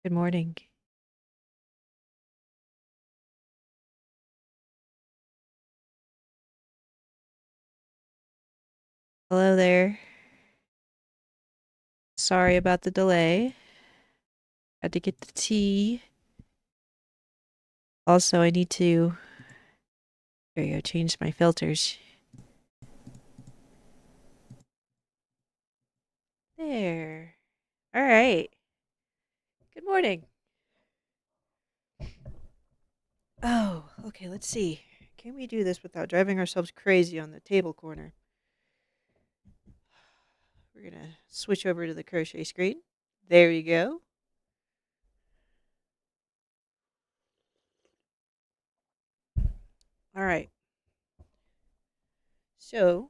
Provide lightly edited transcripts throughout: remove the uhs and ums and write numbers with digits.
Good morning. Hello there. Sorry about the delay. Had to get the tea. Also, I need to, there you go, change my filters. There. All right. Good morning. Oh, okay, let's see. Can we do this without driving ourselves crazy on the table corner? We're going to switch over to the crochet screen. There you go. All right. So,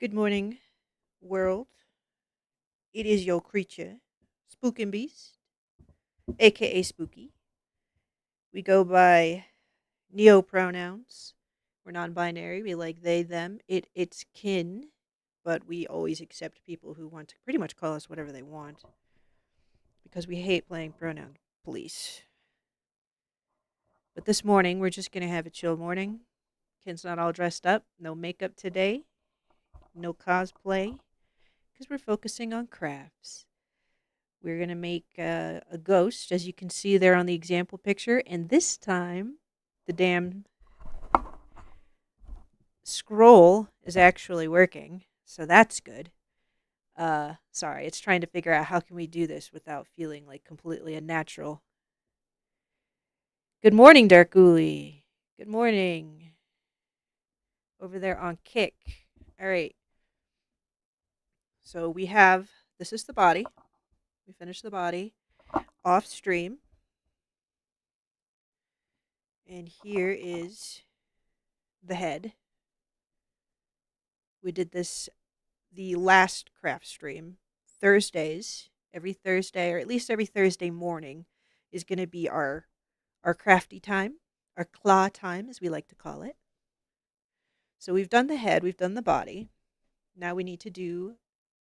good morning, world. It is your creature, Spookin' Beast, aka Spooky. We go by neo pronouns. We're non binary. We like they, them, it's kin, but we always accept people who want to pretty much call us whatever they want because we hate playing pronoun police. But this morning, we're just going to have a chill morning. Kin's not all dressed up, no makeup today, no cosplay, because we're focusing on crafts. We're going to make a ghost, as you can see there on the example picture, and this time, the damn scroll is actually working, so that's good. Sorry, it's trying to figure out how can we do this without feeling like completely unnatural. Good morning, Darkuli. Good morning. Over there on Kick. All right. So we have, this is the body. We finished the body off stream. And here is the head. We did this the last craft stream. Thursdays, every Thursday, or at least every Thursday morning, is going to be our crafty time, our claw time, as we like to call it. So we've done the head, we've done the body. Now we need to do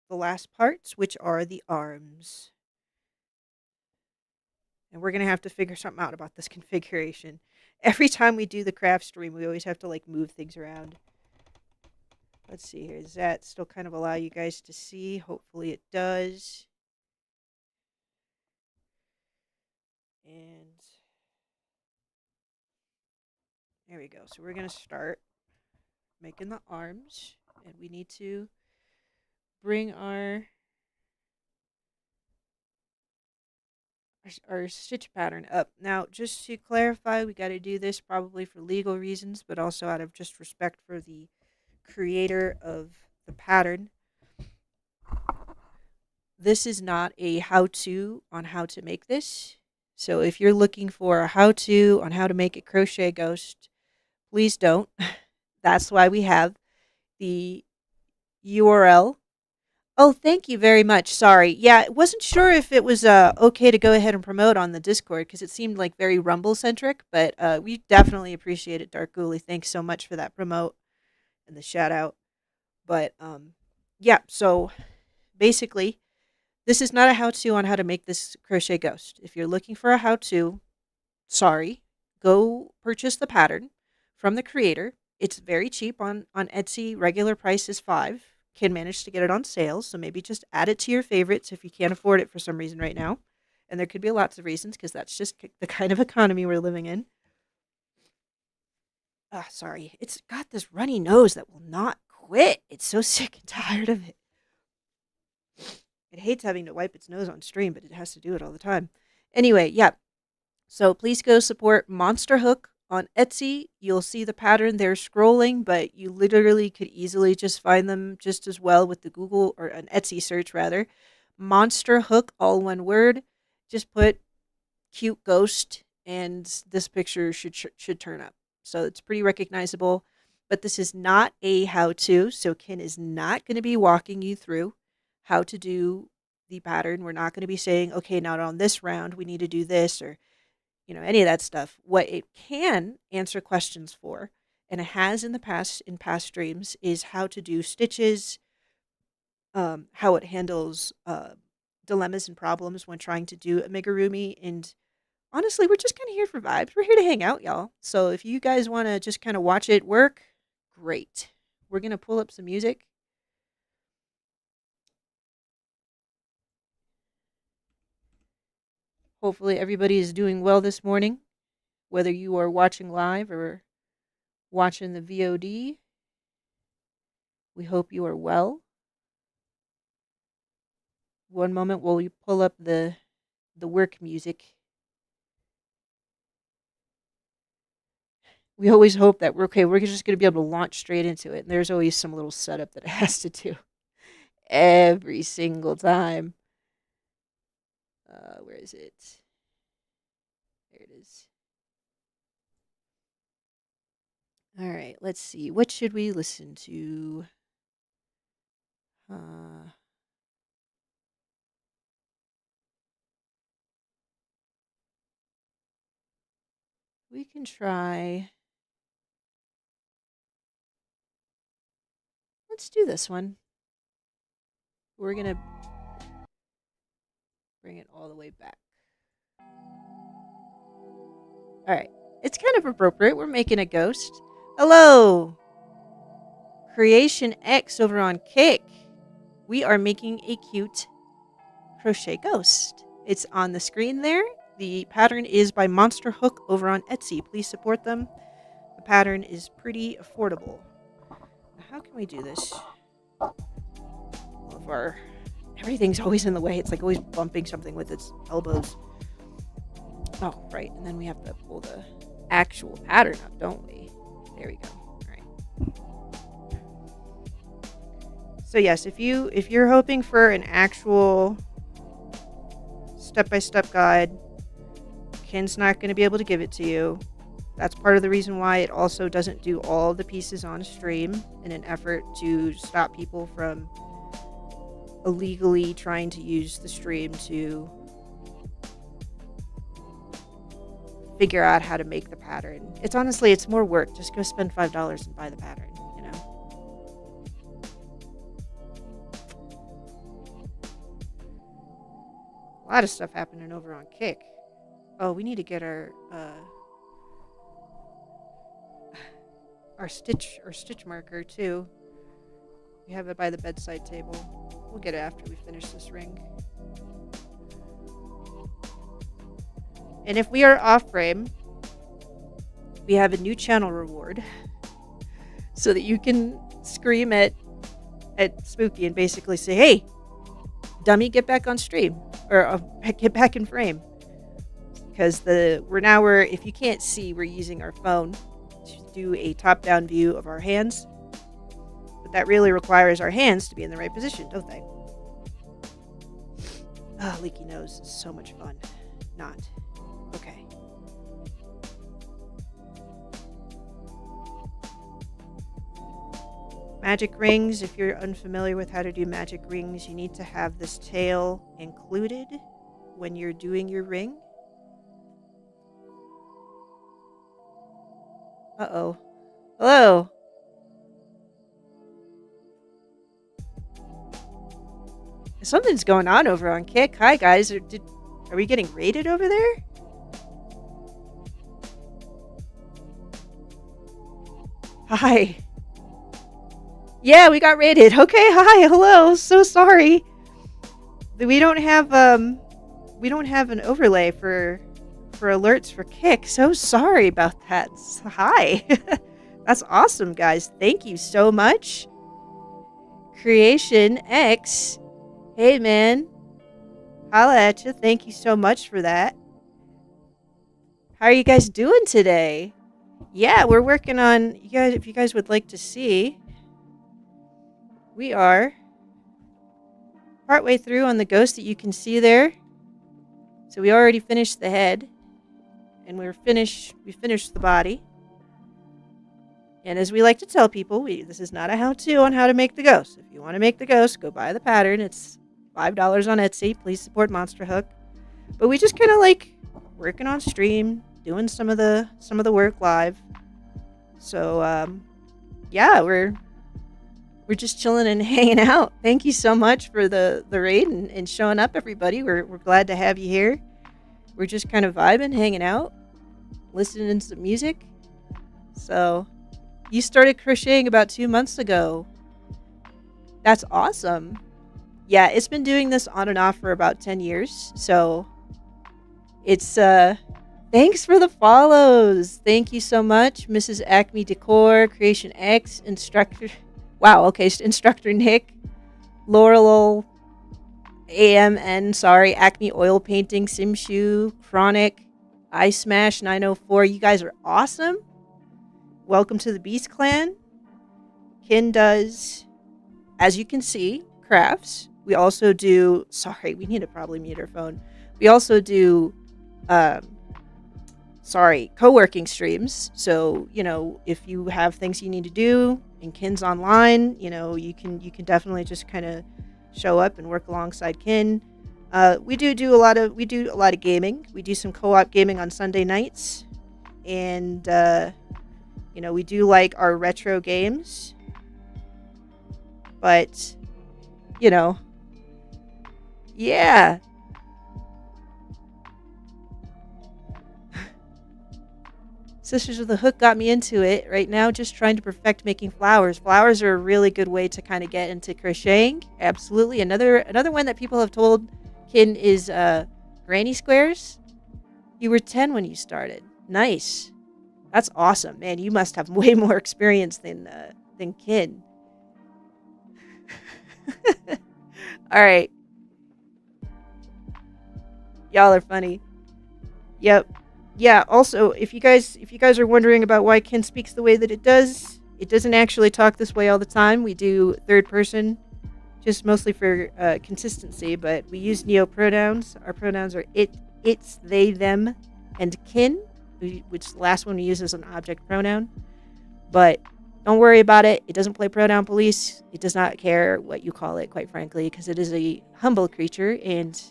the last parts, which are the arms. And we're going to have to figure something out about this configuration. Every time we do the craft stream, we always have to like move things around. Let's see here. Does that still kind of allow you guys to see? Hopefully it does. And there we go. So we're going to start making the arms. And we need to bring our stitch pattern up. Now, just to clarify, we got to do this probably for legal reasons, but also out of just respect for the creator of the pattern. This is not a how-to on how to make this. So if you're looking for a how-to on how to make a crochet ghost, please don't. That's why we have the URL. Oh, thank you very much. Sorry. Yeah, I wasn't sure if it was okay to go ahead and promote on the Discord because it seemed like very Rumble-centric, but we definitely appreciate it, Dark Ghoulie. Thanks so much for that promote and the shout-out. But, yeah, so Basically, this is not a how-to on how to make this crochet ghost. If you're looking for a how-to, sorry, go purchase the pattern from the creator. It's very cheap on Etsy. Regular price is 5. Can manage to get it on sale, so maybe just add it to your favorites if you can't afford it for some reason right now. And there could be lots of reasons because that's just the kind of economy we're living in. Ah, sorry. It's got this runny nose that will not quit. It's so sick and tired of it. It hates having to wipe its nose on stream, but it has to do it all the time. Anyway, yeah. So please go support Monster Hook on Etsy. You'll see the pattern there scrolling, but you literally could easily just find them just as well with the Google or an Etsy search rather. Monster Hook, all one word. Just put cute ghost and this picture should turn up. So it's pretty recognizable, but this is not a how-to. So Ken is not going to be walking you through how to do the pattern. We're not going to be saying, okay, now on this round we need to do this or any of that stuff. What it can answer questions for, and it has in the past in past streams, is how to do stitches, how it handles dilemmas and problems when trying to do amigurumi. And honestly, we're just kind of here for vibes. We're here to hang out, y'all. So if you guys want to just kind of watch it work, great. We're going to pull up some music. Hopefully everybody is doing well this morning, whether you are watching live or watching the VOD. We hope you are well. One moment while we pull up the work music. We always hope that we're okay. We're just going to be able to launch straight into it. And there's always some little setup that it has to do every single time. Where is it? There it is. All right, let's see. What should we listen to? We can try. Let's do this one. We're going to bring it all the way back. All right. It's kind of appropriate. We're making a ghost. Hello, Creation X over on Kick. We are making a cute crochet ghost. It's on the screen there. The pattern is by Monster Hook over on Etsy. Please support them. The pattern is pretty affordable. How can we do this? All of our everything's always in the way. It's like always bumping something with its elbows. Oh, right. And then we have to pull the actual pattern up, don't we? There we go. All right. So yes, if you're hoping for an actual step-by-step guide, Ken's not going to be able to give it to you. That's part of the reason why it also doesn't do all the pieces on stream in an effort to stop people from illegally trying to use the stream to figure out how to make the pattern. It's more work. Just go spend $5 and buy the pattern, A lot of stuff happening over on Kick. Oh, we need to get our stitch marker too. We have it by the bedside table. We'll get it after we finish this ring. And if we are off frame, we have a new channel reward so that you can scream at Spooky and basically say, "Hey, dummy, get back on stream," or get back in frame. Because if you can't see, we're using our phone to do a top-down view of our hands. But that really requires our hands to be in the right position, don't they? Oh, leaky nose is so much fun. Not. Okay. Magic rings. If you're unfamiliar with how to do magic rings, you need to have this tail included when you're doing your ring. Uh-oh. Hello. Something's going on over on Kick. Hi, guys. Are we getting raided over there? Hi. Yeah, we got raided. Okay, hi, hello. So sorry. We don't have an overlay for alerts for Kick. So sorry about that. Hi. That's awesome, guys. Thank you so much. Creation X. Hey, man. Holla at you. Thank you so much for that. How are you guys doing today? Yeah, we're working on you guys. If you guys would like to see, we are partway through on the ghost that you can see there. So we already finished the head, and we finished the body. And as we like to tell people, this is not a how-to on how to make the ghost. If you want to make the ghost, go buy the pattern. It's $5 on Etsy. Please support Monster Hook. But we just kind of like working on stream, doing some of the work live. So yeah, we're just chilling and hanging out. Thank you so much for the raid and showing up, everybody. We're glad to have you here. We're just kind of vibing, hanging out, listening to some music. So you started crocheting about 2 months ago. That's awesome. Yeah, it's been doing this on and off for about 10 years. So it's thanks for the follows. Thank you so much, Mrs. Acme Decor, Creation X, Instructor. Wow, okay, Instructor Nick, Laurel, AMN, sorry, Acme Oil Painting, Simshoe, Chronic, Ice Smash 904. You guys are awesome. Welcome to the Beast Clan. Kin does, as you can see, crafts. We also do, sorry, we need to probably mute our phone. We also do, co-working streams. So, if you have things you need to do and Kin's online, you can definitely just kind of show up and work alongside Kin. We do a lot of gaming. We do some co-op gaming on Sunday nights, and we do like our retro games. But yeah. Sisters of the Hook got me into it. Right now, just trying to perfect making flowers. Flowers are a really good way to kind of get into crocheting. Absolutely. Another one that people have told Kin is granny squares. You were 10 when you started. Nice. That's awesome, man. You must have way more experience than Kin. All right. Y'all are funny. Yep. Yeah, also, if you guys are wondering about why Kin speaks the way that it doesn't actually talk this way all the time. We do third person, just mostly for consistency, but we use neopronouns. Our pronouns are it, it's, they, them, and kin, which the last one we use is an object pronoun. But don't worry about it. It doesn't play pronoun police. It does not care what you call it, quite frankly, because it is a humble creature, and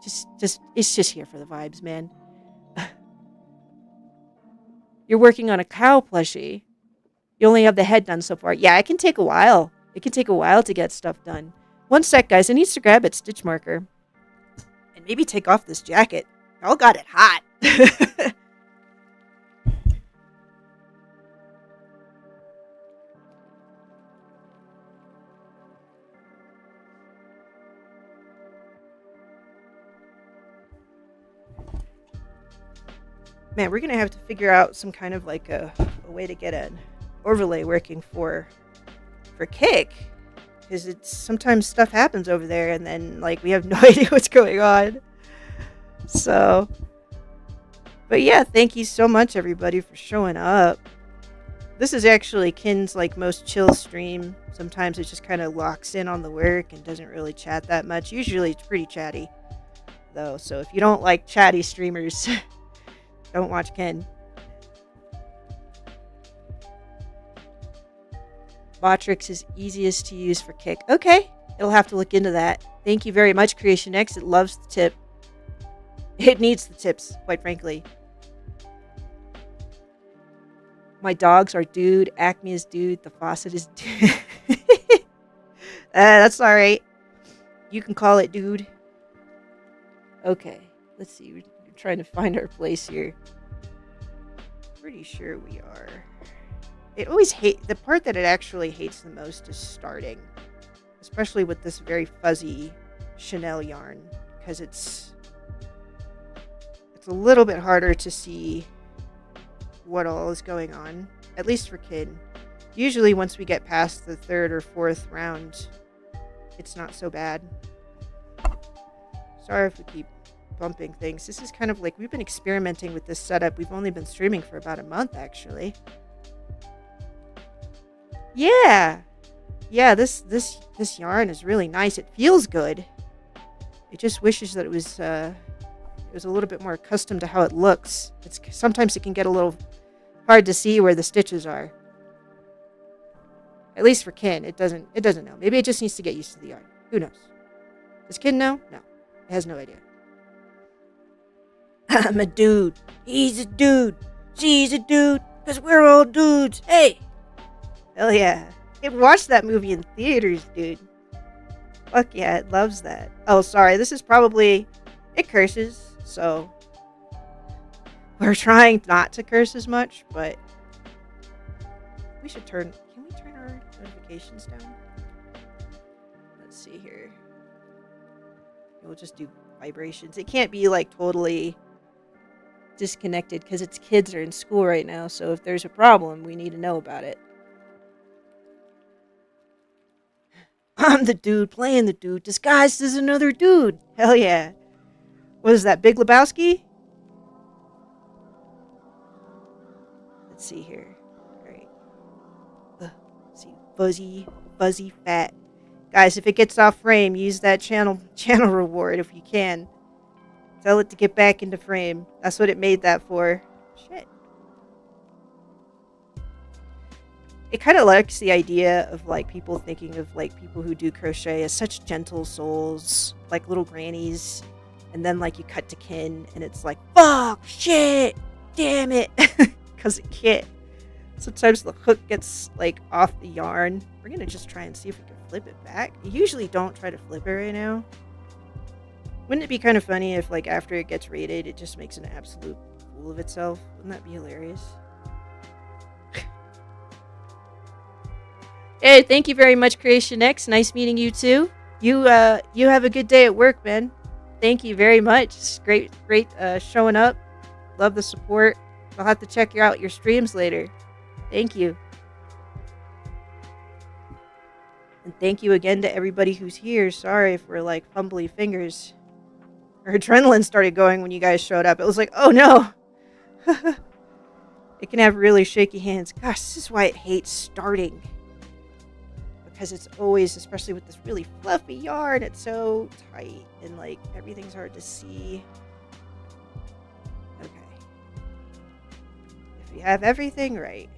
it's just here for the vibes, man. You're working on a cow plushie. You only have the head done so far. Yeah, it can take a while. It can take a while to get stuff done. One sec, guys. I need to grab its stitch marker. And maybe take off this jacket. Y'all got it hot. Man, we're going to have to figure out some kind of like a way to get an overlay working for Kick. Because it's sometimes stuff happens over there and then like we have no idea what's going on. So, but yeah, thank you so much everybody for showing up. This is actually Kin's like most chill stream. Sometimes it just kind of locks in on the work and doesn't really chat that much. Usually it's pretty chatty though. So if you don't like chatty streamers, don't watch Kin. Botrix is easiest to use for Kick. Okay, it'll have to look into that. Thank you very much, Creation X. It loves the tip. It needs the tips, quite frankly. My dogs are dude. Acme is dude. The faucet is dude. That's all right. You can call it, dude. Okay, let's see. We're trying to find our place here. Pretty sure we are. It always the part that it actually hates the most is starting, especially with this very fuzzy Chanel yarn, because it's a little bit harder to see what all is going on, at least for kid. Usually once we get past the third or fourth round, it's not so bad. Sorry if we keep bumping things. This is kind of like, we've been experimenting with this setup. We've only been streaming for about a month, actually. Yeah. Yeah, this yarn is really nice. It feels good. It just wishes that it was a little bit more accustomed to how it looks. Sometimes it can get a little hard to see where the stitches are. At least for Ken, it doesn't know. Maybe it just needs to get used to the yarn. Who knows? Does Ken know? No. It has no idea. I'm a dude. He's a dude. She's a dude. Because we're all dudes. Hey! Hell yeah. I watched that movie in theaters, dude. Fuck yeah, it loves that. Oh, sorry. This is probably... It curses, so... We're trying not to curse as much, but... We should turn... Can we turn our notifications down? Let's see here. We'll just do vibrations. It can't be, like, totally disconnected, because its kids are in school right now, so if there's a problem, we need to know about it. I'm the dude playing the dude disguised as another dude. Hell yeah. What is that, Big Lebowski? Let's see here. Alright. Let's see. Fuzzy, fat. Guys, if it gets off frame, use that channel reward if you can. Tell it to get back into frame. That's what it made that for. Shit. It kind of likes the idea of, like, people thinking of, like, people who do crochet as such gentle souls, like little grannies, and then, like, you cut to Kin, and it's like, fuck, shit, damn it, because it can't. Sometimes the hook gets, like, off the yarn. We're gonna just try and see if we can flip it back. You usually don't try to flip it right now. Wouldn't it be kind of funny if, like, after it gets rated, it just makes an absolute fool of itself? Wouldn't that be hilarious? Hey, thank you very much, Creation X. Nice meeting you too. You have a good day at work, man. Thank you very much. It's great showing up. Love the support. I'll have to check out your streams later. Thank you. And thank you again to everybody who's here. Sorry if we're like fumbly fingers. Our adrenaline started going when you guys showed up. It was like, oh no. It can have really shaky hands. Gosh, this is why it hates starting. Because it's always, especially with this really fluffy yarn, it's so tight and like everything's hard to see. Okay. If we have everything right,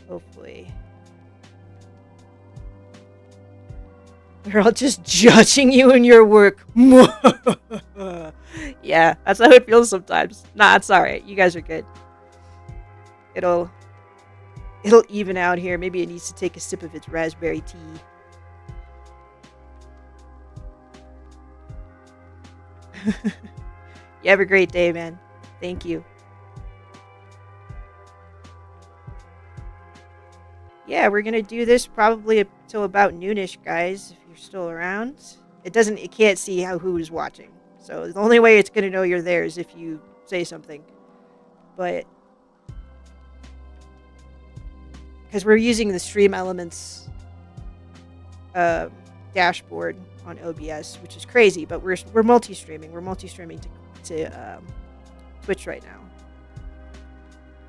hopefully. We're all just judging you and your work. Yeah, that's how it feels sometimes. Nah, it's alright. You guys are good. It'll even out here. Maybe it needs to take a sip of its raspberry tea. You have a great day, man. Thank you. Yeah, we're gonna do this probably until about noonish, guys, if you're still around. It can't see who's watching. So the only way it's gonna know you're there is if you say something. But because we're using the Stream Elements dashboard on OBS, which is crazy, but we're multi-streaming. We're multi-streaming to Twitch right now.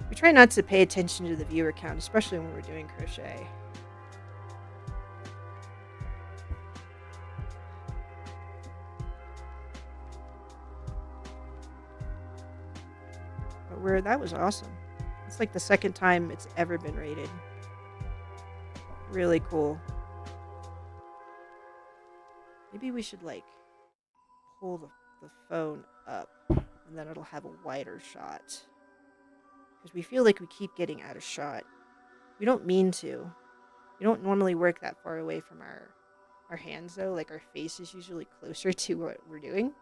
We try not to pay attention to the viewer count, especially when we're doing crochet. But that was awesome. It's like the second time it's ever been rated. Really cool. Maybe we should like pull the phone up and then it'll have a wider shot. Because we feel like we keep getting out of shot. We don't mean to. We don't normally work that far away from our our hands though. Like our face is usually closer to what we're doing.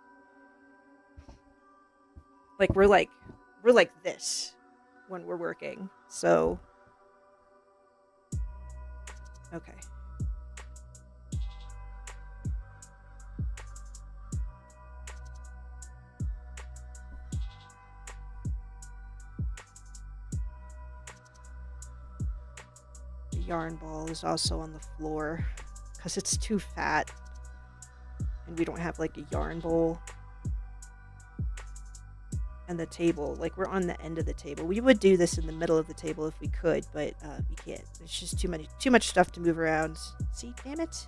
Like we're like this when we're working. So okay. The yarn ball is also on the floor because it's too fat and we don't have like a yarn bowl. And the table, like we're on the end of the table. We would do this in the middle of the table if we could, but we can't. There's just too much stuff to move around. See, damn it.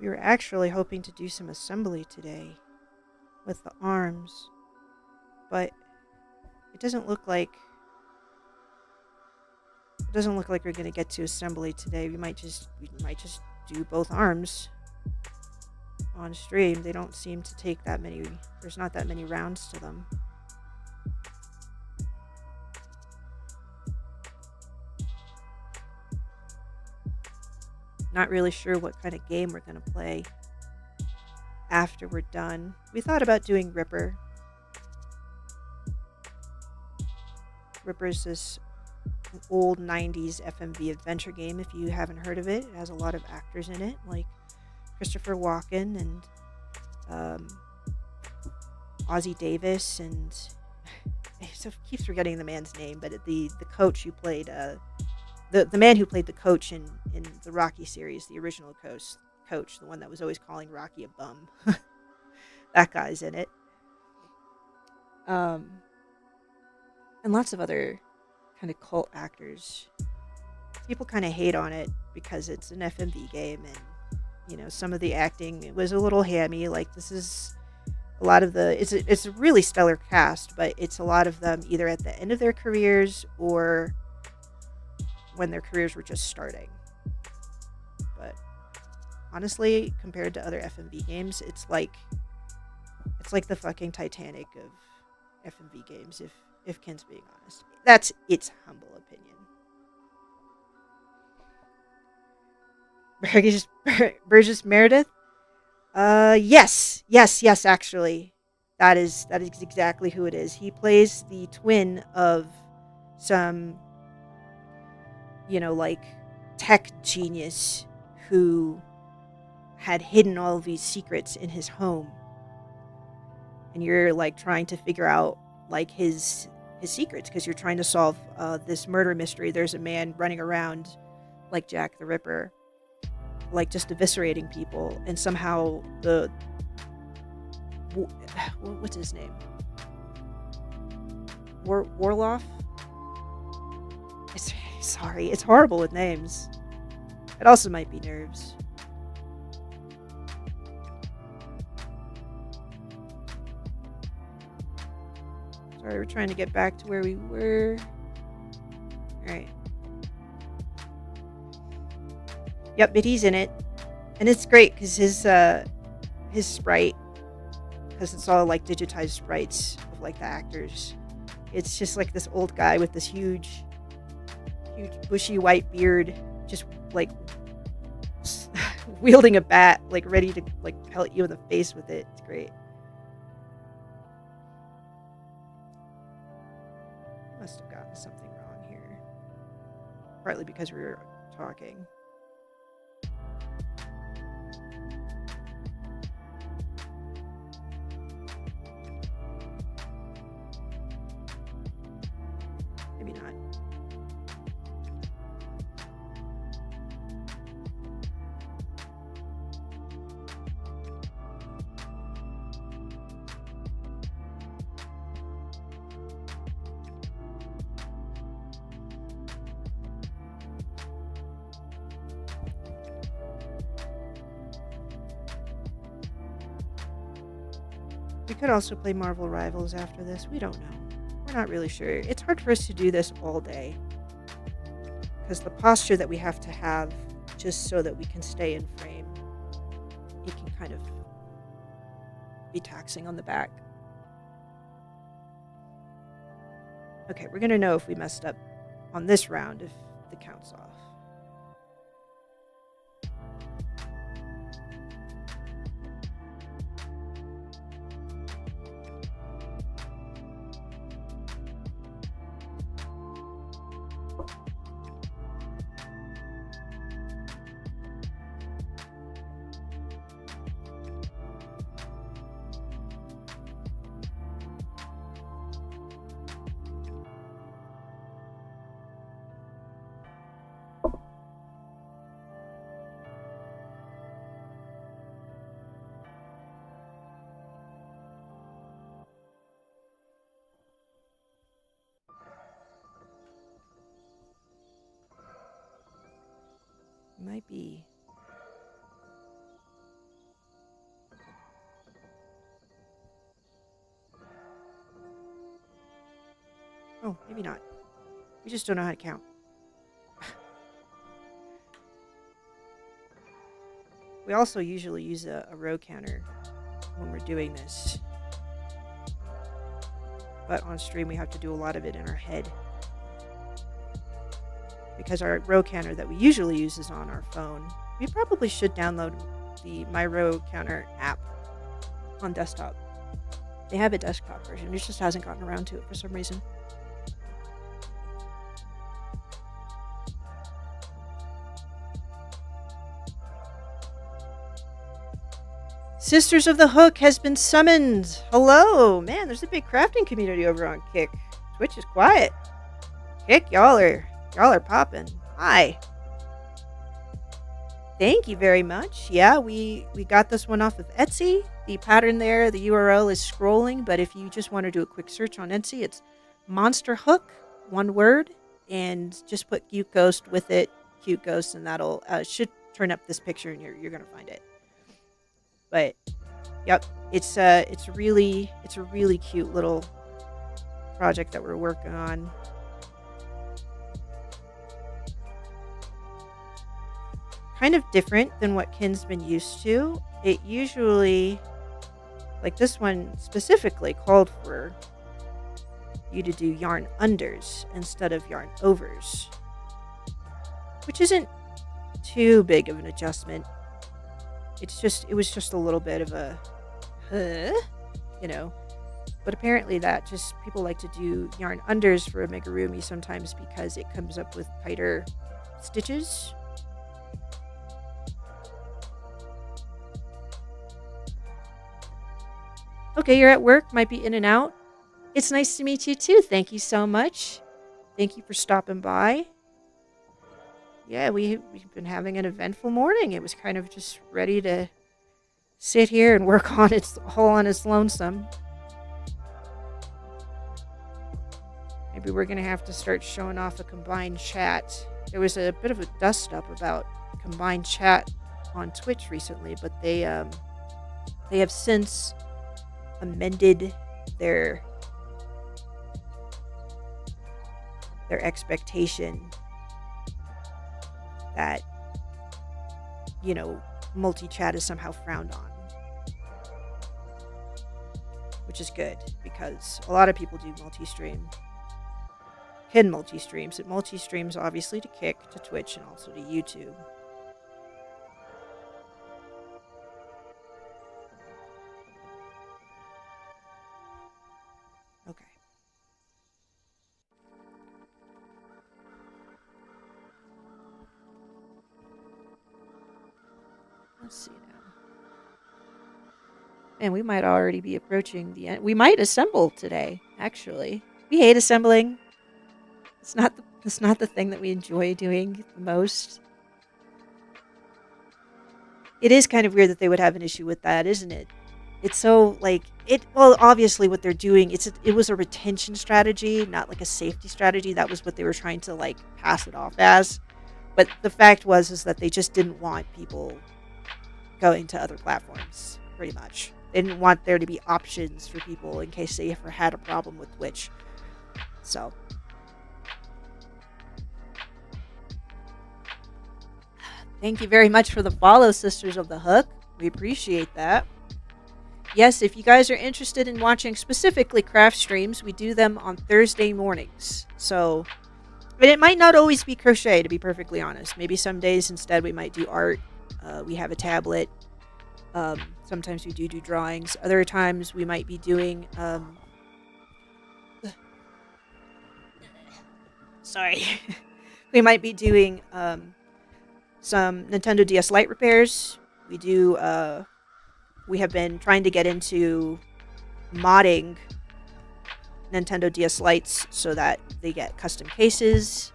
We were actually hoping to do some assembly today with the arms, but it doesn't look like we're gonna get to assembly today. We might just do both arms on stream. They don't seem to take that many. There's not that many rounds to them. Not really sure what kind of game we're gonna play after we're done. We thought about doing Ripper. Ripper's this old 90s FMV Adventure game. If you haven't heard of it, it has a lot of actors in it, like Christopher Walken and Ozzie Davis, and I keep forgetting the man's name, but the coach who played the man who played the coach in the Rocky series, the original coach, the one that was always calling Rocky a bum. That guy's in it. And lots of other kind of cult actors. People kind of hate on it because it's an FMV game, and some of the acting, it was a little hammy. Like, this is a lot of it's a really stellar cast, but it's a lot of them either at the end of their careers or when their careers were just starting. But honestly, compared to other FMV games, it's like the fucking Titanic of FMV games, if Ken's being honest. That's its humble opinion. Burgess Meredith? Yes, actually. That is exactly who it is. He plays the twin of some, like, tech genius who had hidden all of these secrets in his home. And you're, like, trying to figure out, like, his secrets because you're trying to solve this murder mystery. There's a man running around like Jack the Ripper, like just eviscerating people, and somehow what's his name? Warloff? Sorry, it's horrible with names. It also might be nerves. Sorry, we're trying to get back to where we were. Alright. Yep, but he's in it. And it's great because his sprite, because it's all like digitized sprites of like the actors. It's just like this old guy with this huge bushy white beard, just like wielding a bat, like ready to like pelt you in the face with it. It's great. Must have gotten something wrong here. Partly because we were talking. Maybe not. We could also play Marvel Rivals after this. We don't know. We're not really sure. It's hard for us to do this all day because the posture that we have to have just so that we can stay in frame. It can kind of be taxing on the back. Okay, we're going to know if we messed up on this round if the count's off. Might be. Oh, maybe not. We just don't know how to count. We also usually use a row counter when we're doing this. But on stream, we have to do a lot of it in our head. Because our row counter that we usually use is on our phone. We probably should download the My Row Counter app on desktop. They have a desktop version. It just hasn't gotten around to it for some reason. Sisters of the Hook has been summoned. Hello. Man, there's a big crafting community over on Kick. Twitch is quiet. Kick, y'all are popping. Hi. Thank you very much. Yeah, we got this one off of Etsy. The pattern there, the URL is scrolling, but if you just want to do a quick search on Etsy, it's Monster Hook, one word, and just put Cute Ghost with it, Cute Ghost, and that'll should turn up this picture, and you're gonna find it. But yep, it's a really cute little project that we're working on. Kind of different than what Kin's been used to. It usually, like this one specifically, called for you to do yarn unders instead of yarn overs, which isn't too big of an adjustment. It was just a little bit of a, But apparently that just people like to do yarn unders for amigurumi sometimes because it comes up with tighter stitches. Okay, you're at work, might be in and out. It's nice to meet you too. Thank you so much. Thank you for stopping by. Yeah, we've been having an eventful morning. It was kind of just ready to sit here and work on its all on its lonesome. Maybe we're gonna have to start showing off a combined chat. There was a bit of a dust up about combined chat on Twitch recently, but they have since amended their expectation that multi-chat is somehow frowned on, which is good because a lot of people do multi-stream. Kin multi-streams. It multi-streams obviously to Kick, to Twitch, and also to YouTube. Okay. Let's see now. And we might already be approaching the end. We might assemble today, actually. We hate assembling. It's not the thing that we enjoy doing the most. It is kind of weird that they would have an issue with that, isn't it? It's so well, obviously what they're doing, it was a retention strategy, not like a safety strategy. That was what they were trying to pass it off as. But the fact is that they just didn't want people going to other platforms, pretty much. They didn't want there to be options for people in case they ever had a problem with Twitch. So Thank you very much for the follow, Sisters of the Hook. We appreciate that. Yes, if you guys are interested in watching specifically craft streams, we do them on Thursday mornings. So, and it might not always be crochet, to be perfectly honest. Maybe some days instead we might do art. We have a tablet. Sometimes we do drawings. Other times we might be doing. Sorry. We might be doing some Nintendo DS Lite repairs. We do. We have been trying to get into modding Nintendo DS Lites so that they get custom cases.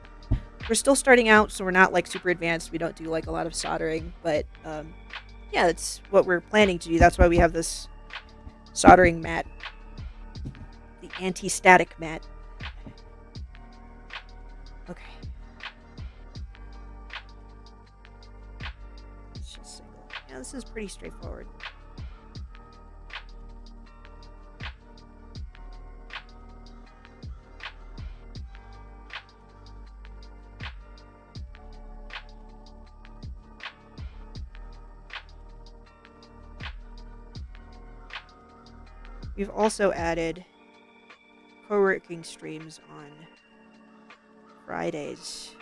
We're still starting out, so we're not like super advanced. We don't do like a lot of soldering, but yeah, that's what we're planning to do. That's why we have this soldering mat, the anti-static mat. Okay. Let's just single. Yeah, this is pretty straightforward. We've also added co-working streams on Fridays.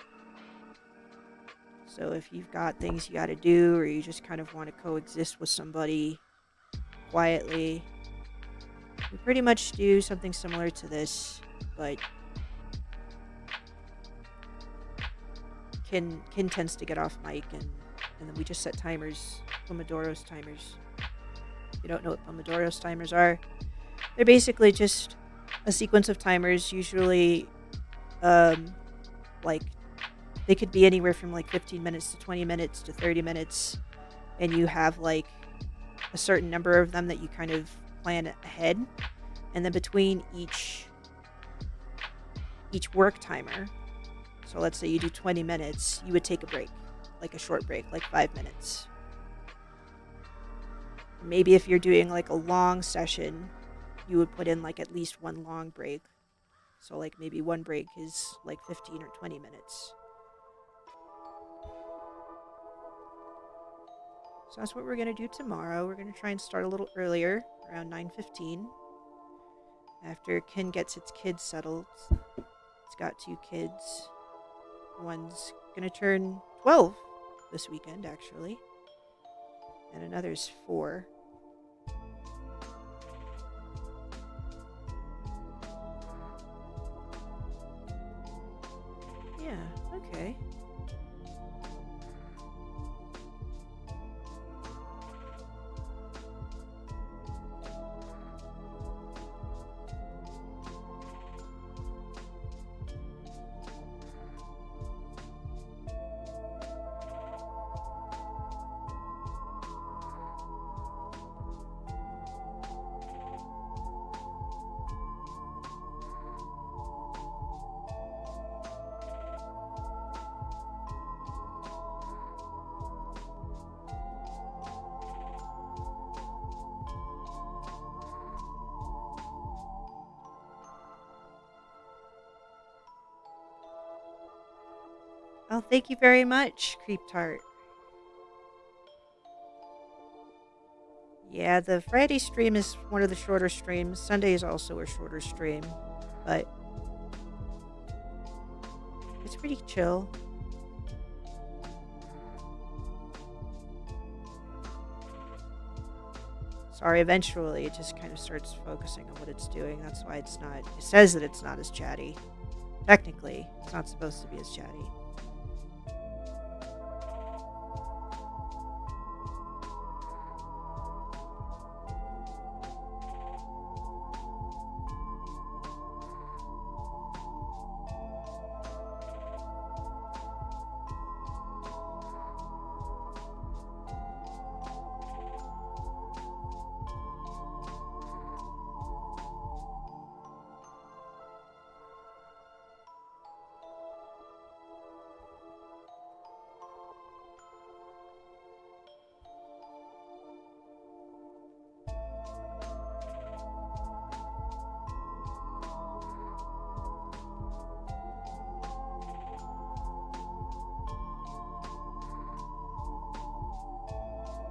So if you've got things you gotta do, or you just kind of want to coexist with somebody quietly, we pretty much do something similar to this, but Kin tends to get off mic, and then we just set timers, Pomodoro's timers. If you don't know what Pomodoro's timers are, they're basically just a sequence of timers, usually like they could be anywhere from like 15 minutes to 20 minutes to 30 minutes, and you have like a certain number of them that you kind of plan ahead, and then between each work timer, so let's say you do 20 minutes, you would take a break, like a short break, like 5 minutes. Maybe if you're doing like a long session, you would put in like at least one long break. So like maybe one break is like 15 or 20 minutes. So that's what we're going to do tomorrow. We're going to try and start a little earlier, around 9:15. After Kin gets its kids settled. It's got 2 kids. One's going to turn 12 this weekend, actually. And another's 4. Yeah, okay. Oh, thank you very much, Creep Tart. Yeah, the Friday stream is one of the shorter streams. Sunday is also a shorter stream, but it's pretty chill. Sorry, eventually it just kind of starts focusing on what it's doing. That's why it's not. It says that it's not as chatty. Technically, it's not supposed to be as chatty.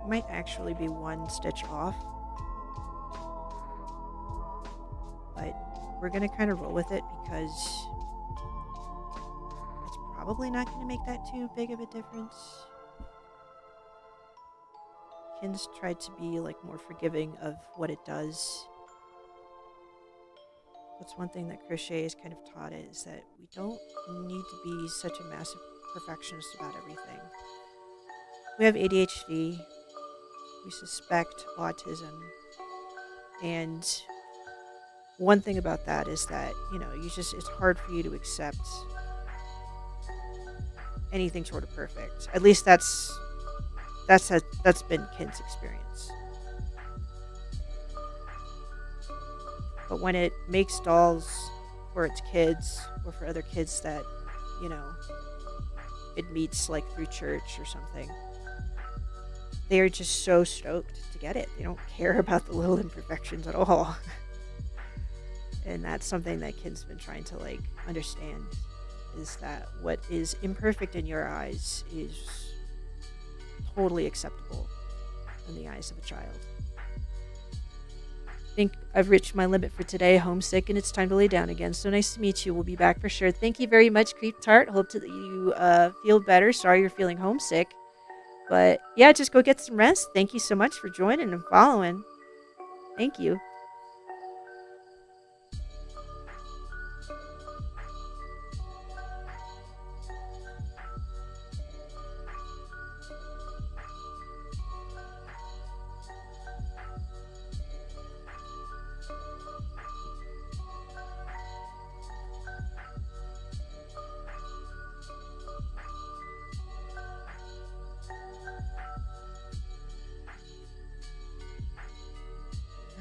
Might actually be one stitch off, but we're going to kind of roll with it because it's probably not going to make that too big of a difference. Kin's tried to be like more forgiving of what it does. That's one thing that crochet has kind of taught it, is that we don't need to be such a massive perfectionist about everything. We have ADHD, we suspect autism, and one thing about that is that, it's hard for you to accept anything short of perfect. At least that's been Kin's experience. But when it makes dolls for its kids or for other kids that, it meets like through church or something, they are just so stoked to get it. They don't care about the little imperfections at all. And that's something that Kin's been trying to like understand, is that what is imperfect in your eyes is totally acceptable in the eyes of a child. I think I've reached my limit for today. Homesick, and it's time to lay down again. So nice to meet you. We'll be back for sure. Thank you very much, Creep Tart. Hope that you feel better. Sorry you're feeling homesick. But yeah, just go get some rest. Thank you so much for joining and following. Thank you.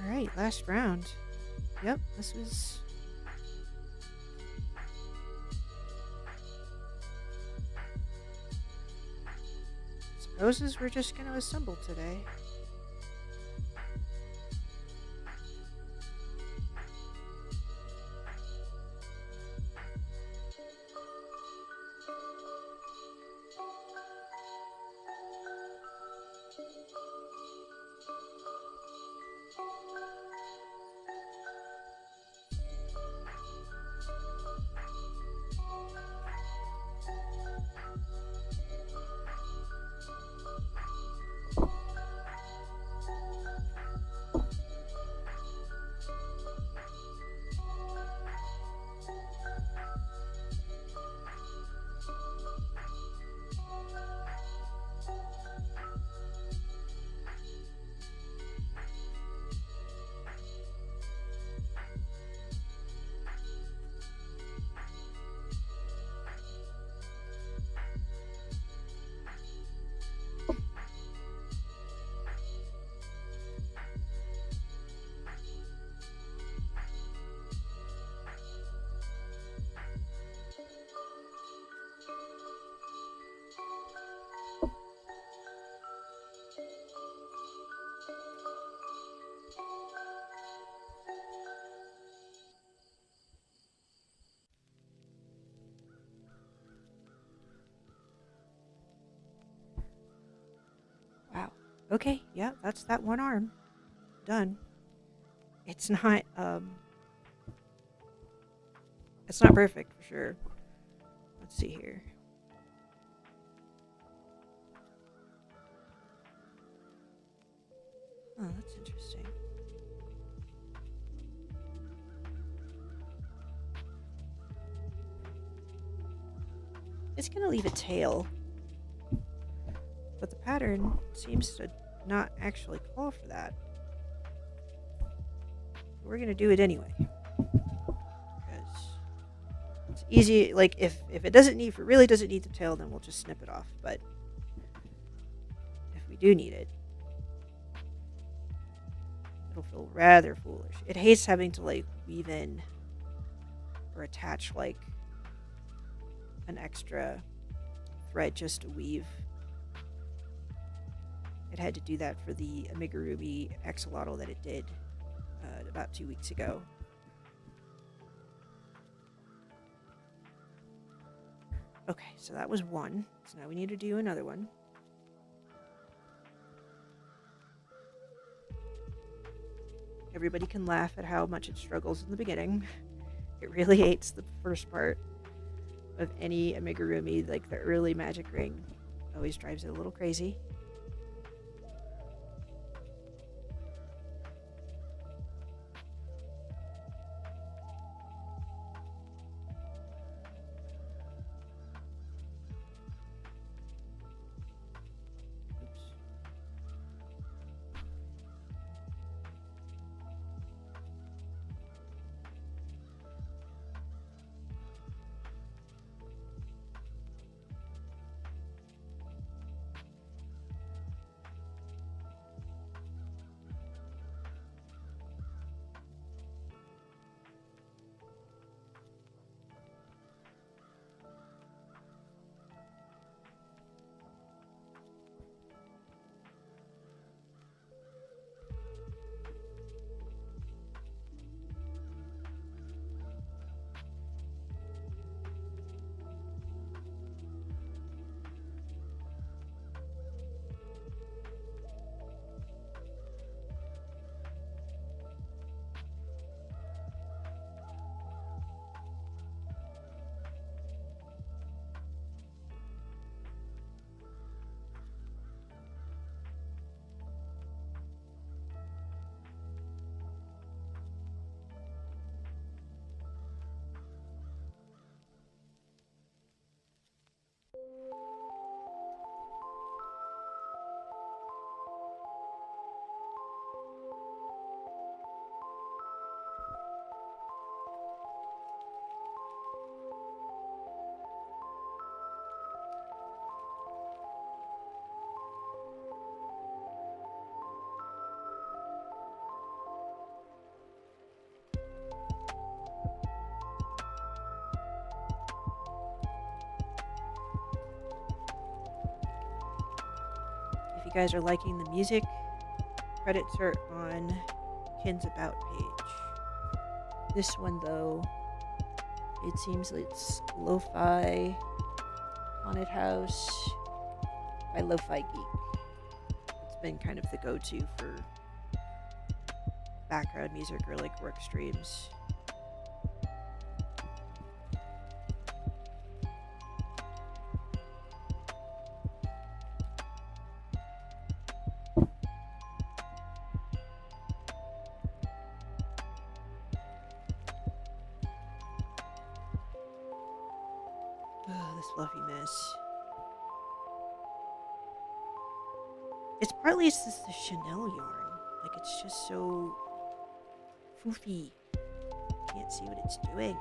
All right, last round. Yep, this was... Supposes we're just going to assemble today. Wow. Okay, yeah, that's that one arm. Done. It's not perfect for sure. Let's see here. Oh, that's interesting. It's gonna leave a tail, but the pattern seems to not actually call for that. We're gonna do it anyway, because it's easy. Like if it really doesn't need the tail, then we'll just snip it off. But if we do need it, it'll feel rather foolish. It hates having to like weave in or attach like an extra thread just to weave. It had to do that for the amigurumi axolotl that it did about 2 weeks ago. Okay, so that was one. So now we need to do another one. everybody can laugh at how much it struggles in the beginning. It really hates the first part of any amigurumi, like the early magic ring. Always drives it a little crazy. If you guys are liking the music, credits are on Ken's About page. This one, though, it seems it's Lo-Fi Haunted House by Lo-Fi Geek. It's been kind of the go-to for background music or like work streams. Oh, this fluffy mess. It's partly it's just the Chanel yarn. Like, it's just so foofy. Can't see what it's doing.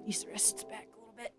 Needs to rest its back a little bit.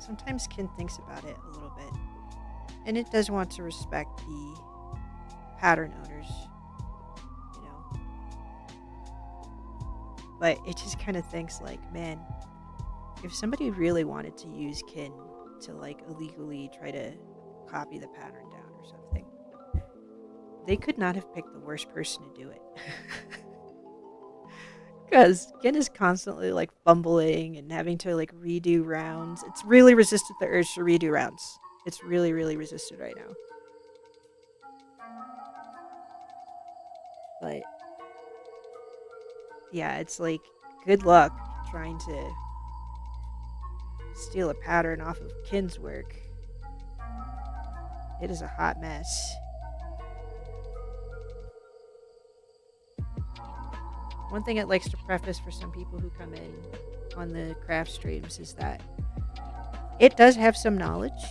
Sometimes Kin thinks about it a little bit, and it does want to respect the pattern owners, you know. But it just kind of thinks like, man, if somebody really wanted to use Kin to like illegally try to copy the pattern down or something, they could not have picked the worst person to do it. Because Kin is constantly like fumbling and having to like redo rounds. It's really resisted the urge to redo rounds. It's really, really resisted right now. But yeah, it's like good luck trying to steal a pattern off of Kin's work. It is a hot mess. One thing it likes to preface for some people who come in on the craft streams is that it does have some knowledge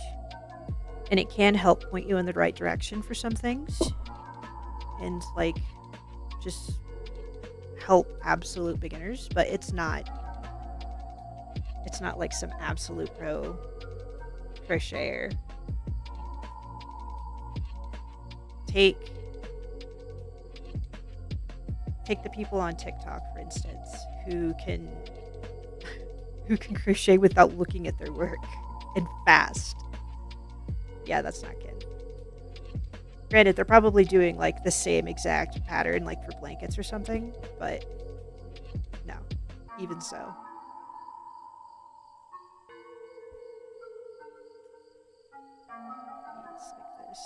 and it can help point you in the right direction for some things and like just help absolute beginners, but it's not like some absolute pro crocheter. Take the people on TikTok, for instance, who can crochet without looking at their work and fast. Yeah, that's not Kin. Granted, they're probably doing like the same exact pattern like for blankets or something, but no, even so. It's like this.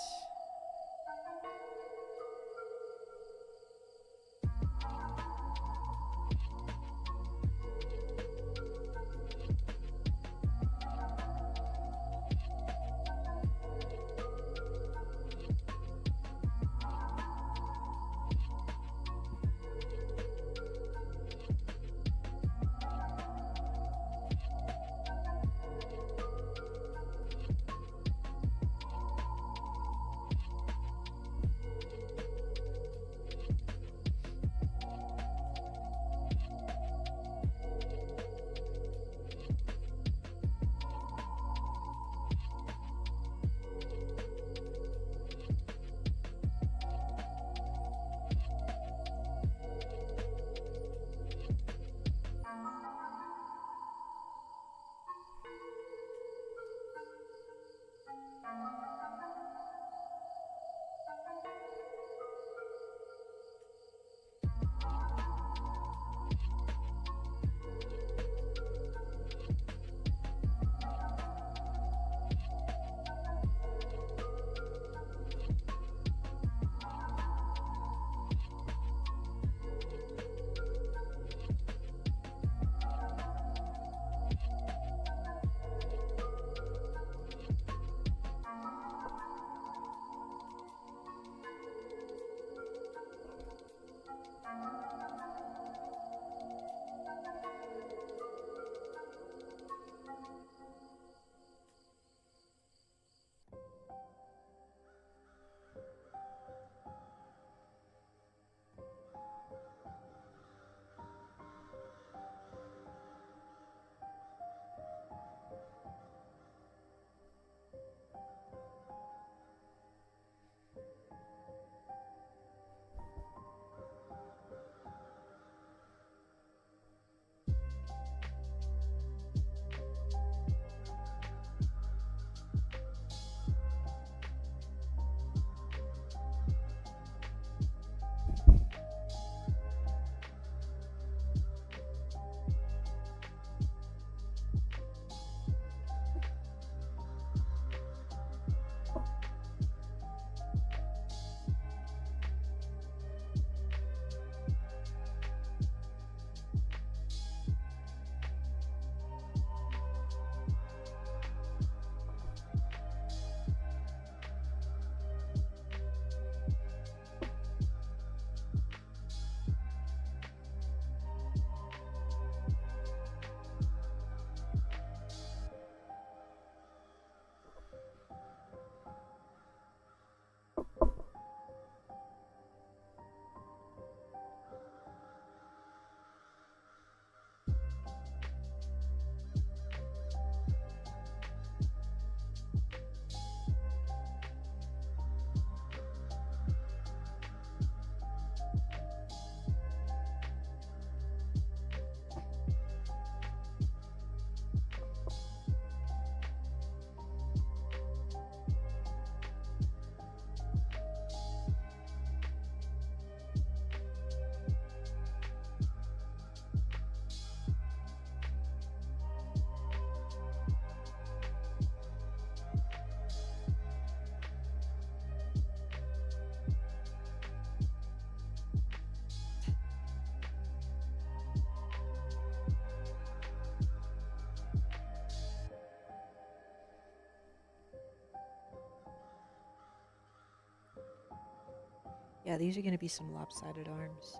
Yeah, these are going to be some lopsided arms.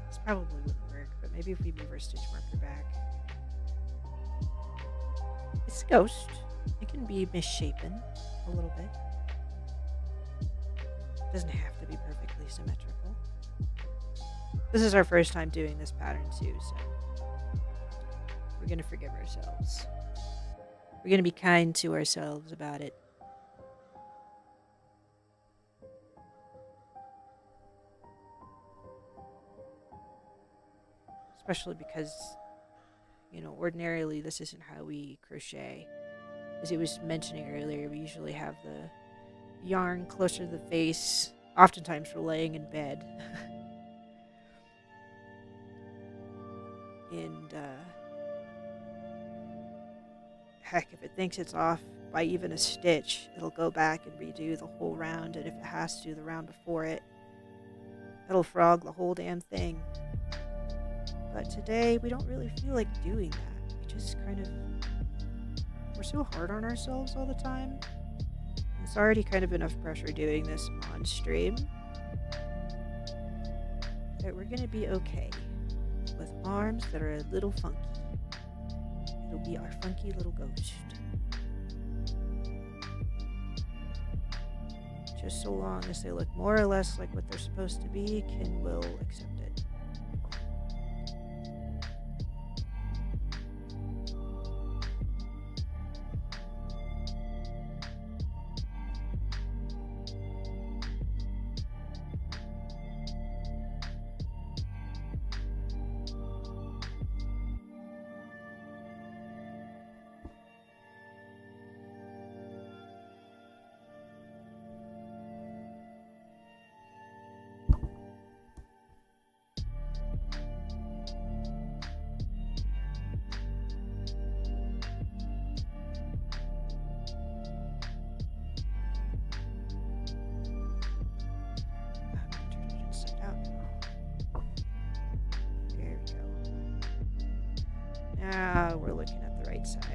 This probably wouldn't work, but maybe if we move our stitch marker back. It's a ghost. It can be misshapen a little bit. It doesn't have to be perfectly symmetrical. This is our first time doing this pattern too, so we're going to forgive ourselves. We're going to be kind to ourselves about it. Especially because, ordinarily this isn't how we crochet. As he was mentioning earlier, we usually have the yarn closer to the face, oftentimes for laying in bed. And, heck, if it thinks it's off by even a stitch, it'll go back and redo the whole round, and if it has to, the round before it, it'll frog the whole damn thing. But today, we don't really feel like doing that. We just we're so hard on ourselves all the time. It's already kind of enough pressure doing this on stream that we're going to be okay with arms that are a little funky. It'll be our funky little ghost. Just so long as they look more or less like what they're supposed to be, we'll accept it. Now we're looking at the right side.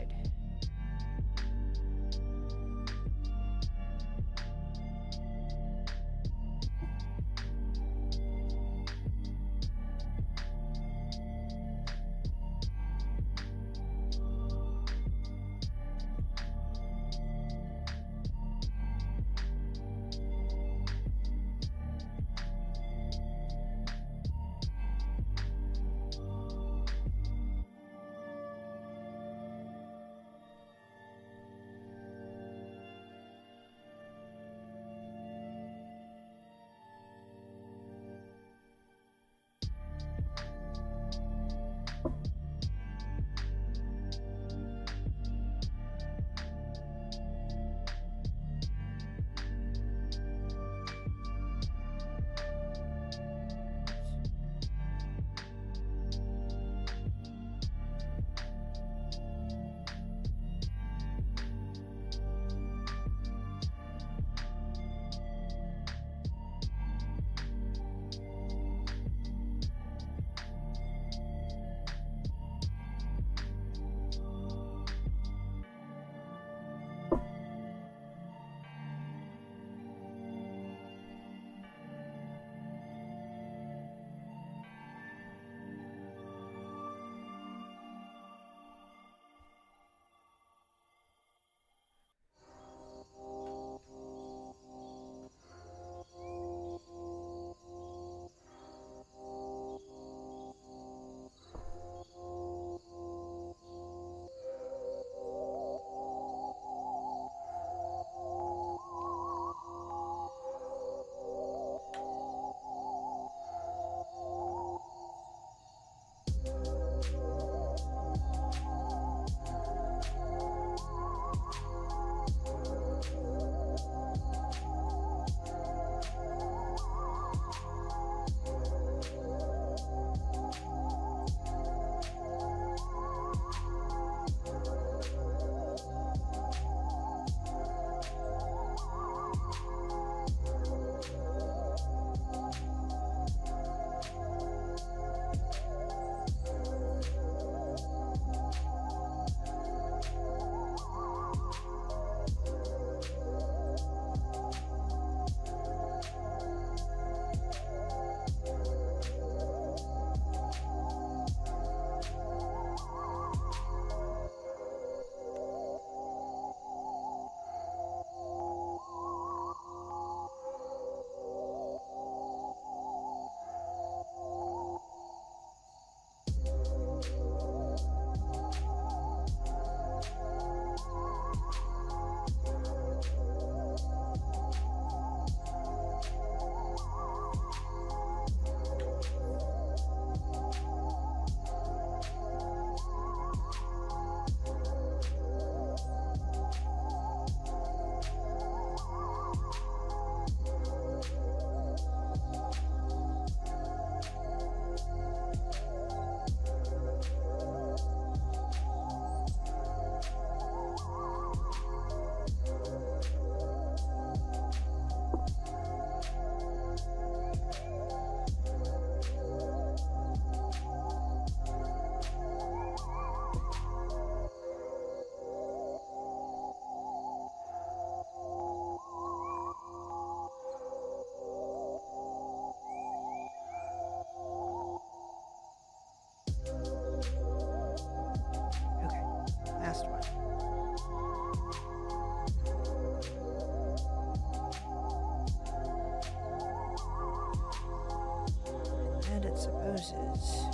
plan supposes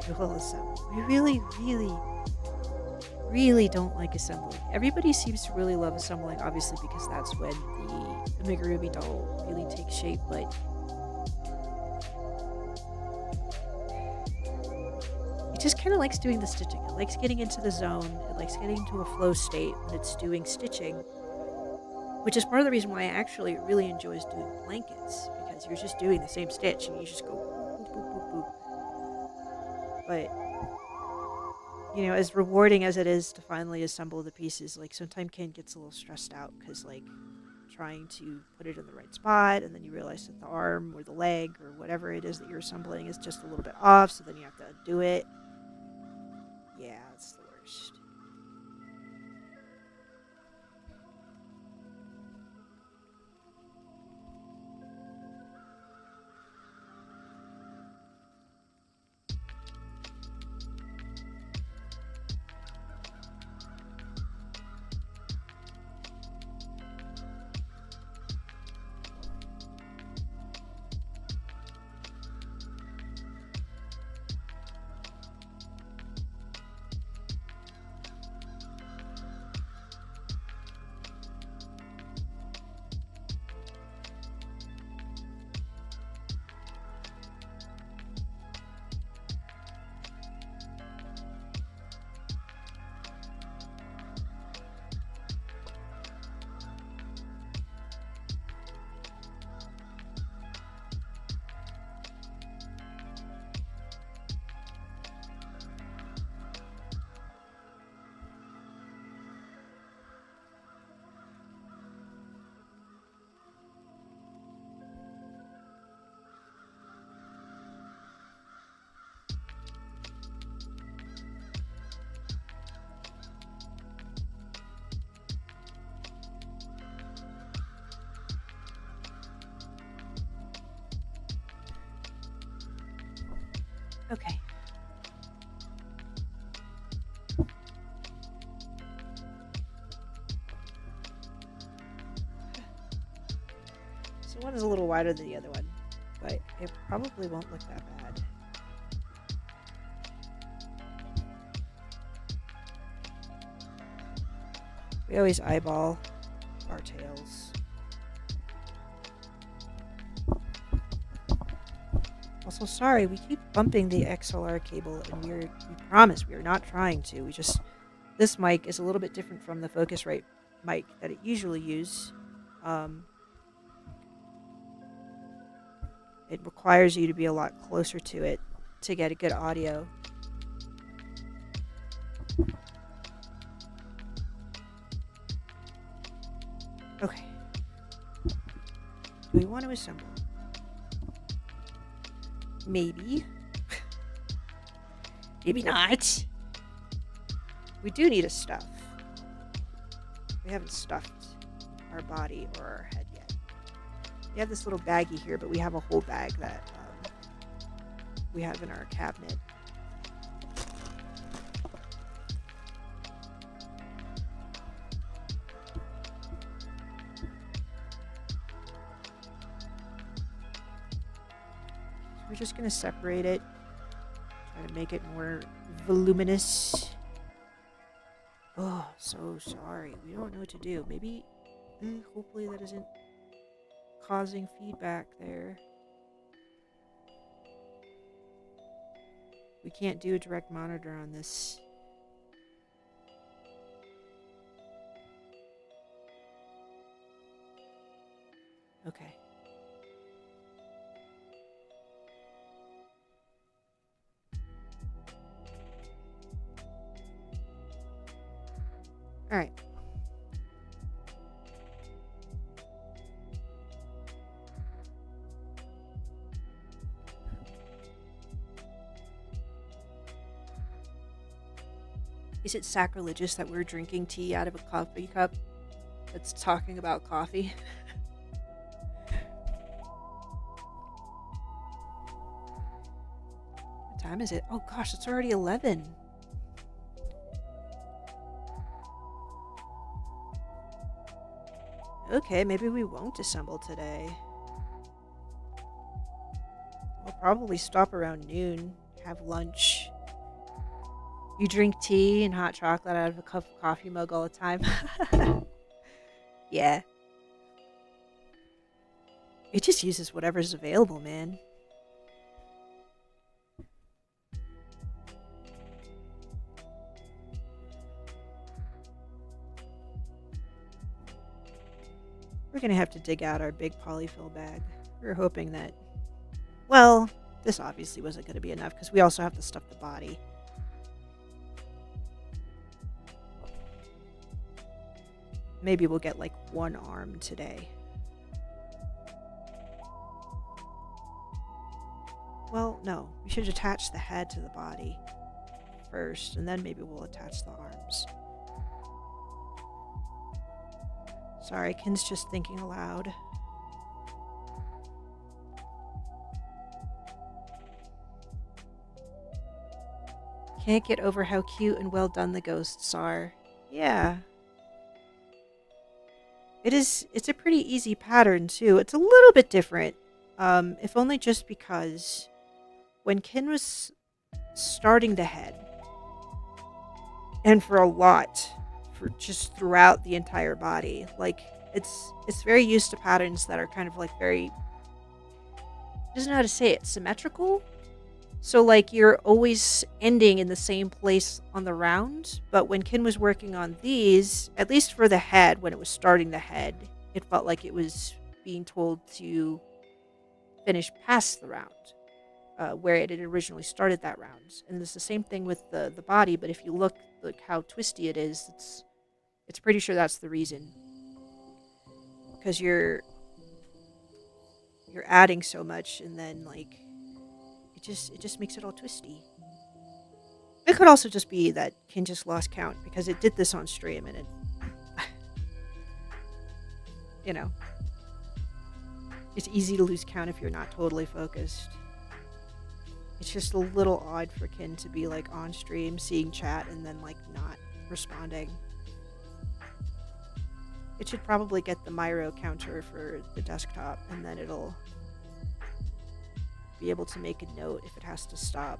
we will assemble. We really, really, really don't like assembling. Everybody seems to really love assembling, obviously, because that's when the amigurumi doll really takes shape, but it just kind of likes doing the stitching. It likes getting into the zone. It likes getting into a flow state when it's doing stitching, which is part of the reason why I actually really enjoys doing blankets, because you're just doing the same stitch and you just go boop, boop, boop, boop. But, you know, as rewarding as it is to finally assemble the pieces, like sometimes Ken gets a little stressed out because, like, trying to put it in the right spot, and then you realize that the arm or the leg or whatever it is that you're assembling is just a little bit off, so then you have to undo it. Yeah, it's the worst. Okay. So one is a little wider than the other one, but it probably won't look that bad. We always eyeball our tails. Also, sorry, we keep bumping the XLR cable, and we promise we are not trying to. This mic is a little bit different from the Focusrite mic that it usually uses. It requires you to be a lot closer to it to get a good audio. Okay. Do we want to assemble? Maybe. Maybe not. We do need a stuff. We haven't stuffed our body or our head yet. We have this little baggie here, but we have a whole bag that we have in our cabinet. We're just going to separate it, try to make it more voluminous. Oh, so sorry. We don't know what to do. Maybe, hopefully that isn't causing feedback there. We can't do a direct monitor on this. Okay. All right. Is it sacrilegious that we're drinking tea out of a coffee cup that's talking about coffee? What time is it? Oh gosh, it's already 11. Okay, maybe we won't assemble today. We'll probably stop around noon, have lunch. You drink tea and hot chocolate out of a cup of coffee mug all the time. Yeah. It just uses whatever's available, man. We're gonna have to dig out our big polyfill bag. We were hoping that... Well, this obviously wasn't going to be enough because we also have to stuff the body. Maybe we'll get like one arm today. Well, no. We should attach the head to the body first, and then maybe we'll attach the arms. Sorry, Ken's just thinking aloud. Can't get over how cute and well done the ghosts are. Yeah. It's a pretty easy pattern, too. It's a little bit different. If only just because when Ken was starting the head, and for a lot, for just throughout the entire body, like, it's very used to patterns that are kind of like very... I don't know how to say it. Symmetrical? So, like, you're always ending in the same place on the round. But when Ken was working on these, at least for the head, when it was starting the head, it felt like it was being told to finish past the round, where it had originally started that round. And it's the same thing with the body, but if you look like how twisty it is, it's pretty sure that's the reason. Because you're adding so much, and then, like... It just makes it all twisty. It could also just be that Ken just lost count because it did this on stream and it... you know. It's easy to lose count if you're not totally focused. It's just a little odd for Ken to be like on stream, seeing chat, and then like not responding. It should probably get the Myro counter for the desktop, and then it'll be able to make a note if it has to stop.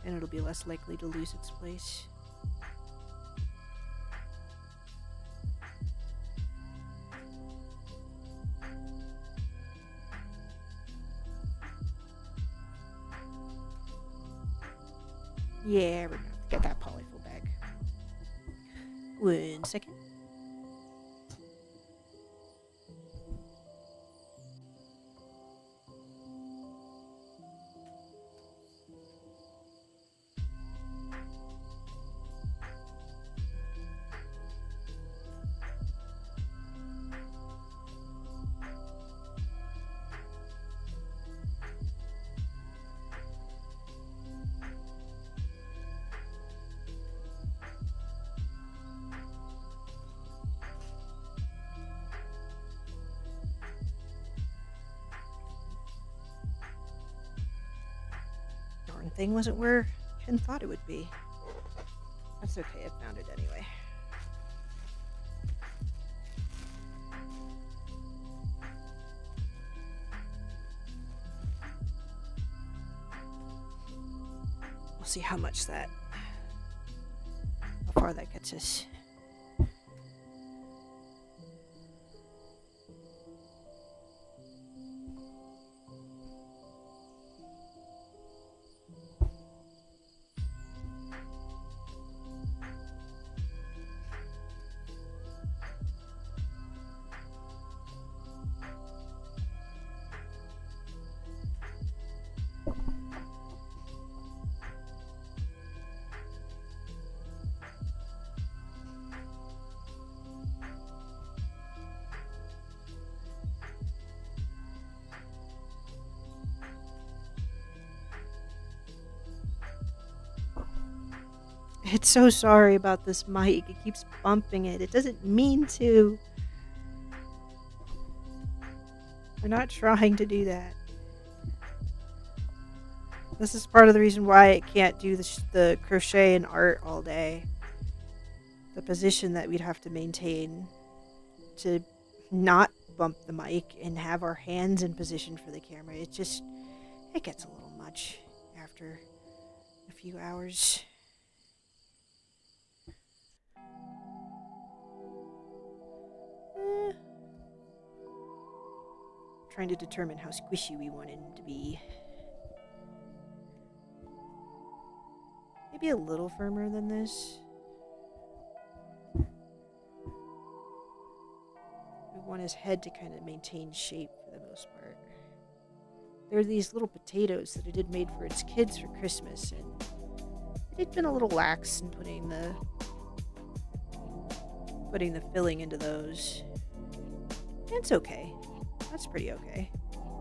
And it'll be less likely to lose its place. Yeah, we're gonna get that polyfill bag. 1 second. Thing wasn't where Ken thought it would be. That's okay, I found it anyway. We'll see how far that gets us. It's so sorry about this mic. It keeps bumping it. It doesn't mean to. We're not trying to do that. This is part of the reason why it can't do the crochet and art all day. The position that we'd have to maintain to not bump the mic and have our hands in position for the camera. It gets a little much after a few hours. Trying to determine how squishy we want him to be. Maybe a little firmer than this. We want his head to kind of maintain shape for the most part. There are these little potatoes that I did made for its kids for Christmas, and it had been a little lax in putting the filling into those. It's okay. That's pretty okay.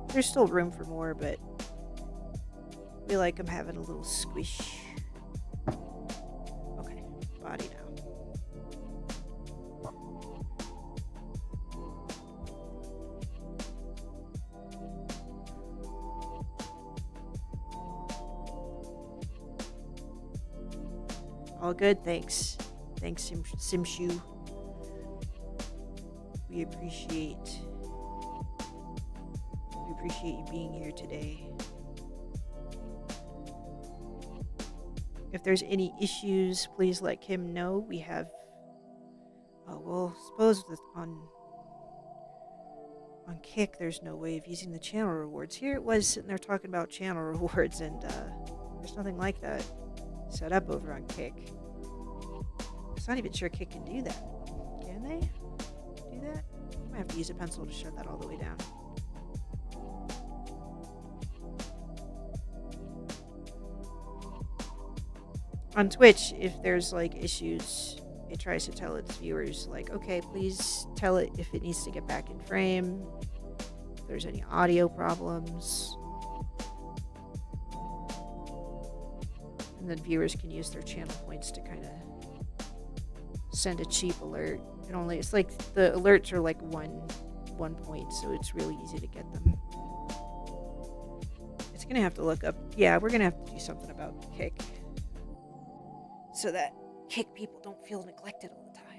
There's still room for more, but we like them having a little squish. Okay, body now. All good, thanks. Thanks, Simshu. We appreciate you being here today. If there's any issues, please let Kim know. We have, well, suppose that on Kick, there's no way of using the channel rewards. Here it was sitting there talking about channel rewards, and there's nothing like that set up over on Kick. I'm not even sure Kick can do that. Can they do that? I might have to use a pencil to shut that all the way down. On Twitch, if there's like issues, it tries to tell its viewers, like, okay, please tell it if it needs to get back in frame, if there's any audio problems. And then viewers can use their channel points to kind of send a cheap alert. It's like the alerts are like one point, so it's really easy to get them. It's gonna have to look up. Yeah, we're gonna have to do something about Kick, so that Kick people don't feel neglected all the time.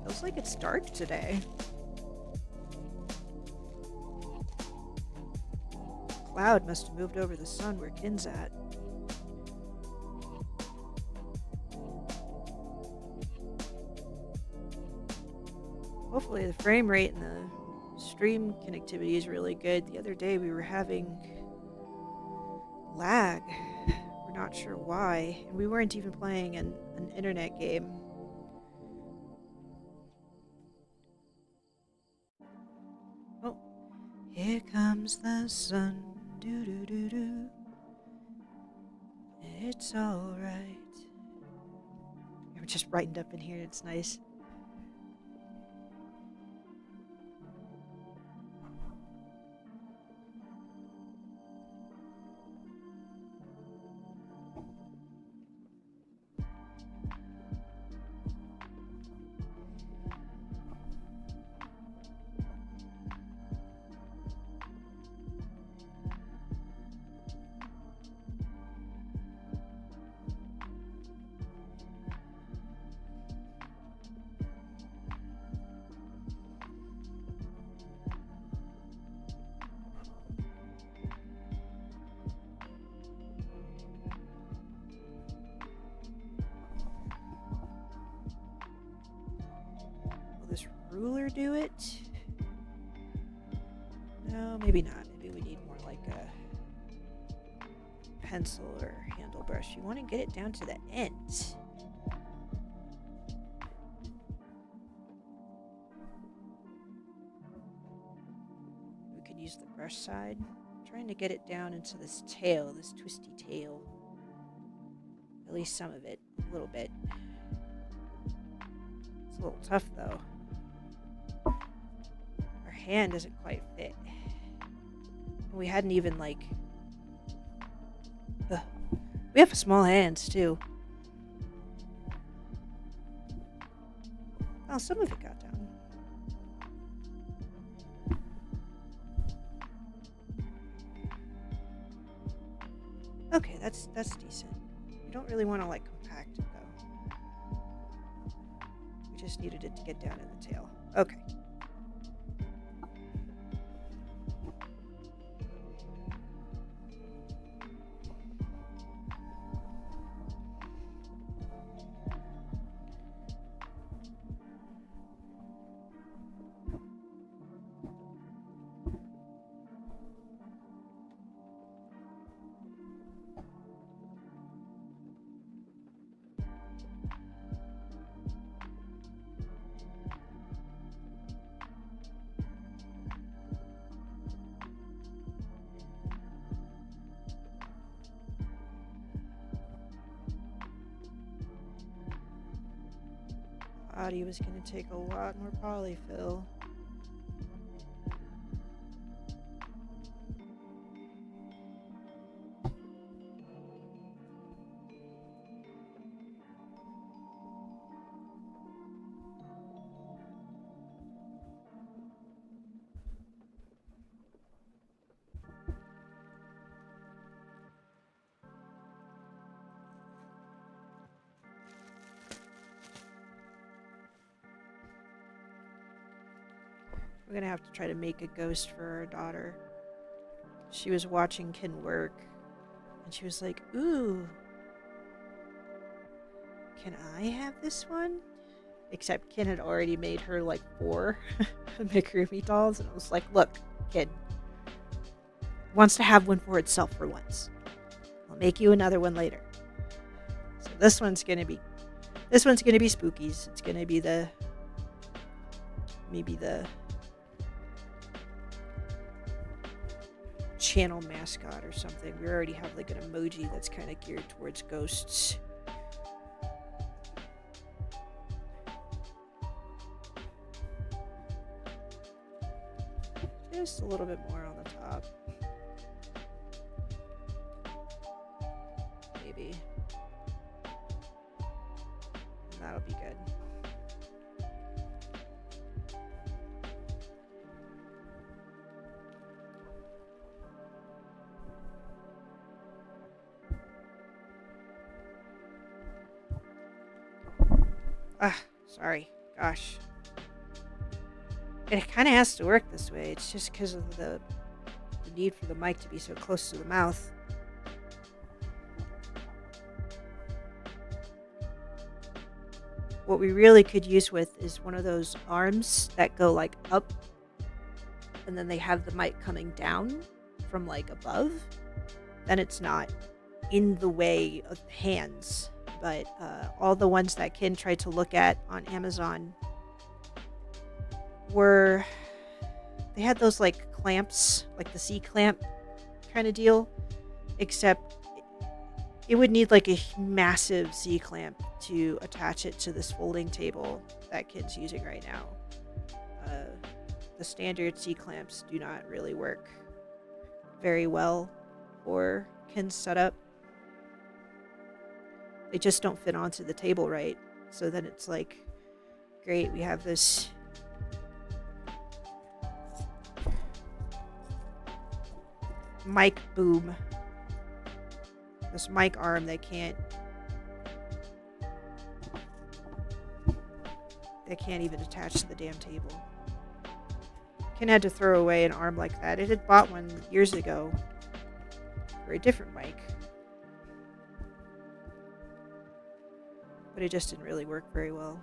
Feels like it's dark today. Cloud must have moved over the sun where Kin's at. Hopefully the frame rate and the stream connectivity is really good. The other day we were having lag. We're not sure why. And we weren't even playing an internet game. Oh, here comes the sun. Do do do do. It's alright. We're just brightened up in here. It's nice. This ruler do it? No, maybe not. Maybe we need more like a pencil or handle brush. You want to get it down to the end. We could use the brush side. I'm trying to get it down into this tail, this twisty tail. At least some of it, a little bit. It's a little tough though. Hand doesn't quite fit, and we hadn't even like we have small hands too. Oh, some of it got down. Okay, that's decent. You don't really want to like compact it though. We just needed it to get down in the tail. Okay. Body was going to take a lot more polyfill. We're going to have to try to make a ghost for our daughter. She was watching Ken work, and she was like, ooh, can I have this one? Except Ken had already made her like 4 Megurumi dolls, and I was like, look, Ken wants to have one for itself for once. I'll make you another one later. So this one's gonna be Spooky's. It's gonna be maybe the channel mascot or something. We already have like an emoji that's kind of geared towards ghosts. Just a little bit more on the top. Maybe. And that'll be good. Sorry. Gosh. It kind of has to work this way. It's just because of the need for the mic to be so close to the mouth. What we really could use with is one of those arms that go like up, and then they have the mic coming down from like above. Then it's not in the way of hands. But all the ones that Ken tried to look at on Amazon they had those like clamps, like the C-clamp kind of deal, except it would need like a massive C-clamp to attach it to this folding table that Ken's using right now. The standard C-clamps do not really work very well for Ken's setup. They just don't fit onto the table right. So then it's like, great, we have this mic boom. This mic arm that can't even attach to the damn table. Ken had to throw away an arm like that. It had bought one years ago for a different mic. But it just didn't really work very well.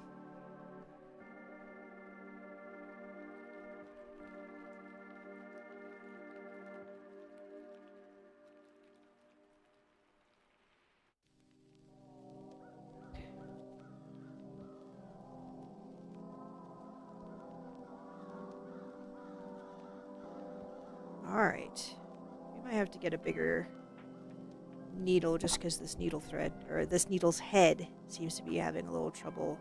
Alright. We might have to get a bigger needle just because this needle's head seems to be having a little trouble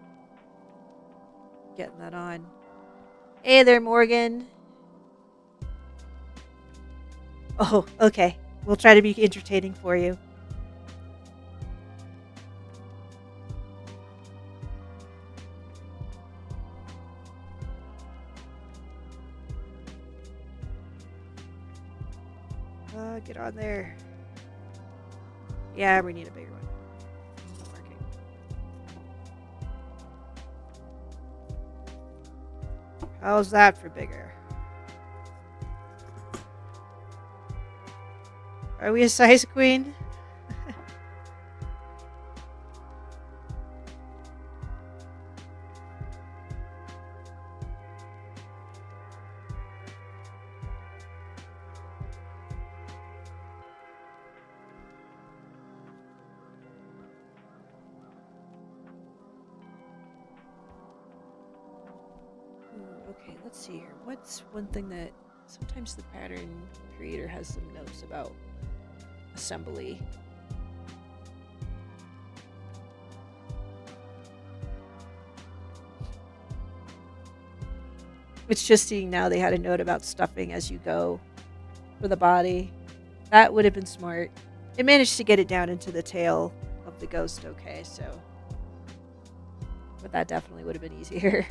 getting that on. Hey there, Morgan. Oh, okay. We'll try to be entertaining for you. Get on there. Yeah, we need a bigger one. It's not working. How's that for bigger? Are we a size queen? Okay, let's see here. What's one thing that sometimes the pattern creator has some notes about assembly? It's just seeing now they had a note about stuffing as you go for the body. That would have been smart. It managed to get it down into the tail of the ghost, okay, so. But that definitely would have been easier.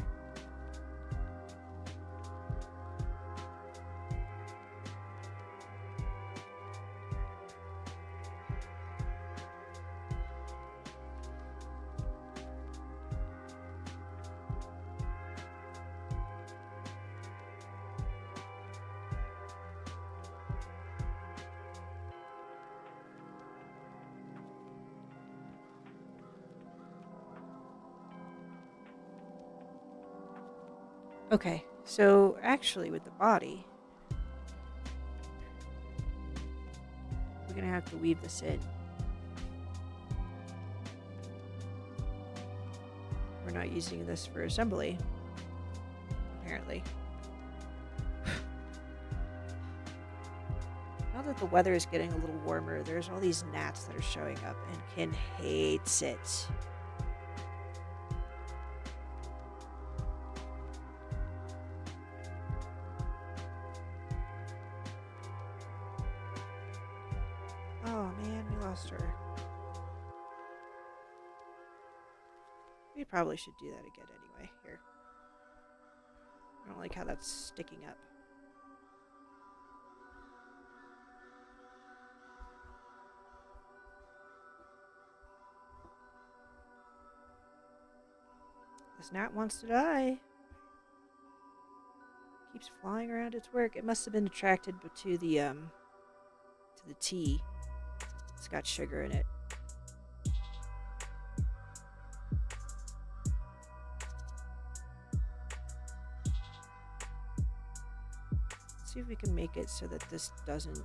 Okay, so actually with the body, we're gonna have to weave this in. We're not using this for assembly, apparently. Now that the weather is getting a little warmer, there's all these gnats that are showing up, and Kin hates it. Oh man, we lost her. We probably should do that again anyway. Here. I don't like how that's sticking up. This gnat wants to die. Keeps flying around its work. It must have been attracted to the tea. It's got sugar in it. Let's see if we can make it so that this doesn't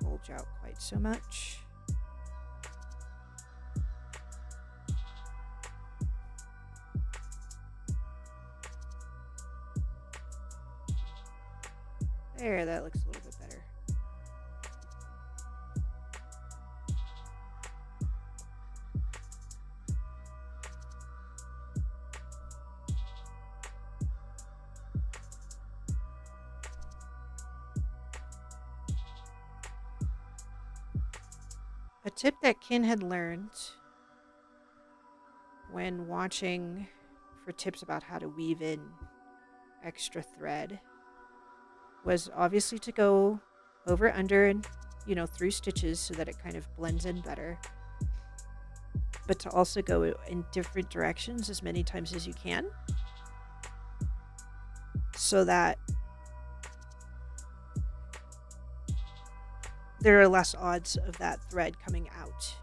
bulge out quite so much. There, that looks a little bit better. A tip that Kin had learned when watching for tips about how to weave in extra thread was obviously to go over, under, and through stitches so that it kind of blends in better, but to also go in different directions as many times as you can so that there are less odds of that thread coming out.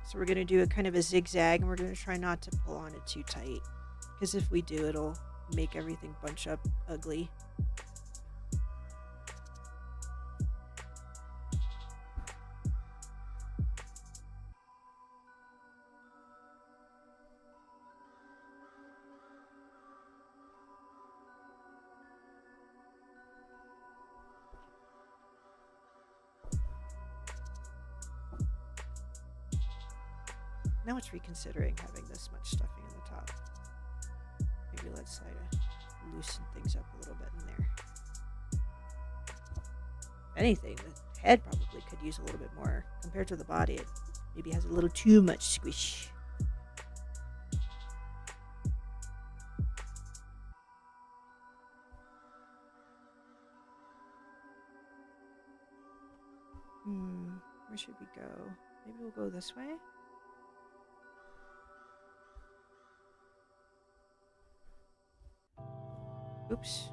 So we're going to do a kind of a zigzag, and we're going to try not to pull on it too tight, because if we do, it'll make everything bunch up ugly. Now it's reconsidering having this much stuffing on the top. Maybe let's try to loosen things up a little bit in there. If anything, the head probably could use a little bit more compared to the body. It maybe has a little too much squish. Where should we go? Maybe we'll go this way? Oops.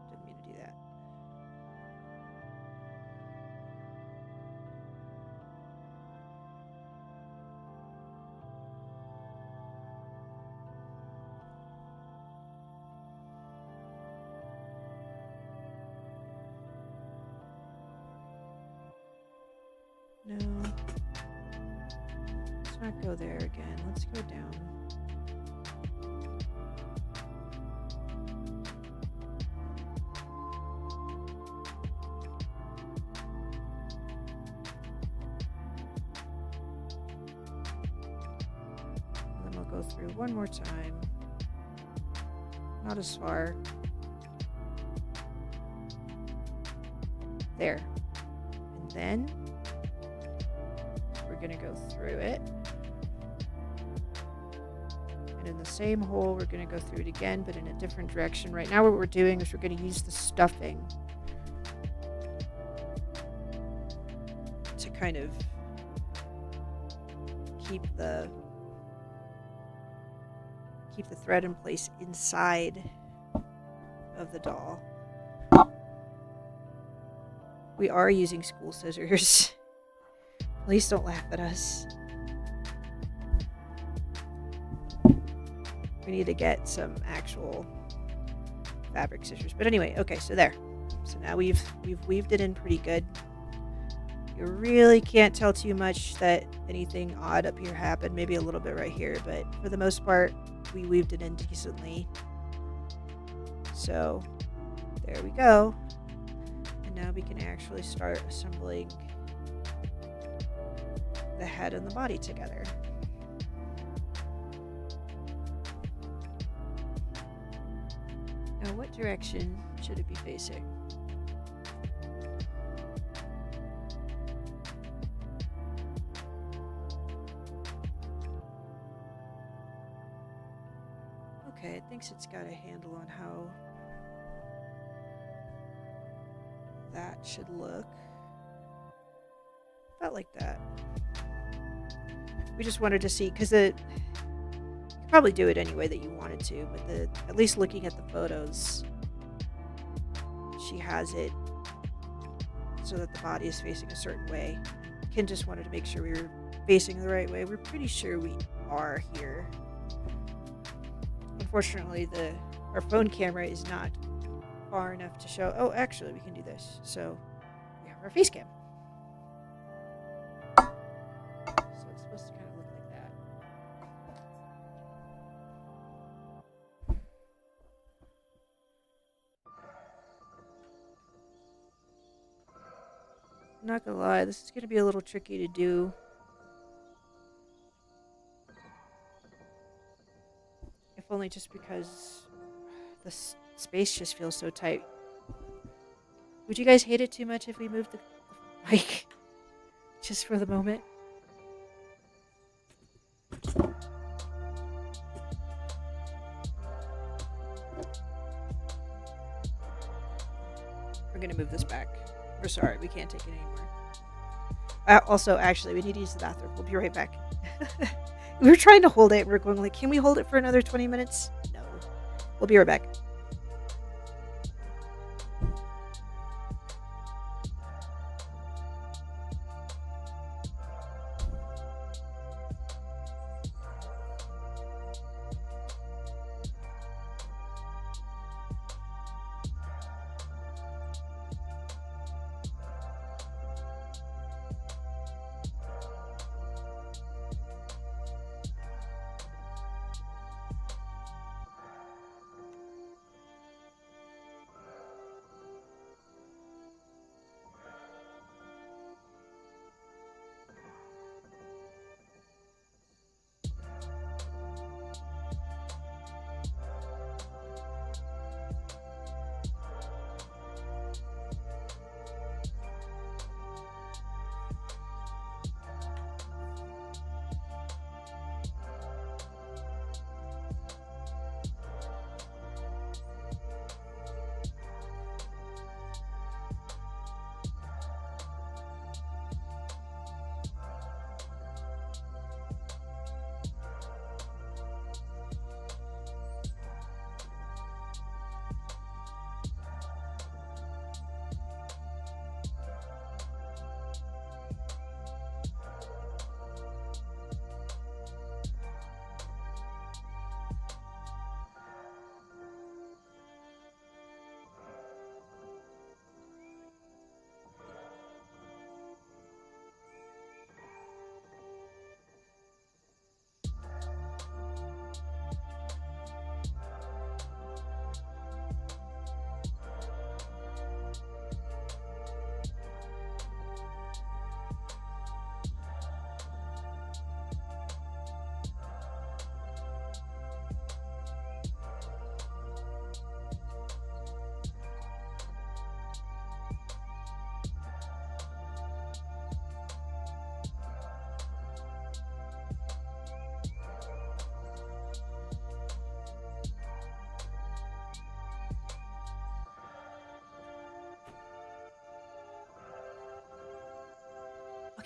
Didn't mean to do that. No. Let's not go there again. Let's go down. And then we'll go through one more time. Not as far. There. And then we're going to go through it. And in the same hole, we're going to go through it again, but in a different direction. Right now what we're doing is we're going to use the stuffing to kind of keep the thread in place inside of the doll. We are using school scissors. Please don't laugh at us. We need to get some actual fabric scissors. But anyway, okay, so there. So now we've weaved it in pretty good. You really can't tell too much that anything odd up here happened. Maybe a little bit right here, but for the most part, we weaved it in decently. So there we go. And now we can actually start assembling the head and the body together. Now, what direction should it be facing? Okay, it thinks it's got a handle on how that should look. About like that. We just wanted to see, because you could probably do it any way that you wanted to, but at least looking at the photos, she has it so that the body is facing a certain way. Ken just wanted to make sure we were facing the right way. We're pretty sure we are here. Unfortunately, our phone camera is not far enough to show. Oh, actually, we can do this. So we have our face cam. So it's supposed to kind of look like that. I'm not gonna lie, this is gonna be a little tricky to do. If only just because the space just feels so tight. Would you guys hate it too much if we moved the mic just for the moment? We're gonna move this back. We're sorry, we can't take it anymore. Also, actually, we need to use the bathroom. We'll be right back. We were trying to hold it, and we're going like, can we hold it for another 20 minutes? No. We'll be right back.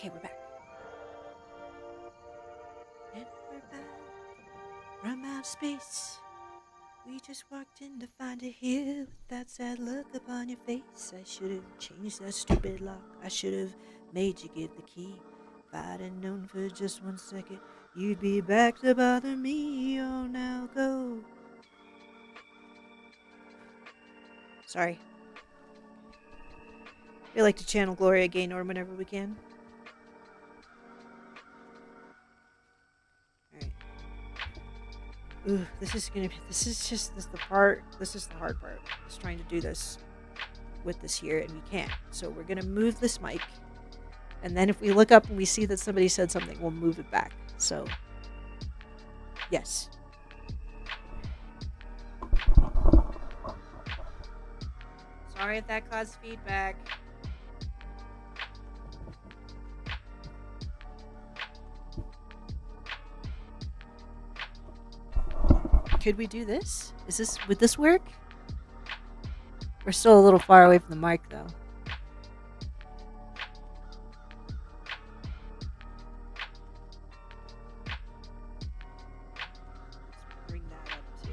Okay, we're back. And we're back from outer space. We just walked in to find it here with that sad look upon your face. I should have changed that stupid lock. I should have made you give the key. If I'd have known for just 1 second you'd be back to bother me. Oh, now go. Sorry. We like to channel Gloria Gaynor whenever we can. Alright. Ooh, this is the hard part. Just trying to do this with this here, and we can't. So we're gonna move this mic, and then if we look up and we see that somebody said something, we'll move it back. So, yes. Sorry if that caused feedback. Could we do this? Would this work? We're still a little far away from the mic, though. Let's bring that up, too.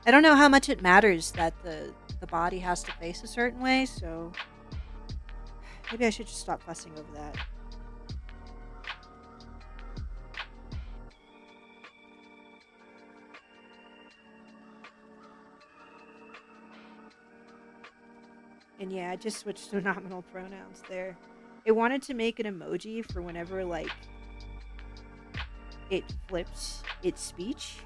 I don't know how much it matters that the body has to face a certain way, so maybe I should just stop fussing over that. And yeah, I just switched to nominal pronouns there. It wanted to make an emoji for whenever, like, it flips its speech.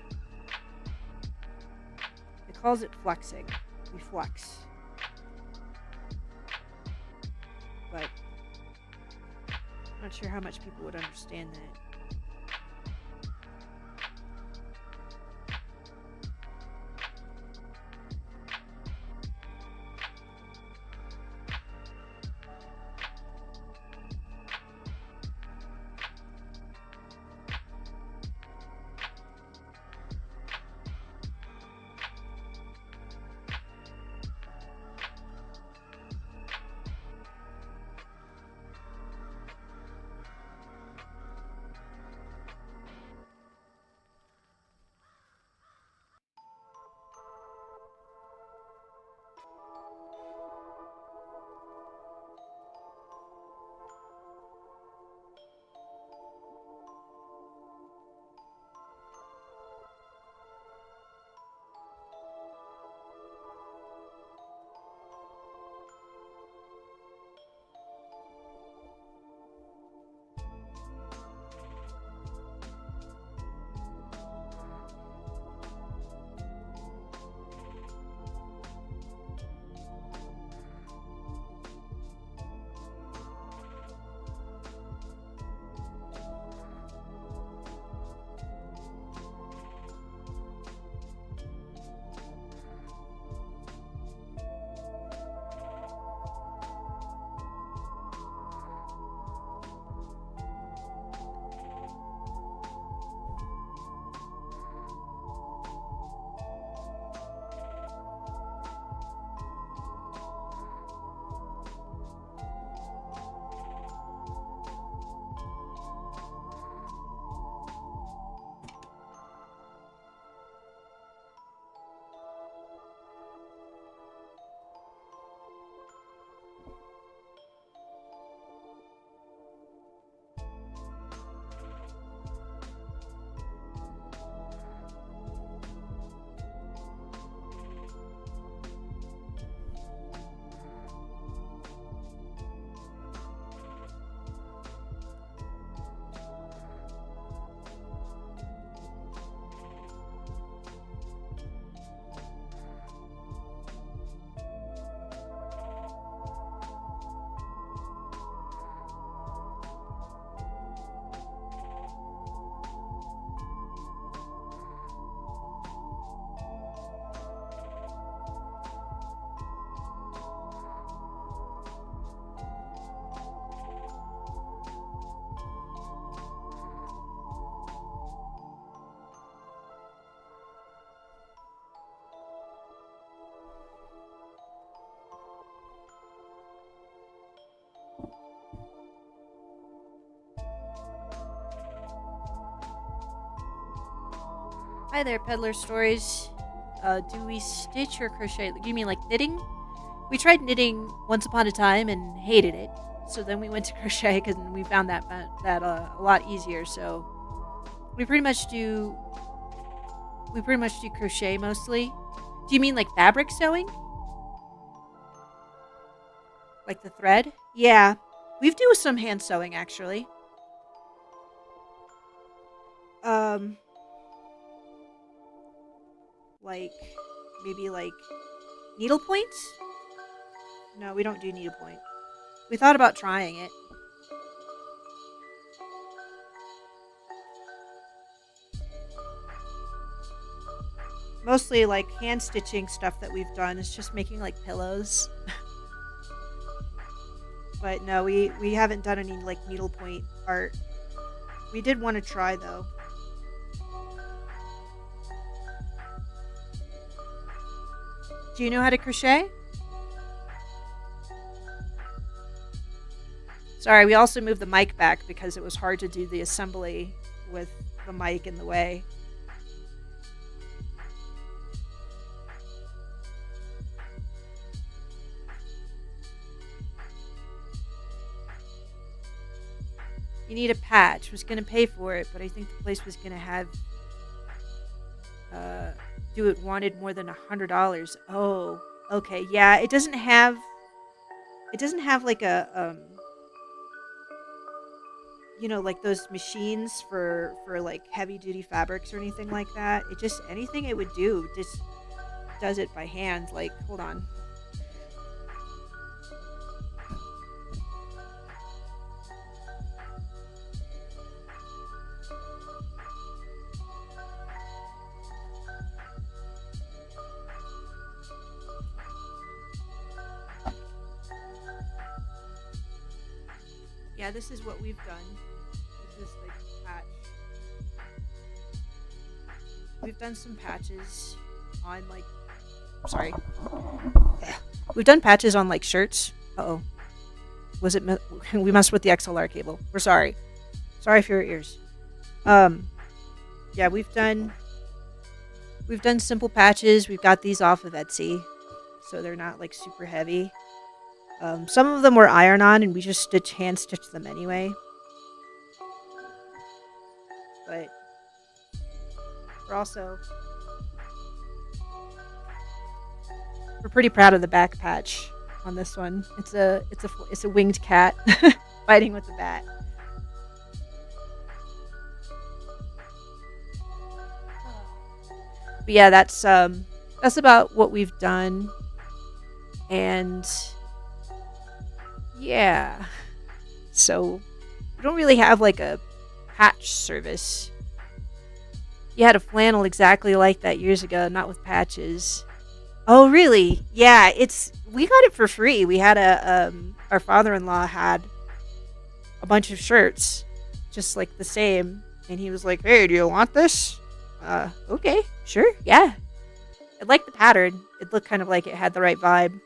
It calls it flexing. We flex. But I'm not sure how much people would understand that. Hi there, Peddler Stories. Do we stitch or crochet? Do you mean like knitting? We tried knitting once upon a time and hated it. So then we went to crochet because we found that a lot easier. So we pretty much do crochet mostly. Do you mean like fabric sewing? Like the thread? Yeah. We've do some hand sewing actually. Um like maybe like needlepoints? No, we don't do needlepoint. We thought about trying it. Mostly like hand stitching stuff that we've done is just making like pillows. But no, we haven't done any like needlepoint art. We did want to try though. Do you know how to crochet? Sorry, we also moved the mic back because it was hard to do the assembly with the mic in the way. You need a patch. Was going to pay for it, but I think the place was going to have wanted more than $100. Oh, okay. Yeah, it doesn't have like a like those machines for like heavy duty fabrics or anything like that. It just anything it would do just does it by hand. Like, hold on. Yeah, this is what we've done. This is like patch. We've done some patches on like sorry. We've done patches on like shirts. Uh-oh. Was it we messed with the XLR cable. We're sorry. Sorry for your ears. Yeah, we've done simple patches. We've got these off of Etsy. So they're not like super heavy. Some of them were iron on and we just hand stitched them anyway. But we're pretty proud of the back patch on this one. It's a winged cat fighting with the bat. But yeah, that's about what we've done. And yeah. So we don't really have like a patch service. You had a flannel exactly like that years ago, not with patches. Oh, really? Yeah, we got it for free. We had our father-in-law had a bunch of shirts just like the same and he was like, "Hey, do you want this?" Okay, sure. Yeah. I liked the pattern. It looked kind of like it had the right vibe.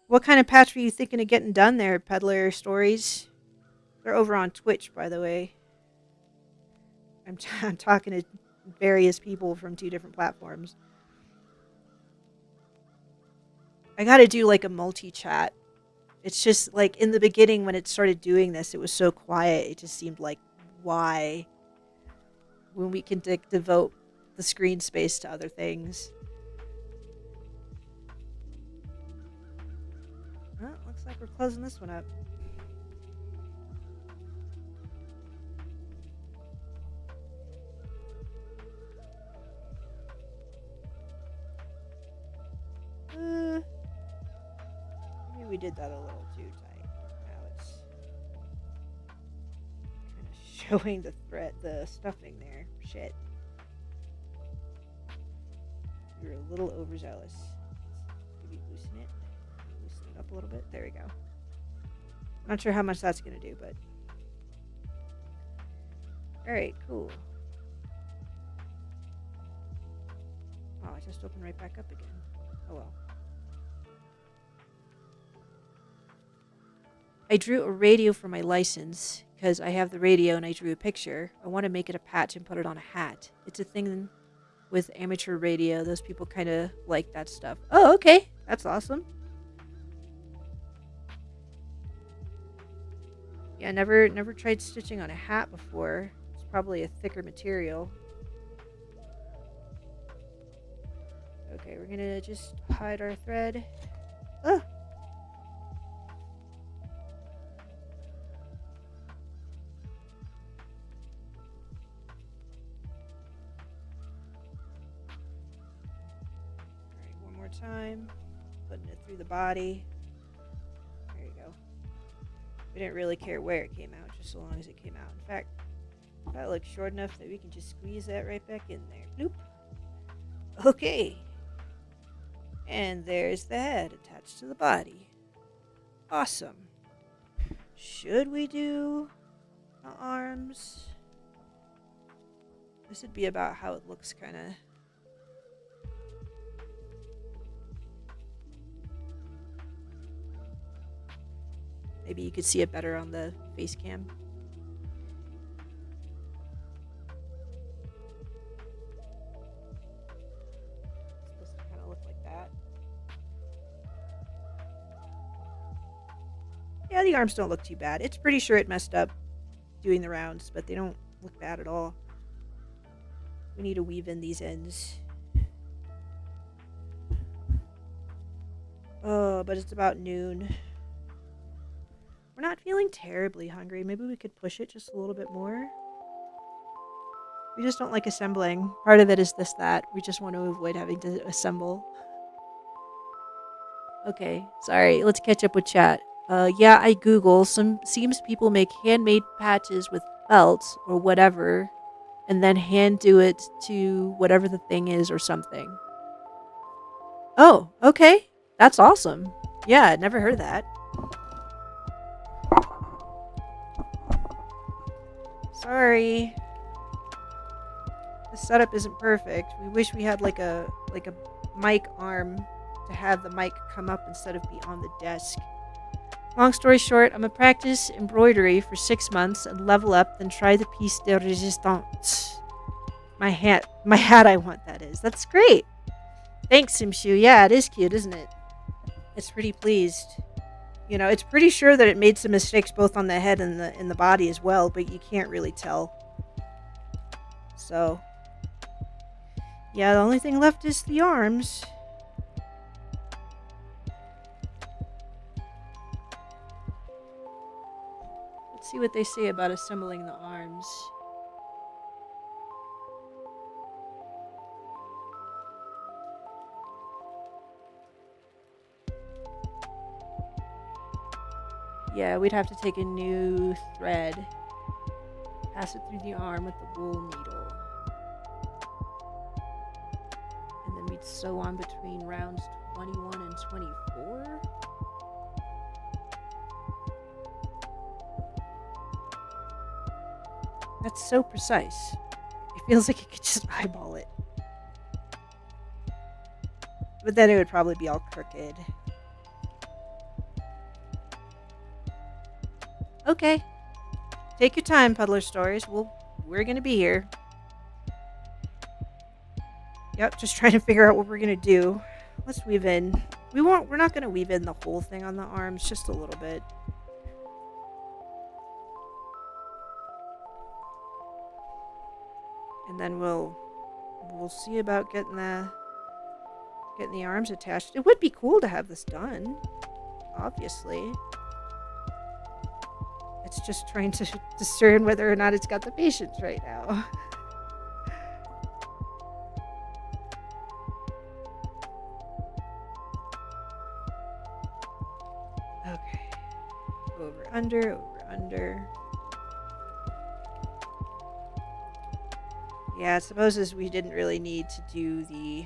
What kind of patch were you thinking of getting done there, Peddler Stories? They're over on Twitch, by the way. I'm talking to various people from 2 different platforms. I gotta do like a multi-chat. It's just like in the beginning when it started doing this, it was so quiet. It just seemed like, why? When we can devote the screen space to other things. Well, looks like we're closing this one up. Maybe we did that a little too tight. Now it's kind of showing the stuffing there. Shit. We were a little overzealous. Maybe loosen it. Loosen it up a little bit. There we go. Not sure how much that's gonna do, but alright, cool. Oh, it just opened right back up again. Oh well. I drew a radio for my license because I have the radio and I drew a picture. I want to make it a patch and put it on a hat. It's a thing with amateur radio. Those people kind of like that stuff. Oh, okay. That's awesome. Yeah, never tried stitching on a hat before. It's probably a thicker material. Okay, we're gonna just hide our thread. Oh! Alright, one more time. Putting it through the body. There you go. We didn't really care where it came out, just so long as it came out. In fact, that looks short enough that we can just squeeze that right back in there. Bloop. Okay. And there's the head attached to the body. Awesome. Should we do the arms? This would be about how it looks, kind of. Maybe you could see it better on the face cam. It's supposed to kind of look like that. Yeah, the arms don't look too bad. It's pretty sure it messed up doing the rounds, but they don't look bad at all. We need to weave in these ends. Oh, but it's about noon. We're not feeling terribly hungry. Maybe we could push it just a little bit more. We just don't like assembling. Part of it is that. We just want to avoid having to assemble. Okay, sorry. Let's catch up with chat. Yeah, I Google. Seems people make handmade patches with belts or whatever, and then hand do it to whatever the thing is or something. Oh, okay. That's awesome. Yeah, never heard of that. Sorry. The setup isn't perfect. We wish we had like a mic arm to have the mic come up instead of be on the desk. Long story short, I'm gonna practice embroidery for 6 months and level up, then try the piece de resistance. My hat, I want, that is. That's great. Thanks, Simshu. Yeah, it is cute, isn't it? It's pretty pleased. You know, it's pretty sure that it made some mistakes both on the head and the body as well, but you can't really tell. So, yeah, the only thing left is the arms. Let's see what they say about assembling the arms. Yeah, we'd have to take a new thread, pass it through the arm with the wool needle, and then we'd sew on between rounds 21 and 24. That's so precise. It feels like you could just eyeball it. But then it would probably be all crooked. Okay. Take your time, Puddler Stories. We're gonna be here. Yep, just trying to figure out what we're gonna do. Let's weave in. We're not gonna weave in the whole thing on the arms, just a little bit. And then we'll see about getting the arms attached. It would be cool to have this done, obviously. It's just trying to discern whether or not it's got the patience right now. Okay. Over, under. Yeah, it supposes we didn't really need to do the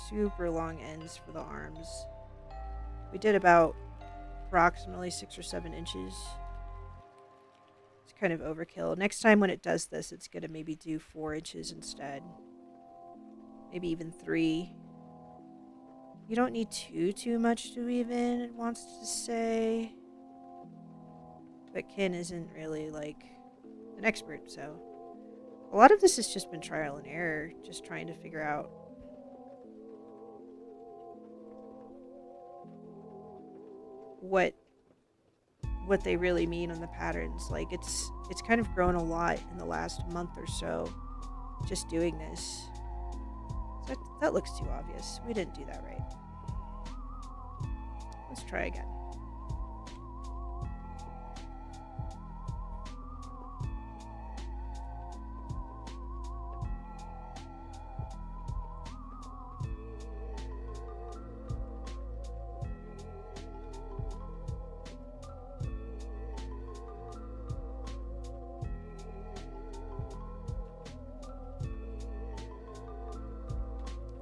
super long ends for the arms. We did about approximately 6 or 7 inches. It's kind of overkill. Next time when it does this, it's going to maybe do 4 inches instead. Maybe even 3. You don't need too much to weave in, it wants to say. But Ken isn't really, like, an expert, so. A lot of this has just been trial and error, just trying to figure out what they really mean on the patterns. Like, it's kind of grown a lot in the last month or so, just doing this. So that looks too obvious. We didn't do that right. Let's try again.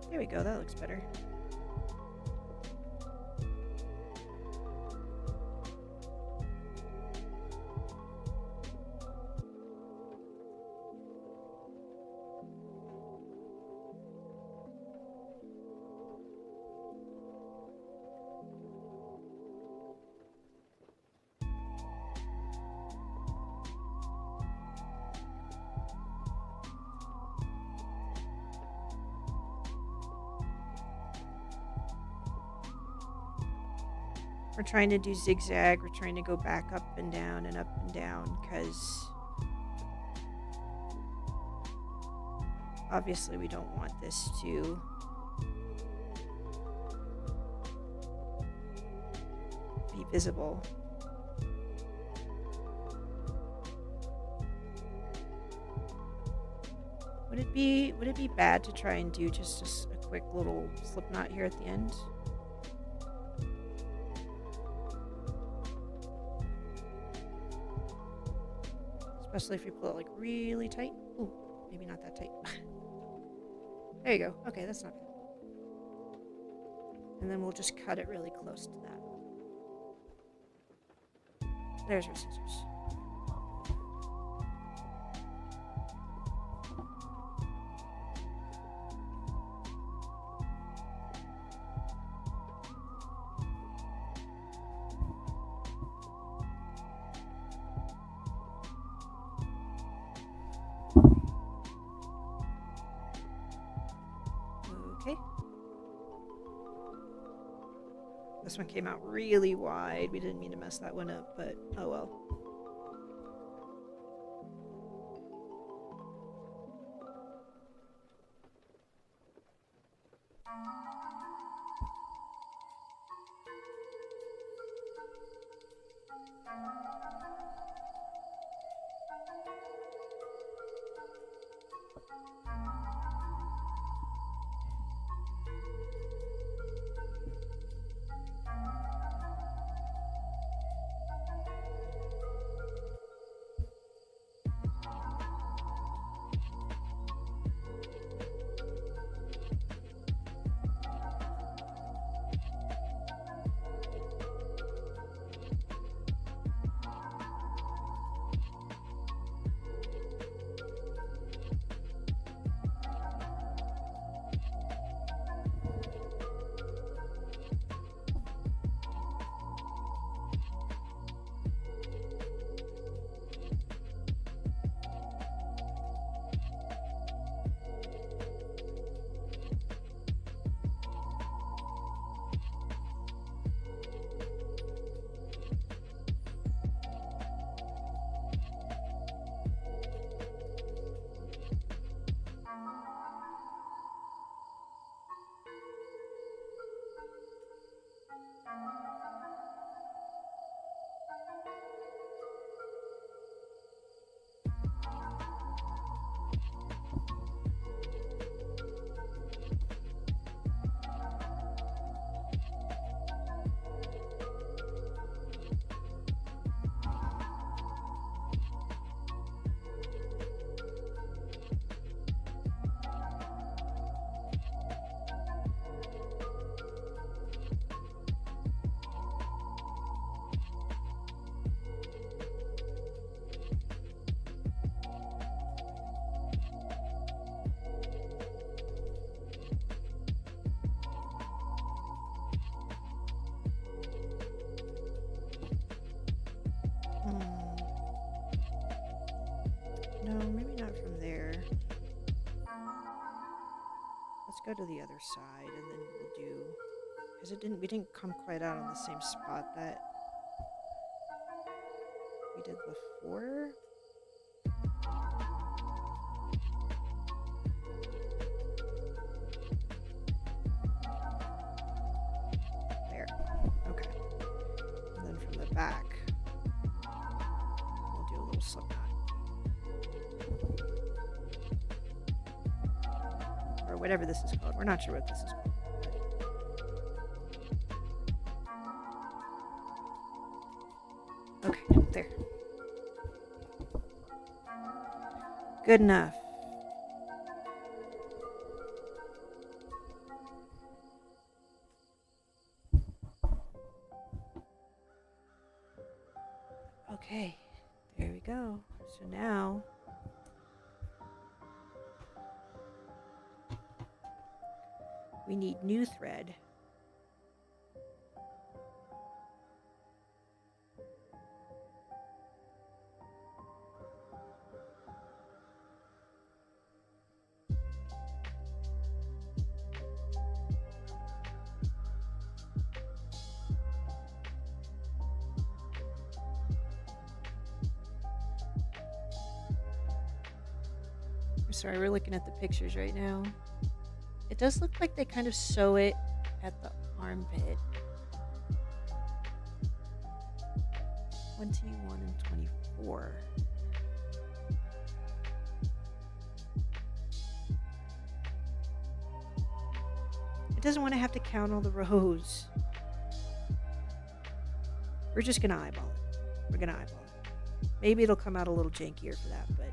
There we go, that looks better. We're trying to do zigzag, we're trying to go back up and down, because obviously we don't want this to be visible. Would it be bad to try and do just a quick little slip knot here at the end? Especially if you pull it like really tight. Ooh, maybe not that tight. There you go. Okay, that's not bad. And then we'll just cut it really close to that. There's our scissors. Okay. This one came out really wide. We didn't mean to mess that one up, but oh well. go to the other side and then we'll do, because we didn't come quite out on the same spot that we did before. There. Okay. And then from the back, we'll do a little slip knot. Or whatever this is called. We're not sure what this is called. Okay, there. Good enough. Okay, there we go. So now we need new thread. Sorry, we're looking at the pictures right now. It does look like they kind of sew it at the armpit. 21 and 24. It doesn't want to have to count all the rows. We're just going to eyeball it. We're going to eyeball it. Maybe it'll come out a little jankier for that, but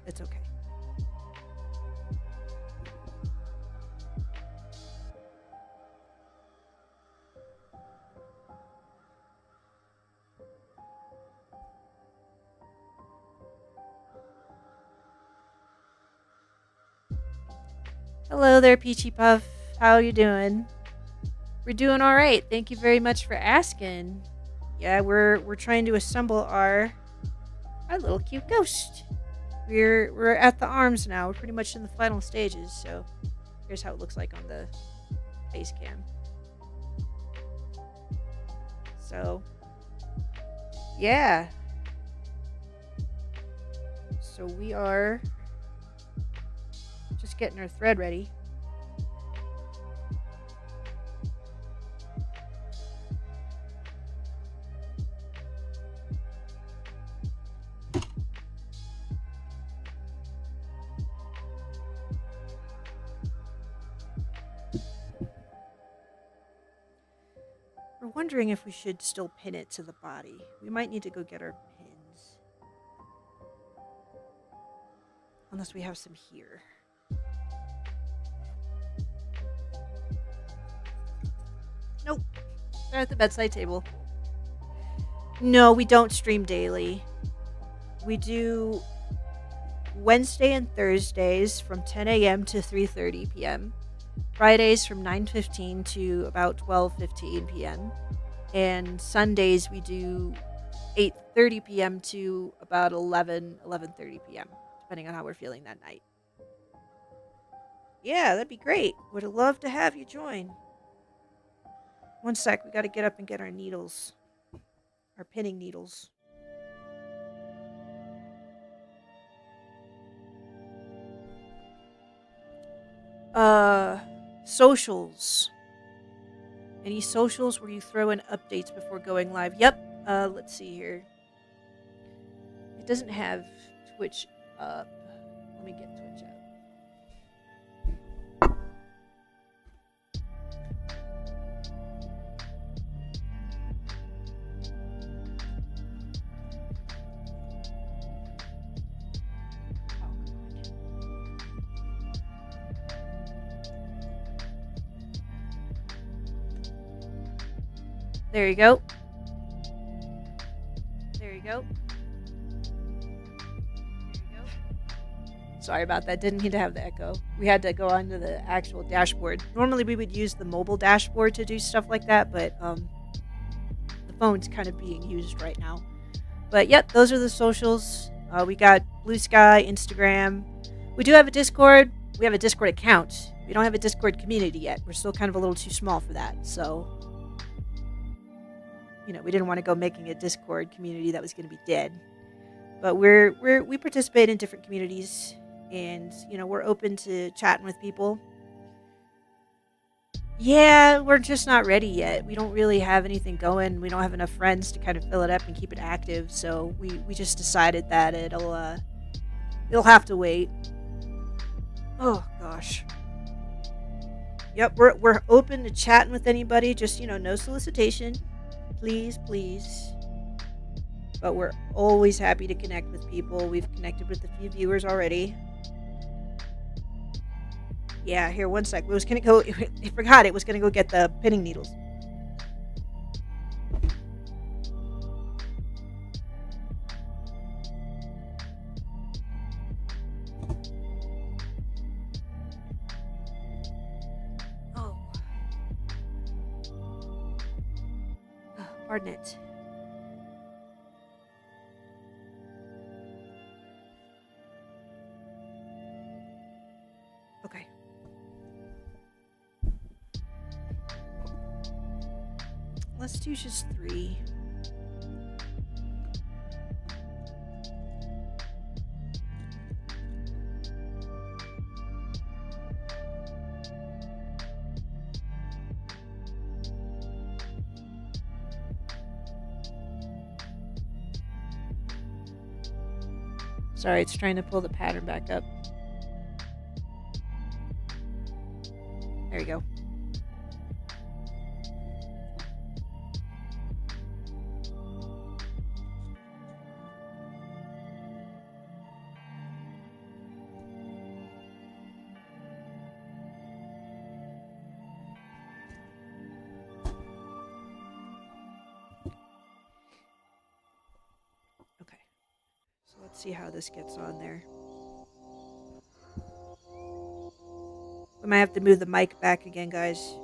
it's okay. Hello there, Peachy Puff. How are you doing? We're doing all right. Thank you very much for asking. Yeah, we're trying to assemble our little cute ghost. We're at the arms now. We're pretty much in the final stages. So here's how it looks like on the face cam. So yeah. So we are just getting our thread ready. We're wondering if we should still pin it to the body. We might need to go get our pins. Unless we have some here. Nope. They're at the bedside table. No, we don't stream daily. We do Wednesday and Thursdays from 10 a.m. to 3:30 p.m. Fridays from 9:15 to about 12:15 p.m. And Sundays we do 8:30 p.m. to about 11:30 p.m. depending on how we're feeling that night. Yeah, that'd be great. Would love to have you join. One sec, we got to get up and get our needles. Our pinning needles. Socials. Any socials where you throw in updates before going live? Yep. Let's see here. It doesn't have Twitch up. Let me get Twitch up. There you go. There you go. Sorry about that. Didn't need to have the echo. We had to go onto the actual dashboard. Normally we would use the mobile dashboard to do stuff like that, but the phone's kind of being used right now. But yep, those are the socials. We got Blue Sky, Instagram. We do have a Discord. We have a Discord account. We don't have a Discord community yet. We're still kind of a little too small for that. So, we didn't want to go making a Discord community that was going to be dead. But we participate in different communities, and we're open to chatting with people. Yeah, we're just not ready yet. We don't really have anything going. We don't have enough friends to kind of fill it up and keep it active. So we just decided that it'll have to wait. Oh gosh. Yep, we're open to chatting with anybody. Just no solicitation, please. But we're always happy to connect with people. We've connected with a few viewers already. Yeah, here, one sec. I was gonna go. I forgot it was gonna go get the pinning needles. Oh, pardon it. Okay. Let's do just 3. Sorry, it's trying to pull the pattern back up. There you go. Okay. So let's see how this gets on there. We might have to move the mic back again, guys.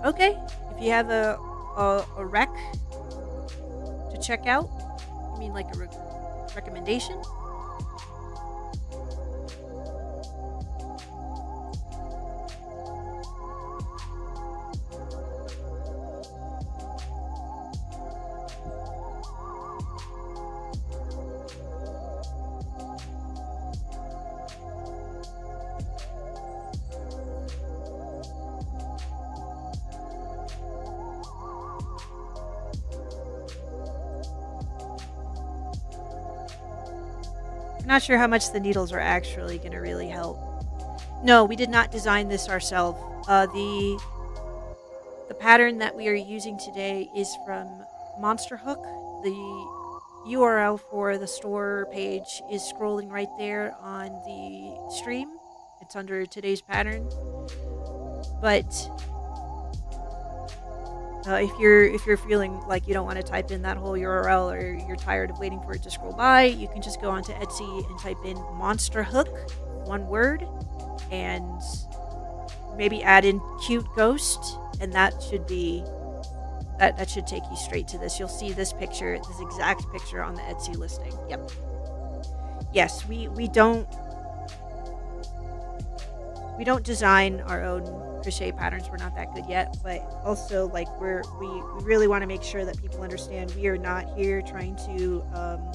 Okay, if you have a rec to check out, I mean like a recommendation. I'm not sure how much the needles are actually going to really help. No, we did not design this ourselves. The pattern that we are using today is from Monster Hook. The URL for the store page is scrolling right there on the stream. It's under today's pattern. But if you're feeling like you don't want to type in that whole URL, or you're tired of waiting for it to scroll by, you can just go onto Etsy and type in Monster Hook, one word, and maybe add in cute ghost, and that should be that should take you straight to this. You'll see this picture, this exact picture on the Etsy listing. Yep. Yes, we don't design our own crochet patterns. We're not that good yet, but also like we really want to make sure that people understand we are not here trying to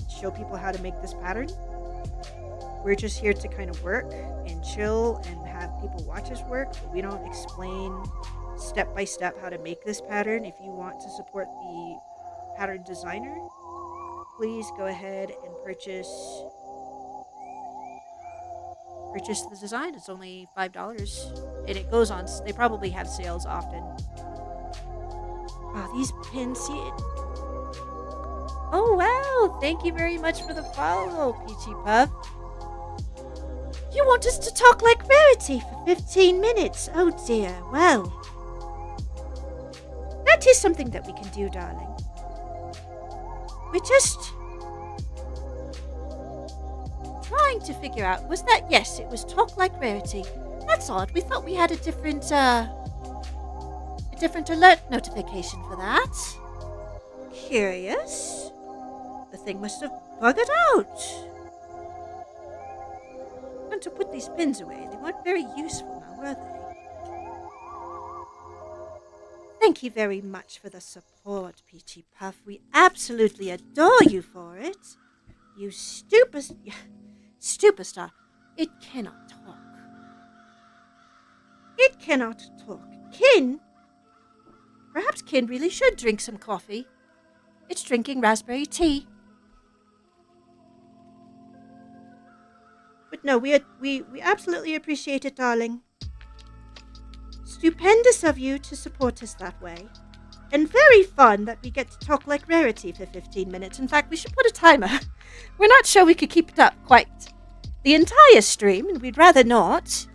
show people how to make this pattern. We're just here to kind of work and chill and have people watch us work, but we don't explain step by step how to make this pattern. If you want to support the pattern designer, please go ahead and purchase the design. It's only $5, and it goes on. They probably have sales often. Oh, these pins. See it. Oh wow! Thank you very much for the follow, Peachy Puff. You want us to talk like Rarity for 15 minutes? Oh dear. Well, that is something that we can do, darling. We're just trying to figure out was that, yes, it was talk like Rarity. That's odd. We thought we had a different alert notification for that. Curious. The thing must have buggered out. I want to put these pins away. They weren't very useful now, were they? Thank you very much for the support, Peachy Puff. We absolutely adore you for it. You superstar. It cannot talk. It cannot talk. Kin? Perhaps Kin really should drink some coffee. It's drinking raspberry tea. But no, we absolutely appreciate it, darling. Stupendous of you to support us that way. And very fun that we get to talk like Rarity for 15 minutes. In fact, we should put a timer. We're not sure we could keep it up quite the entire stream, and we'd rather not.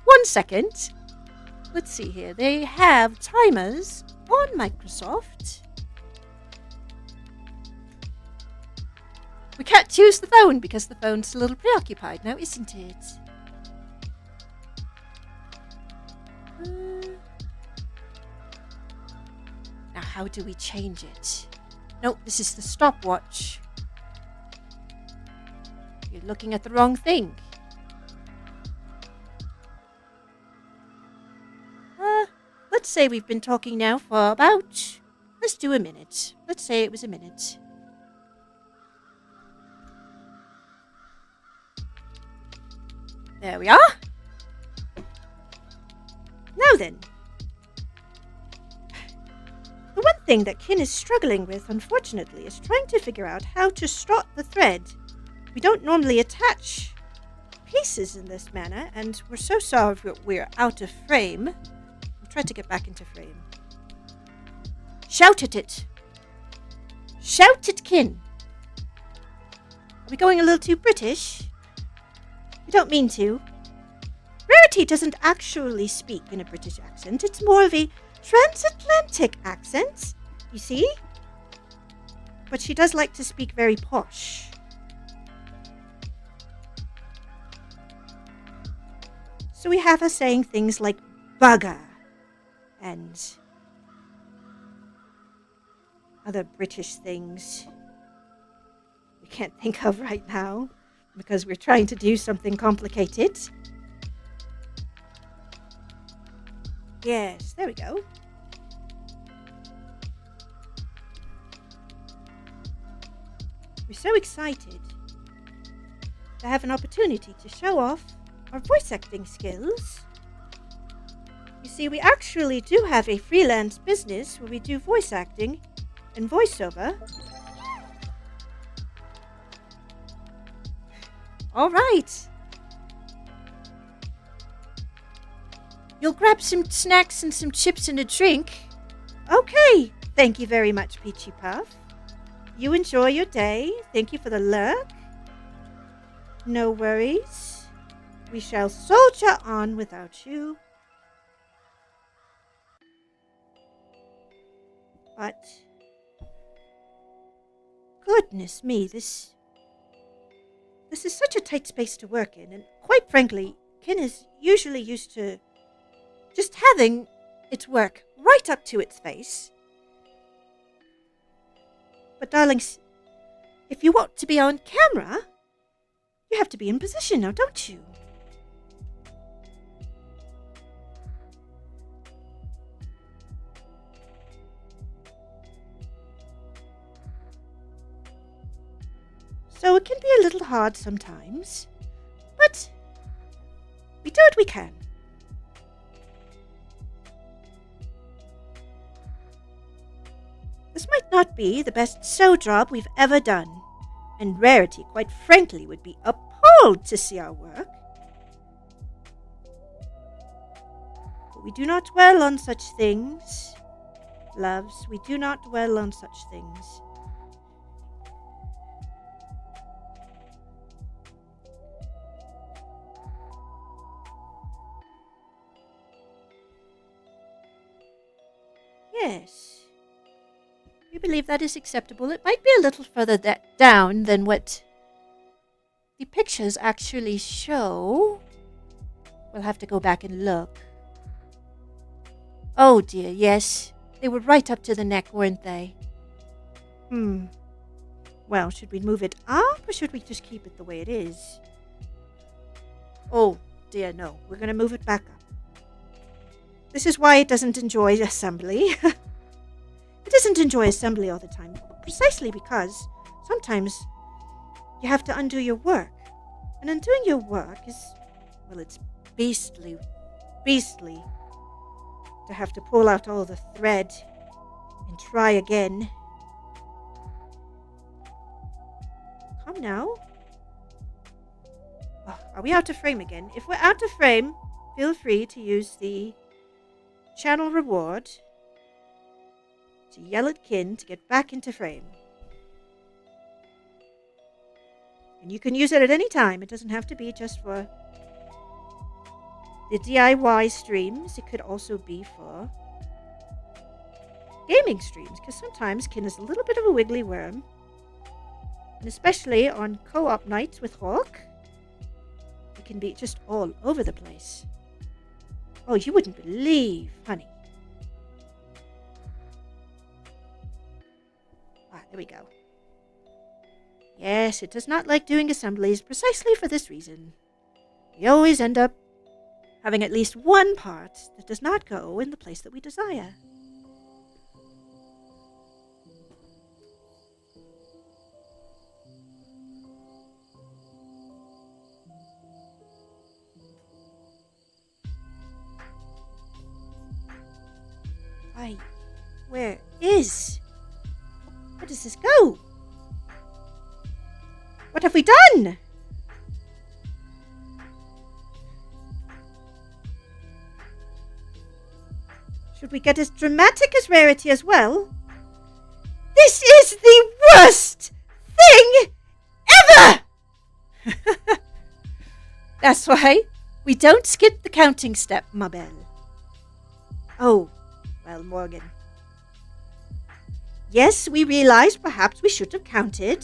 1 second. Let's see here. They have timers on Microsoft. We can't use the phone because the phone's a little preoccupied now, isn't it? Now, how do we change it? No, this is the stopwatch. You're looking at the wrong thing. Let's say we've been talking now for about... Let's do a minute. Let's say it was a minute. There we are. Now then. The one thing that Kin is struggling with, unfortunately, is trying to figure out how to start the thread. We don't normally attach pieces in this manner, and we're so sorry we're out of frame. I'll try to get back into frame. Shout at it. Shout at Kin. Are we going a little too British? We don't mean to. Rarity doesn't actually speak in a British accent. It's more of a transatlantic accent, you see? But she does like to speak very posh. So we have her saying things like bugger and other British things we can't think of right now because we're trying to do something complicated. Yes, there we go. We're so excited to have an opportunity to show off our voice acting skills. You see, we actually do have a freelance business where we do voice acting and voiceover. All right. You'll grab some snacks and some chips and a drink. Okay. Thank you very much, Peachy Puff. You enjoy your day. Thank you for the lurk. No worries. We shall soldier on without you. But goodness me, this is such a tight space to work in, and quite frankly, Kin is usually used to just having it work right up to its face. But darlings, if you want to be on camera, you have to be in position now, don't you? So it can be a little hard sometimes, but we do what we can. This might not be the best sew job we've ever done, and Rarity, quite frankly, would be appalled to see our work. But we do not dwell on such things, loves. We do not dwell on such things. Yes. We believe that is acceptable. It might be a little further down than what the pictures actually show. We'll have to go back and look. Oh dear, yes. They were right up to the neck, weren't they? Well, should we move it up or should we just keep it the way it is? Oh dear, no. We're going to move it back up. This is why it doesn't enjoy assembly. It doesn't enjoy assembly all the time. Precisely because sometimes you have to undo your work. And undoing your work is, well, it's beastly to have to pull out all the thread and try again. Come now. Oh, are we out of frame again? If we're out of frame, feel free to use the channel reward to yell at Kin to get back into frame. And you can use it at any time. It doesn't have to be just for the DIY streams. It could also be for gaming streams, because sometimes Kin is a little bit of a wiggly worm. And especially on co-op nights with Hawk, it can be just all over the place. Oh, you wouldn't believe, honey. There we go. Yes, it does not like doing assemblies precisely for this reason. We always end up having at least one part that does not go in the place that we desire. Why, where does this go? What have we done? Should we get as dramatic as Rarity as well? This is the worst thing ever! That's why we don't skip the counting step, ma belle. Oh, well, Morgan. Yes, we realized perhaps we should have counted.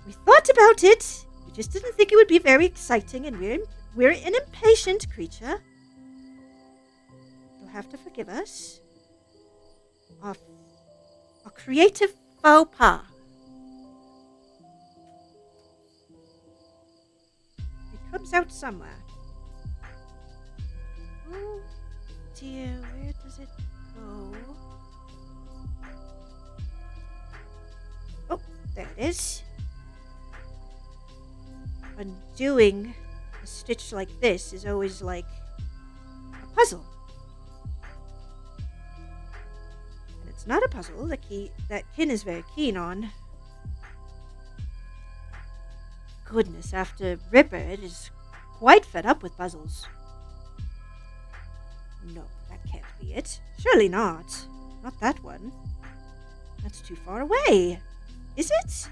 We thought about it. We just didn't think it would be very exciting, and we're an impatient creature. You'll have to forgive us. Our creative faux pas. It comes out somewhere. Oh dear, where does it go? Oh, there it is. Undoing a stitch like this is always like a puzzle. And it's not a puzzle that Kin is very keen on. Goodness, after Ripper, it is quite fed up with puzzles. No, that can't be it. Surely not. Not that one. That's too far away. Is it?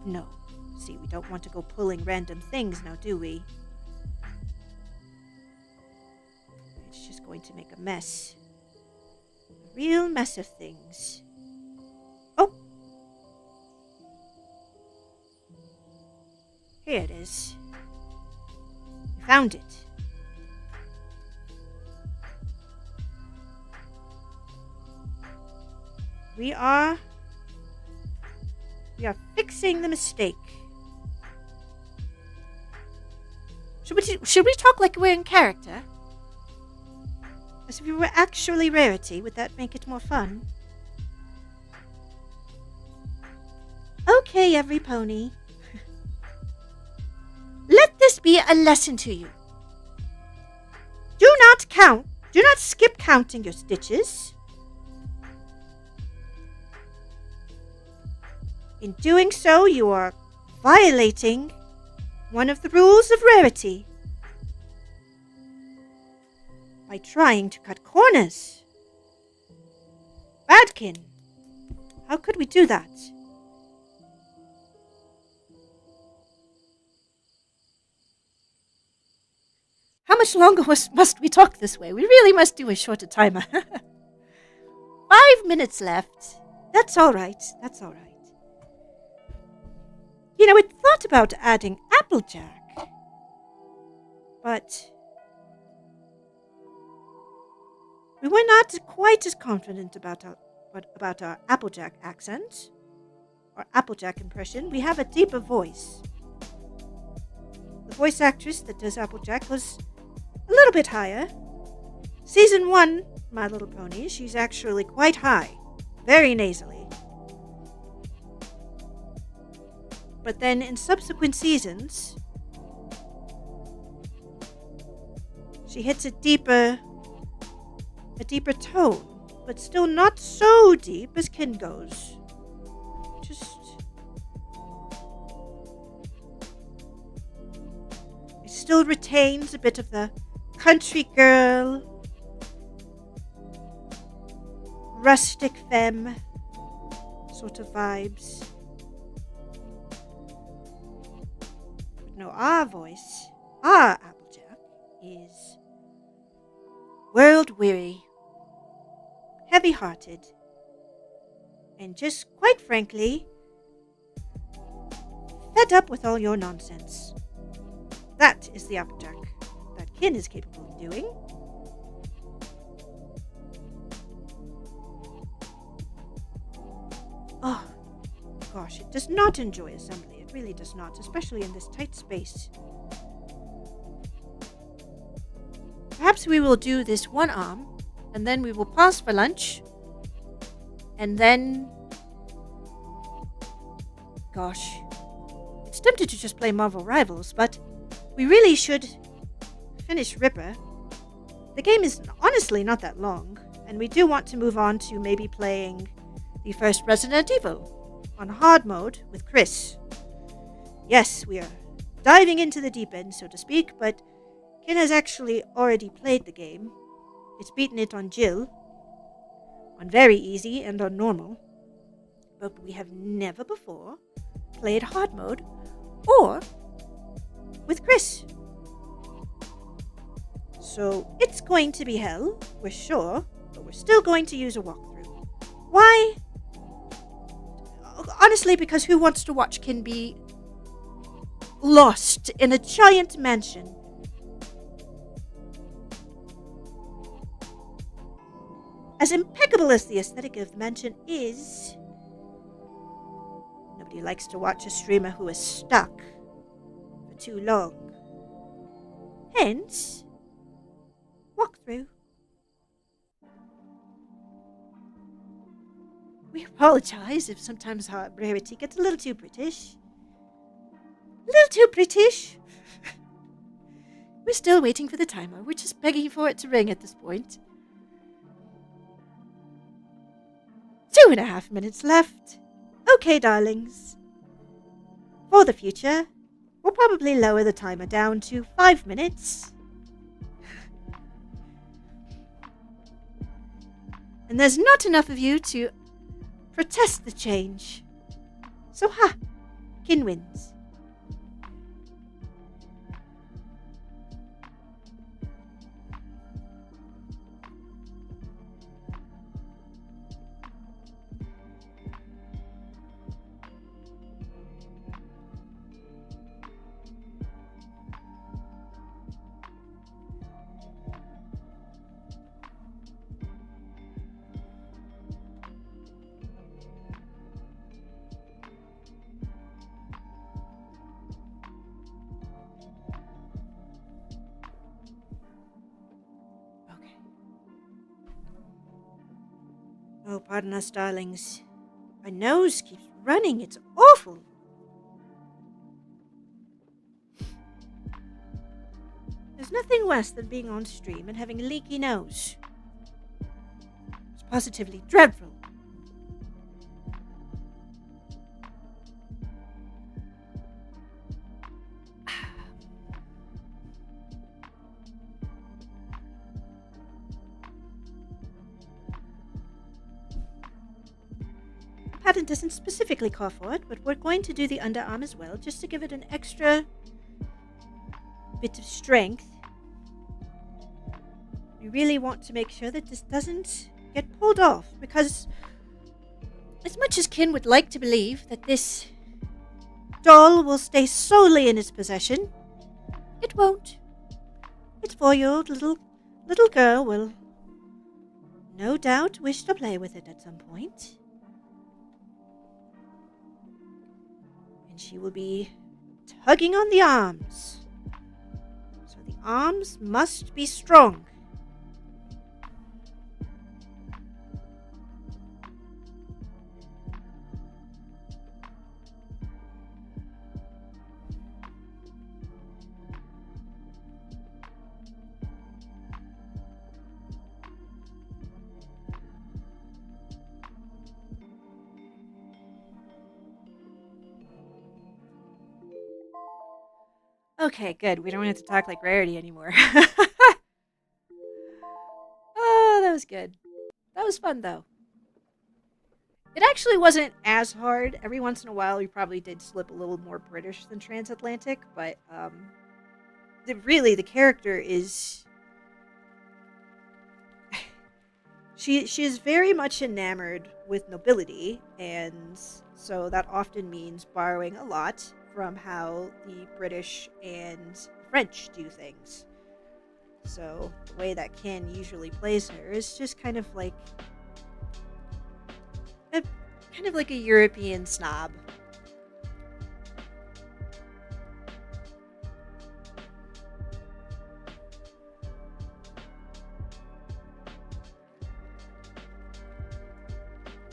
No. See, we don't want to go pulling random things now, do we? It's just going to make a mess. A real mess of things. Oh! Here it is. We found it. We are fixing the mistake. Should we talk like we're in character? As if we were actually Rarity. Would that make it more fun? Okay, every pony. Let this be a lesson to you. Do not skip counting your stitches. In doing so, you are violating one of the rules of Rarity by trying to cut corners. Badkin, how could we do that? How much longer must we talk this way? We really must do a shorter timer. 5 minutes left. That's all right. That's all right. You know, we thought about adding Applejack, but we were not quite as confident about our Applejack accent or Applejack impression. We have a deeper voice. The voice actress that does Applejack was a little bit higher. Season 1, My Little Pony, she's actually quite high, very nasally. But then in subsequent seasons, she hits a deeper tone, but still not so deep as Kingo's. It still retains a bit of the country girl, rustic femme sort of vibes. But no, our voice, our Applejack, is world-weary, heavy-hearted, and just quite frankly, fed up with all your nonsense. That is the Applejack that Kin is capable of doing. Oh, gosh, it does not enjoy assembly. It really does not, especially in this tight space. Perhaps we will do this one arm, and then we will pause for lunch, and then... Gosh, it's tempted to just play Marvel Rivals, but we really should finish Ripper. The game is honestly not that long, and we do want to move on to maybe playing the first Resident Evil on hard mode with Chris. Yes, we are diving into the deep end, so to speak, but Kin has actually already played the game. It's beaten it on Jill, on very easy and on normal, but we have never before played hard mode or with Chris. So it's going to be hell, we're sure, but we're still going to use a walkthrough. Why? Honestly, because who wants to watch Kin be lost in a giant mansion? As impeccable as the aesthetic of the mansion is, nobody likes to watch a streamer who is stuck for too long. Hence, walkthrough. We apologize if sometimes our rarity gets a little too British. A little too British. We're still waiting for the timer. We're just begging for it to ring at this point. 2.5 minutes left. Okay, darlings. For the future, we'll probably lower the timer down to 5 minutes. And there's not enough of you to protest the change. So, Kin wins. Oh, pardon us, darlings. My nose keeps running. It's awful. There's nothing worse than being on stream and having a leaky nose. It's positively dreadful. Pattern doesn't specifically call for it, but we're going to do the underarm as well, just to give it an extra bit of strength. We really want to make sure that this doesn't get pulled off, because as much as Kin would like to believe that this doll will stay solely in his possession, it won't. Its 4-year-old little girl will no doubt wish to play with it at some point. And she will be tugging on the arms. So the arms must be strong. Okay, good. We don't have to talk like Rarity anymore. Oh, that was good. That was fun, though. It actually wasn't as hard. Every once in a while, we probably did slip a little more British than transatlantic, but the character is... She is very much enamored with nobility, and so that often means borrowing a lot from how the British and French do things. So the way that Ken usually plays her is just kind of like a European snob.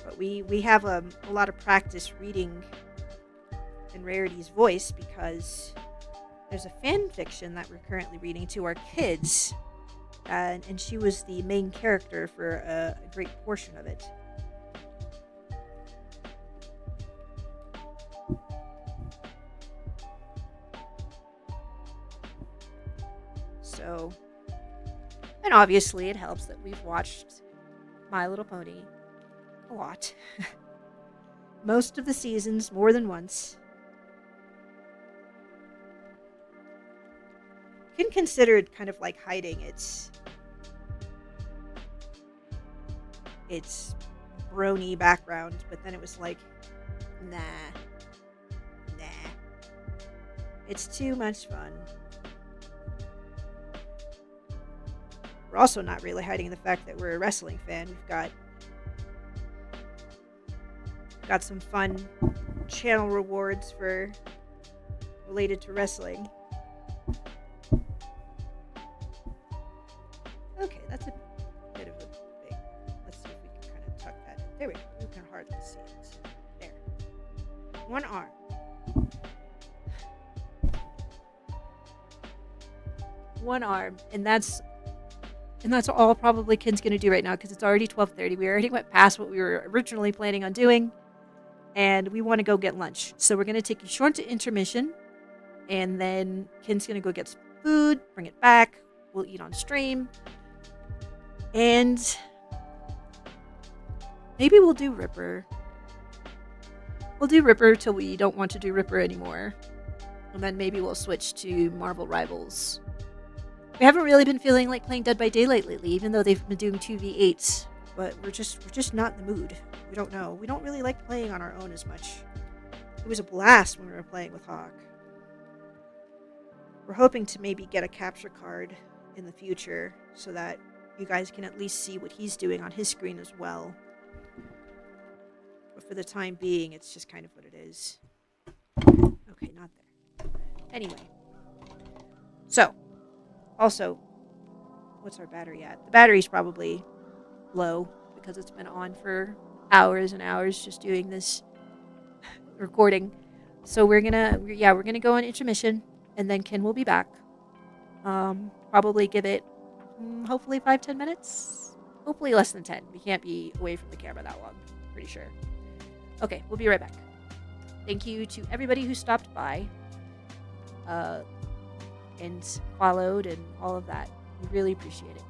But we have a lot of practice reading in Rarity's voice, because there's a fan fiction that we're currently reading to our kids, and she was the main character for a great portion of it. So, and obviously it helps that we've watched My Little Pony a lot. Most of the seasons, more than once. Ken considered kind of like hiding its brony background, but then it was like, nah. It's too much fun. We're also not really hiding the fact that we're a wrestling fan. We've got some fun channel rewards related to wrestling. Okay, that's a bit of a big... Let's see if we can kind of tuck that in. There we go. You can hardly see it. There. One arm. One arm. And that's all probably Ken's going to do right now, because it's already 12:30. We already went past what we were originally planning on doing, and we want to go get lunch. So we're going to take a short intermission, and then Ken's going to go get some food, bring it back. We'll eat on stream. And maybe we'll do Ripper. We'll do Ripper till we don't want to do Ripper anymore. And then maybe we'll switch to Marvel Rivals. We haven't really been feeling like playing Dead by Daylight lately, even though they've been doing 2v8s. But we're just not in the mood. We don't know. We don't really like playing on our own as much. It was a blast when we were playing with Hawk. We're hoping to maybe get a capture card in the future so that you guys can at least see what he's doing on his screen as well. But for the time being, it's just kind of what it is. Okay, not there. Anyway. So, also, what's our battery at? The battery's probably low because it's been on for hours and hours just doing this recording. So we're gonna go on intermission, and then Ken will be back. Probably give it hopefully 5-10 minutes. Hopefully less than 10. We can't be away from the camera that long. Pretty sure. Okay, we'll be right back. Thank you to everybody who stopped by and followed and all of that. We really appreciate it.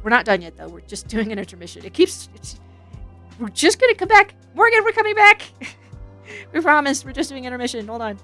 We're not done yet, though. We're just doing an intermission. We're just going to come back. Morgan, we're coming back. We promise. We're just doing intermission. Hold on.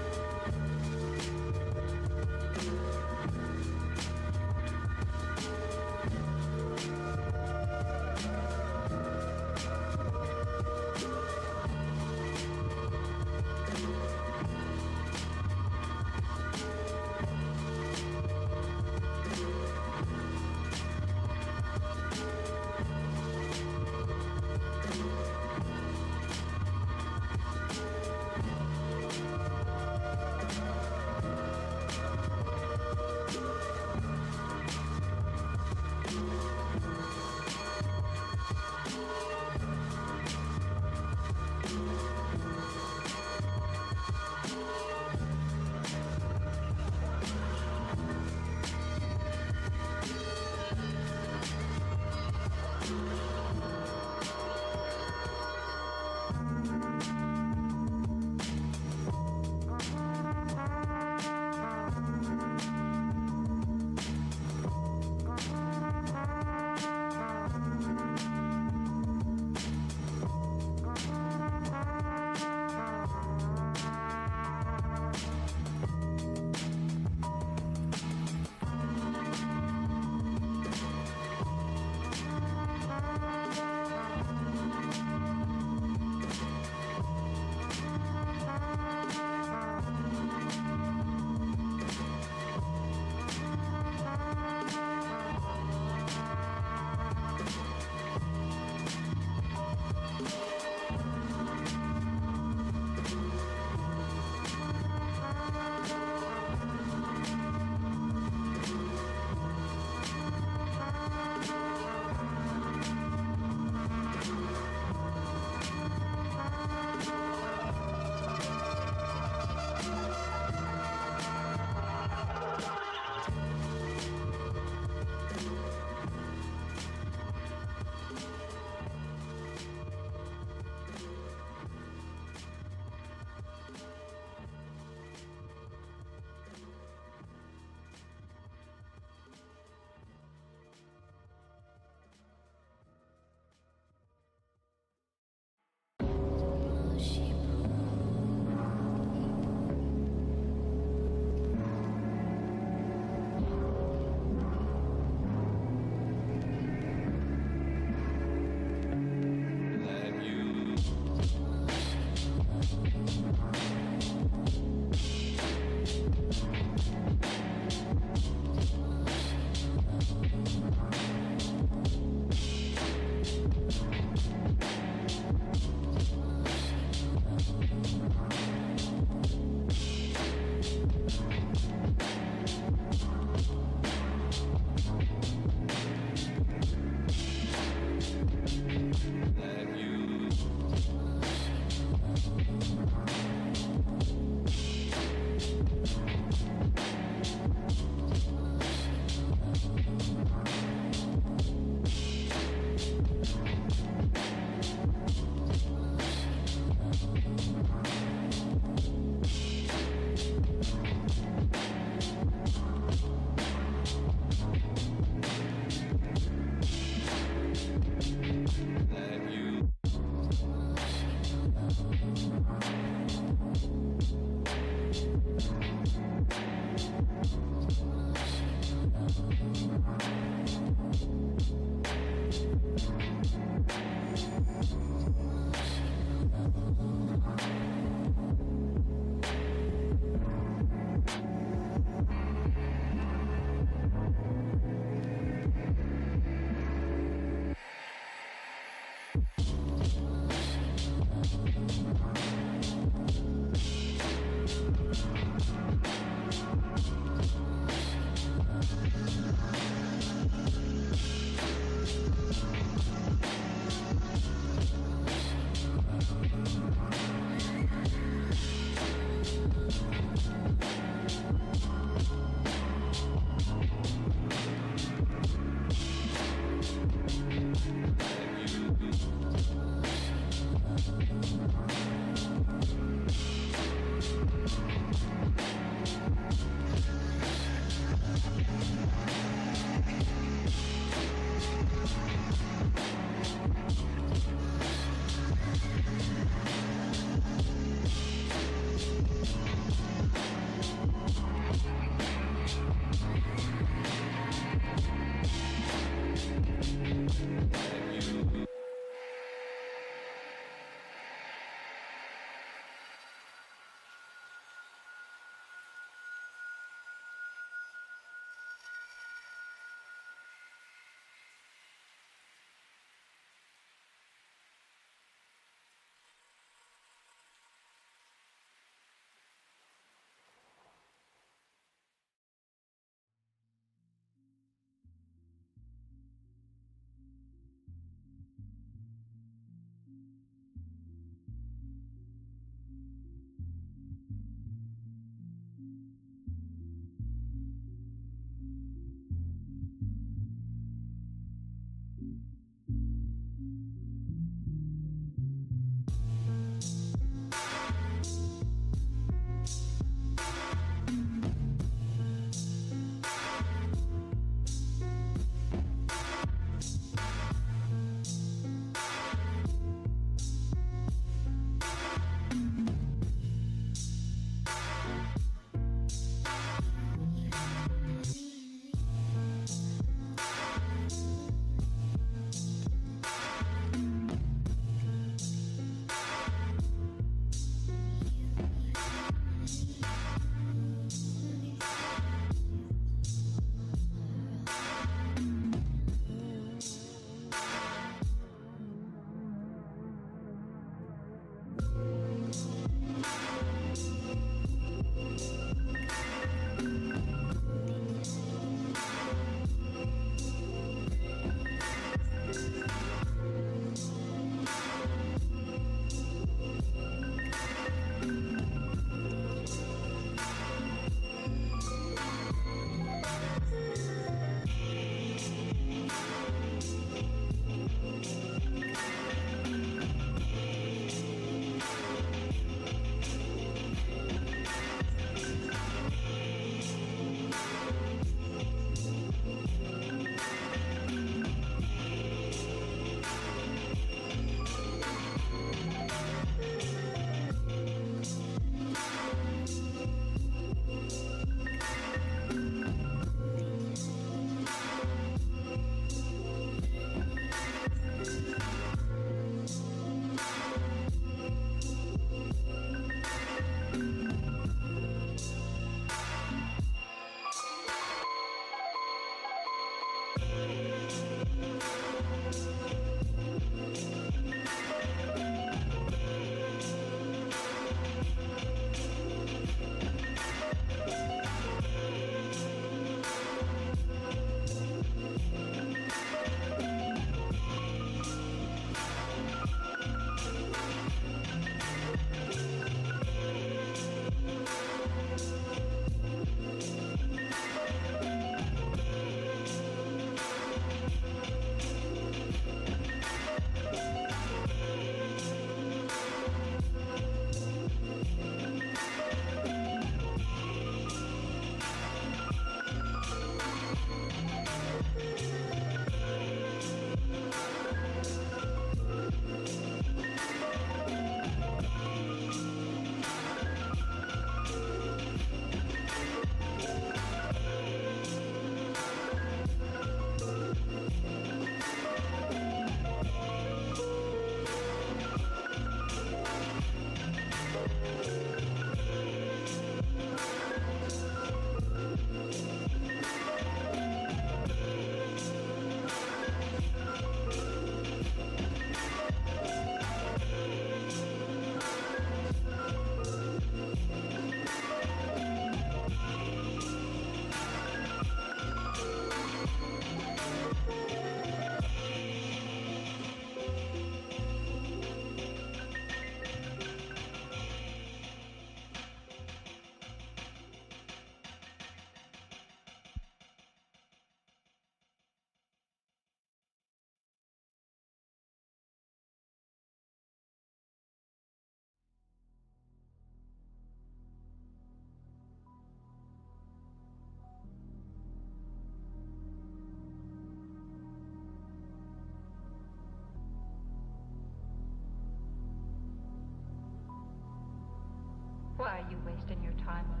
Why are you wasting your time on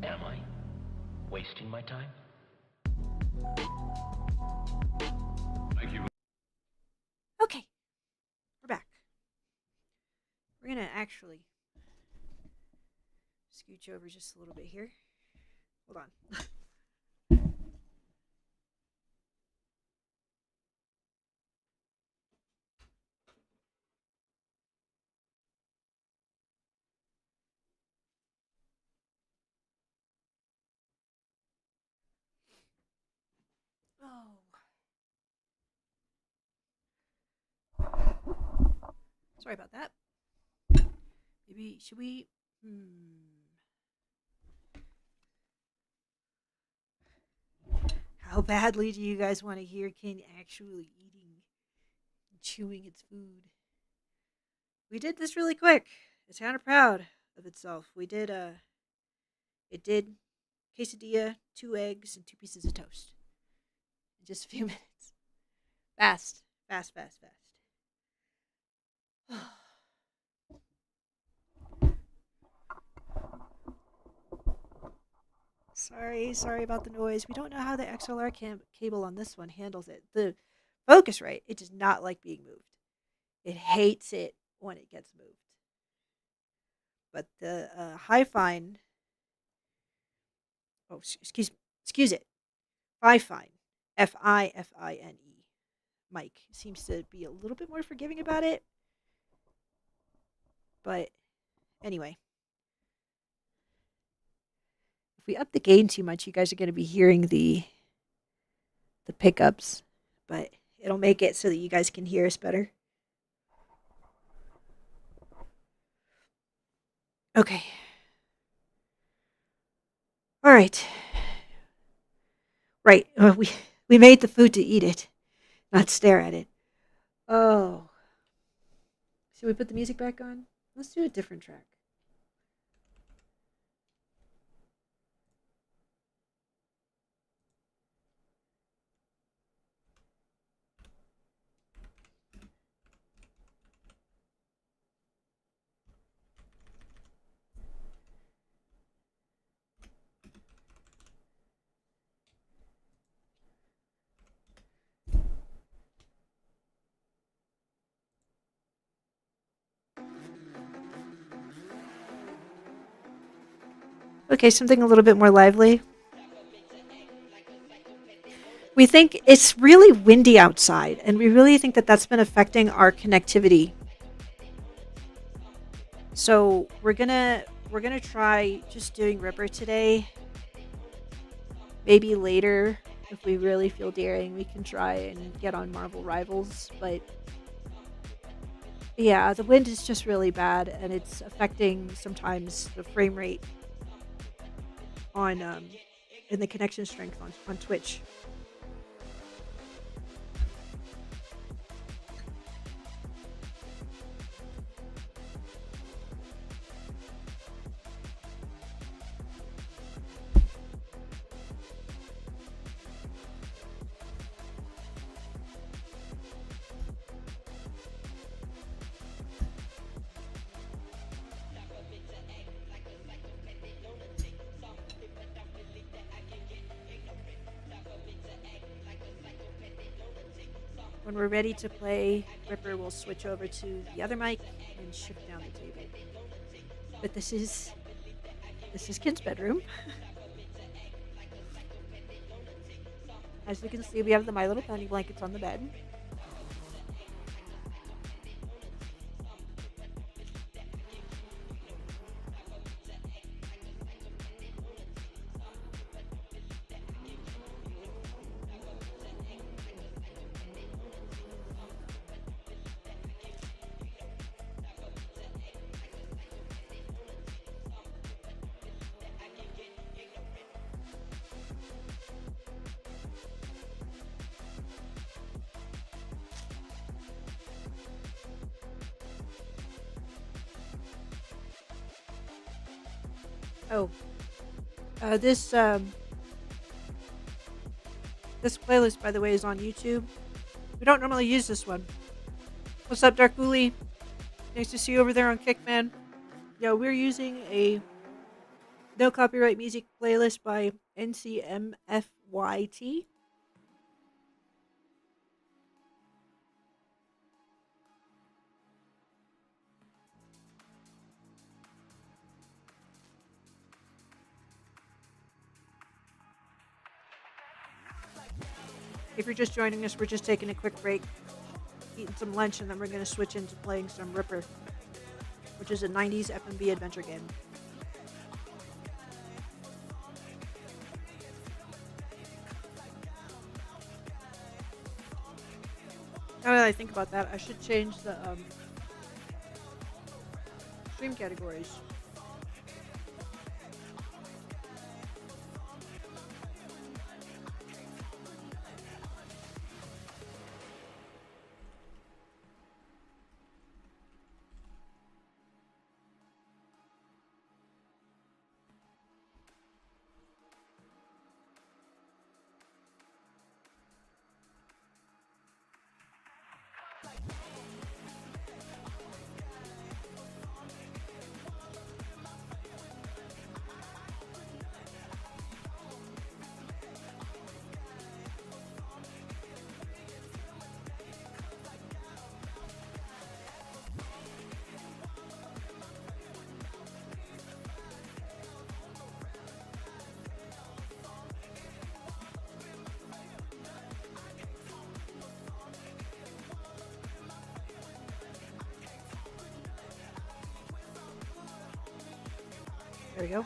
me? Am I wasting my time? Thank you. Okay, we're back. We're gonna actually scooch over just a little bit here. Hold on. Oh. Sorry about that. Maybe should we? How badly do you guys want to hear Ken actually eating and chewing its food? We did this really quick. It's kind of proud of itself. It did quesadilla, 2 eggs, and 2 pieces of toast in just a few minutes. Fast, fast, fast, fast. Sorry about the noise. We don't know how the XLR cable on this one handles it. The Focusrite, it does not like being moved. It hates it when it gets moved. But the Hi-Fine, excuse it, Fi-Fine, Fine mic seems to be a little bit more forgiving about it. But anyway, if we up the gain too much, you guys are going to be hearing the pickups, but it'll make it so that you guys can hear us better. Okay. All right. Right. We made the food to eat it, not stare at it. Oh. Should we put the music back on? Let's do a different track. Okay, something a little bit more lively. We think it's really windy outside, and we really think that that's been affecting our connectivity. So we're gonna try just doing Ripper today. Maybe later, if we really feel daring, we can try and get on Marvel Rivals. But yeah, the wind is just really bad, and it's affecting sometimes the frame rate on and the connection strength on Twitch. When we're ready to play Ripper, we'll switch over to the other mic and shift down the table. But this is Ken's bedroom. As you can see, we have the My Little Pony blankets on the bed. Oh, this playlist, by the way, is on YouTube. We don't normally use this one. What's up, Dark Uli? Nice to see you over there on Kickman. Yeah, we're using a no copyright music playlist by NCMFYT. If you're just joining us, we're just taking a quick break, eating some lunch, and then we're going to switch into playing some Ripper, which is a 90s FMV adventure game. Now that I think about that, I should change the stream categories. There we go.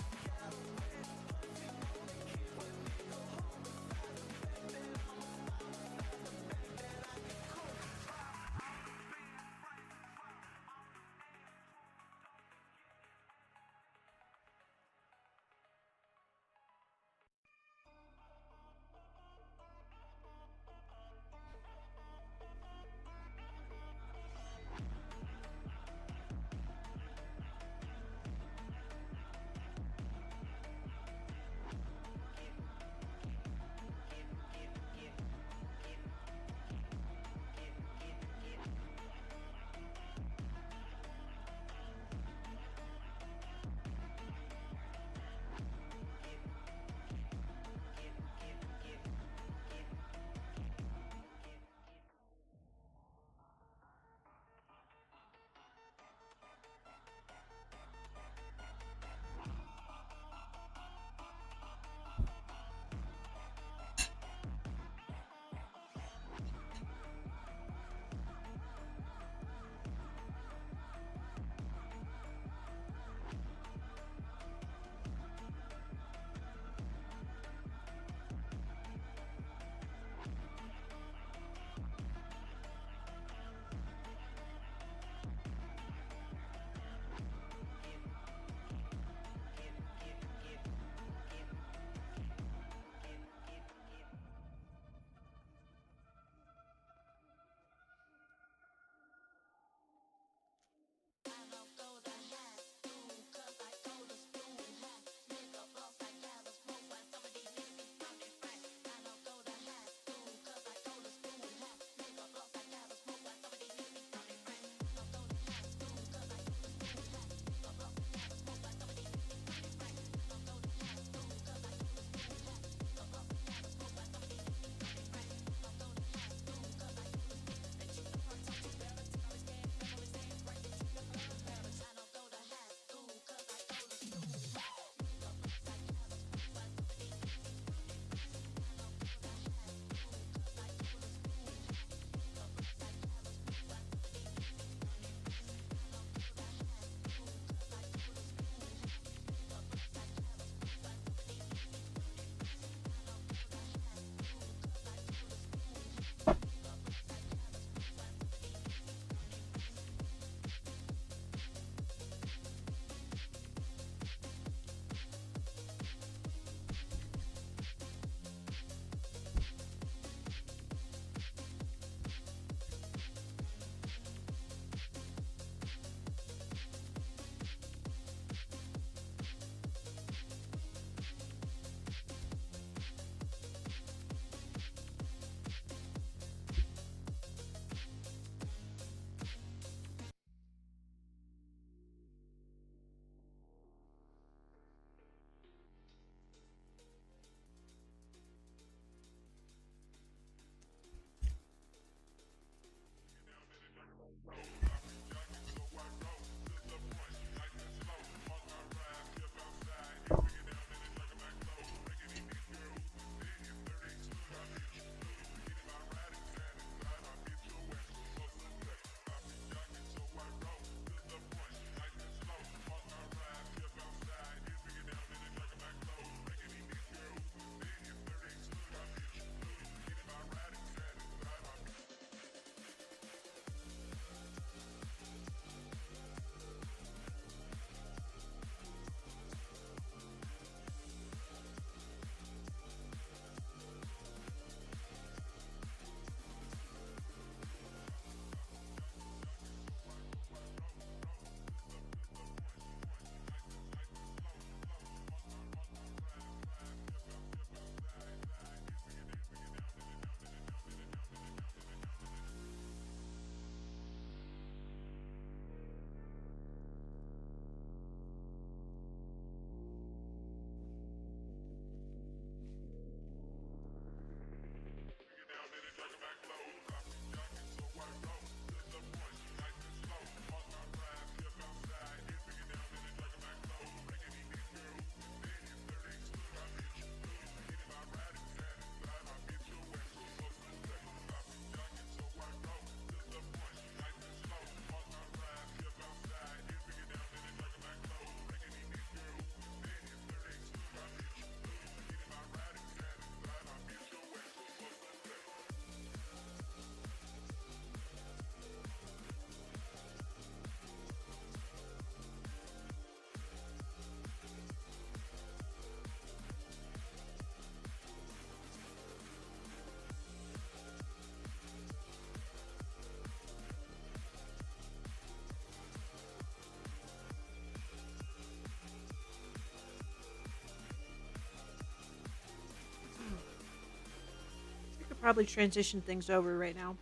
probably transition things over right now.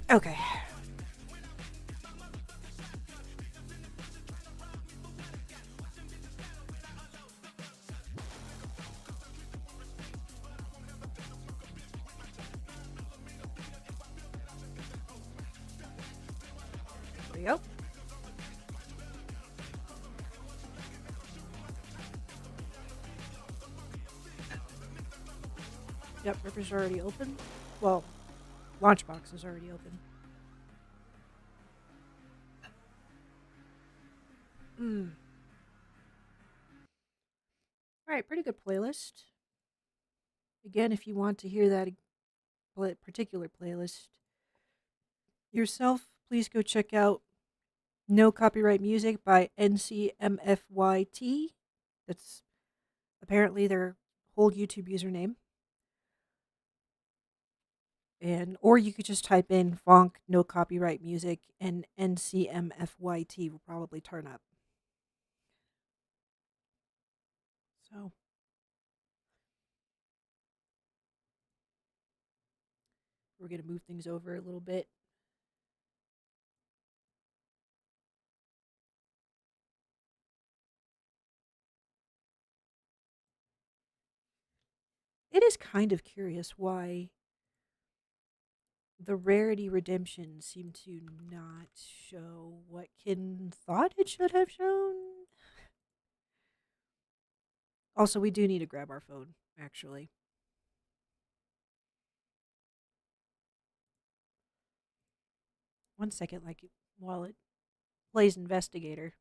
Okay. There we go. Yep, Ripper's already open. Well, Launchbox is already open. All right, pretty good playlist. Again, if you want to hear that particular playlist yourself, please go check out No Copyright Music by NCMFYT. That's apparently their whole YouTube username. And or you could just type in funk no copyright music and NCMFYT will probably turn up. So we're going to move things over a little bit. It is kind of curious why the rarity redemption seemed to not show what Kin thought it should have shown. Also, we do need to grab our phone, actually. One second, like while it plays investigator.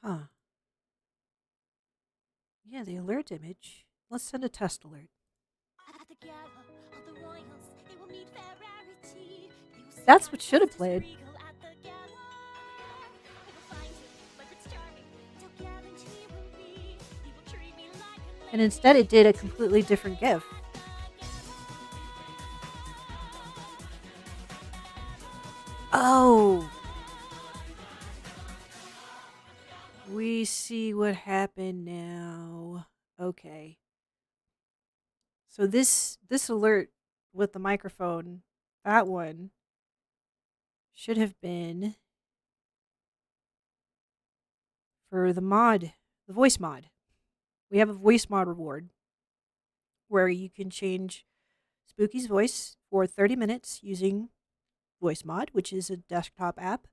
Huh. Yeah, the alert image. Let's send a test alert. That's what should have played. And instead it did a completely different GIF. Oh. We see what happened now. Okay. So this alert with the microphone, that one should have been for the mod, the voice mod. We have a voice mod reward where you can change Spooky's voice for 30 minutes using voice mod, which is a desktop app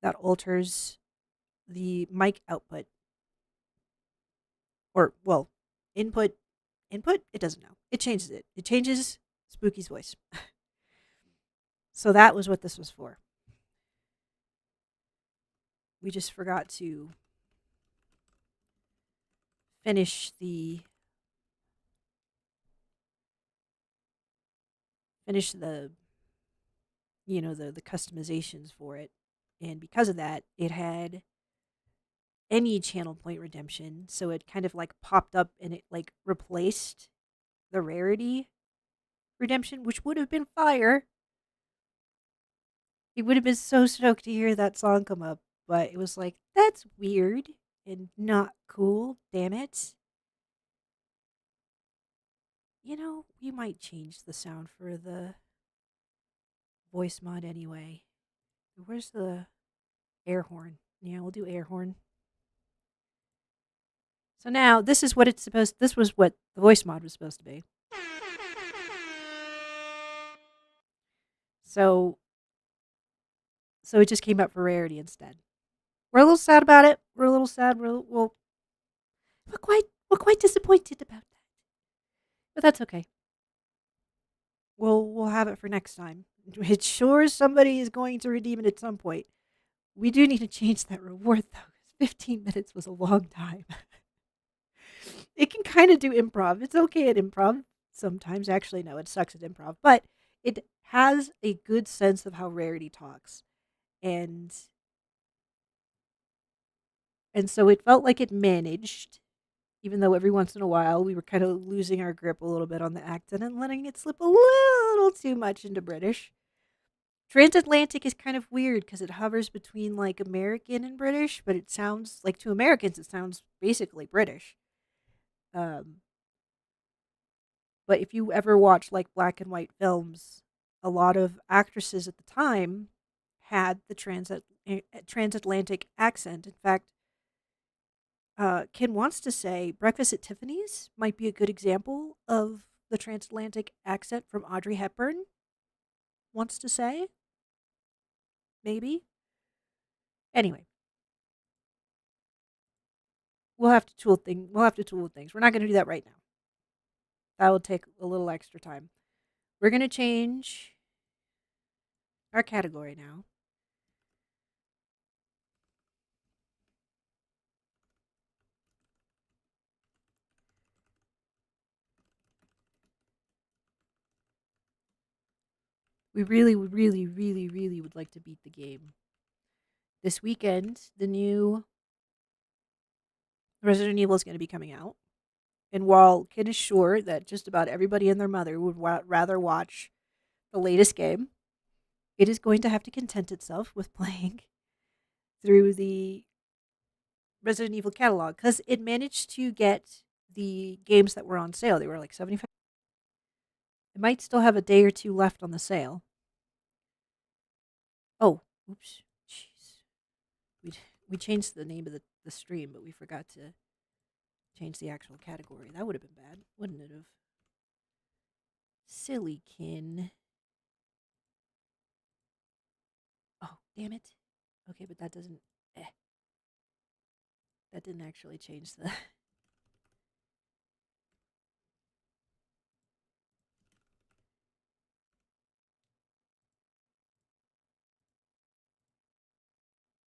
that alters the mic output. Or, well, input, it doesn't know. It changes it. It changes Spooky's voice. So that was what this was for. We just forgot to finish the the customizations for it. And because of that, it had any channel point redemption. So it kind of like popped up and it like replaced the rarity redemption, which would have been fire. He would have been so stoked to hear that song come up. But it was like, that's weird and not cool. Damn it. You know, we might change the sound for the voice mod anyway. Where's the air horn? Yeah, we'll do air horn. So now this is what it's supposed. This was what the voice mod was supposed to be. So it just came up for rarity instead. We're a little sad about it. We're a little sad. Well, quite We're quite disappointed about that. But that's okay. We'll have it for next time. It's sure somebody is going to redeem it at some point. We do need to change that reward though, because 15 minutes was a long time. It can kind of do improv. It's okay at improv sometimes. Actually, no, it sucks at improv, but it has a good sense of how Rarity talks. And so it felt like it managed, even though every once in a while we were kind of losing our grip a little bit on the accent and letting it slip a little too much into British. Transatlantic is kind of weird because it hovers between like American and British, but it sounds like to Americans it sounds basically British. Um, but if you ever watch like black and white films, a lot of actresses at the time had the transatlantic accent. In fact, Ken wants to say Breakfast at Tiffany's might be a good example of the transatlantic accent from Audrey Hepburn. Wants to say, maybe. Anyway, we'll have to tool thing. We'll have to tool things. We're not going to do that right now. That will take a little extra time. We're going to change our category now. We really, really, really, really would like to beat the game. This weekend, the new Resident Evil is going to be coming out. And while Ken is sure that just about everybody and their mother would rather watch the latest game, it is going to have to content itself with playing through the Resident Evil catalog because it managed to get the games that were on sale. They were like 75. It might still have a day or two left on the sale. Oh, oops. Jeez. We changed the name of the stream, but we forgot to change the actual category. That would have been bad, wouldn't it have? Silly Kin. Oh, damn it. Okay, but that doesn't. That didn't actually change the.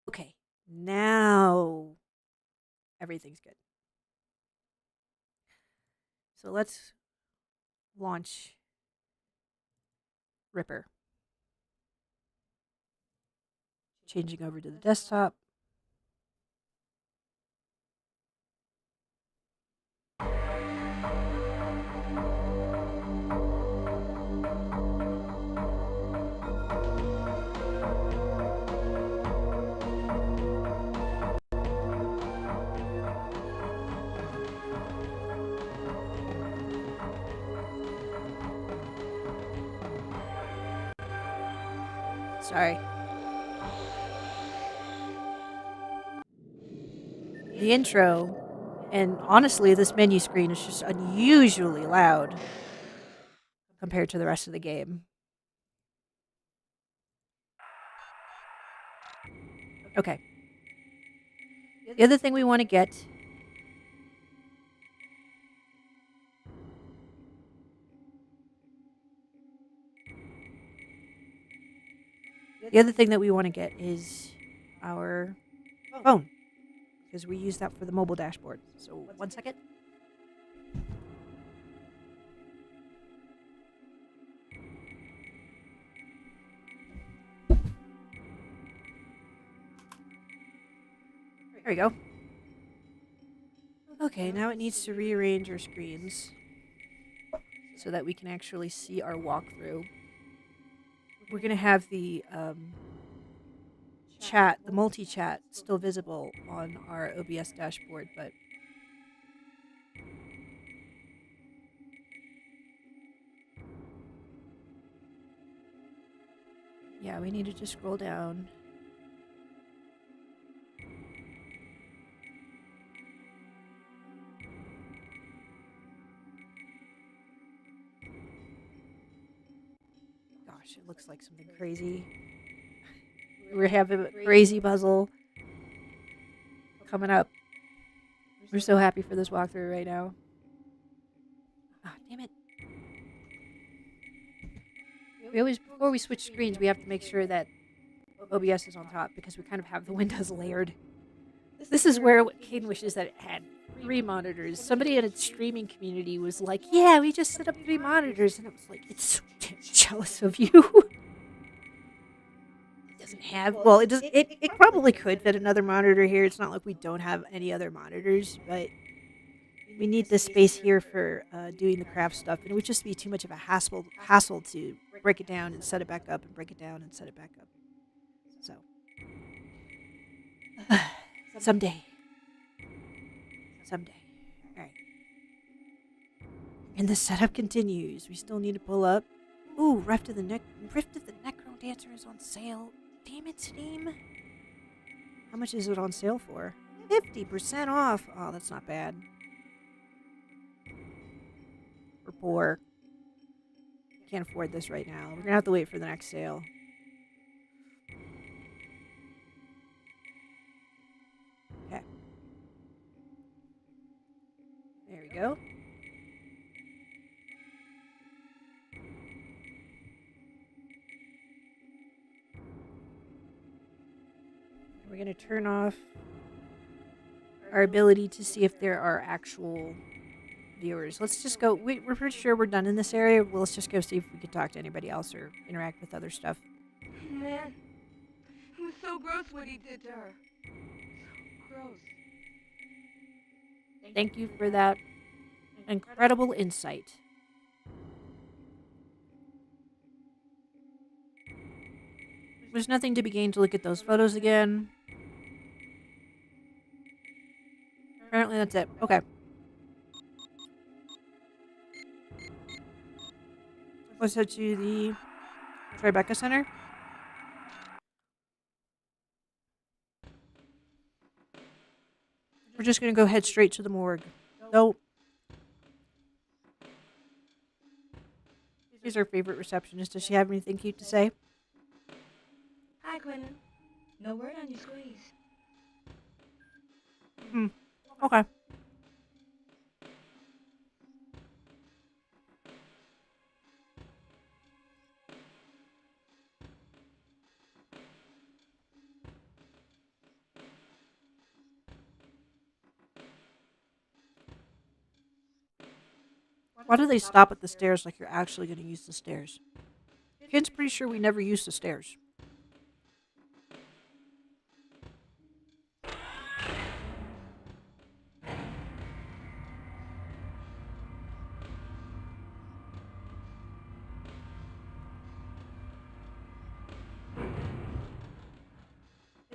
Okay, now everything's good. So let's launch Ripper. Changing over to the desktop. Sorry. The intro, and honestly, this menu screen is just unusually loud compared to the rest of the game. Okay. The other thing we want to get is our phone because we use that for the mobile dashboard. So 1 second. There we go. Okay, now it needs to rearrange our screens so that we can actually see our walkthrough. We're going to have the chat, the multi-chat, still visible on our OBS dashboard, but yeah, we need to just scroll down. Gosh, it looks like something crazy. We have a crazy puzzle coming up. We're so happy for this walkthrough right now. Ah, damn it. We always, before we switch screens, we have to make sure that OBS is on top because we kind of have the windows layered. This is where Caden wishes that it had 3 monitors. Somebody in its streaming community was like, yeah, we just set up 3 monitors. And it was like, it's so damn jealous of you. It doesn't have, well, it does. It probably could fit another monitor here. It's not like we don't have any other monitors, but we need this space here for doing the craft stuff. And it would just be too much of a hassle to break it down and set it back up and break it down and set it back up. So, someday. Someday. All right. And the setup continues. We still need to pull up. Ooh, Rift of the Necro Dancer is on sale. Damn it, Steam. How much is it on sale for? 50% off. Oh, that's not bad. We're poor. Can't afford this right now. We're going to have to wait for the next sale. Okay. There we go. We're going to turn off our ability to see if there are actual viewers. Let's just go. We're pretty sure we're done in this area. Well, let's just go see if we can talk to anybody else or interact with other stuff. Man, it was so gross what he did to her. So gross. Thank you for that incredible insight. There's nothing to be gained to look at those photos again. Apparently that's it. Okay. Let's head to the Tribeca Center. We're just going to go head straight to the morgue. Nope. She's our favorite receptionist. Does she have anything cute to say? Hi, Quentin. No word on your squeeze. Okay. Why do they stop at the stairs like you're actually going to use the stairs? Kid's pretty sure we never used the stairs.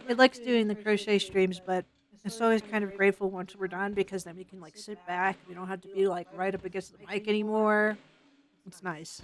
It likes doing the crochet streams, but it's always kind of grateful once we're done because then we can like sit back. We don't have to be like right up against the mic anymore. It's nice.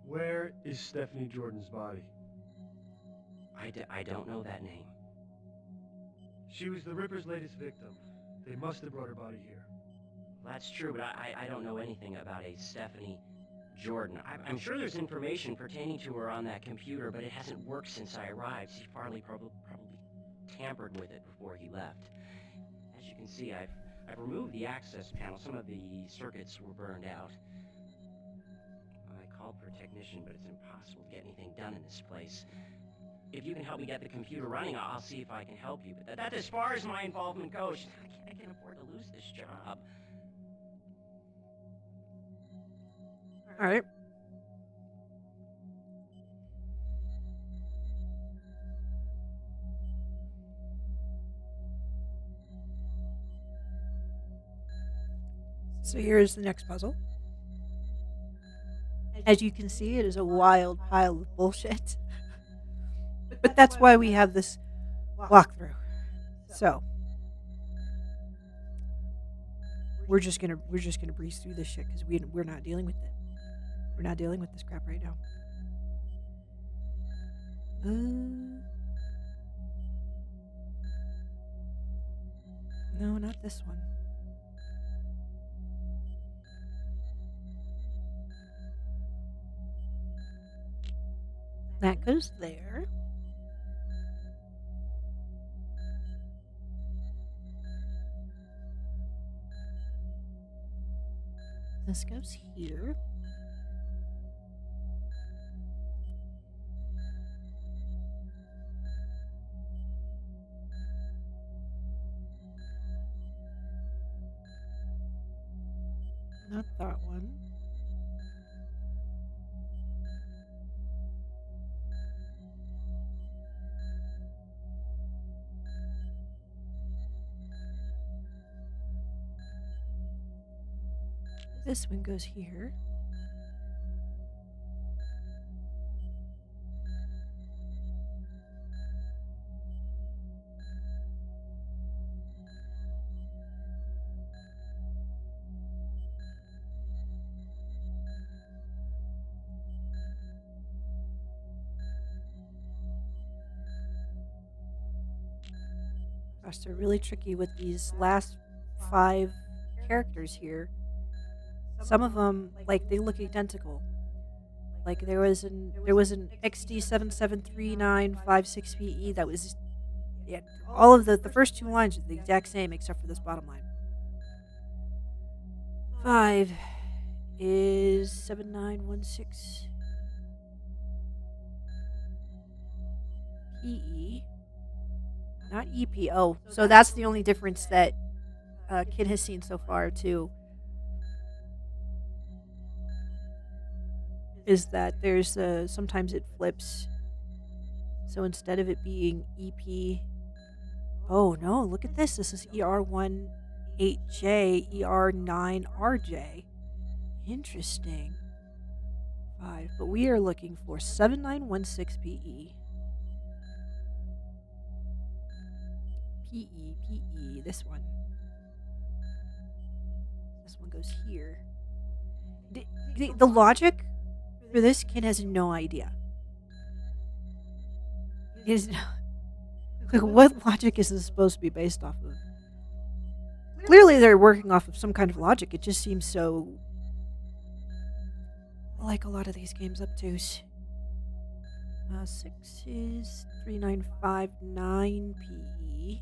Where is Stephanie Jordan's body? I don't know that name. She was the Ripper's latest victim. They must have brought her body here. That's true, but I don't know anything about a Stephanie Jordan. I'm sure there's information pertaining to her on that computer, but it hasn't worked since I arrived. He probably tampered with it before he left. As you can see, I've removed the access panel. Some of the circuits were burned out. I called for a technician, but it's impossible to get anything done in this place. If you can help me get the computer running, I'll see if I can help you. But that's as far as my involvement goes. I can't afford to lose this job. All right. So here's the next puzzle. As you can see, it is a wild pile of bullshit. But that's why we have this walkthrough. So, we're just gonna breeze through this shit because we're not dealing with it. We're not dealing with this crap right now. No, not this one. That goes there. This goes here. Not that one. This one goes here. Gosh, they're really tricky with these last 5 characters here. Some of them, like, they look identical. Like there was an XD773956PE that was, yeah, all of the first 2 lines are the exact same except for this bottom line. 5 is 7916 PE, not EP. Oh, so that's the only difference that Kid has seen so far too. Is that there's sometimes it flips. So instead of it being EP, oh no, look at this. This is ER18J, ER9RJ. Interesting. 5, but we are looking for 7916PE. PE, this one. This one goes here. The logic for this kid has no idea. Is like, what logic is this supposed to be based off of? Clearly they're working off of some kind of logic. It just seems so like a lot of these games obtuse. 6 is 3959 PE.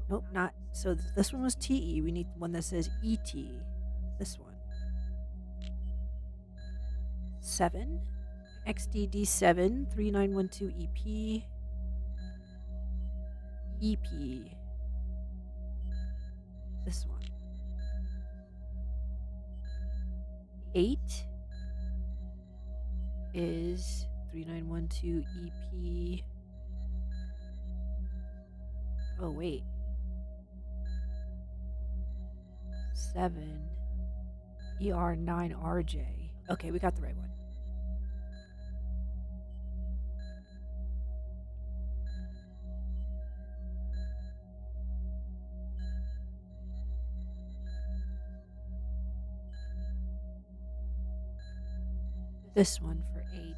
Nope, not. So this one was TE. We need one that says ET. This one. 7. XDD7 3912 EP. EP. This one. 8 is 3912 EP. Oh, wait. 7 ER9RJ. Okay, we got the right one. This one for 8.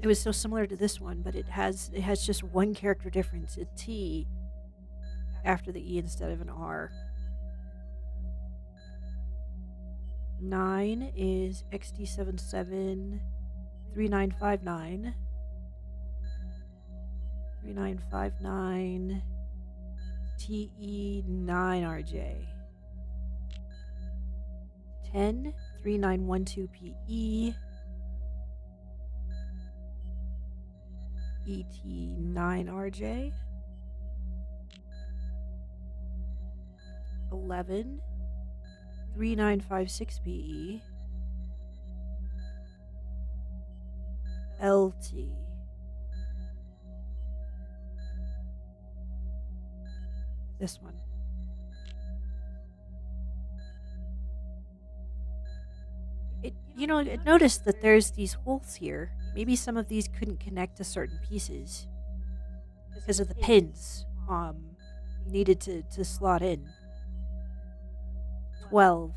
It was so similar to this one, but it has just one character difference. A T after the E instead of an R. 9 is XD77 3959. 3959 TE9RJ. 10 3912PE. ET9RJ. 11 3956PE. LT. This one. It noticed that there's these holes here. Maybe some of these couldn't connect to certain pieces because of the pins needed to slot in. 12.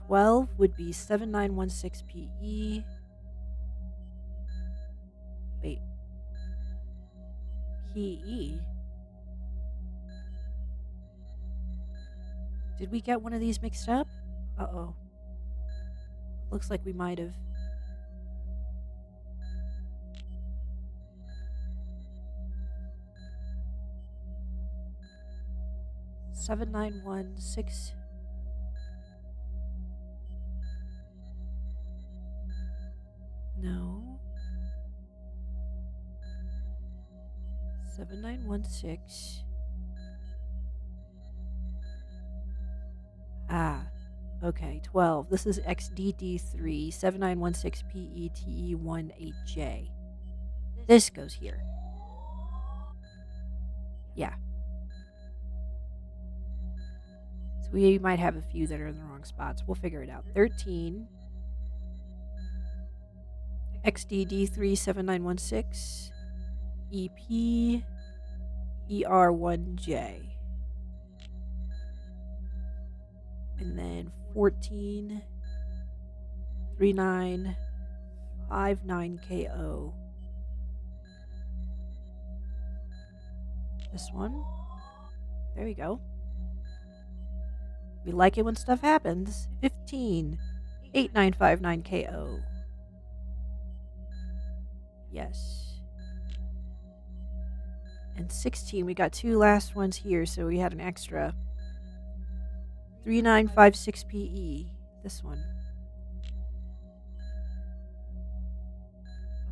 12 would be 7916 PE. Wait. PE? Did we get one of these mixed up? Uh-oh. Looks like we might have. Seven nine one six. No. 7916. Ah, okay, 12. This is XDD3 7916 PETE18J. This goes here. Yeah. So we might have a few that are in the wrong spots. We'll figure it out. 13. XDD3 7916 EP ER1J. And then 14 3959KO. This one. There we go. We like it when stuff happens. 15 8959KO. Yes. And 16, we got two last ones here, so we had an extra. 3956 PE. This one.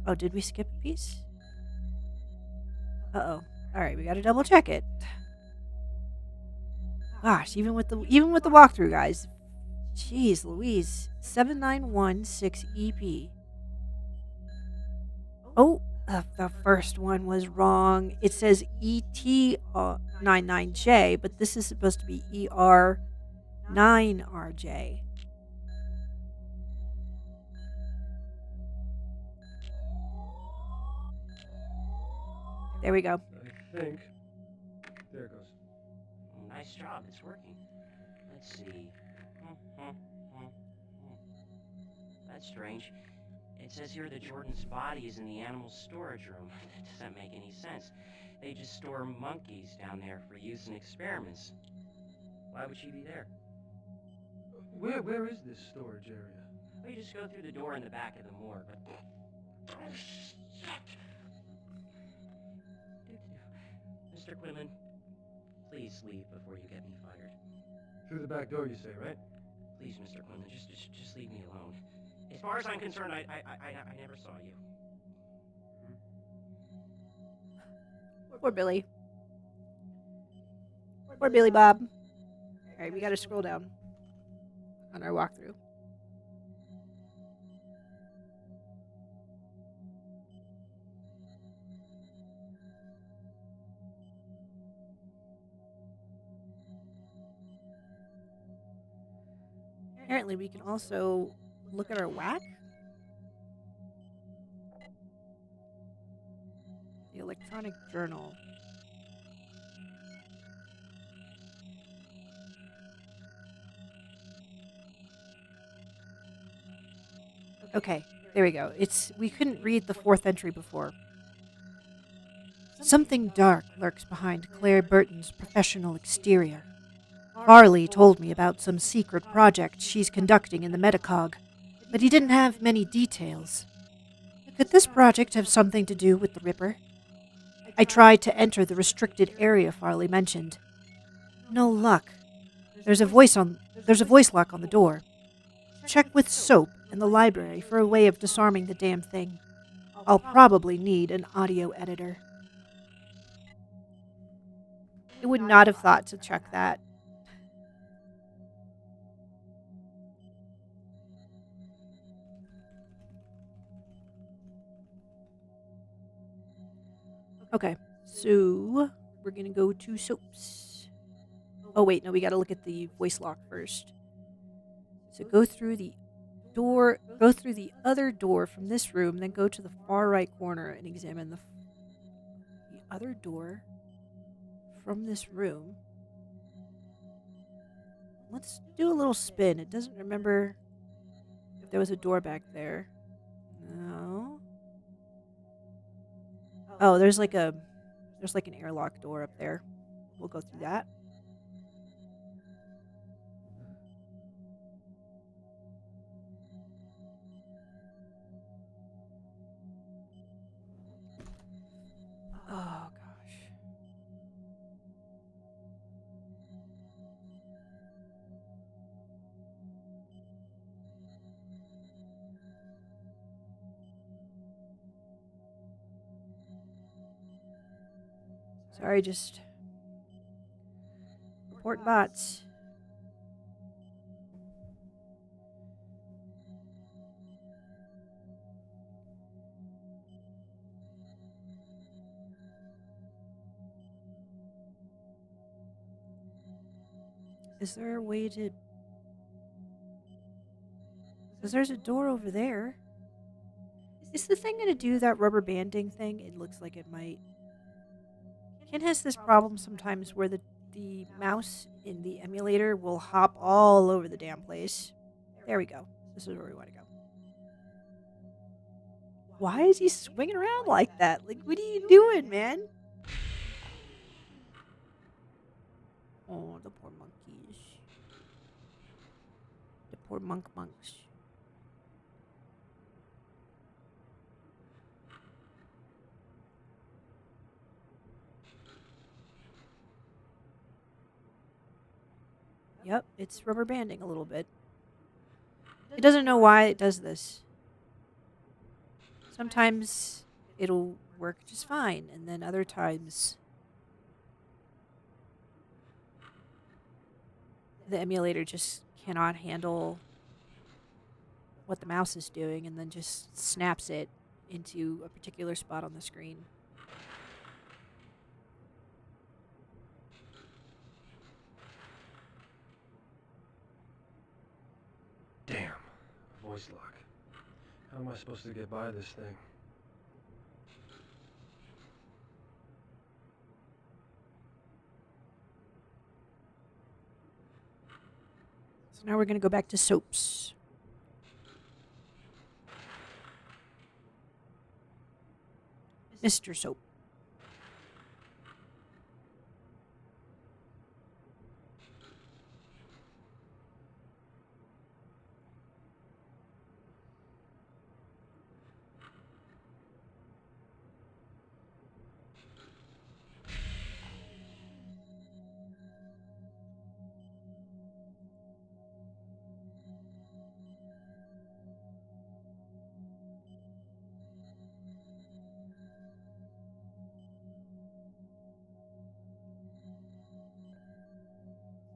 Oh, did we skip a piece? Uh-oh. Alright, we gotta double check it. Gosh, even with the walkthrough, guys. Jeez Louise. 7916 EP. Oh, the first one was wrong. It says ET99J, but this is supposed to be ER9RJ. There we go. I think. There it goes. Nice job, it's working. Let's see. That's strange. It says here that Jordan's body is in the animal storage room. That doesn't make any sense. They just store monkeys down there for use in experiments. Why would she be there? Where is this storage area? Well, you just go through the door in the back of the morgue. Oh, shit! Mr. Quinlan, please leave before you get me fired. Through the back door, you say, right? Please, Mr. Quinlan, just leave me alone. As far as I'm concerned, I never saw you. Poor Billy. Poor Billy Bob. Alright, we gotta scroll down on our walkthrough. Apparently, we can also look at our whack. The electronic journal. Okay, there we go. We couldn't read the fourth entry before. Something dark lurks behind Claire Burton's professional exterior. Farley told me about some secret project she's conducting in the Metacog, but he didn't have many details. Could this project have something to do with the Ripper? I tried to enter the restricted area Farley mentioned. No luck. There's a voice lock on the door. Check with Soap in the library for a way of disarming the damn thing. I'll probably need an audio editor. I would not have thought to check that. Okay, so we're gonna go to Soaps. Oh wait, no, we gotta look at the voice lock first. So go through the other door from this room, then go to the far right corner and examine the other door from this room. Let's do a little spin. It doesn't remember if there was a door back there. No. Oh, there's like an airlock door up there. We'll go through that. Oh gosh. Sorry, just report bots. Is there a way to... Because there's a door over there. Is the thing going to do that rubber banding thing? It looks like it might. Ken has this problem sometimes where the mouse in the emulator will hop all over the damn place. There we go. This is where we want to go. Why is he swinging around like that? Like, what are you doing, man? Oh, the poor monkeys. The poor monks. Yep, it's rubber banding a little bit. It doesn't know why it does this. Sometimes it'll work just fine, and then other times the emulator just cannot handle what the mouse is doing and then just snaps it into a particular spot on the screen. Damn. Voice lock. How am I supposed to get by this thing? So now we're going to go back to soaps. Mr. Soap.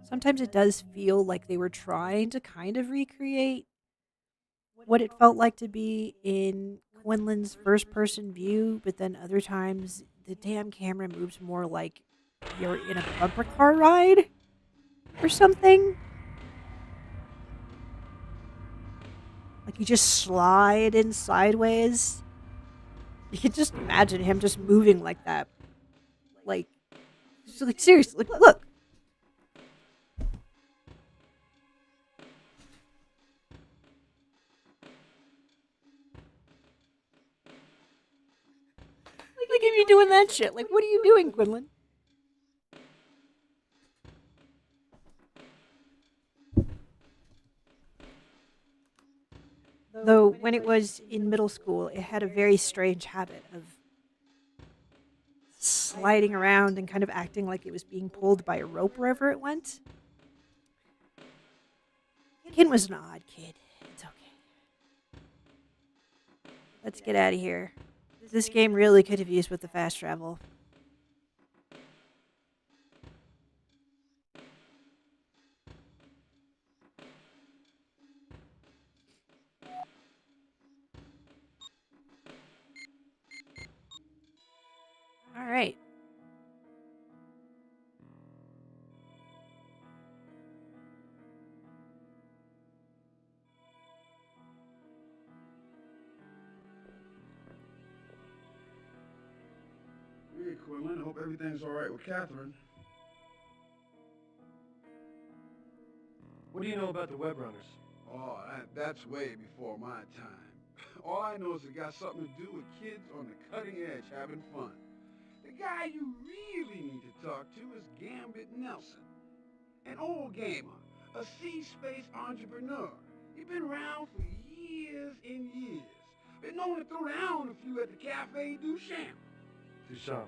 Sometimes it does feel like they were trying to kind of recreate what it felt like to be in Quinlan's first person view, but then other times the damn camera moves more like you're in a bumper car ride or something. Like you just slide in sideways. You can just imagine him just moving like that. Like seriously, look. Like if you're doing that shit, like what are you doing, Quinlan? Though when it was in middle school, it had a very strange habit of sliding around and kind of acting like it was being pulled by a rope wherever it went. Ken was an odd kid. It's okay. Let's get out of here. This game really could have used with the fast travel. All right. Hey, Quinlan. Hope everything's all right with Catherine. What do you know about the web runners? Oh, that's way before my time. All I know is it got something to do with kids on the cutting edge having fun. The guy you really need to talk to is Gambit Nelson, an old gamer, a sea-space entrepreneur. He's been around for years and years. Been known to throw down a few at the Cafe Duchamp. Duchamp.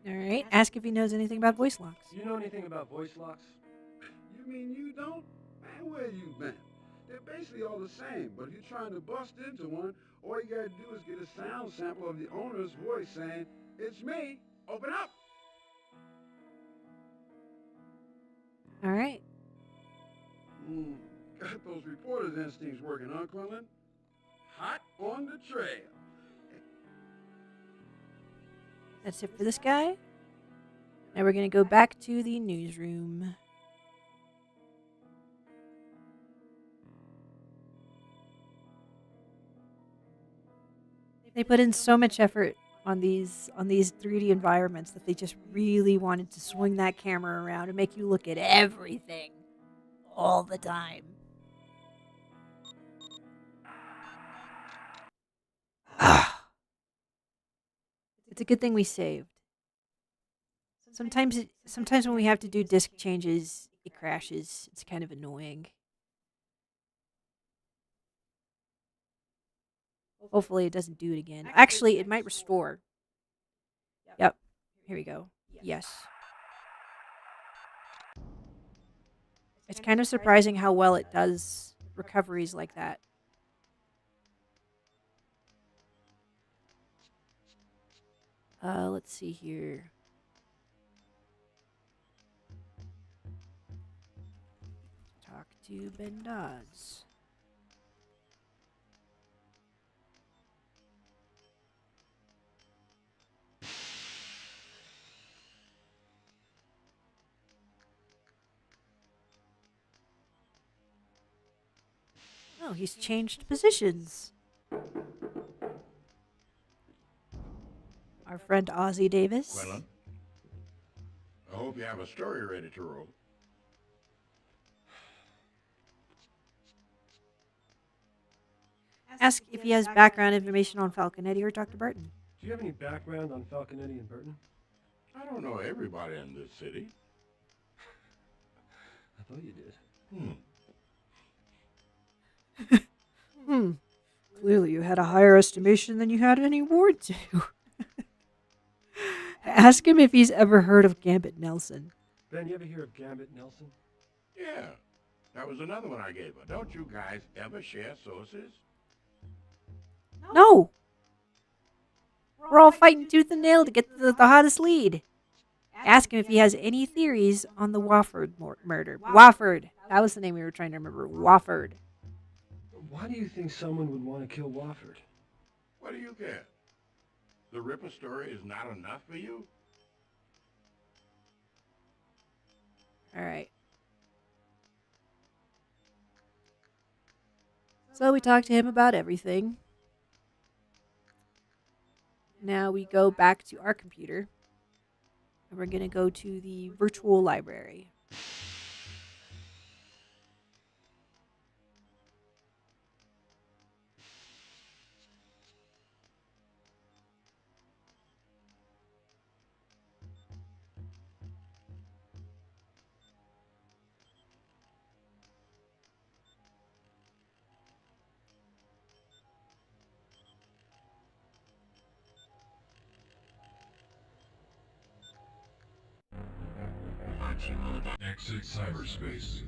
All right. Ask if he knows anything about voice locks. You know anything about voice locks? You mean you don't? Man, where you been? They're basically all the same, but if you're trying to bust into one, all you gotta do is get a sound sample of the owner's voice saying, "It's me, open up." All right. Got those reporter's instincts working, huh, Quinlan? Hot on the trail. That's it for this guy. Now we're going to go back to the newsroom. They put in so much effort on these 3D environments that they just really wanted to swing that camera around and make you look at everything all the time. It's a good thing we saved. Sometimes when we have to do disk changes, it crashes. It's kind of annoying. Hopefully it doesn't do it again. Actually, it might restore. Yep. Here we go. Yes. It's kind of surprising how well it does recoveries like that. Let's see here. Talk to Ben Dodds. Oh, he's changed positions. Our friend Ozzy Davis. Quinlan, I hope you have a story ready to roll. Ask if he has background information on Falconetti or Dr. Burton. Do you have any background on Falconetti and Burton? I don't know everybody in this city. I thought you did. Clearly you had a higher estimation than you had any award to. Ask him if he's ever heard of Gambit Nelson. Ben, you ever hear of Gambit Nelson? Yeah, that was another one I gave her. Don't you guys ever share sources? No. We're all fighting tooth and nail to get the hottest lead. Ask him if he has any theories on the Wofford murder. Wofford. That was the name we were trying to remember. Wofford. Why do you think someone would want to kill Wofford? What do you care? The Ripper story is not enough for you? All right. So we talked to him about everything. Now we go back to our computer. And we're going to go to the virtual library. Exit cyberspace.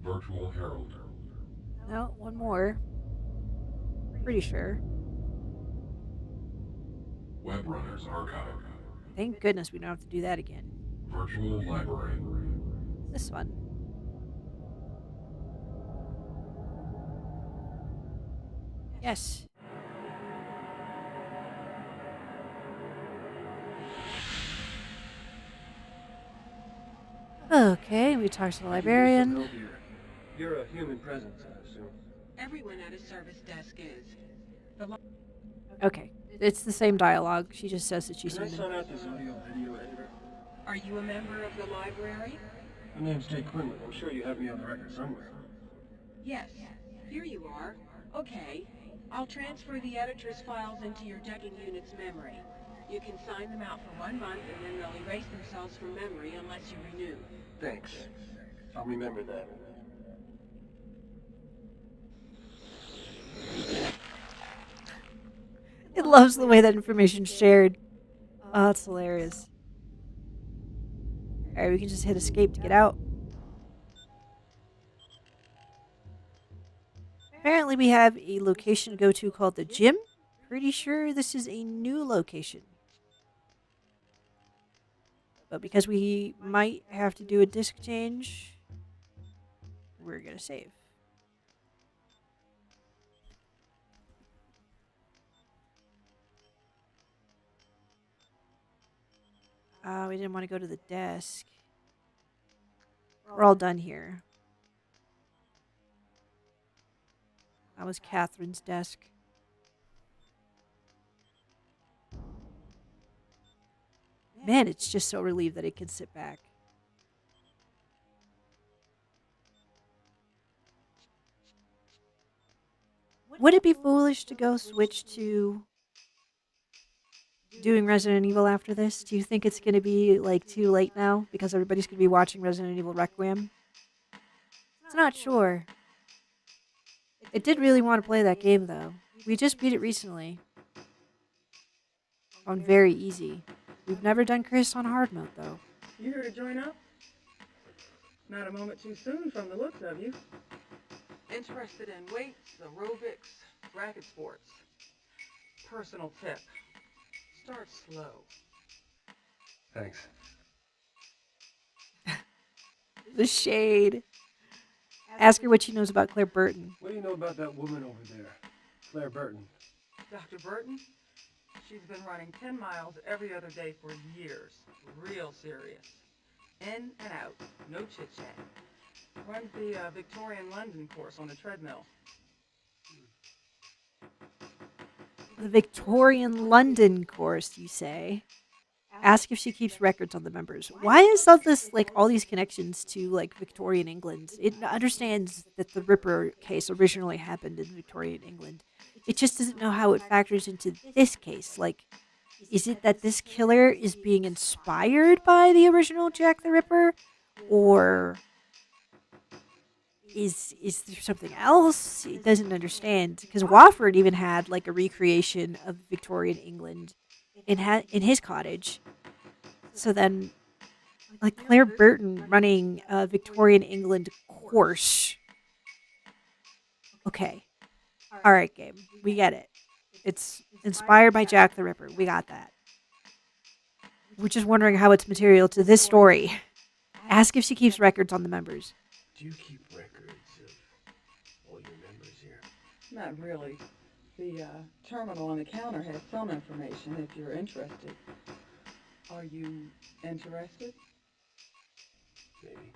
Virtual Herald. No, one more. Pretty sure. Web Runners Archive. Thank goodness we don't have to do that again. Virtual Library. This one. Yes. Okay, we talked to the librarian. You're a human presence, I assume. Everyone at a service desk is. The Okay. It's the same dialogue. She just says that she's Can I human. sign out this audio video editor? Are you a member of the library? My name's Jake Quinlan. I'm sure you have me on the record somewhere. Yes. Here you are. Okay. I'll transfer the editor's files into your decking unit's memory. You can sign them out for 1 month and then they'll erase themselves from memory unless you renew. Thanks. I'll remember that. It loves the way that information's shared. Oh, that's hilarious. Alright, we can just hit escape to get out. Apparently we have a location to go to called the gym. Pretty sure this is a new location. But because we might have to do a disc change, we're going to save. We didn't want to go to the desk. We're all done here. That was Catherine's desk. Man, it's just so relieved that it can sit back. Would it be foolish to go switch to doing Resident Evil after this? Do you think it's going to be like too late now because everybody's going to be watching Resident Evil Requiem? It's not sure. I did really want to play that game though. We just beat it recently. On very easy. We've never done Chris on hard mode though. You here to join up? Not a moment too soon from the looks of you. Interested in weights, aerobics, racket sports. Personal tip. Start slow. Thanks. The shade. Ask her what she knows about Claire Burton. What do you know about that woman over there? Claire Burton. Dr. Burton? She's been running 10 miles every other day for years. Real serious. In and out. No chit-chat. Runs the Victorian London course on the treadmill. The Victorian London course, you say? Ask if she keeps records on the members. Why is all this, like, all these connections to, like, Victorian England? It understands that the Ripper case originally happened in Victorian England. It just doesn't know how it factors into this case. Like, is it that this killer is being inspired by the original Jack the Ripper? Or is there something else? It doesn't understand. Because Wofford even had, like, a recreation of Victorian England in his cottage. So then, like, Claire Burton running a Victorian England course. Okay. All right, game. We get it. It's inspired by Jack the Ripper. We got that. We're just wondering how it's material to this story. Ask if she keeps records on the members. Do you keep records of all your members here? Not really. The terminal on the counter has some information if you're interested. Are you interested? Maybe.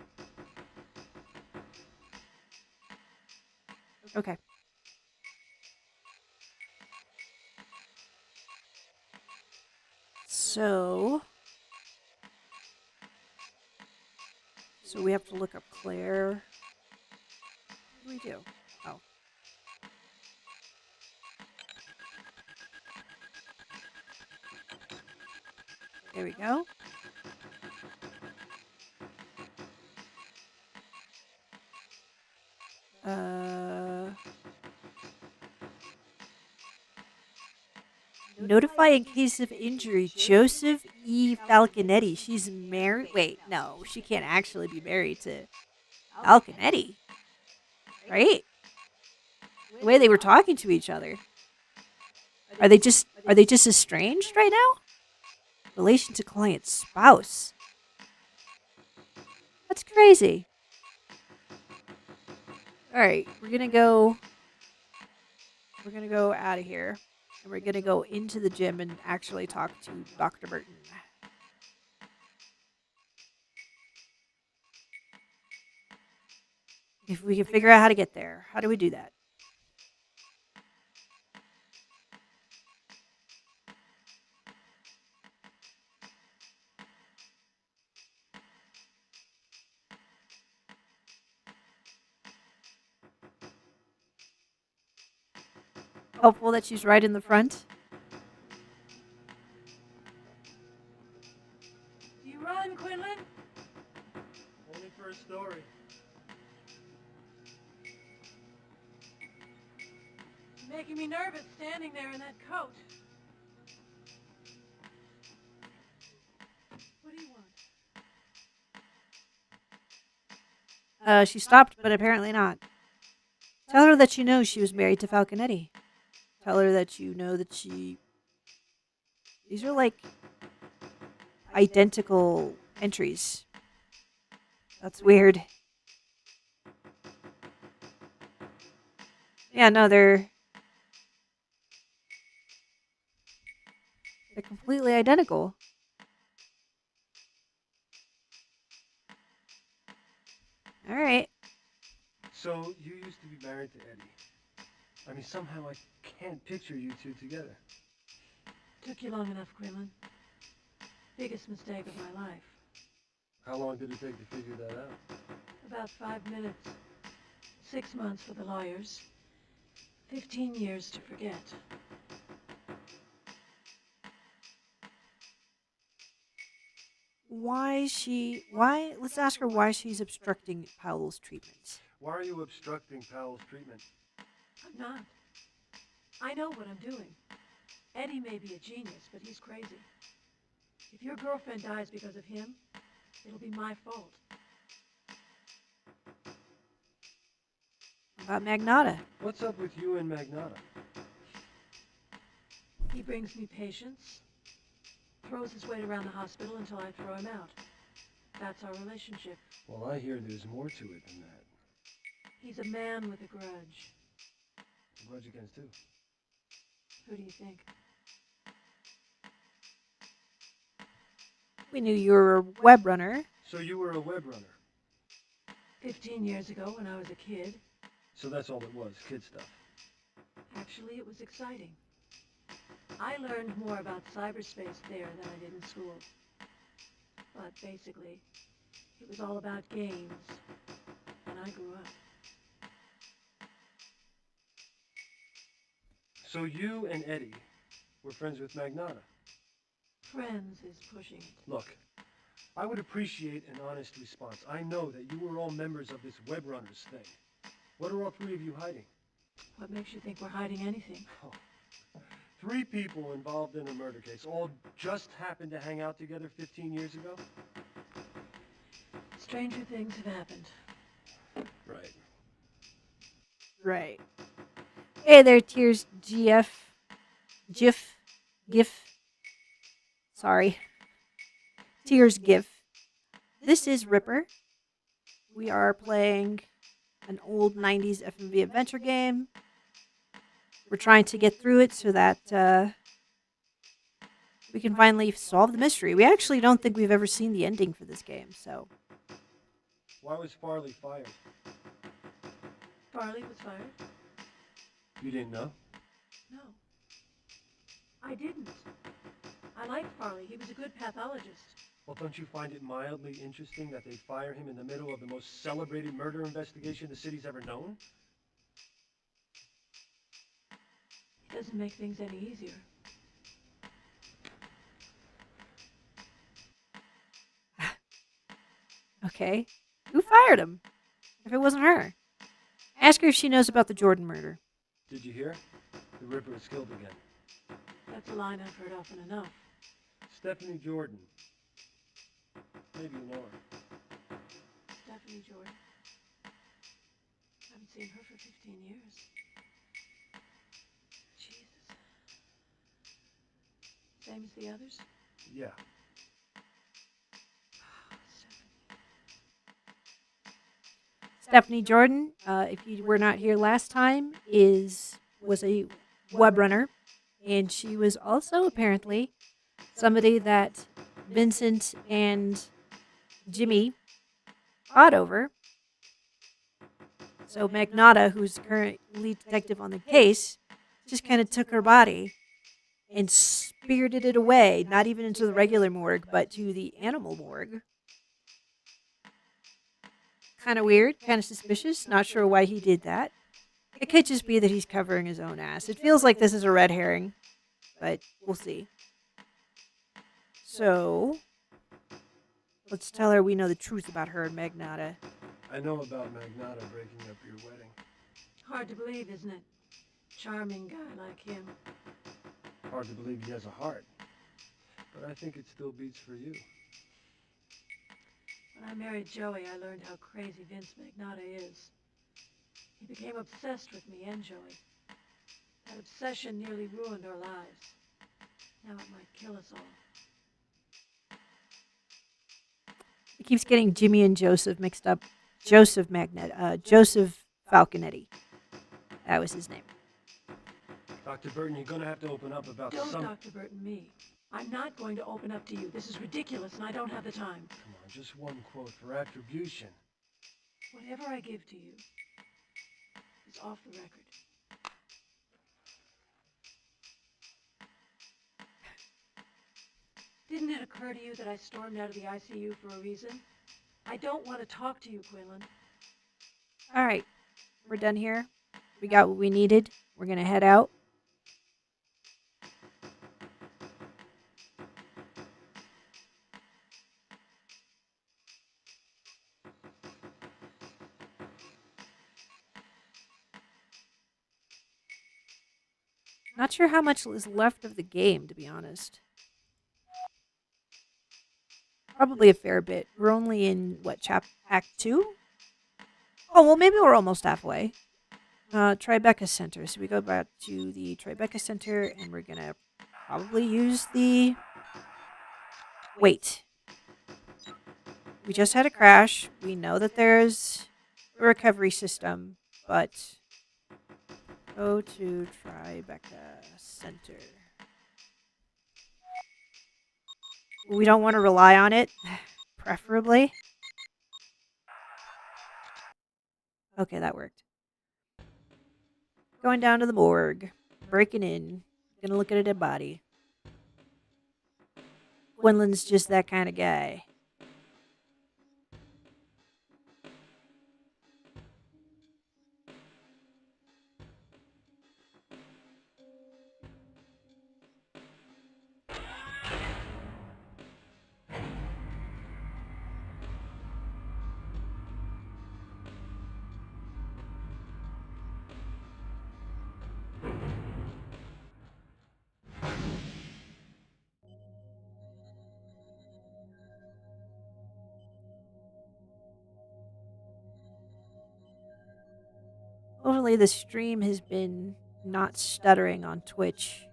Okay. So we have to look up Claire. What do we do? Oh. There we go. Notify in case of injury. Joseph E. Falconetti. She's married. Wait, no, she can't actually be married to Falconetti, right? The way they were talking to each other. Are they just estranged right now? Relation to client's spouse. That's crazy. All right, we're gonna go out of here. And we're going to go into the gym and actually talk to Dr. Burton. If we can figure out how to get there, how do we do that? Helpful that she's right in the front. Do you run, Quinlan? Only for a story. You're making me nervous standing there in that coat. What do you want? She stopped, but apparently not. Tell her that you know she was married to Falconetti. Tell her that you know that she... These are like identical entries. That's weird. Yeah, no, they're completely identical. All right. So, you used to be married to Eddie. I mean, somehow I can't picture you two together. Took you long enough, Quinlan. Biggest mistake of my life. How long did it take to figure that out? About 5 minutes. 6 months for the lawyers. 15 years to forget. Let's ask her why she's obstructing Powell's treatment. Why are you obstructing Powell's treatment? I'm not. I know what I'm doing. Eddie may be a genius, but he's crazy. If your girlfriend dies because of him, it'll be my fault. About Magnata. What's up with you and Magnata? He brings me patients, throws his weight around the hospital until I throw him out. That's our relationship. Well, I hear there's more to it than that. He's a man with a grudge. A grudge against who? Who do you think? We knew you were a web runner. So you were a web runner. 15 years ago when I was a kid. So that's all it was, kid stuff. Actually, it was exciting. I learned more about cyberspace there than I did in school. But basically, it was all about games. And I grew up. So you and Eddie were friends with Magnata. Friends is pushing it. Look, I would appreciate an honest response. I know that you were all members of this web runners thing. What are all three of you hiding? What makes you think we're hiding anything? Oh. 3 people involved in a murder case, all just happened to hang out together 15 years ago? Stranger things have happened. Right. Right. Hey there, Tears GIF. Sorry. Tears GIF. This is Ripper. We are playing an old 90s FMV Adventure game. We're trying to get through it so that we can finally solve the mystery. We actually don't think we've ever seen the ending for this game, so... Why was Farley fired? Farley was fired? You didn't know? No. I didn't. I liked Farley. He was a good pathologist. Well, don't you find it mildly interesting that they fire him in the middle of the most celebrated murder investigation the city's ever known? It doesn't make things any easier. Okay. Who fired him? If it wasn't her. Ask her if she knows about the Jordan murder. Did you hear? The Ripper is killed again. That's a line I've heard often enough. Stephanie Jordan. Maybe you know her. Stephanie Jordan. Haven't seen her for 15 years. Jesus. Same as the others? Yeah. Stephanie Jordan, if you were not here last time, was a web runner, and she was also apparently somebody that Vincent and Jimmy fought over. So Magnata, who's the current lead detective on the case, just kind of took her body and spirited it away, not even into the regular morgue, but to the animal morgue. Kind of weird, kind of suspicious. Not sure why he did that. It could just be that he's covering his own ass. It feels like this is a red herring, but we'll see. So, let's tell her we know the truth about her and Magnata. I know about Magnata breaking up your wedding. Hard to believe, isn't it? Charming guy like him. Hard to believe he has a heart. But I think it still beats for you. When I married Joey, I learned how crazy Vince Magnata is. He became obsessed with me and Joey. That obsession nearly ruined our lives. Now it might kill us all. He keeps getting Jimmy and Joseph mixed up. Joseph Falconetti. That was his name. Dr. Burton, you're gonna have to open up about Don't some... Dr. Burton me. I'm not going to open up to you. This is ridiculous and I don't have the time. Come on, just one quote for attribution. Whatever I give to you is off the record. Didn't it occur to you that I stormed out of the ICU for a reason? I don't want to talk to you, Quinlan. All right, we're done here. We got what we needed. We're going to head out. Not sure how much is left of the game, to be honest. Probably a fair bit. We're only in, what, Act 2? Oh, well, maybe we're almost halfway. Tribeca Center. So we go back to the Tribeca Center, and we're going to probably use the... Wait. We just had a crash. We know that there's a recovery system, but... Go to Tribeca Center. We don't want to rely on it, preferably. Okay, that worked. Going down to the morgue. Breaking in. Gonna look at a dead body. Quinlan's just that kind of guy. Hopefully the stream has been not stuttering on Twitch.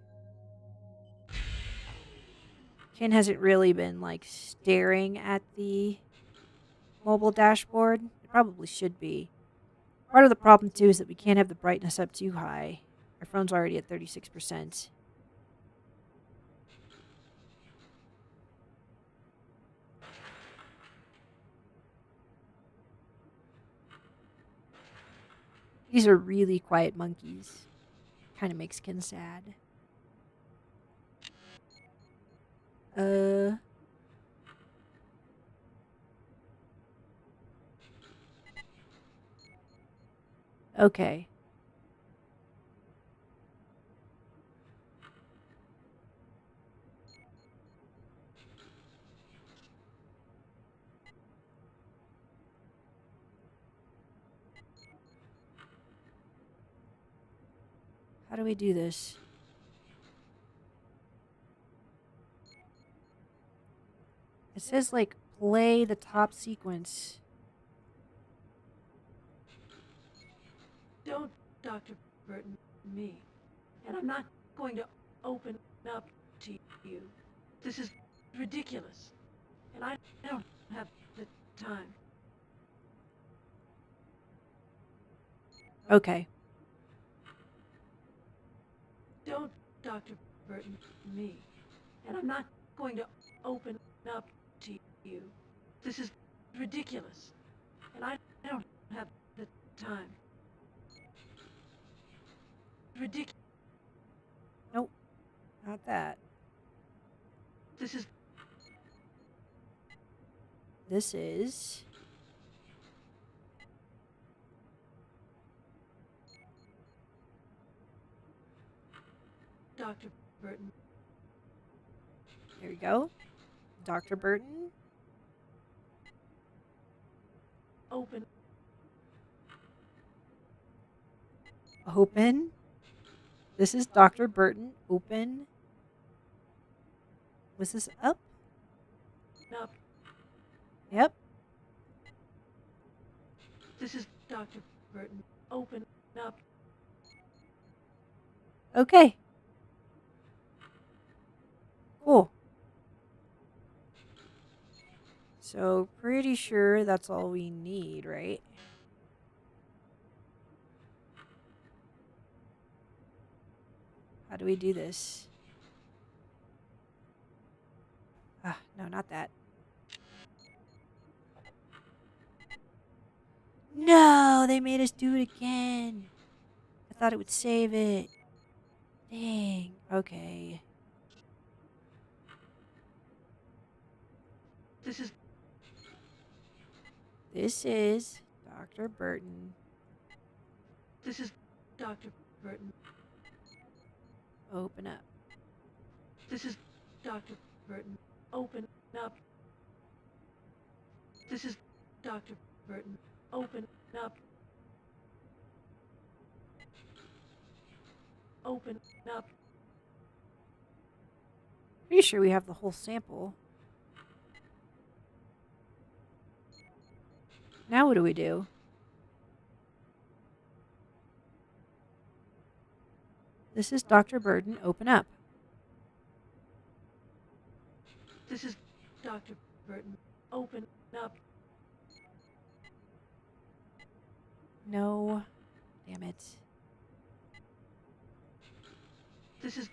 Ken hasn't really been like staring at the mobile dashboard. It probably should be. Part of the problem too is that we can't have the brightness up too high. Our phone's already at 36%. These are really quiet monkeys. Kind of makes Ken sad. Okay. How do we do this? It says like play the top sequence. Don't Dr. Burton me. And I'm not going to open up to you. This is ridiculous. And I don't have the time. Okay. Don't Dr. Burton me. And I'm not going to open up to you. This is ridiculous. And I don't have the time. Ridiculous. Nope. Not that. This is... This is... Dr. Burton. There we go. Dr. Burton. Open. Open. This is Dr. Burton. Open. Was this up? Up. Yep. This is Dr. Burton. Open up. Okay. Cool. So, pretty sure that's all we need, right? How do we do this? Ah, no, not that. No, they made us do it again. I thought it would save it. Dang. Okay. This is Dr. Burton. This is Dr. Burton. Open up. This is Dr. Burton. Open up. This is Dr. Burton. Open up. Open up. Pretty sure we have the whole sample. Now what do we do? This is Dr. Burton. Open up. This is Dr. Burton. Open up. No. Damn it. This is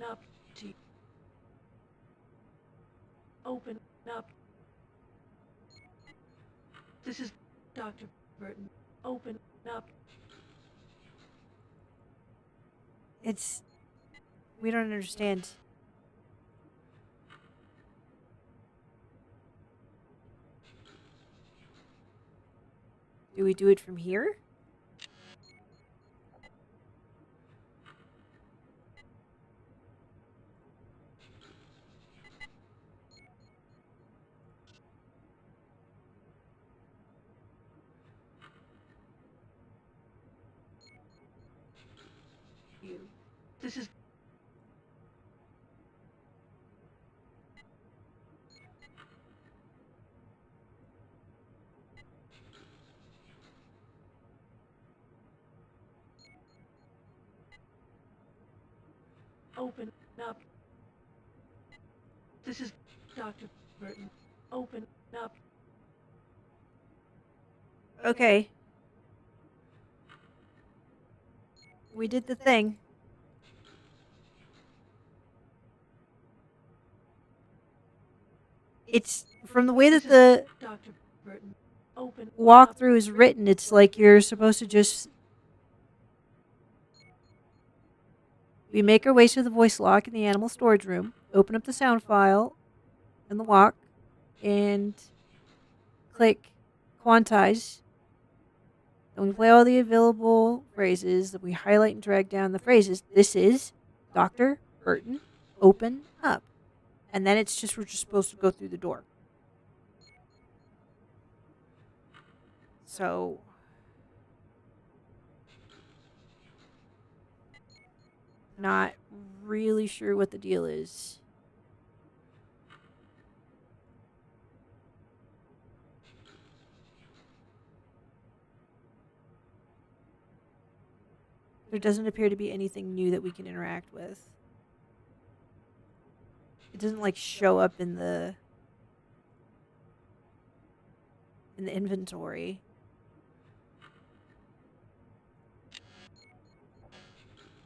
up. T. Open up. This is Dr. Burton. Open up. We don't understand. Do we do it from here? You. This is open up. This is Dr. Burton. Open up. Okay. We did the thing. It's from the way that the Dr. Burton. Open walkthrough is written, it's like you're supposed to just... We make our way to the voice lock in the animal storage room, open up the sound file in the lock, and click quantize. Then we play all the available phrases that we highlight and drag down the phrases. This is Dr. Burton, open up. And then it's just, we're just supposed to go through the door. So... Not really sure what the deal is. There doesn't appear to be anything new that we can interact with. It doesn't like show up in the inventory.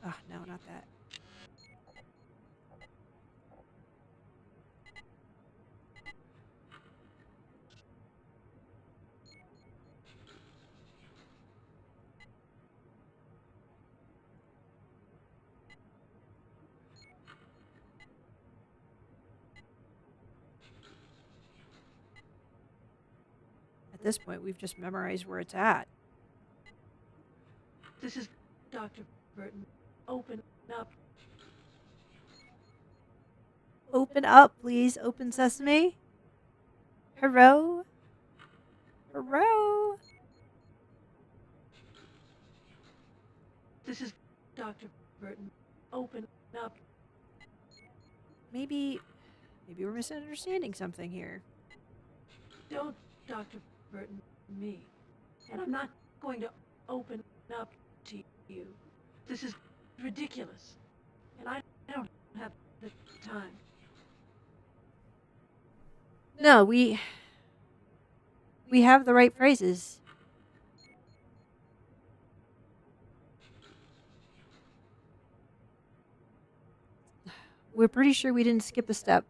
Oh, no, not that. At this point, we've just memorized where it's at. This is Dr. Burton. Open up. Open up, please. Open sesame. Hello? Hello? This is Dr. Burton. Open up. Maybe we're misunderstanding something here. Don't, Dr. Burton, me. And I'm not going to open up to you. This is ridiculous. And I don't have the time. No, we have the right phrases. We're pretty sure we didn't skip a step.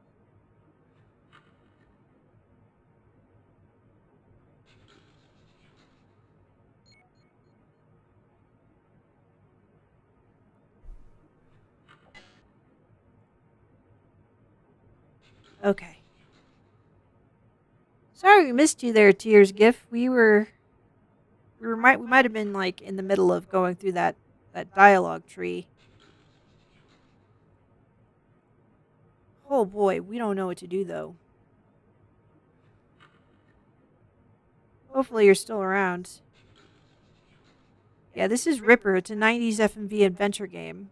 Okay. Sorry we missed you there, Tears GIF. We might have been like in the middle of going through that dialogue tree. Oh boy, we don't know what to do though. Hopefully you're still around. Yeah, this is Ripper. It's a 90s FMV adventure game.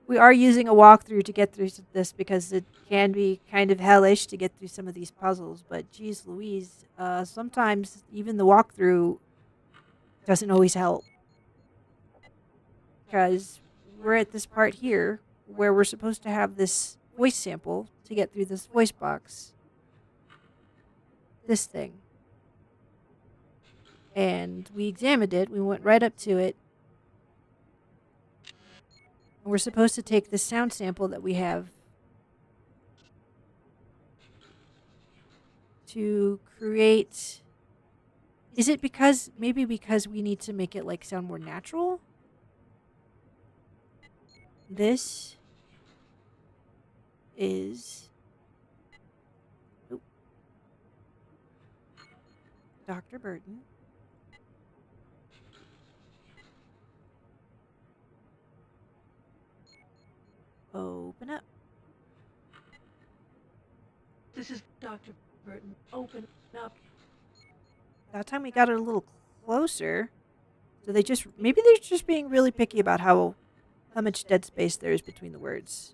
We are using a walkthrough to get through this because it can be kind of hellish to get through some of these puzzles. But geez Louise, sometimes even the walkthrough doesn't always help. Because we're at this part here where we're supposed to have this voice sample to get through this voice box. This thing. And we examined it. We went right up to it. And we're supposed to take this sound sample that we have to create... Is it maybe because we need to make it like sound more natural? This is Dr. Burton. Open up. This is Dr. Burton. Open up. That time we got it a little closer. So maybe they're just being really picky about how much dead space there is between the words.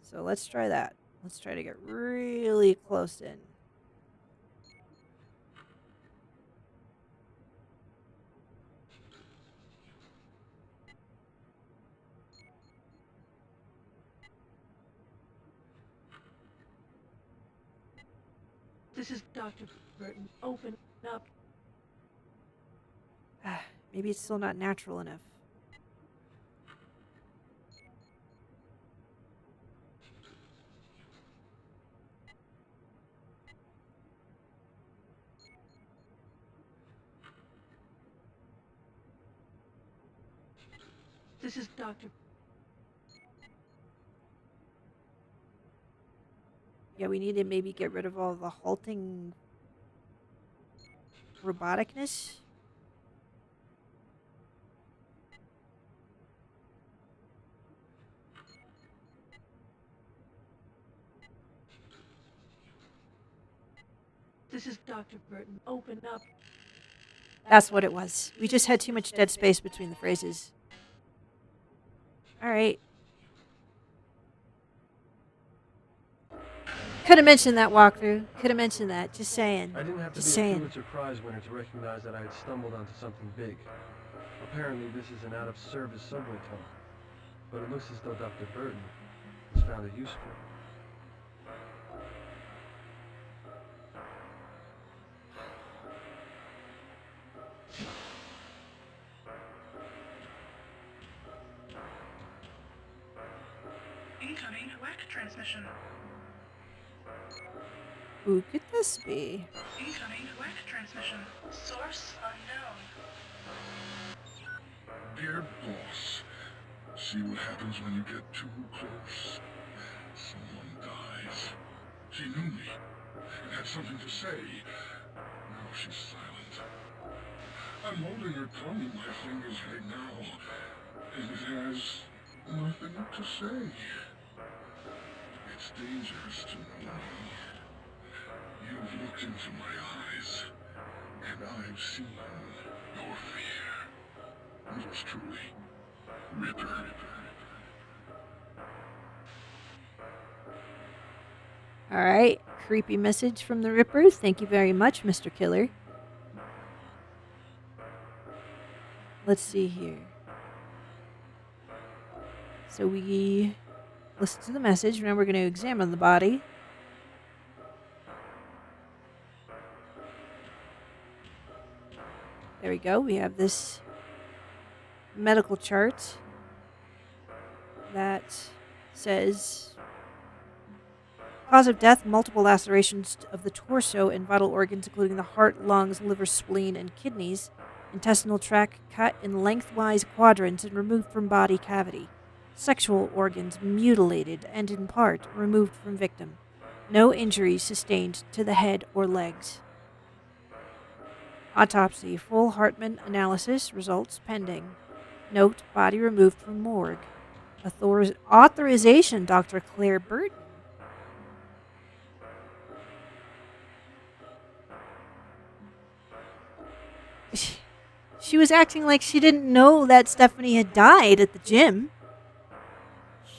So let's try that. Let's try to get really close in. This is Dr. Burton. Open up. Maybe it's still not natural enough. This is Dr. Yeah, we need to maybe get rid of all the halting roboticness. This is Dr. Burton. Open up. That's what it was. We just had too much dead space between the phrases. Alright. Could have mentioned that walkthrough. Could have mentioned that. Just saying. I didn't have to Just be a saying. Pulitzer Prize winner to recognize that I had stumbled onto something big. Apparently, this is an out-of-service subway tunnel, but it looks as though Dr. Burton has found it useful. Incoming WAC transmission. Who could this be? Incoming WAC transmission. Source unknown. Dear boss, see what happens when you get too close. Someone dies. She knew me and had something to say. Now she's silent. I'm holding her tongue in my fingers right now, and it has nothing to say. It's dangerous to know me. You've looked into my eyes, and I've seen your fear. Yours truly, Ripper. All right. Creepy message from the Rippers. Thank you very much, Mr. Killer. Let's see here. So we listen to the message. Now we're going to examine the body. There we go. We have this medical chart that says cause of death, multiple lacerations of the torso and vital organs, including the heart, lungs, liver, spleen, and kidneys. Intestinal tract cut in lengthwise quadrants and removed from body cavity. Sexual organs mutilated and in part removed from victim. No injuries sustained to the head or legs. Autopsy. Full Hartman analysis results pending. Note, body removed from morgue. Authorization, Dr. Claire Burton. She was acting like she didn't know that Stephanie had died at the gym.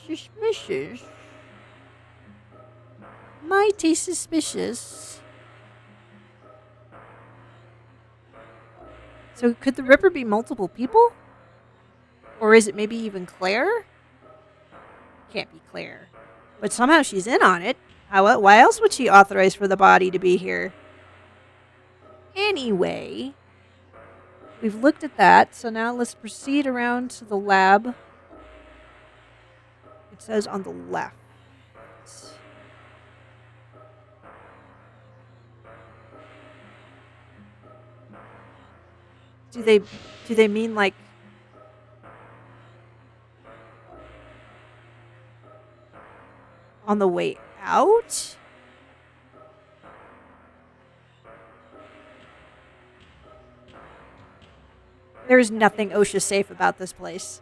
Suspicious. Mighty suspicious. So could the Ripper be multiple people? Or is it maybe even Claire? Can't be Claire. But somehow she's in on it. Why else would she authorize for the body to be here? Anyway, we've looked at that, so now let's proceed around to the lab. It says on the left. Do they mean like on the way out? There is nothing OSHA safe about this place.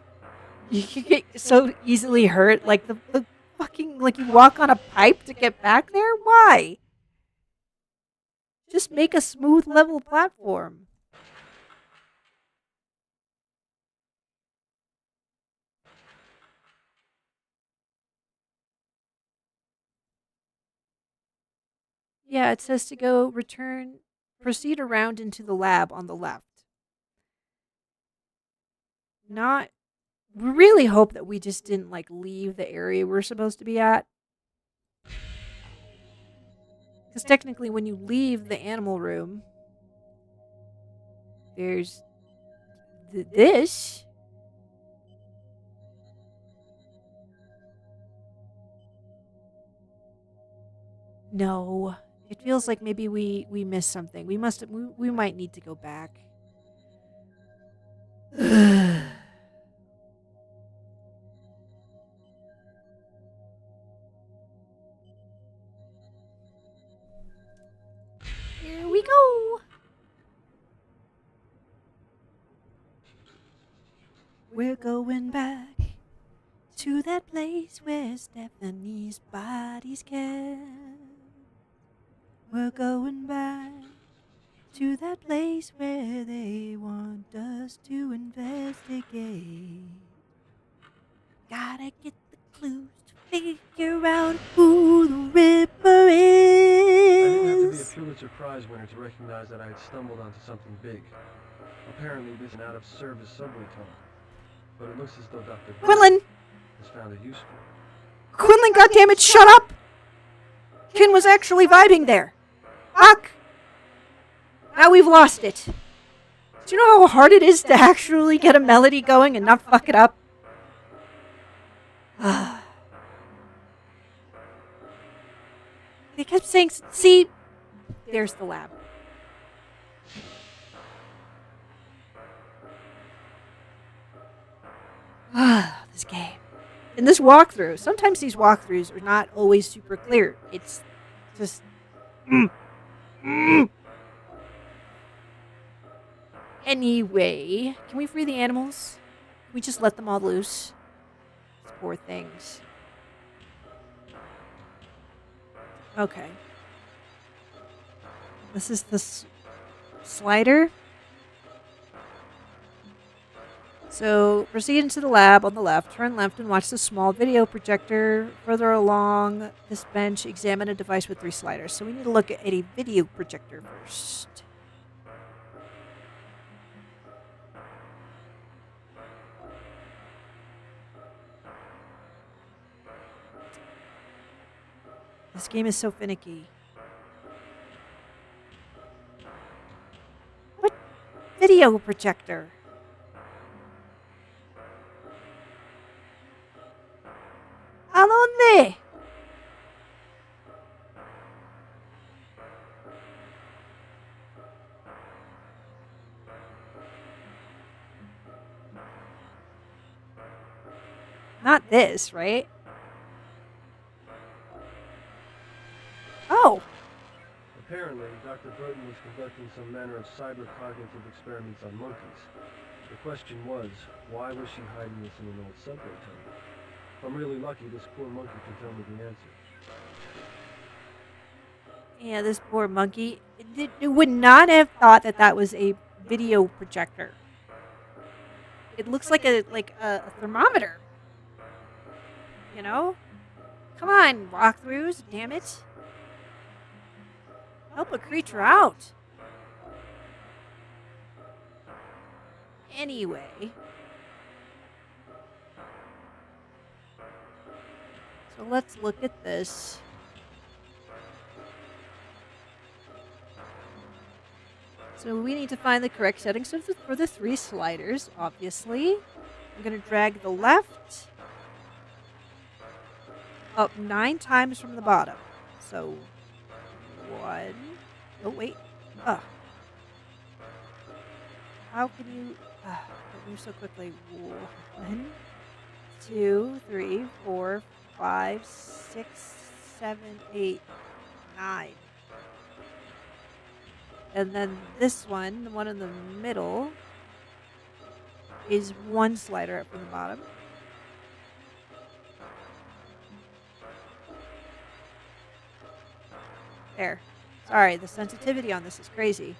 You can get so easily hurt. Like the fucking, like you walk on a pipe to get back there? Why? Just make a smooth, level platform. Yeah, it says to go proceed around into the lab on the left. We really hope that we just didn't like leave the area we're supposed to be at. Because technically when you leave the animal room, there's this. No. It feels like maybe we missed something. We might need to go back. Here we go. We're going back to that place where Stephanie's body's kept. We're going back to that place where they want us to investigate. Gotta get the clues to figure out who the Ripper is. I didn't have to be a Pulitzer Prize winner to recognize that I had stumbled onto something big. Apparently this is an out-of-service subway tunnel. But it looks as though Dr. Quinlan! has found it useful. Quinlan, goddammit, shut up! Ken was actually vibing there. Fuck! Now we've lost it. Do you know how hard it is to actually get a melody going and not fuck it up? They kept saying, see, there's the lab. This game. In this walkthrough, sometimes these walkthroughs are not always super clear. It's Just. Anyway, can we free the animals? Can we just let them all loose? These poor things. Okay. This is the slider. So proceed into the lab on the left, turn left and watch the small video projector. Further along this bench, examine a device with 3 sliders. So we need to look at a video projector first. This game is so finicky. What video projector? ¿A dónde? Not this, right? Oh. Apparently, Dr. Burton was conducting some manner of cyber-cognitive experiments on monkeys. The question was, why was she hiding this in an old subway tunnel? If I'm really lucky, this poor monkey can tell me the answer. Yeah, this poor monkey. It would not have thought that that was a video projector. It looks like a thermometer. You know? Come on, walkthroughs, damn it. Help a creature out. Anyway. So let's look at this. So we need to find the correct settings for the 3 sliders, obviously. I'm going to drag the left up 9 times from the bottom. So 1. Oh, wait. How can you move so quickly? 1, 2, 3, 4, 5, 6, 7, 8, 9. And then this one, the one in the middle, is 1 slider up from the bottom. There. Sorry, the sensitivity on this is crazy.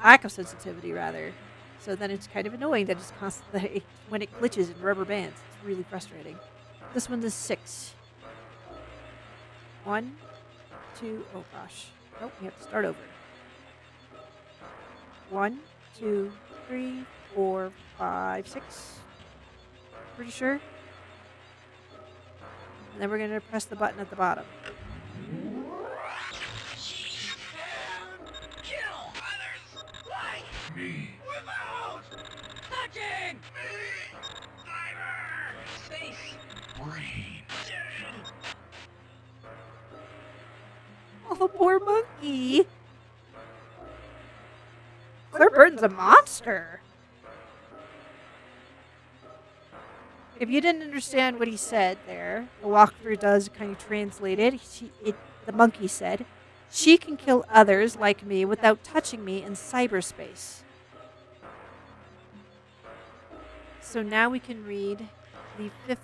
Lack of sensitivity, rather. So then it's kind of annoying that it's constantly, when it glitches in rubber bands. It's really frustrating. This one is 6. 1, 2, oh gosh. Nope, we have to start over. 1, 2, 3, 4, 5, 6. Pretty sure. And then we're going to press the button at the bottom. Kill others like me without touching me. Cyber space brain. Oh, the poor monkey. Claire Burton's a monster. If you didn't understand what he said there, the walkthrough does kind of translate it. The monkey said, "She can kill others like me without touching me in cyberspace." So now we can read the 5th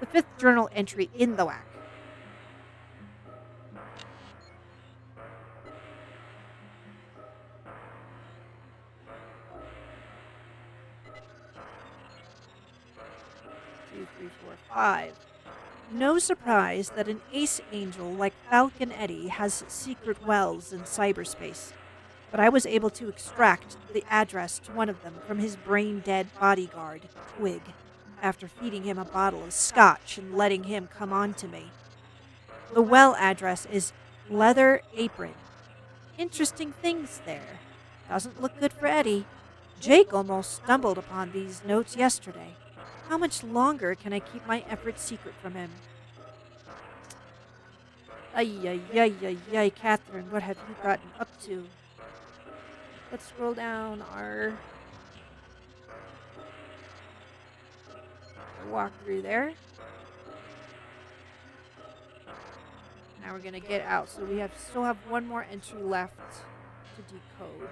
the 5th journal entry in the WAC. Two, three, four, 5. No surprise that an ace angel like Falcon Eddie has secret wells in cyberspace, but I was able to extract the address to one of them from his brain-dead bodyguard, Twig, after feeding him a bottle of scotch and letting him come on to me. The well address is Leather Apron. Interesting things there. Doesn't look good for Eddie. Jake almost stumbled upon these notes yesterday. How much longer can I keep my efforts secret from him? Ay, Catherine, what have you gotten up to? Let's scroll down our walkthrough there. Now we're gonna get out. So we still have one more entry left to decode.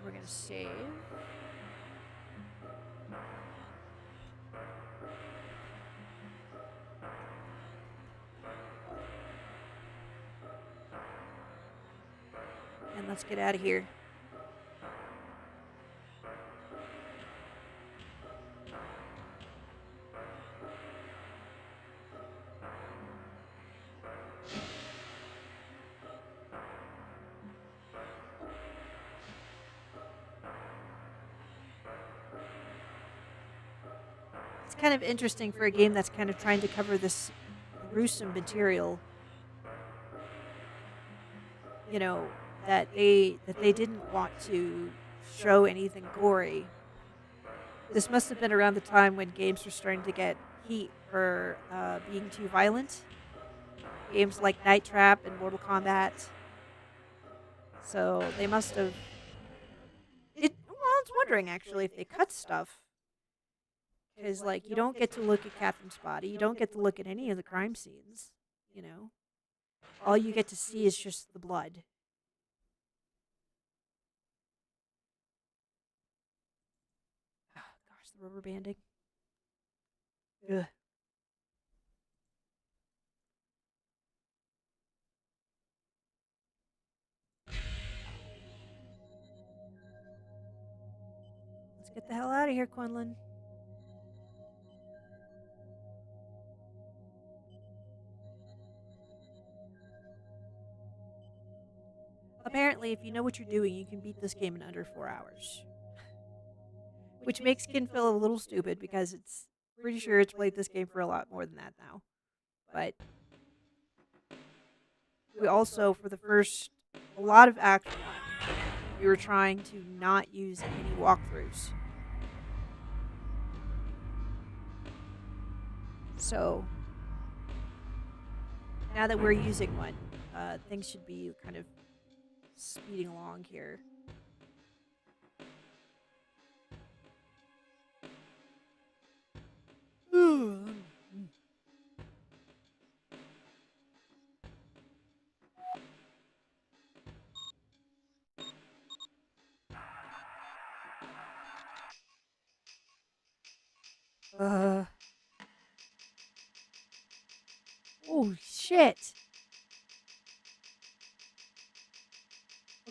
We're gonna save. And let's get out of here. It's kind of interesting for a game that's kind of trying to cover this gruesome material. You know, that they didn't want to show anything gory. This must have been around the time when games were starting to get heat for being too violent. Games like Night Trap and Mortal Kombat. So they must have. Well, I was wondering actually if they cut stuff. Because, like, you don't get to look at Catherine's body. You don't get to look at any of the crime scenes. You know? All you get to see is just the blood. Oh, gosh, the rubber banding. Ugh. Let's get the hell out of here, Quinlan. Apparently, if you know what you're doing, you can beat this game in under 4 hours. Which makes Kin feel a little stupid because it's pretty sure it's played this game for a lot more than that now. But we also, for the first, a lot of Act 1, we were trying to not use any walkthroughs. So, now that we're using one, things should be kind of speeding along here. Oh, shit.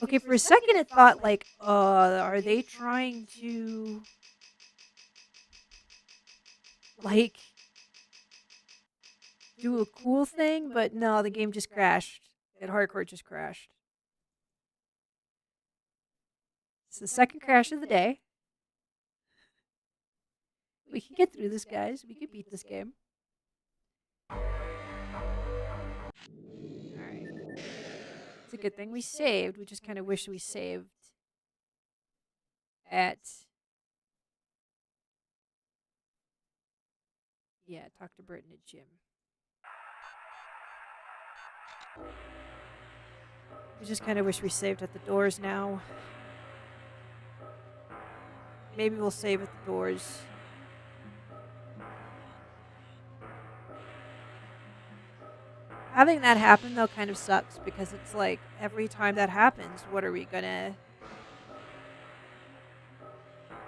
Okay, for a second it thought, like, are they trying to, like, do a cool thing? But no, the game just crashed. That hardcore just crashed. It's the second crash of the day. We can get through this, guys. We can beat this game. Alright. It's a good thing we saved. We just kind of wish we saved at... Yeah, talk to Bert in the gym. We just kind of wish we saved at the doors now. Maybe we'll save at the doors. Having that happen, though, kind of sucks because it's like every time that happens, what are we gonna...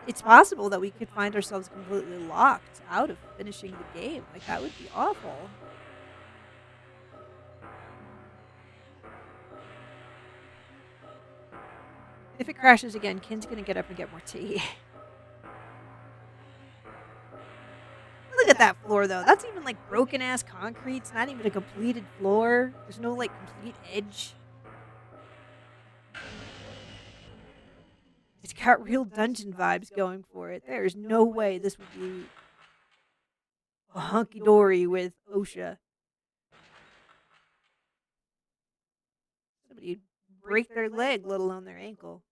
It's possible that we could find ourselves completely locked out of finishing the game. Like, that would be awful. If it crashes again, Kin's gonna get up and get more tea. Look at that floor, though. That's even, like, broken-ass concrete. It's not even a completed floor. There's no, like, complete edge. It's got real dungeon vibes going for it. There's no way this would be a hunky-dory with OSHA. Somebody'd break their leg, let alone their ankle.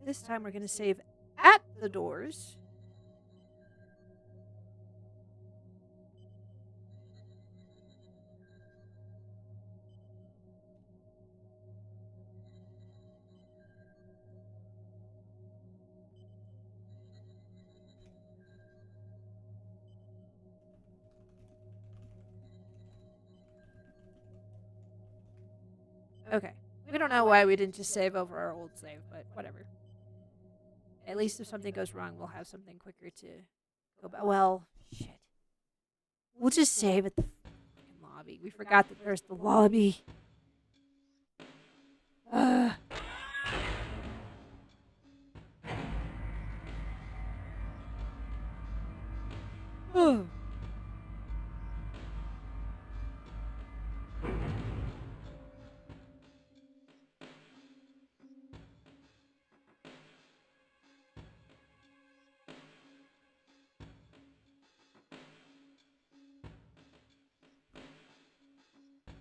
This time we're going to save at the doors. Okay. We don't know why we didn't just save over our old save, but whatever. At least if something goes wrong, we'll have something quicker to go back. Well, shit. We'll just save at the fucking lobby. We forgot that there's the lobby. Ugh. Oh.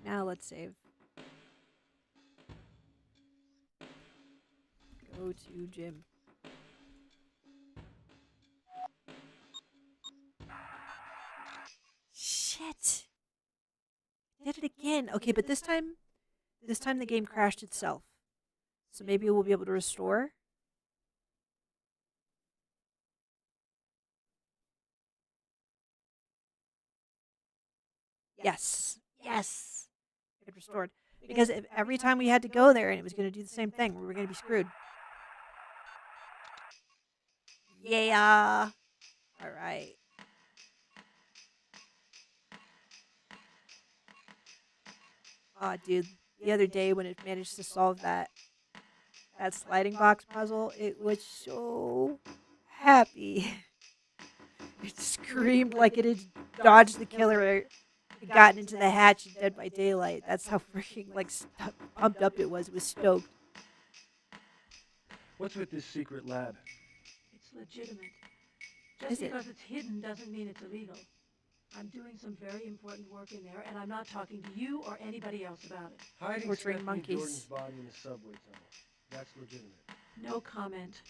Now let's save. Go to gym. Shit. Did it again. Okay, but this time the game crashed itself. So maybe we'll be able to restore. Yes. Yes. It restored. Because if every time we had to go there and it was going to do the same thing, we were going to be screwed. Yeah. All right. Oh, dude. The other day when it managed to solve that sliding box puzzle, it was so happy. It screamed like it had dodged the killer, gotten into the hatch in Dead by Daylight. That's how freaking like pumped up it was. It was stoked. What's with this secret lab? It's legitimate. Just because it's hidden doesn't mean it's illegal. I'm doing some very important work in there, and I'm not talking to you or anybody else about it. Hiding Torturing Stephanie monkeys. Jordan's body in the subway tunnel. That's legitimate. No comment.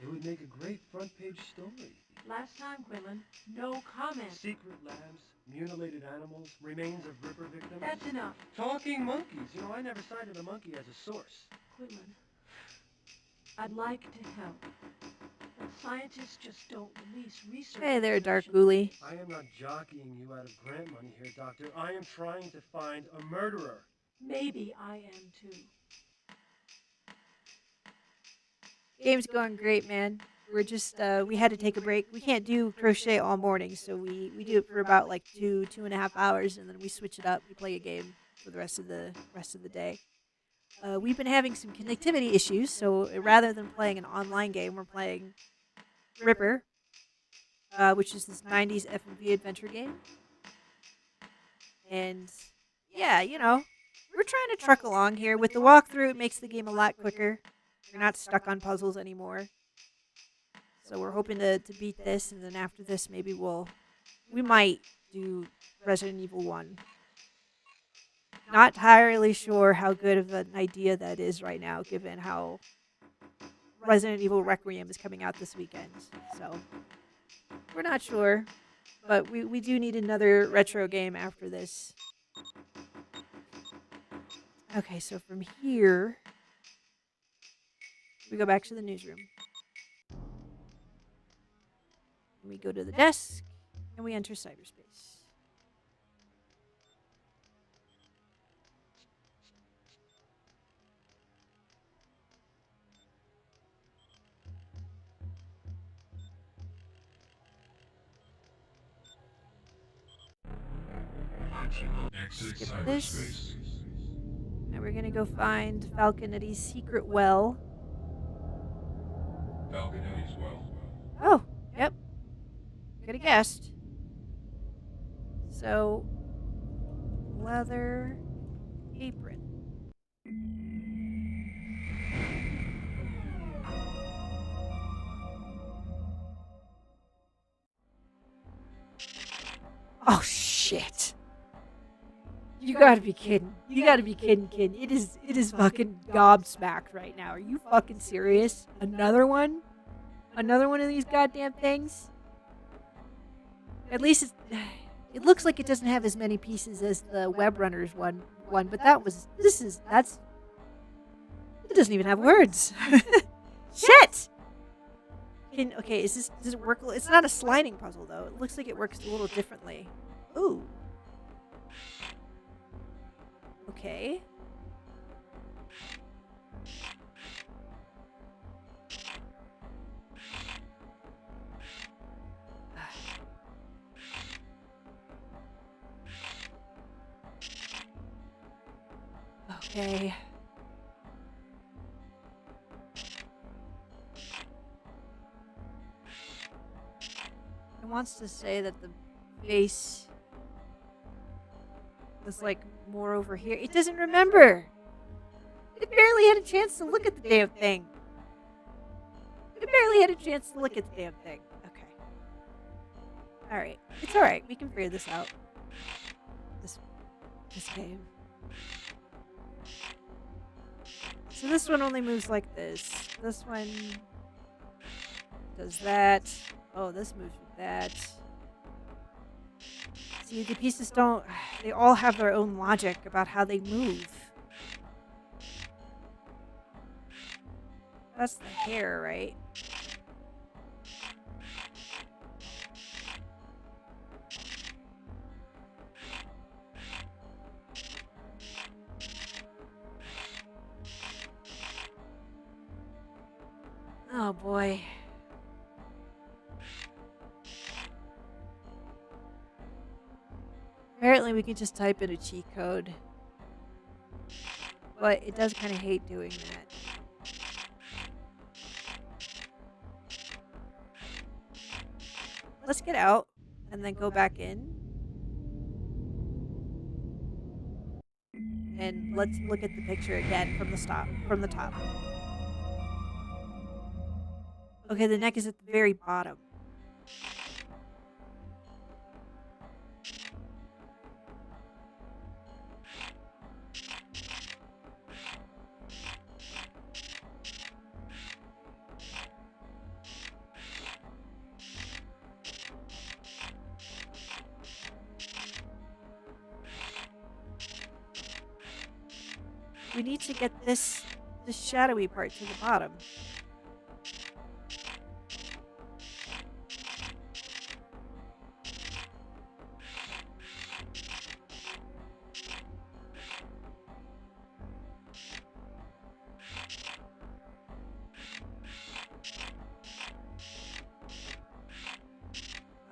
It would make a great front page story. Last time, Quinlan, no comment. Secret labs, mutilated animals, remains of Ripper victims. That's enough. Talking monkeys. You know, I never cited a monkey as a source. Quinlan, I'd like to help, but scientists just don't release research. Hey there, Dark Ghoulie. I am not jockeying you out of grant money here, Doctor. I am trying to find a murderer. Maybe I am too. Game's going great, man. We're just we had to take a break. We can't do crochet all morning, so we do it for about like 2.5 hours, and then we switch it up. We play a game for the rest of the day. We've been having some connectivity issues, so rather than playing an online game, we're playing Ripper, which is this 90s FMV Adventure game. And yeah, you know, we're trying to truck along here. With the walkthrough, it makes the game a lot quicker. You're not stuck on puzzles anymore. So we're hoping to beat this, and then after this, maybe we might do Resident Evil 1. Not entirely sure how good of an idea that is right now, given how Resident Evil Requiem is coming out this weekend. So we're not sure, but we do need another retro game after this. Okay, so from here, we go back to the newsroom. We go to the desk, and we enter cyberspace. Skip this. Now we're gonna go find Falcon Eddie's secret well. Falcon Eddie's well. Oh, yep. Could have guessed. So, leather apron. Oh shit! You gotta be kidding! You gotta be kidding, kid! It is fucking gobsmacked right now. Are you fucking serious? Another one? Another one of these goddamn things? At least it looks like it doesn't have as many pieces as the Web Runners one, but it doesn't even have words. Shit! Okay, does it work? It's not a sliding puzzle though. It looks like it works a little differently. Ooh. Okay. Okay. It wants to say that the face was like more over here. It doesn't remember. It barely had a chance to look at the damn thing. It barely had a chance to look at the damn thing. Okay. Alright. It's alright. We can figure this out. This game. So this one only moves like this. This one does that. Oh, this moves with that. See, the pieces don't... They all have their own logic about how they move. That's the hair, right? Oh boy. Apparently we can just type in a cheat code. But it does kind of hate doing that. Let's get out and then go back in. And let's look at the picture again from the top. Okay, the neck is at the very bottom. We need to get this shadowy part to the bottom.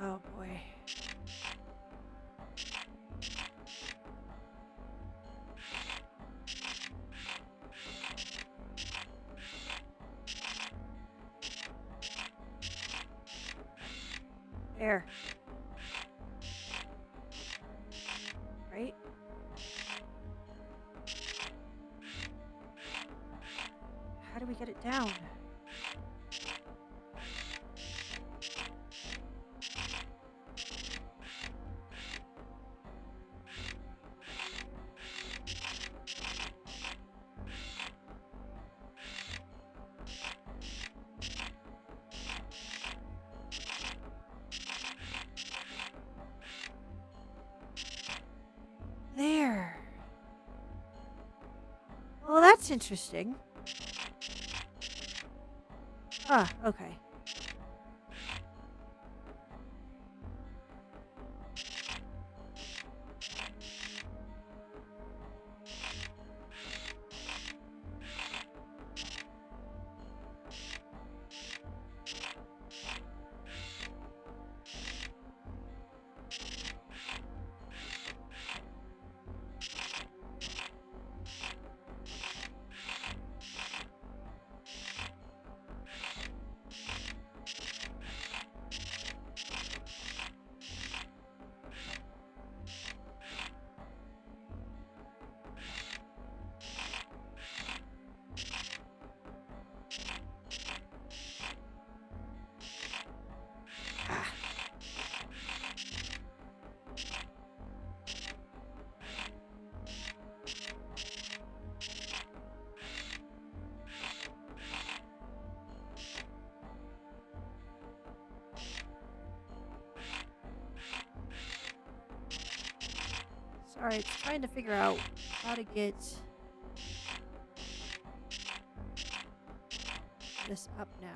Oh boy. There. Right? How do we get it down? There. Well, that's interesting. Ah, okay. Sorry, it's trying to figure out how to get this up now.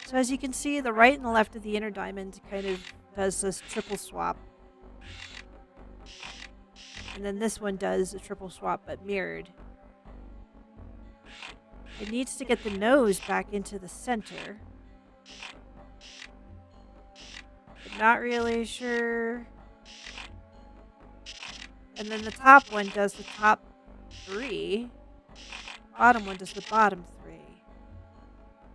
So as you can see, the right and the left of the inner diamond kind of does this triple swap. And then this one does a triple swap but mirrored. It needs to get the nose back into the center. But not really sure. And then the top one does the top 3. Bottom one does the bottom 3.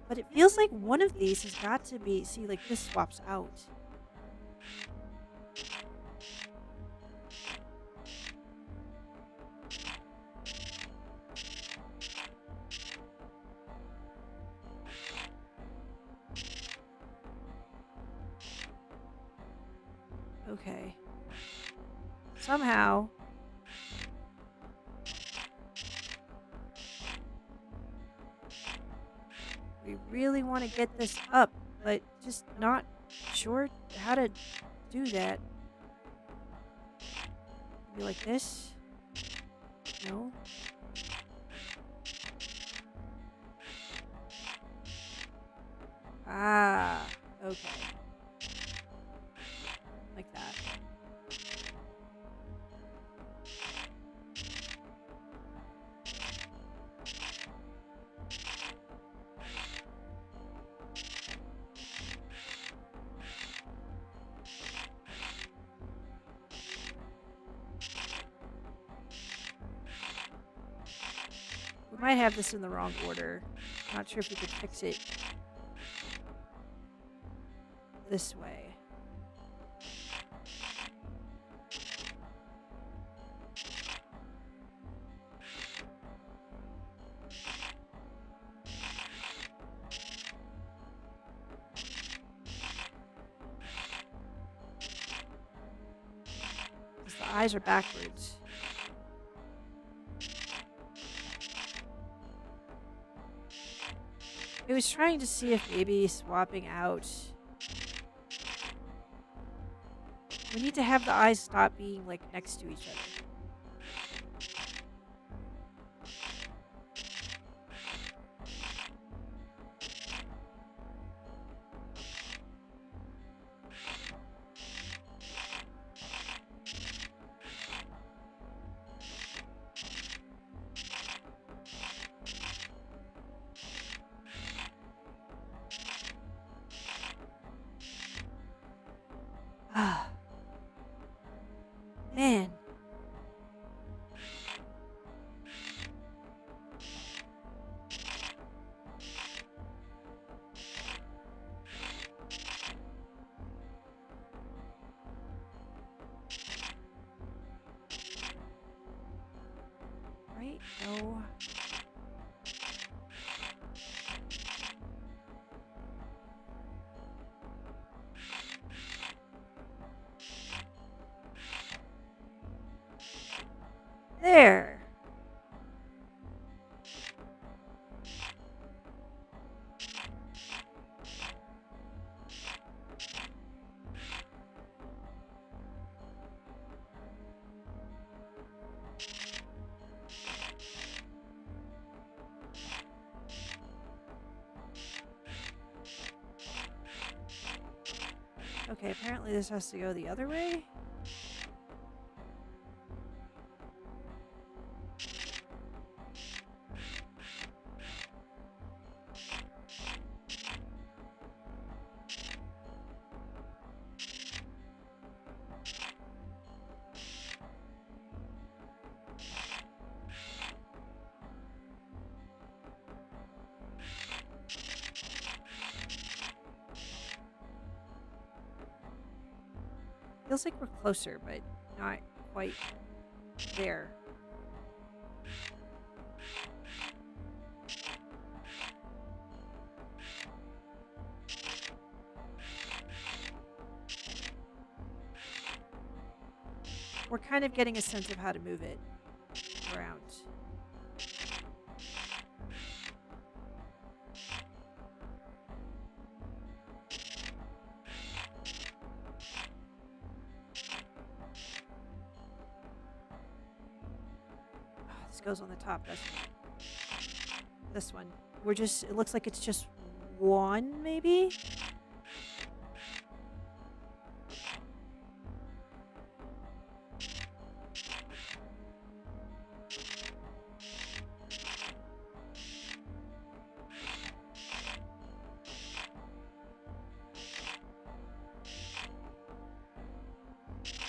But it feels like one of these has got to be, see, like this swaps out. Okay. Somehow. We really want to get this up, but just not sure how to do that. Maybe like this? No? Ah, okay. Like that. We might have this in the wrong order. Not sure if we could fix it this way. Because the eyes are backwards. I was trying to see if maybe swapping out. We need to have the eyes stop being like next to each other. Ah. Man. Right? No. There. Okay, apparently this has to go the other way. Feels like we're closer, but not quite there. We're kind of getting a sense of how to move it around. This goes on the top, doesn't it? This one. It looks like it's just one, maybe?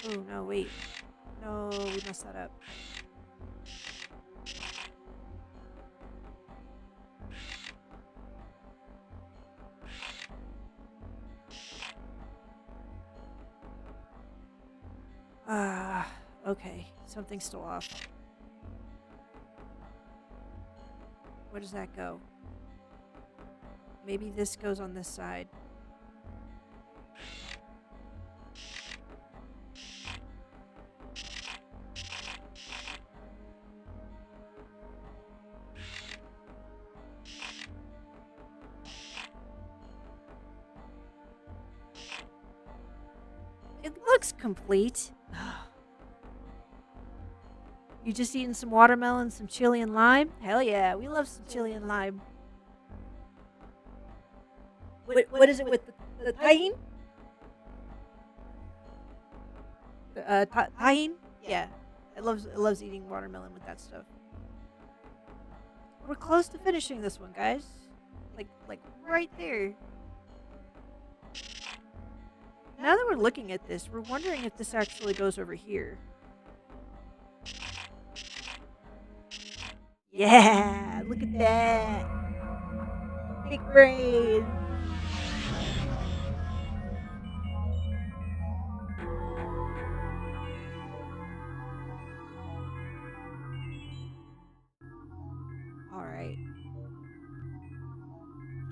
Oh, no, wait. No, we messed that up. Okay. Something's still off. Where does that go? Maybe this goes on this side. It looks complete. You just eating some watermelon, some chili and lime? Hell yeah, we love some chili and lime. What is it with the tahine? Tahine? Yeah. It loves eating watermelon with that stuff. We're close to finishing this one, guys. Like right there. Now that we're looking at this, we're wondering if this actually goes over here. Yeah, look at that. Big brain. All right.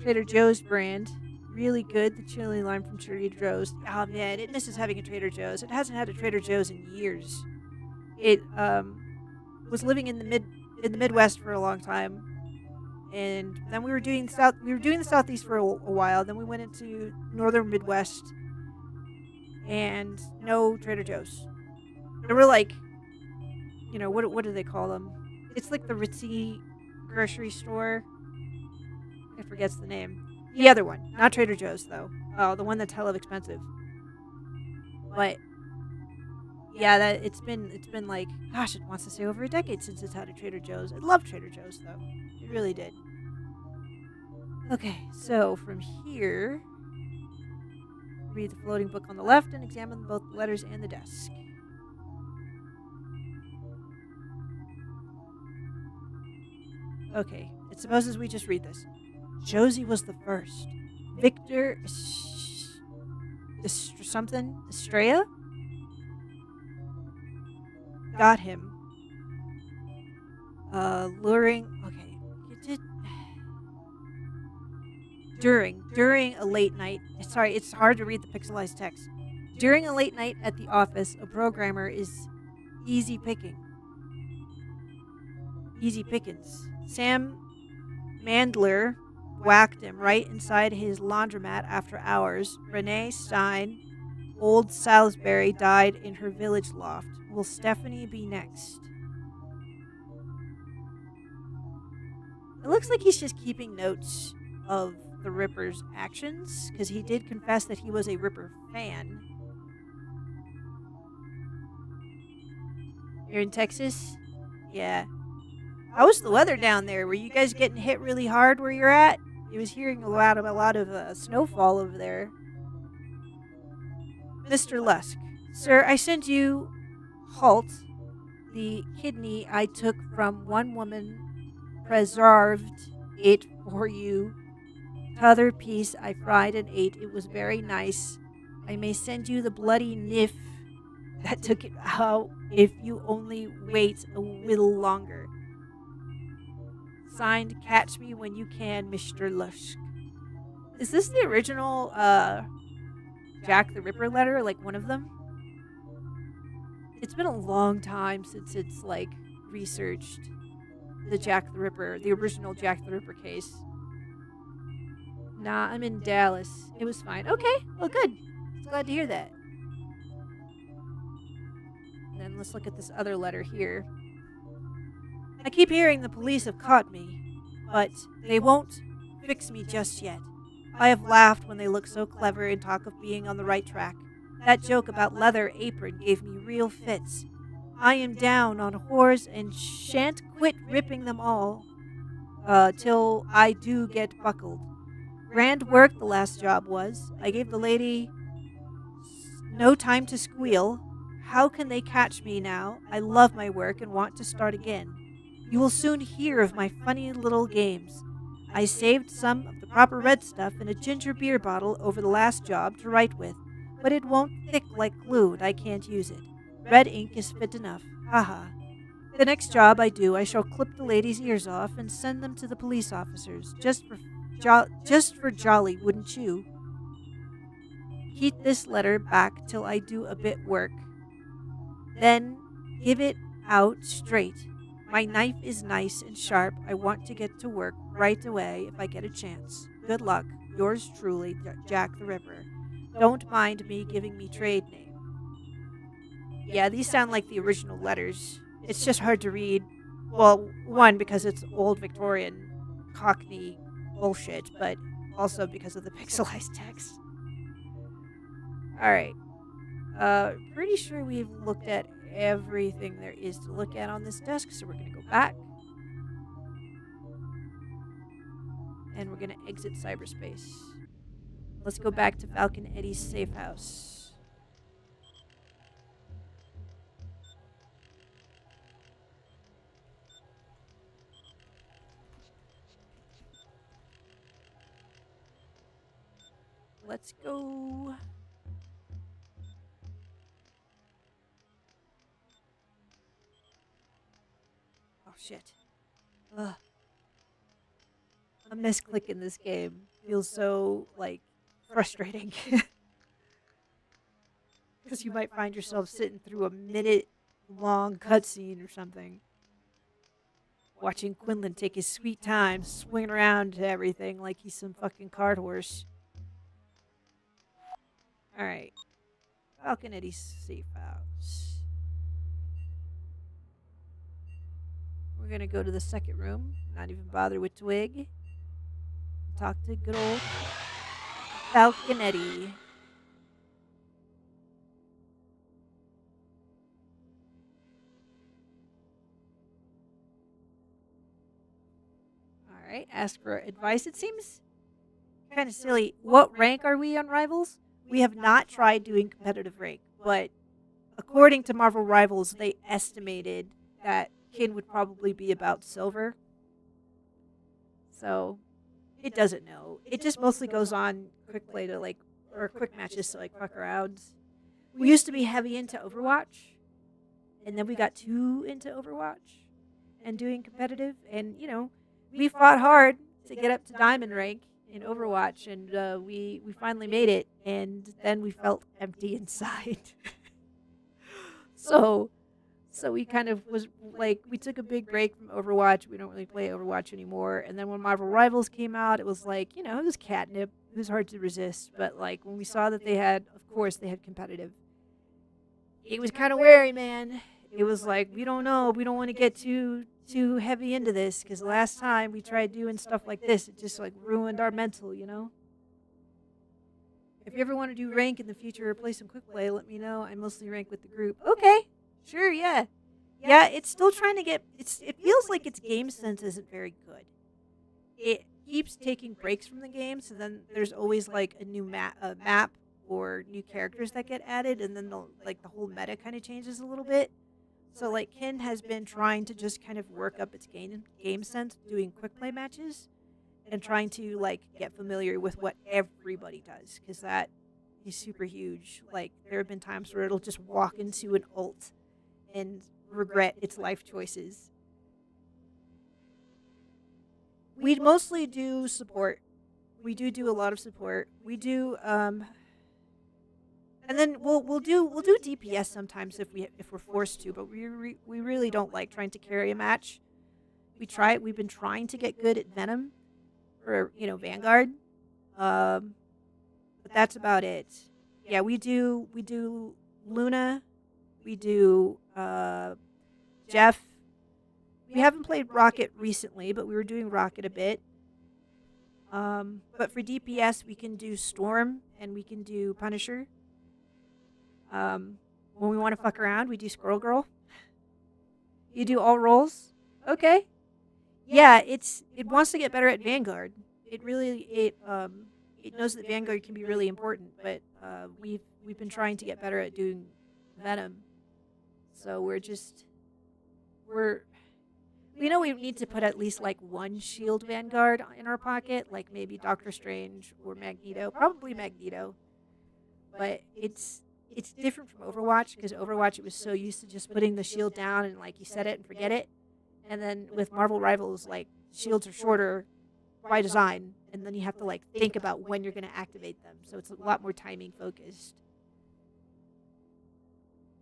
Trader Joe's brand. Really good. The chili lime from Trader Joe's. Oh man, it misses having a Trader Joe's. It hasn't had a Trader Joe's in years. It was living in the Midwest for a long time, and then we were doing the Southeast for a while. Then we went into Northern Midwest, and no Trader Joe's. There were like, what do they call them? It's like the ritzy grocery store. I forget the name. The other one, not Trader Joe's though. Oh, the one that's hella expensive. But yeah, that it's been like, gosh, it wants to say over a decade since it's had a Trader Joe's. I love Trader Joe's though. It really did. Okay, so from here, read the floating book on the left and examine both the letters and the desk. Okay, it supposes we just read this. Josie was the first. Victor something? Estrella? Got him. Luring. Okay. It did. During a late night. Sorry, it's hard to read the pixelized text. During a late night at the office, a programmer is easy pickings. Sam Mandler whacked him right inside his laundromat after hours. Renee Stein, old Salisbury, died in her village loft. Will Stephanie be next? It looks like he's just keeping notes of the Ripper's actions, because he did confess that he was a Ripper fan. You're in Texas? Yeah. How was the weather down there? Were you guys getting hit really hard where you're at? I was hearing a lot of snowfall over there. Mr. Lusk, sir, I sent you Halt, the kidney I took from one woman, preserved it for you. T'other piece I fried and ate. It was very nice. I may send you the bloody niff that took it out if you only wait a little longer. Signed, Catch Me When You Can, Mr. Lusk. Is this the original Jack the Ripper letter? Like one of them? It's been a long time since it's like researched the Jack the Ripper, the original Jack the Ripper case. Nah, I'm in Dallas. It was fine. Okay, well good. Glad to hear that. And then let's look at this other letter here. I keep hearing the police have caught me, but they won't fix me just yet. I have laughed when they look so clever and talk of being on the right track. That joke about leather apron gave me real fits. I am down on whores and shan't quit ripping them all till I do get buckled. Grand work the last job was. I gave the lady no time to squeal. How can they catch me now? I love my work and want to start again. You will soon hear of my funny little games. I saved some of the proper red stuff in a ginger beer bottle over the last job to write with, but it won't thick like glue and I can't use it. Red ink is fit enough. Haha. The next job I do, I shall clip the ladies' ears off and send them to the police officers, just for jolly, wouldn't you? Keep this letter back till I do a bit work. Then give it out straight. My knife is nice and sharp. I want to get to work right away if I get a chance. Good luck. Yours truly, Jack the Ripper. Don't mind me giving me trade name. Yeah, these sound like the original letters. It's just hard to read. Well, one, because it's old Victorian Cockney bullshit, but also because of the pixelized text. Alright. Pretty sure we've looked at everything there is to look at on this desk, so we're going to go back. And we're going to exit cyberspace. Let's go back to Falcon Eddie's safe house. Let's go. Oh, shit. Ugh. A misclick in this game feels so, like, frustrating. Because you might find yourself sitting through a minute-long cutscene or something. Watching Quinlan take his sweet time, swinging around to everything like he's some fucking cart horse. Alright. Falcon Eddie's safe house. We're gonna go to the second room, not even bother with Twig. Talk to good old Falcon Eddie. Alright, ask for advice. It seems kind of silly. What rank are we on Rivals? We have not tried doing competitive rank, but according to Marvel Rivals, they estimated that Kin would probably be about silver. So it doesn't know. It just mostly goes on quick play to like, or quick matches to like fuck around. We used to be heavy into Overwatch, and then we got too into Overwatch and doing competitive, and you know, we fought hard to get up to diamond rank in Overwatch, and we finally made it, and then we felt empty inside. So we kind of was like, we took a big break from Overwatch. We don't really play Overwatch anymore. And then when Marvel Rivals came out, it was like, you know, it was catnip. It was hard to resist. But like when we saw that they had, of course, they had competitive. It was kind of wary, man. It was like, we don't know. We don't want to get too heavy into this, because last time we tried doing stuff like this, it just like ruined our mental, you know? If you ever want to do rank in the future or play some quick play, let me know. I mostly rank with the group. Okay. Sure, yeah. Yeah, it's still trying to get... It feels like its game sense isn't very good. It keeps taking breaks from the game, so then there's always like a new map or new characters that get added, and then the whole meta kind of changes a little bit. So like Ken has been trying to just kind of work up its game sense doing quick play matches and trying to like get familiar with what everybody does, because that is super huge. Like there have been times where it'll just walk into an ult and regret its life choices. We mostly do support. We do a lot of support. We do and then we'll do DPS sometimes if we're forced to, but we really don't like trying to carry a match. We've been trying to get good at Venom or, you know, Vanguard. But that's about it. Yeah, we do Luna. We do Jeff. We haven't played Rocket recently, but we were doing Rocket a bit. But for DPS, we can do Storm and we can do Punisher. When we want to fuck around, we do Squirrel Girl. You do all roles? Okay. Yeah, it wants to get better at Vanguard. It knows that Vanguard can be really important, but we've been trying to get better at doing Venom. So we know we need to put at least like one Shield Vanguard in our pocket, like maybe Doctor Strange or Magneto, probably Magneto. But it's different from Overwatch because Overwatch it was so used to just putting the shield down and like you set it and forget it. And then with Marvel Rivals, like shields are shorter by design, and then you have to like think about when you're going to activate them. So it's a lot more timing focused.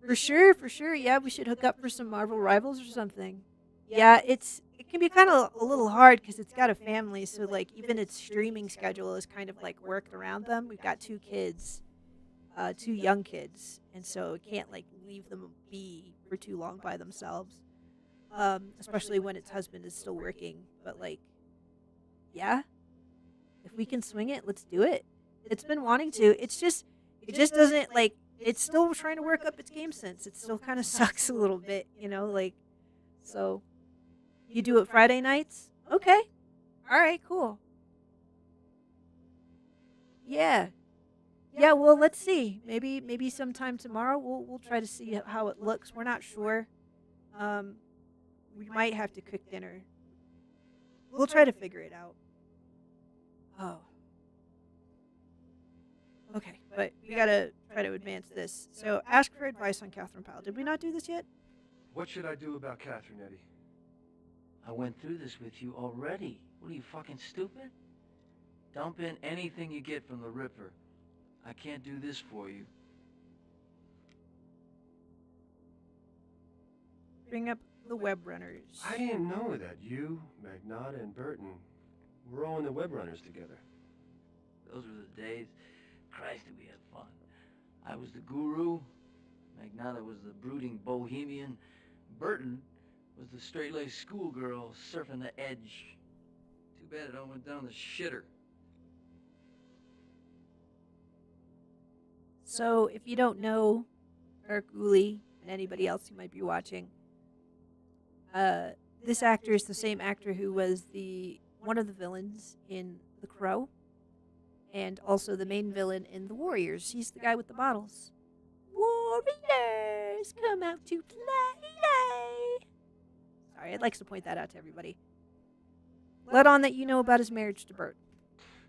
For sure. Yeah, we should hook up for some Marvel Rivals or something. Yeah, it can be kind of a little hard because it's got a family, so like even its streaming schedule is kind of like worked around them. We've got 2 kids, 2 young kids, and so it can't like leave them be for too long by themselves. Especially when its husband is still working. But like, yeah, if we can swing it, let's do it. It's been wanting to. It just doesn't like. It's still trying to work up its game sense. It still kind of sucks a little bit, like. So, you do it Friday nights? Okay. All right. Cool. Yeah. Yeah. Well, let's see. Maybe sometime tomorrow we'll try to see how it looks. We're not sure. We might have to cook dinner. We'll try to figure it out. Oh. Okay, but we gotta try to advance this. So ask for advice on Catherine Powell. Did we not do this yet? What should I do about Catherine, Eddie? I went through this with you already. What are you, fucking stupid? Dump in anything you get from the Ripper. I can't do this for you. Bring up the web runners. I didn't know that you, Magnata, and Burton were all in the web runners together. Those were the days. Christ, did we have fun. I was the guru. Magnata was the brooding bohemian. Burton was the straight-laced schoolgirl surfing the edge. Too bad it all went down the shitter. So if you don't know Eric Gooley and anybody else who might be watching, this actor is the same actor who was one of the villains in The Crow, and also the main villain in The Warriors. He's the guy with the bottles. Warriors, come out to play. Sorry, I'd like to point that out to everybody. Let on that you know about his marriage to Bert.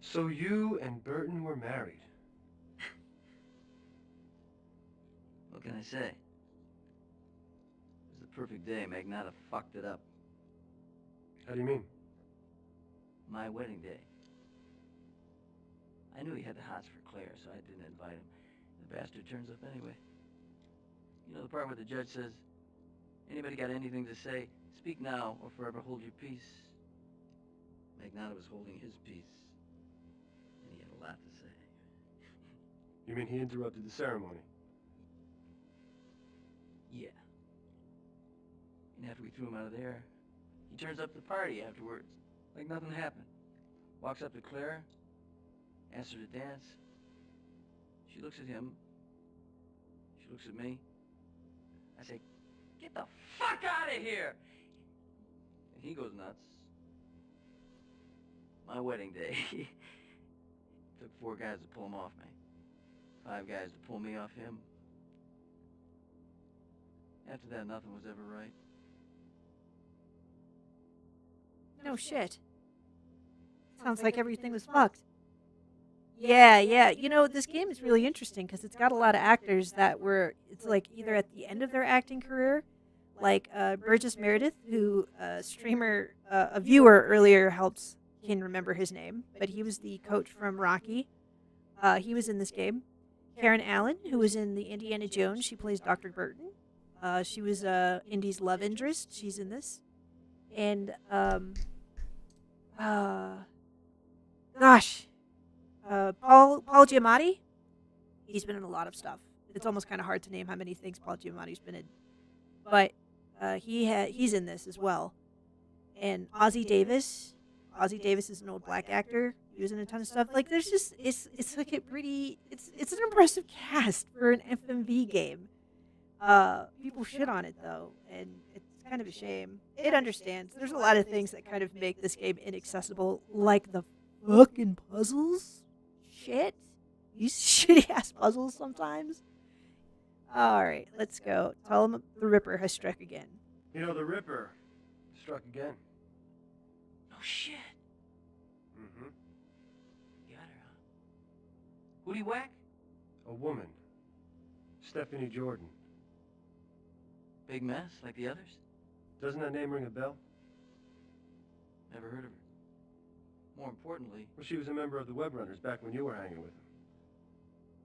So you and Burton were married? What can I say? It was the perfect day. Magnata fucked it up. How do you mean? My wedding day. I knew he had the hots for Claire, so I didn't invite him. The bastard turns up anyway. You know the part where the judge says, anybody got anything to say? Speak now or forever hold your peace. Magnata was holding his peace, and he had a lot to say. You mean he interrupted the ceremony? Yeah. And after we threw him out of there, he turns up the party afterwards, like nothing happened. Walks up to Claire, asks her to dance. She looks at him. She looks at me. I say, get the fuck out of here! And he goes nuts. My wedding day. Took 4 guys to pull him off me. 5 guys to pull me off him. After that, nothing was ever right. No shit. Sounds like everything was fucked. Yeah. This game is really interesting because it's got a lot of actors that it's like either at the end of their acting career, like Burgess Meredith, who a viewer earlier can remember his name, but he was the coach from Rocky. He was in this game. Karen Allen, who was in the Indiana Jones, she plays Dr. Burton. She was Indy's love interest. She's in this. And, Paul Giamatti, he's been in a lot of stuff. It's almost kind of hard to name how many things Paul Giamatti's been in. But he's in this as well. And Ozzie Davis, Ozzie Davis is an old black actor. He was in a ton of stuff. Like, there's just it's like a pretty it's an impressive cast for an FMV game. People shit on it though, and it's kind of a shame. It understands. There's a lot of things that kind of make this game inaccessible, like the fucking puzzles. Shit, these shitty ass puzzles sometimes. All right, let's go. Tell him the Ripper has struck again. You know, the Ripper struck again. No shit. Mm-hmm. Got her, huh? Who'd he whack? A woman. Stephanie Jordan. Big mess, like the others? Doesn't that name ring a bell? Never heard of her. More importantly... Well, she was a member of the Web Runners back when you were hanging with them.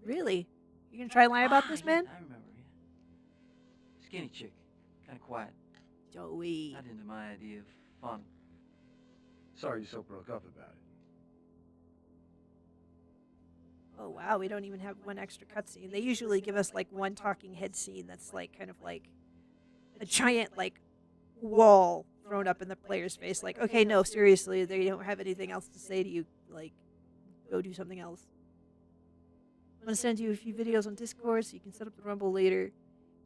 Really? You gonna try and lie about this, man? I remember, yeah. Skinny chick. Kinda quiet. Joey. Not into my idea of fun. Sorry you so broke up about it. Oh wow, we don't even have one extra cutscene. They usually give us like one talking head scene that's like kind of like a giant like wall thrown up in the player's face. Like, okay, no, seriously, they don't have anything else to say to you. Like, go do something else. I'm gonna send you a few videos on Discord so you can set up the Rumble later.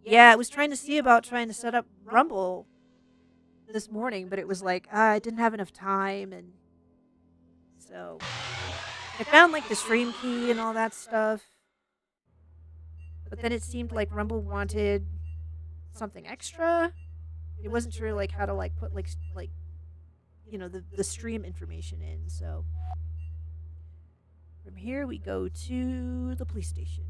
Yeah, I was trying to see about trying to set up Rumble this morning, but it was like I didn't have enough time, and so I found like the stream key and all that stuff. But then it seemed like Rumble wanted something extra. It wasn't sure like how to like put like you know the stream information in. So from here we go to the police station.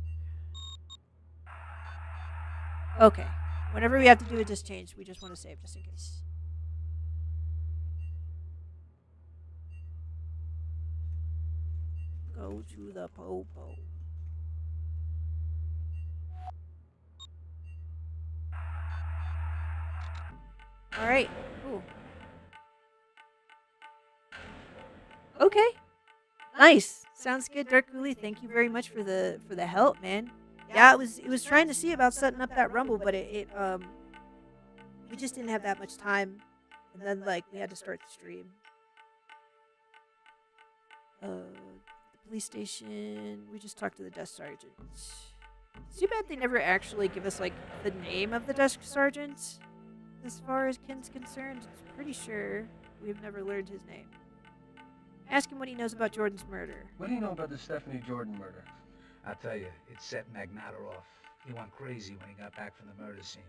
Okay. Whenever we have to do a disk change, we just want to save just in case. Go to the popo. All right. Cool. Okay. Nice. Sounds good, Dark Ghoulie. Thank you very much for the help, man. Yeah, it was trying to see about setting up that Rumble, but we just didn't have that much time, and then like we had to start the stream. The police station. We just talked to the desk sergeant. It's too bad they never actually give us like the name of the desk sergeant. As far as Ken's concerned, I'm pretty sure we've never learned his name. Ask him what he knows about Jordan's murder. What do you know about the Stephanie Jordan murder? I'll tell you, it set Magnata off. He went crazy when he got back from the murder scene.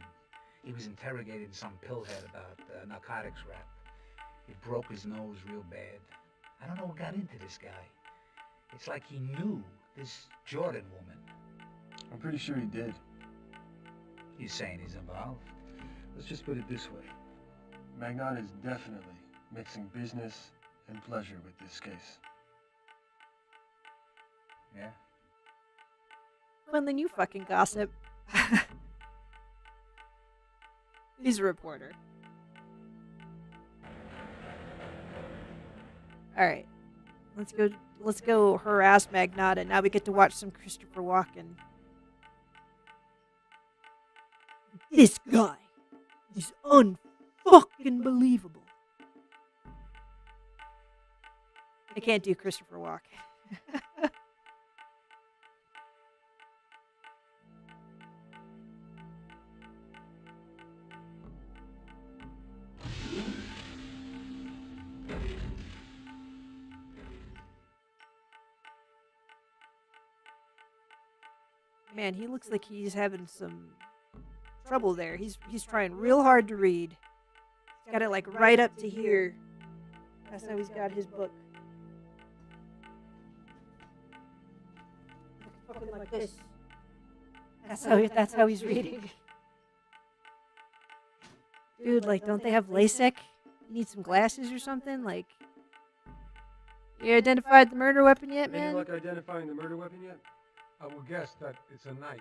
He was interrogating some pillhead about narcotics rap. It broke his nose real bad. I don't know what got into this guy. It's like he knew this Jordan woman. I'm pretty sure he did. You saying he's involved? Let's just put it this way. Magnata is definitely mixing business and pleasure with this case. Yeah? Well, then you fucking gossip. He's a reporter. Alright. Let's go harass Magnata. Now we get to watch some Christopher Walken. This guy is unfucking believable. I can't do Christopher Walken. Man, he looks like he's having some trouble there. He's trying real hard to read. He's got it like right up to here. That's how he's got his book. Fucking like this. That's how he's reading. Dude, like, don't they have LASIK? You need some glasses or something? Like, you identified the murder weapon yet, man? Any luck identifying the murder weapon yet? I will guess that it's a knife.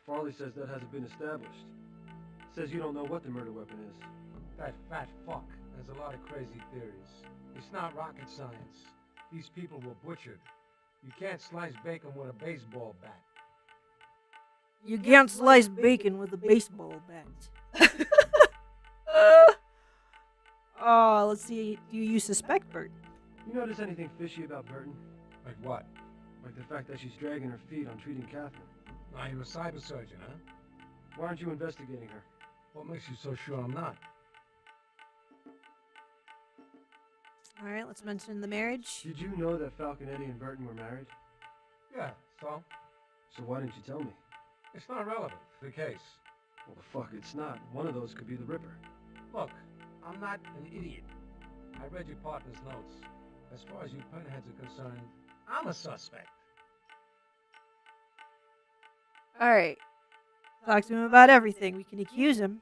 Farley says that hasn't been established. Says you don't know what the murder weapon is. That fat fuck has a lot of crazy theories. It's not rocket science. These people were butchered. You can't slice bacon with a baseball bat. You can't slice bacon with a baseball bat. Oh, let's see. Do you suspect Burton? You notice anything fishy about Burton? Like what? Like the fact that she's dragging her feet on treating Catherine. Now you're a cyber surgeon, huh? Why aren't you investigating her? What makes you so sure I'm not? All right, let's mention the marriage. Did you know that Falconetti and Burton were married? Yeah, so? So why didn't you tell me? It's not relevant to the case. Well, the fuck it's not. One of those could be the Ripper. Look, I'm not an idiot. I read your partner's notes. As far as you pinheads are concerned, I'm a suspect. All right. Talk to him about everything. We can accuse him.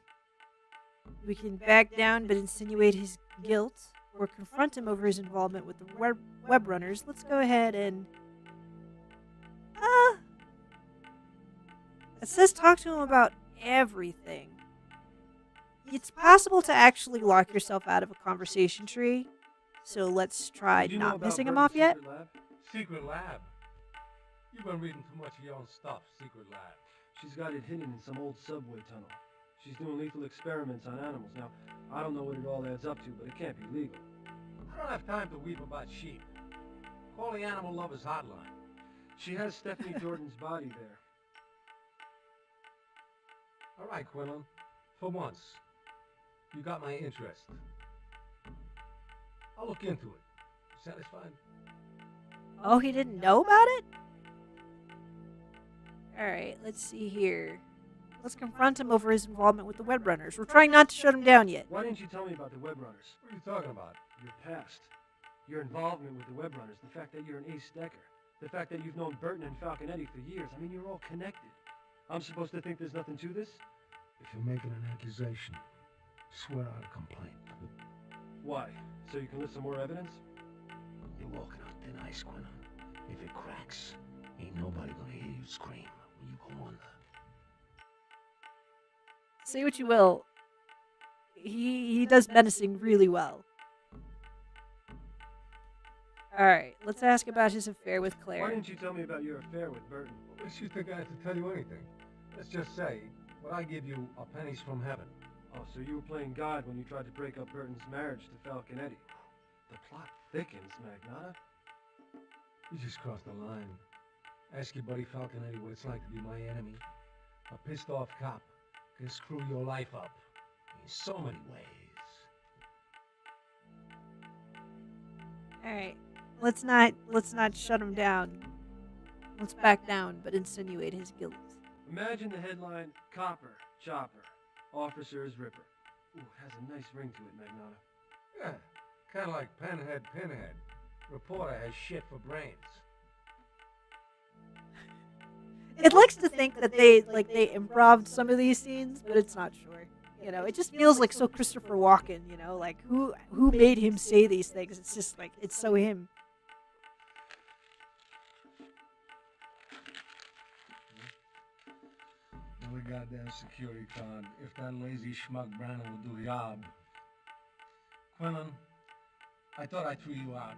We can back down but insinuate his guilt, or confront him over his involvement with the web runners. Let's go ahead and... It says talk to him about everything. It's possible to actually lock yourself out of a conversation tree. So let's try not pissing him off yet. Secret lab? You've been reading too much of your own stuff, Secret lab. She's got it hidden in some old subway tunnel. She's doing lethal experiments on animals. Now, I don't know what it all adds up to, but it can't be legal. I don't have time to weep about sheep. Call the animal lovers hotline. She has Stephanie Jordan's body there. All right, Quinlan. For once, you got my interest. I'll look into it. Satisfied? Oh, he didn't know about it? Alright, let's see here. Let's confront him over his involvement with the web runners. We're trying not to shut him down yet. Why didn't you tell me about the web runners? What are you talking about? Your past. Your involvement with the web runners. The fact that you're an ace decker. The fact that you've known Burton and Falconetti for years. I mean, you're all connected. I'm supposed to think there's nothing to this? If you're making an accusation, swear out a complaint. Why? So you can list some more evidence? You're walking on thin ice, Quinlan. If it cracks, ain't nobody gonna hear you scream when you go under. Say what you will. He does menacing really well. Alright, let's ask about his affair with Claire. Why didn't you tell me about your affair with Burton? What makes you think I have to tell you anything? Let's just say, what I give you are pennies from heaven. Oh, so you were playing God when you tried to break up Burton's marriage to Falconetti. The plot thickens, Magnata. You just crossed the line. Ask your buddy Falconetti what it's like to be my enemy. A pissed off cop can screw your life up in so many ways. Alright. Let's not shut him down. Let's back down, but insinuate his guilt. Imagine the headline, Copper, Chopper, Officer is Ripper. Ooh, it has a nice ring to it, Magnata. Yeah, kind of like Pinhead. Reporter has shit for brains. It likes to think that they improv'd some of these scenes, but it's not sure. You know, it just feels like so Christopher Walken, you know, like who made him say these things? It's just like, it's so him. Another goddamn security card. If that lazy schmuck Brandon will do the job. Quinlan, I thought I threw you out.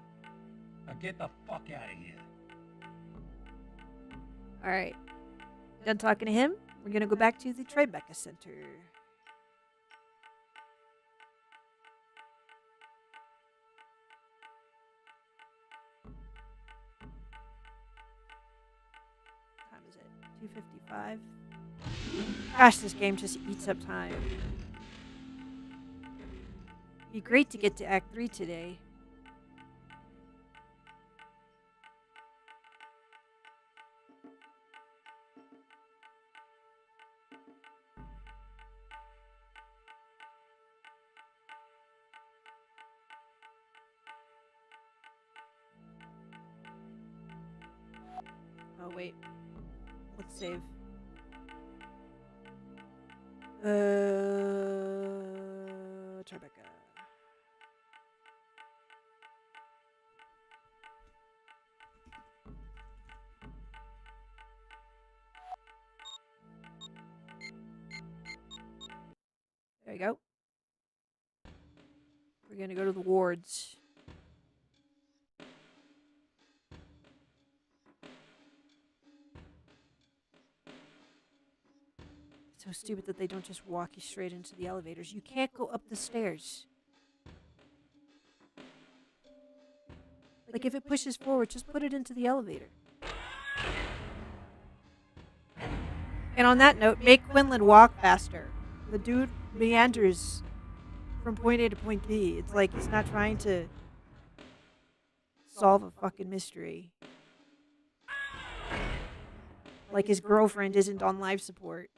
Now get the fuck out of here. Alright. Done talking to him? We're gonna go back to the Tribeca Center. What time is it? 2:55. Gosh, this game just eats up time. Be great to get to Act 3 today. Oh, wait. Let's save. Tribeca. There you go. We're gonna go to the wards. So stupid that they don't just walk you straight into the elevators. You can't go up the stairs. Like, if it pushes forward, just put it into the elevator. And on that note, make Quinlan walk faster. The dude meanders from point A to point B. It's like he's not trying to solve a fucking mystery. Like his girlfriend isn't on life support.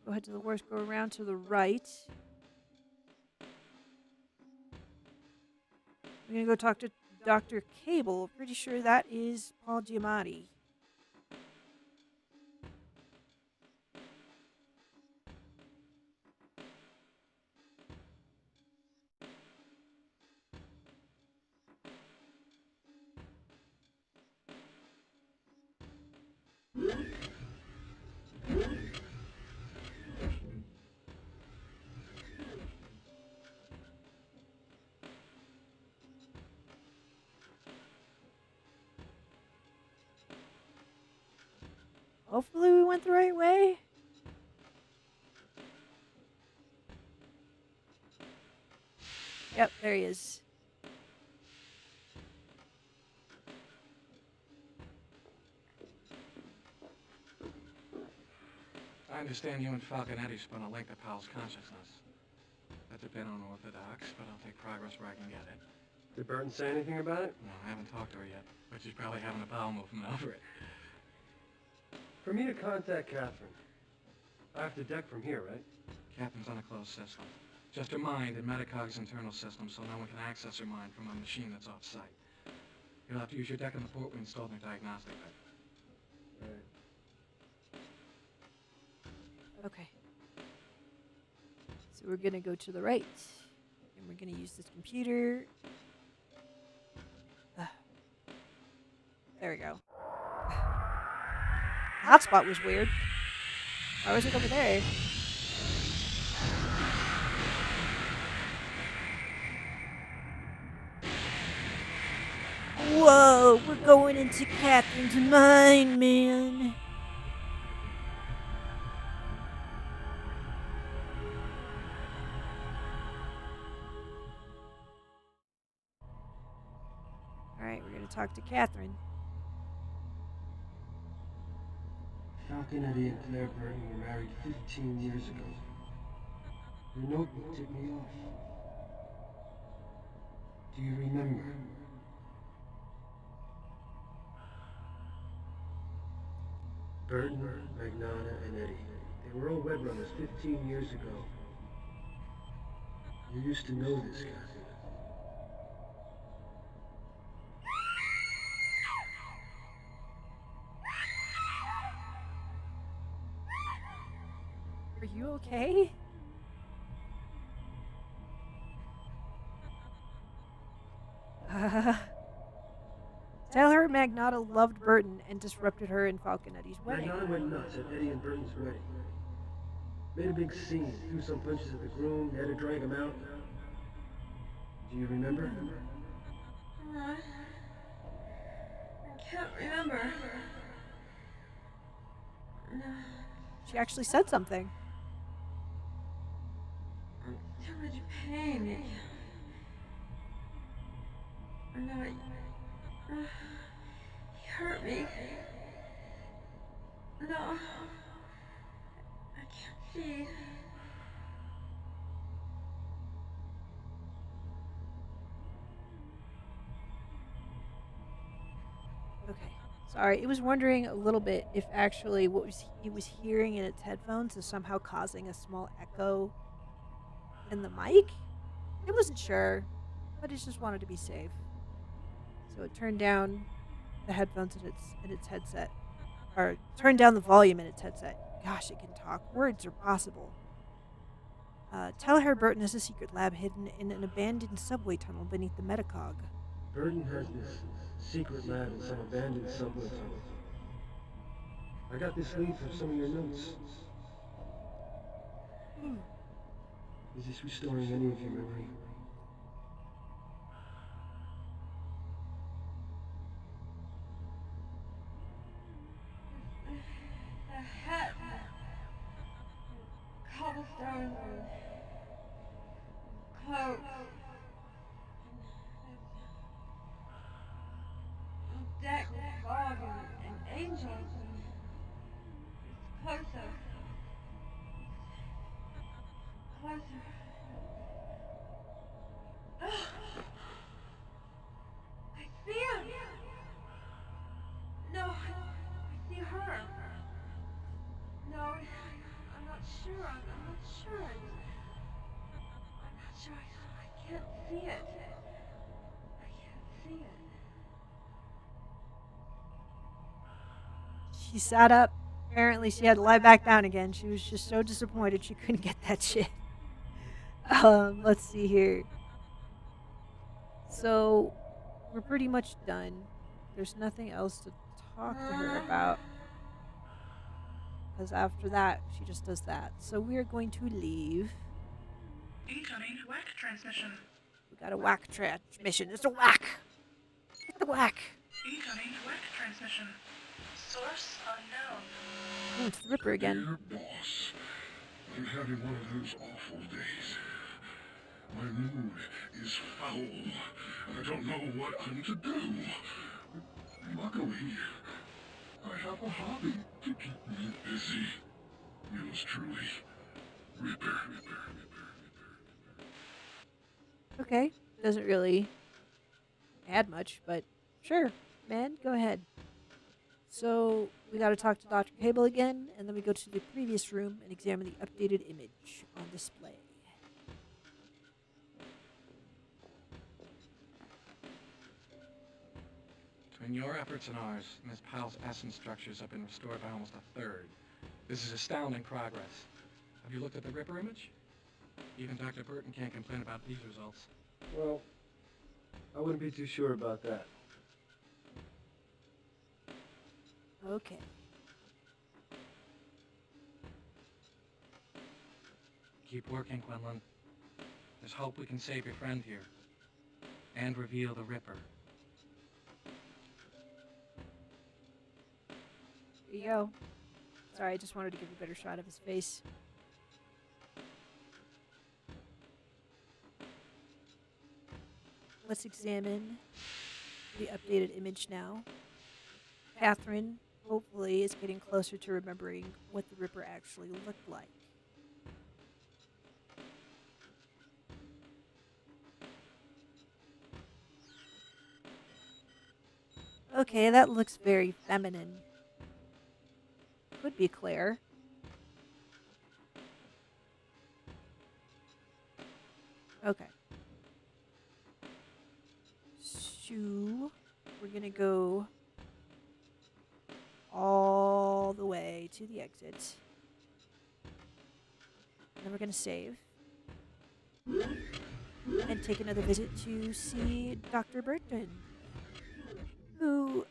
Go ahead to the worst, go around to the right. We're gonna go talk to Dr. Cable. Pretty sure that is Paul Giamatti. Hopefully we went the right way. Yep, there he is. I understand you and Falconetti spun a link to Powell's consciousness. That's a bit unorthodox, but I'll take progress where I can get it. Did Burton say anything about it? No, I haven't talked to her yet, but she's probably having a bowel movement over it. For me to contact Catherine, I have to deck from here, right? Catherine's on a closed system. Just her mind and Metacog's internal system, so no one can access her mind from a machine that's off-site. You'll have to use your deck in the port we installed in the diagnostic bed. Right. Okay. So we're gonna go to the right. And we're gonna use this computer. There we go. Hotspot was weird. Why was it over there? Whoa, we're going into Catherine's mind, man. Alright, we're going to talk to Catherine. Falconetti and Claire Burton were married 15 years ago. Your notebook tipped me off. Do you remember? Burton, Magnana, and Eddie. They were all web runners 15 years ago. You used to know this guy. Are you okay? Tell her Magnata loved Burton and disrupted her and Falconetti's wedding. Magnana went nuts at Eddie and Burton's wedding. Made a big scene, threw some punches at the groom, had to drag him out. Do you remember? I can't remember. No. She actually said something. Too much pain. No, he hurt me. No, I can't see. Okay. Sorry, it was wondering a little bit if actually what it was hearing in its headphones is somehow causing a small echo in the mic. It wasn't sure, but it just wanted to be safe. So it turned down the headphones in its headset, or turned down the volume in its headset. Gosh, it can talk. Words are possible. Tell her Burton has a secret lab hidden in an abandoned subway tunnel beneath the Metacog. Burton has this secret lab in some abandoned subway tunnel. I got this lead from some of your notes. Is this restoring any of your memory? The hat. cobblestones and cloaks and decked with fog and angels and it's closer. Closer. I see him! No, I see her. No, I'm not sure. I'm not sure. I'm not sure. I can't see it. I can't see it. She sat up. Apparently, she had to lie back down again. She was just so disappointed she couldn't get that shit. Let's see here. So, we're pretty much done. There's nothing else to talk to her about. Because after that, she just does that. So, we're going to leave. Incoming whack transmission. We got a whack transmission. It's a whack! Get the whack! Incoming whack transmission. Source unknown. Oh, it's the Ripper again. Dear boss, I'm having one of those awful days. My mood is foul, and I don't know what I'm to do. Luckily, I have a hobby to keep me busy. Yours truly, Ripper. Okay. Doesn't really add much, but sure. Man, go ahead. So, we gotta talk to Dr. Cable again, and then we go to the previous room and examine the updated image on display. Between your efforts and ours, Miss Powell's essence structures have been restored by almost a third. This is astounding progress. Have you looked at the Ripper image? Even Dr. Burton can't complain about these results. Well, I wouldn't be too sure about that. Okay. Keep working, Quinlan. There's hope we can save your friend here. And reveal the Ripper. Here you go. Sorry, I just wanted to give a better shot of his face. Let's examine the updated image now. Catherine, hopefully, is getting closer to remembering what the Ripper actually looked like. Okay, that looks very feminine. Could be Claire. Okay. So, we're gonna go all the way to the exit. And then we're gonna save. And take another visit to see Dr. Burton, who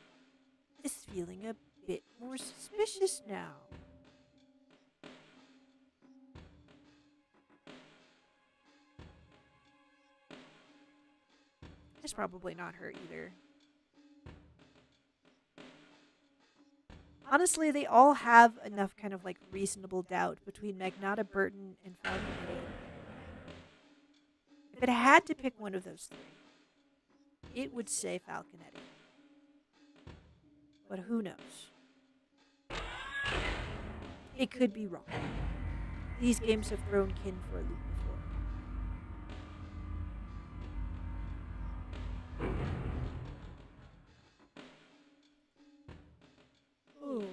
is feeling a bit more suspicious now. It's probably not her either. Honestly, they all have enough kind of like reasonable doubt between Magnata Burton and Falconetti. If it had to pick one of those three, it would say Falconetti. But who knows? It could be wrong. These games have thrown Kin for a loop before. Oh,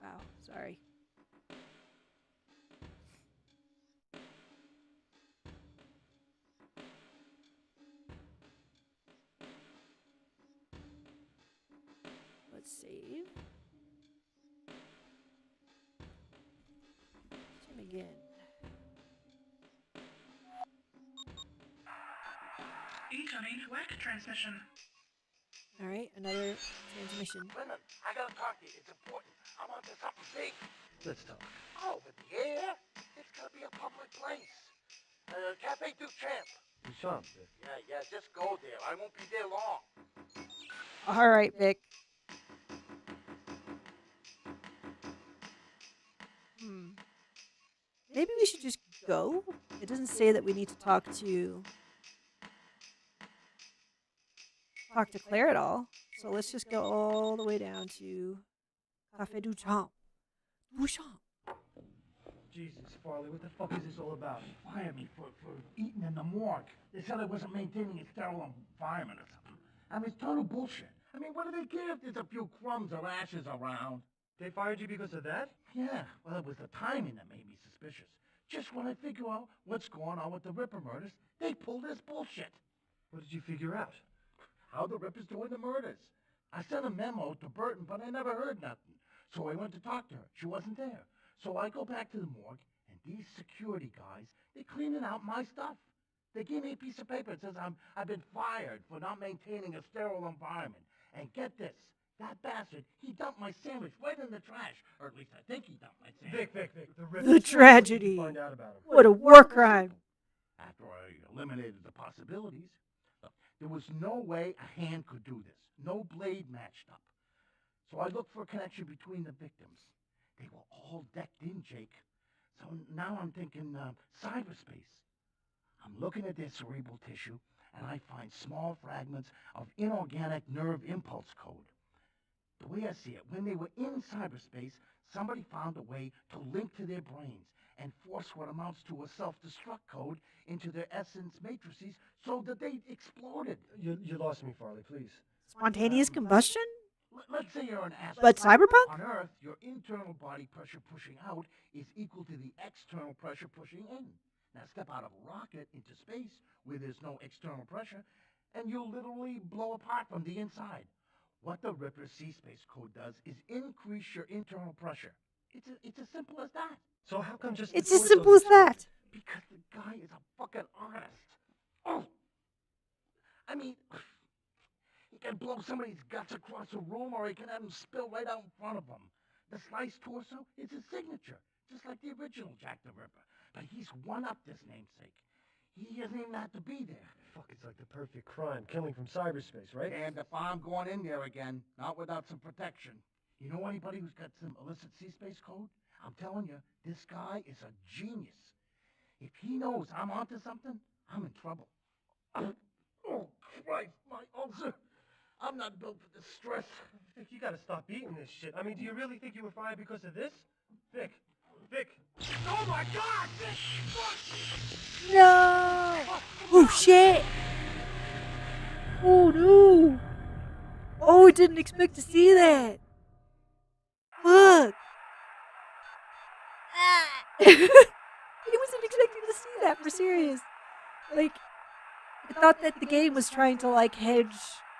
wow, sorry. Let's save. Him again. Incoming whack transmission. Alright, another transmission. Quinlan, I gotta talk to you. It's important. I'm onto something big. Let's talk. Over the air? It's gonna be a public place. Cafe Duchamp. Duchamp, Vic. Yeah, just go there. I won't be there long. Alright, Vic. maybe we should just go. It doesn't say that we need to talk to Claire at all. So let's just go all the way down to Café du Champ. Duchamp. Jesus, Farley, what the fuck is this all about? Fired me for eating in the morgue. They said I wasn't maintaining a sterile environment or something. I mean, it's total bullshit. I mean, what do they care if there's a few crumbs or ashes around? They fired you because of that? Yeah, well, it was the timing that made me suspicious. Just when I figure out what's going on with the Ripper murders, they pull this bullshit. What did you figure out? How the Ripper's doing the murders. I sent a memo to Burton, but I never heard nothing. So I went to talk to her. She wasn't there. So I go back to the morgue, and these security guys, they're cleaning out my stuff. They gave me a piece of paper that says I've been fired for not maintaining a sterile environment. And get this, that bastard, he dumped my sandwich right in the trash. Or at least I think he dumped my sandwich. Vic, The tragedy. Find out about him. What a war crime. After I eliminated the possibilities, there was no way a hand could do this. No blade matched up. So I looked for a connection between the victims. They were all decked in, Jake. So now I'm thinking cyberspace. I'm looking at their cerebral tissue, and I find small fragments of inorganic nerve impulse code. The way I see it, when they were in cyberspace, somebody found a way to link to their brains and force what amounts to a self-destruct code into their essence matrices so that they exploded. You lost me, Farley, please. Spontaneous combustion? Let's say you're an astronaut. But cyberpunk? On Earth, your internal body pressure pushing out is equal to the external pressure pushing in. Now step out of a rocket into space where there's no external pressure, and you'll literally blow apart from the inside. What the Ripper C-Space code does is increase your internal pressure. It's as simple as that. So how come just... It's as simple as that. Because the guy is a fucking artist. Oh! I mean... He can blow somebody's guts across a room, or he can have them spill right out in front of him. The sliced torso is his signature, just like the original Jack the Ripper. But he's one-upped this namesake. He doesn't even have to be there. Fuck, it's like the perfect crime. Killing from cyberspace, right? And if I'm going in there again, not without some protection. You know anybody who's got some illicit C-Space code? I'm telling you, this guy is a genius. If he knows I'm onto something, I'm in trouble. Oh, Christ, my ulcer. I'm not built for this stress. Vic, you gotta stop eating this shit. I mean, do you really think you were fired because of this? Vic! Oh my God! Vic! No! Oh shit! Oh no! Oh, I didn't expect to see that. Fuck! I wasn't expecting to see that, for serious. Like, I thought that the game was trying to like hedge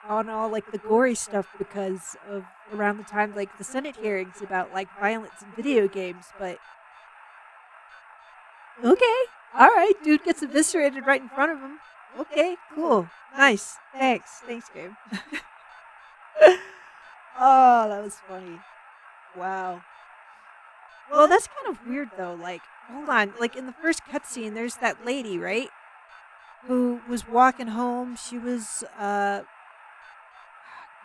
on all like the gory stuff because of around the time like the Senate hearings about like violence in video games, but okay, all right, dude gets eviscerated right in front of him. Okay, cool, nice, thanks game. Oh, that was funny. Wow. Well, that's kind of weird though. Like, hold on, like in the first cutscene, there's that lady, right, who was walking home. She was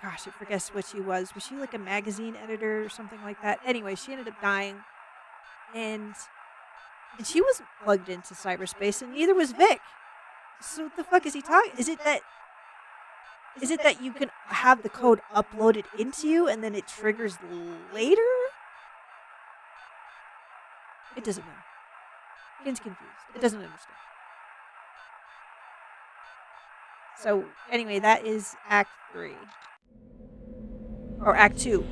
gosh, I forget what she was. Was she like a magazine editor or something like that? Anyway, she ended up dying. And she wasn't plugged into cyberspace, and neither was Vic. So what the fuck is he talking? Is it that you can have the code uploaded into you and then it triggers later? It doesn't know. It's confused. It doesn't understand. So anyway, that is Act 3. Or Act 2.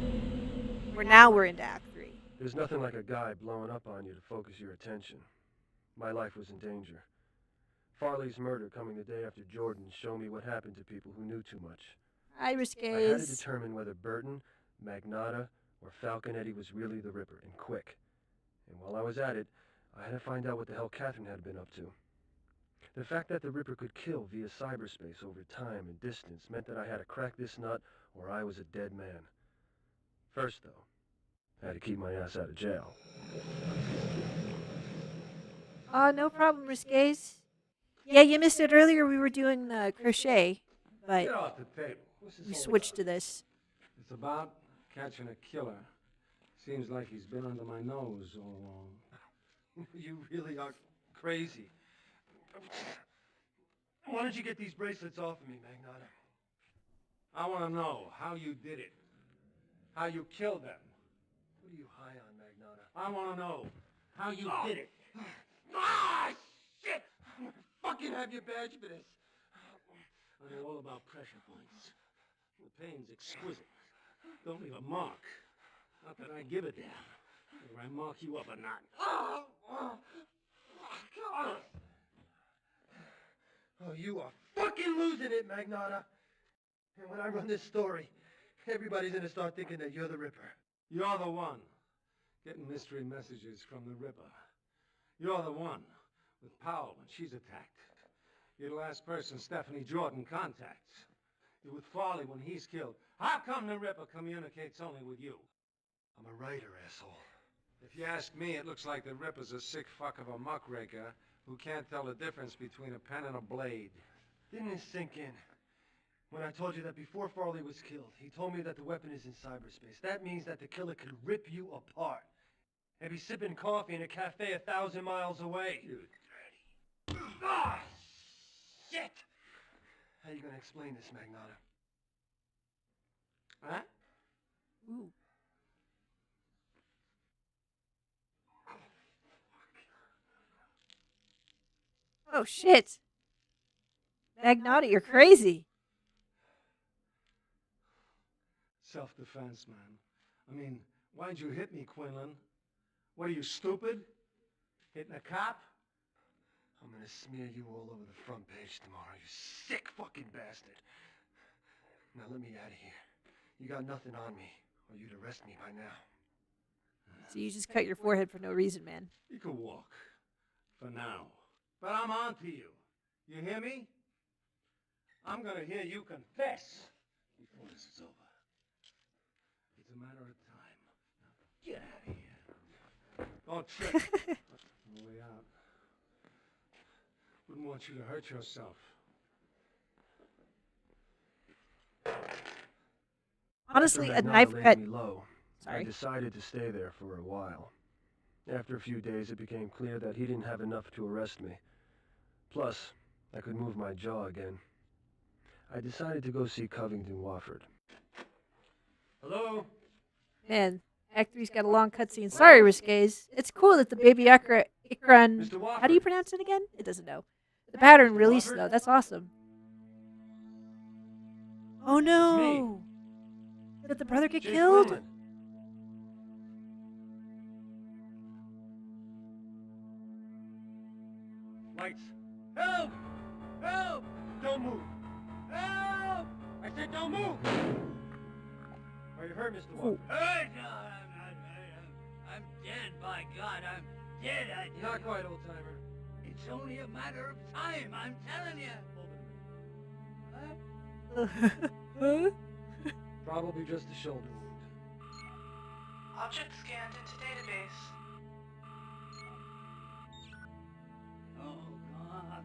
We're into Act 3. There's nothing like a guy blowing up on you to focus your attention. My life was in danger. Farley's murder coming the day after Jordan's showed me what happened to people who knew too much. Iris I had to gaze. determine whether Burton, Magnata, or Falconetti was really the Ripper, and quick. And while I was at it, I had to find out what the hell Catherine had been up to. The fact that the Ripper could kill via cyberspace over time and distance meant that I had to crack this nut or I was a dead man. First, though, I had to keep my ass out of jail. No problem, Risques. Yeah, you missed it earlier. We were doing crochet, but Get off the table. What's this we all switched about? to this. It's about catching a killer. Seems like he's been under my nose all along. You really are crazy. Why don't you get these bracelets off of me, Magnata? I want to know how you did it. How you killed them. What are you high on, Magnata? I want to know how you did it. Ah, shit! I fucking have your badge for this. I know all about pressure points. The pain's exquisite. Don't leave a mark. Not that I give a damn. Whether I mark you up or not. Oh, you are fucking losing it, Magnata. And when I run this story, everybody's gonna start thinking that you're the Ripper. You're the one getting mystery messages from the Ripper. You're the one with Powell when she's attacked. You're the last person Stephanie Jordan contacts. You're with Farley when he's killed. How come the Ripper communicates only with you? I'm a writer, asshole. If you ask me, it looks like the Ripper's a sick fuck of a muckraker who can't tell the difference between a pen and a blade. Didn't it sink in? When I told you that before Farley was killed, he told me that the weapon is in cyberspace. That means that the killer could rip you apart. And be sipping coffee in a cafe 1,000 miles away. You dirty. Ah! Shit! How you gonna explain this, Magnata? Huh? Ooh. Oh shit. Magnata, you're crazy. Self-defense, man. I mean, why'd you hit me, Quinlan? What are you, stupid? Hitting a cop? I'm gonna smear you all over the front page tomorrow, you sick fucking bastard. Now let me out of here. You got nothing on me, or you'd arrest me by now. So you just cut your forehead for no reason, man. You can walk. For now. But I'm on to you. You hear me? I'm gonna hear you confess before this is over. It's a matter of time. Now get out of here. Don't trip. On the way out. Wouldn't want you to hurt yourself. Honestly, a After knife Magnata laid cut. me low, I Sorry. decided to stay there for a while. After a few days, it became clear that he didn't have enough to arrest me. Plus, I could move my jaw again. I decided to go see Covington Wofford. Hello? Man, Act 3's got a long cutscene. Sorry, Risques. It's cool that the baby Ikran. Mr. Wofford. How do you pronounce it again? It doesn't know. The pattern Mr. released, Wofford? though. That's awesome. Oh no! Did the brother get Jake killed? Quinlan. Lights. Help! Help! Don't move. Help! I said don't move! Are you hurt, Mr. Oh. Wofford? Hey, no, I'm not. I'm dead, by God. I'm dead, I tell Not you. quite, old-timer. It's only a matter of time, I'm telling you. Huh? Probably just a shoulder wound. Object scanned into database. Oh, God.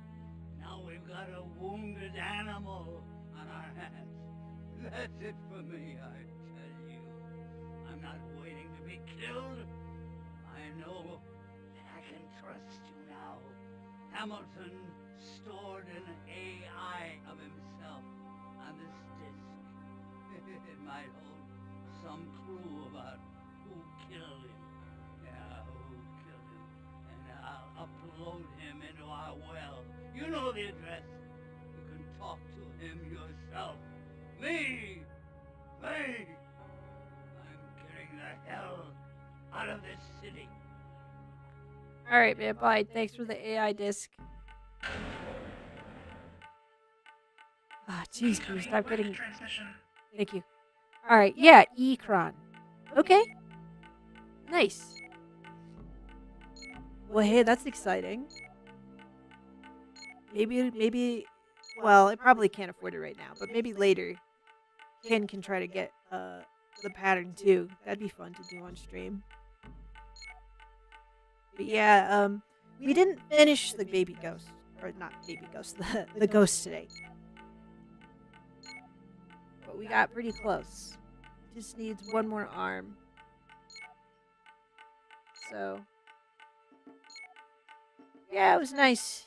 Now we've got a wounded animal on our hands. That's it for me, I tell you. I'm not waiting to be killed. I know that I can trust you now. Hamilton stored an AI of himself on this disk. It might hold some clue about who killed him. Yeah, who killed him. And I'll upload him into our well. You know the address. You can talk to him yourself. Me! I'm getting the hell out of this city. Alright, man, bye. Thanks for the AI disc. Ah, jeez, can you stop getting... Transmission. Thank you. Alright, yeah, Ikran. Okay. Nice. Well, hey, that's exciting. Maybe... Well, I probably can't afford it right now, but maybe later Ken can try to get the pattern too. That'd be fun to do on stream. But yeah, we didn't finish the baby ghost. Or not baby ghost, the ghost today. But we got pretty close. Just needs one more arm. So, Yeah, it was nice.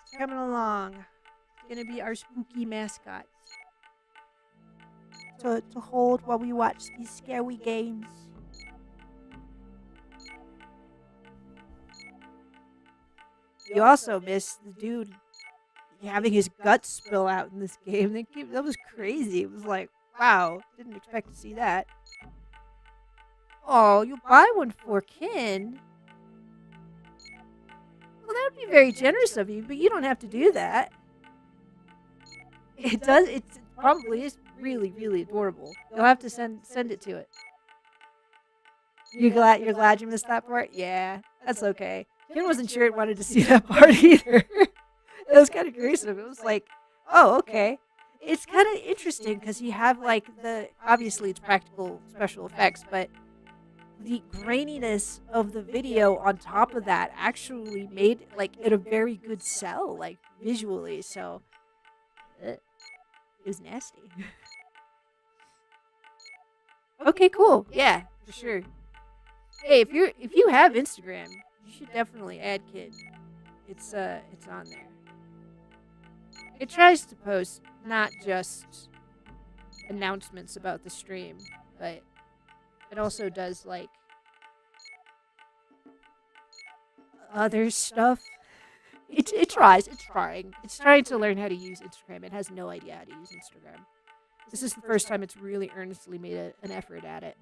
It's coming along. It's gonna be our spooky mascot. To hold while we watch these scary games. You also missed the dude having his guts spill out in this game. That was crazy. It was like, wow, didn't expect to see that. Oh, you buy one for Kin? Well, that would be very generous of you, but you don't have to do that. It does. It probably is really, really adorable. You'll have to send it to it. You're glad you missed that part? Yeah, that's okay. Ken wasn't sure it wanted to see that part either. It was kind of gruesome. It was like, oh, okay. It's kind of interesting because you have like obviously it's practical special effects, but the graininess of the video on top of that actually made like it a very good sell, like visually. So it was nasty. Okay, cool. Yeah, for sure. Hey, if you have Instagram, you should definitely add Kid. It's on there. It tries to post not just announcements about the stream, but it also does like other stuff. It tries. It's trying. It's trying to learn how to use Instagram. It has no idea how to use Instagram. This is the first time it's really earnestly made an effort at it.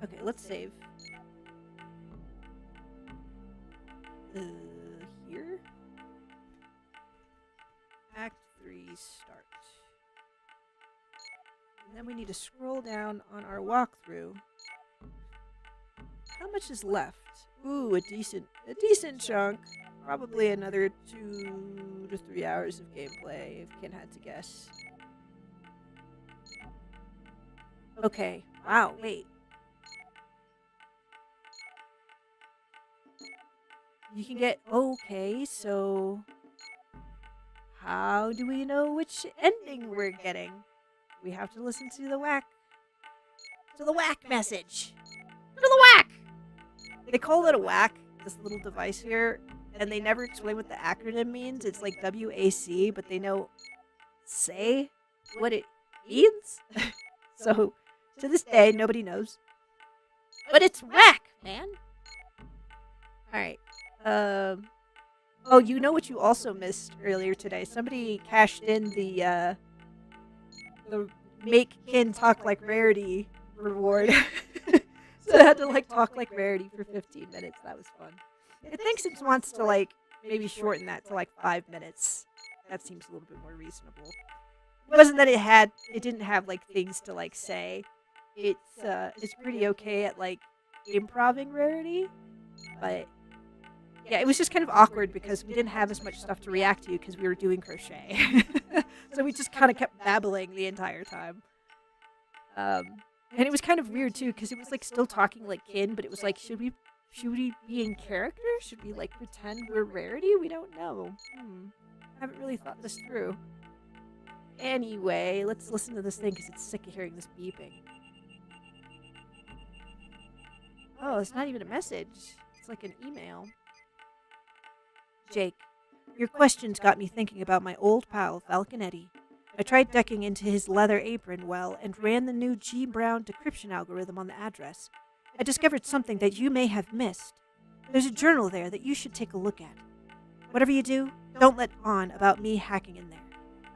Okay, let's save. Here. Act 3 start. And then we need to scroll down on our walkthrough. How much is left? Ooh, a decent chunk. Probably another 2 to 3 hours of gameplay, if Ken had to guess. Okay. Wow, wait. You can get... Okay, so... How do we know which ending we're getting? We have to listen to the whack. To the whack message. To the whack! They call it a whack, this little device here, and they never explain what the acronym means. It's like WAC, but they know... Say what it means? So... To this day, nobody knows. But it's whack, man. Alright. Oh, you know what you also missed earlier today? Somebody cashed in the make Kin talk like Rarity reward. So I had to like talk like Rarity for 15 minutes. That was fun. It thinks it wants to like maybe shorten that to like 5 minutes. That seems a little bit more reasonable. It wasn't that it didn't have like things to like say. It's pretty okay at like improving Rarity, but yeah, it was just kind of awkward because we didn't have as much stuff to react to because we were doing crochet. So we just kind of kept babbling the entire time. And it was kind of weird too because it was like still talking like Kin, but it was like, should we be in character? Should we like pretend we're Rarity? We don't know. I haven't really thought this through. Anyway, let's listen to this thing because it's sick of hearing this beeping. Oh, it's not even a message. It's like an email. Jake, your questions got me thinking about my old pal, Falconetti. I tried decking into his leather apron well and ran the new G. Brown decryption algorithm on the address. I discovered something that you may have missed. There's a journal there that you should take a look at. Whatever you do, don't let on about me hacking in there.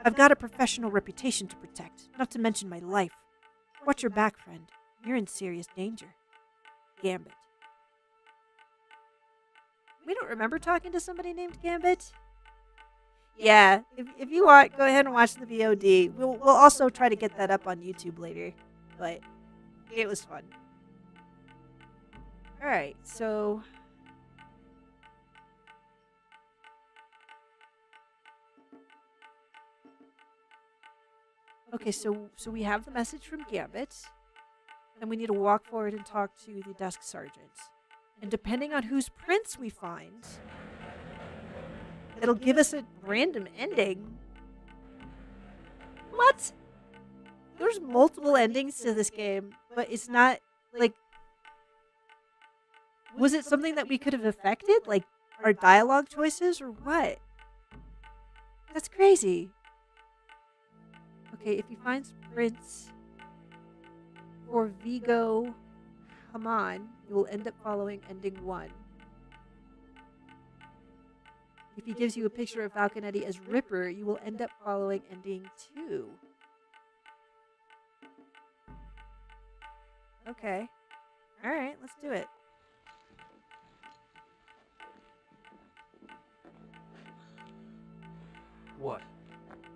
I've got a professional reputation to protect, not to mention my life. Watch your back, friend. You're in serious danger. Gambit. We don't remember talking to somebody named Gambit. Yeah, if you want, go ahead and watch the VOD. We'll also try to get that up on YouTube later, but it was fun. All right, so okay, so we have the message from Gambit, and we need to walk forward and talk to the desk sergeant. And depending on whose prints we find, it'll give us a random ending. What? There's multiple endings to this game, but it's not, like, Was it something that we could have affected? Like our dialogue choices or what? That's crazy. Okay, if he finds Prince or Vigo Haman, you will end up following ending 1. If he gives you a picture of Falconetti as Ripper, you will end up following ending 2. Okay. Alright, let's do it. What?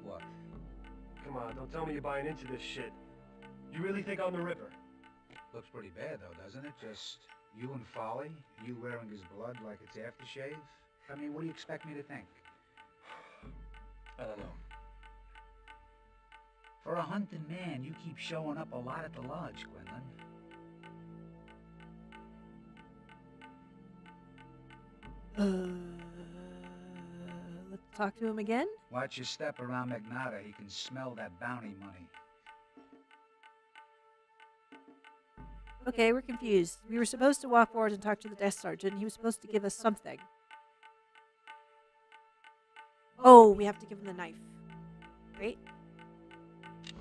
What? Come on, don't tell me you're buying into this shit. You really think I'm the Ripper? Looks pretty bad, though, doesn't it? Just you and Folly, you wearing his blood like it's aftershave? I mean, what do you expect me to think? I don't know. For a hunting man, you keep showing up a lot at the lodge, Quinlan. Let's talk to him again. Watch your step around Magnata. He can smell that bounty money. Okay, we're confused. We were supposed to walk forward and talk to the desk sergeant. He was supposed to give us something. Oh, we have to give him the knife. Great. Do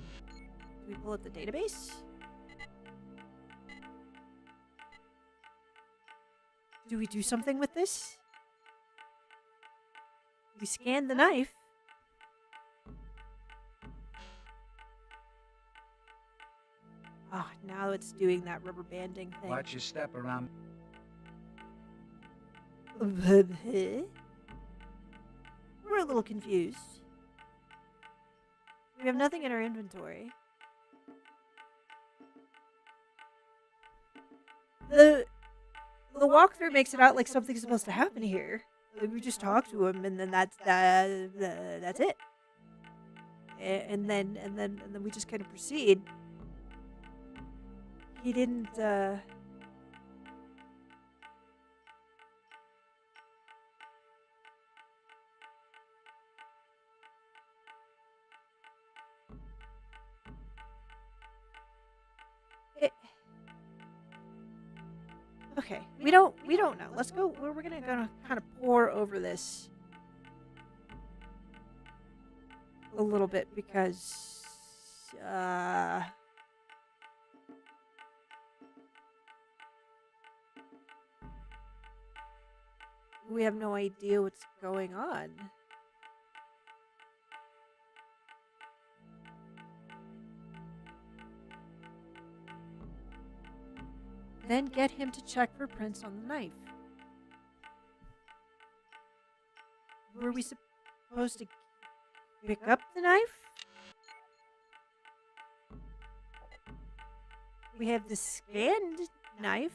we pull up the database? Do we do something with this? We scanned the knife. Oh, now it's doing that rubber banding thing. Watch your step around. We're a little confused. We have nothing in our inventory. The walkthrough makes it out like something's supposed to happen here. Like we just talk to him, and then that's it. And then we just kind of proceed. He didn't. Okay, we don't know. Let's go. We're gonna kind of pour over this a little bit because we have no idea what's going on. Then get him to check for prints on the knife. Were we supposed to pick up the knife? We have the scanned knife.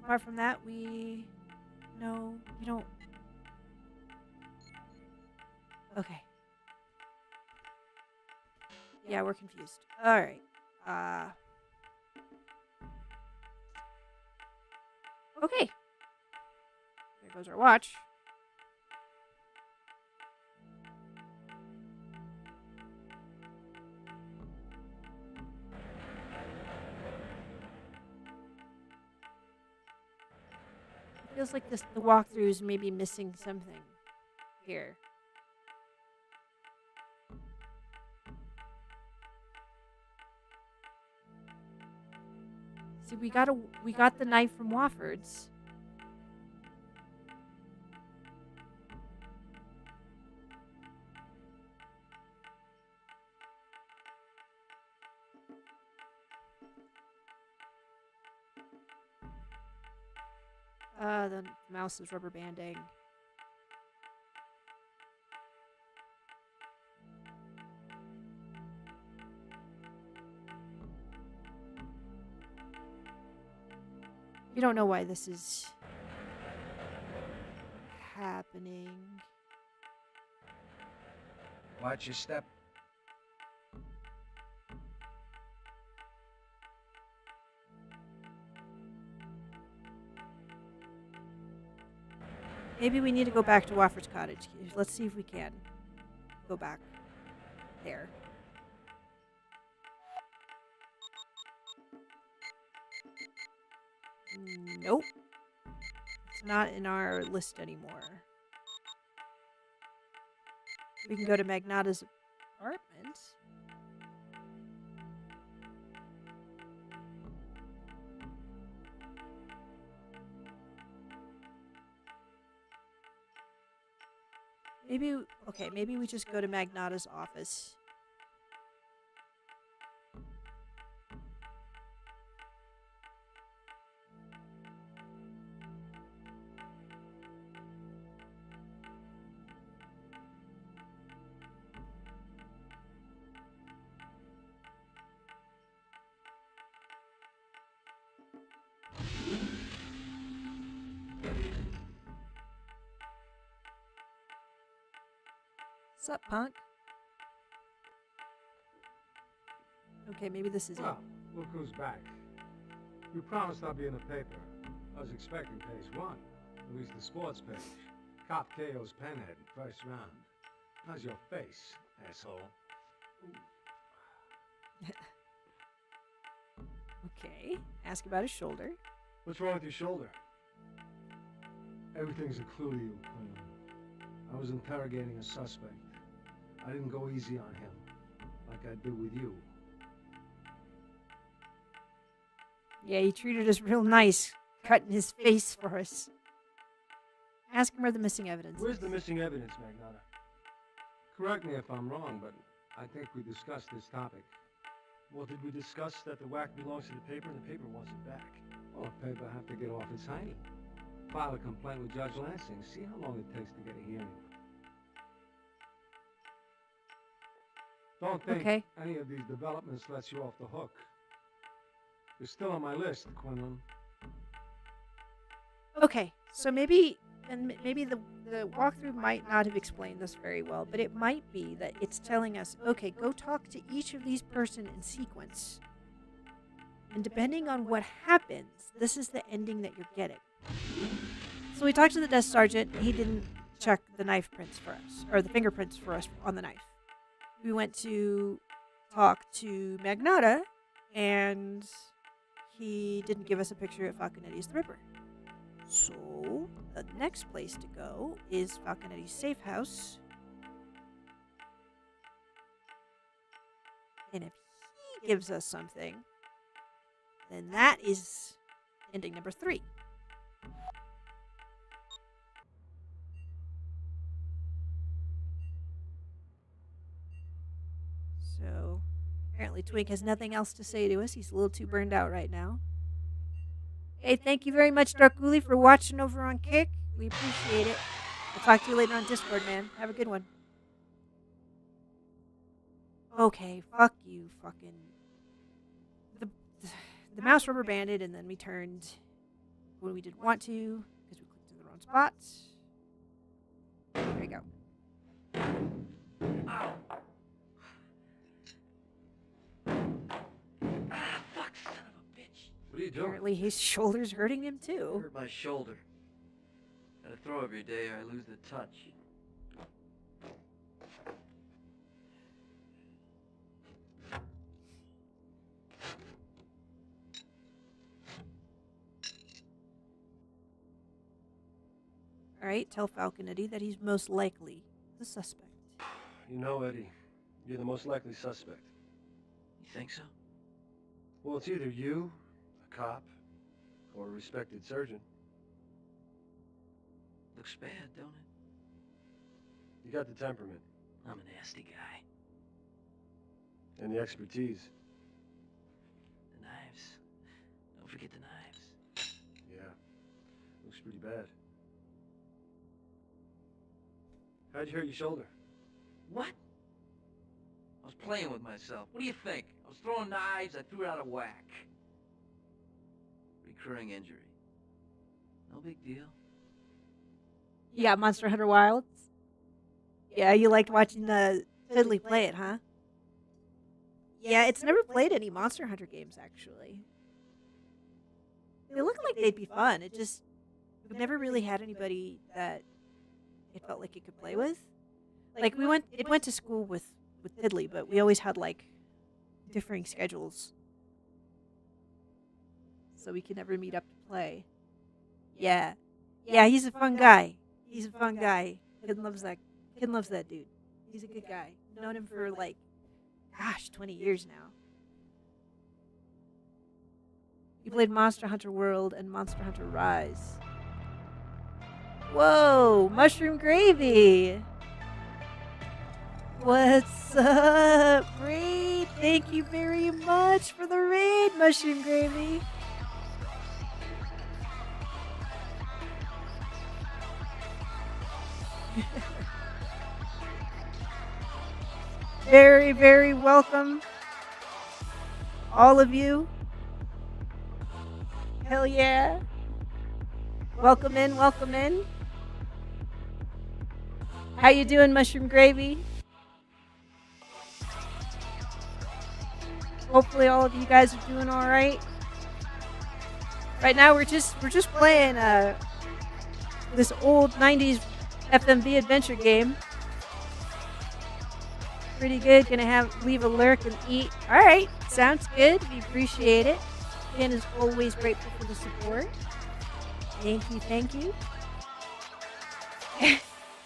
Apart from that, we don't. Okay. Yeah, we're confused. All right. Okay. There goes our watch. It feels like the walkthrough is maybe missing something here. See, we got the knife from Wofford's. The mouse is rubber banding. We don't know why this is happening. Watch your step. Maybe we need to go back to Wofford's cottage. Let's see if we can go back there. Nope. It's not in our list anymore. We can go to Magnata's apartment. Maybe we just go to Magnata's office. Sup, punk? Okay, maybe this is Well, look who's back. You promised I'd be in the paper. I was expecting page 1. At least the sports page. Cop KO's Penhead in first round. How's your face, asshole? Okay. Ask about his shoulder. What's wrong with your shoulder? Everything's a clue to you, Quinlan. I was interrogating a suspect. I didn't go easy on him, like I did with you. Yeah, he treated us real nice, cutting his face for us. Ask him where the missing evidence Where's is. the missing evidence, Magnata? Correct me if I'm wrong, but I think we discussed this topic. Well, did we discuss that the whack belongs to the paper and the paper wants it back? Well, the paper have to get off its hiney. File a complaint with Judge Lansing, see how long it takes to get a hearing. Don't think any of these developments lets you off the hook. You're still on my list, Quinlan. Okay, so maybe the walkthrough might not have explained this very well, but it might be that it's telling us, okay, go talk to each of these person in sequence. And depending on what happens, this is the ending that you're getting. So we talked to the desk sergeant. He didn't check the knife prints for us, or the fingerprints for us on the knife. We went to talk to Magnata, and he didn't give us a picture of Falconetti's the Ripper. So the next place to go is Falconetti's safe house. And if he gives us something, then that is ending number 3. So apparently Twink has nothing else to say to us. He's a little too burned out right now. Hey, thank you very much, Darkuli, for watching over on Kick. We appreciate it. I'll talk to you later on Discord, man. Have a good one. Okay, fuck you, fucking... The mouse rubber banded, and then we turned when we didn't want to, because we clicked in the wrong spots. There we go. Ow! Ah, fuck, son of a bitch. What are you doing? Apparently his shoulder's hurting him, too. Hurt my shoulder. Gotta throw every day or I lose the touch. Alright, tell Falconetti that he's most likely the suspect. You know, Eddie, you're the most likely suspect. You think so? Well, it's either you, a cop, or a respected surgeon. Looks bad, don't it? You got the temperament. I'm a nasty guy. And the expertise. The knives. Don't forget the knives. Yeah. Looks pretty bad. How'd you hurt your shoulder? What? I was playing with myself. What do you think? I was throwing knives, I threw it out of whack. Recurring injury. No big deal. You got Monster Hunter Wilds? Yeah, you liked watching Fiddly play it, huh? Yeah, it's never played any Monster Hunter games, actually. They look like they'd be fun. It just... We've never really had anybody that it felt like it could play with. Like, it went to school with Fiddly, but we always had, like, differing schedules. So we could never meet up to play. Yeah. Yeah, he's a fun guy. He's a fun guy. Kid loves that dude. He's a good guy. Known him for like, gosh, 20 years now. He played Monster Hunter World and Monster Hunter Rise. Whoa, Mushroom Gravy. What's up, Raid? Thank you very much for the raid, Mushroom Gravy. Very, very welcome, all of you. Hell yeah. Welcome in, welcome in. How you doing, Mushroom Gravy? Hopefully all of you guys are doing all right. Right now we're just playing this old 90s FMV Adventure game. Pretty good. Gonna leave a lurk and eat. All right, sounds good. We appreciate it. Ken is always grateful for the support. Thank you, thank you.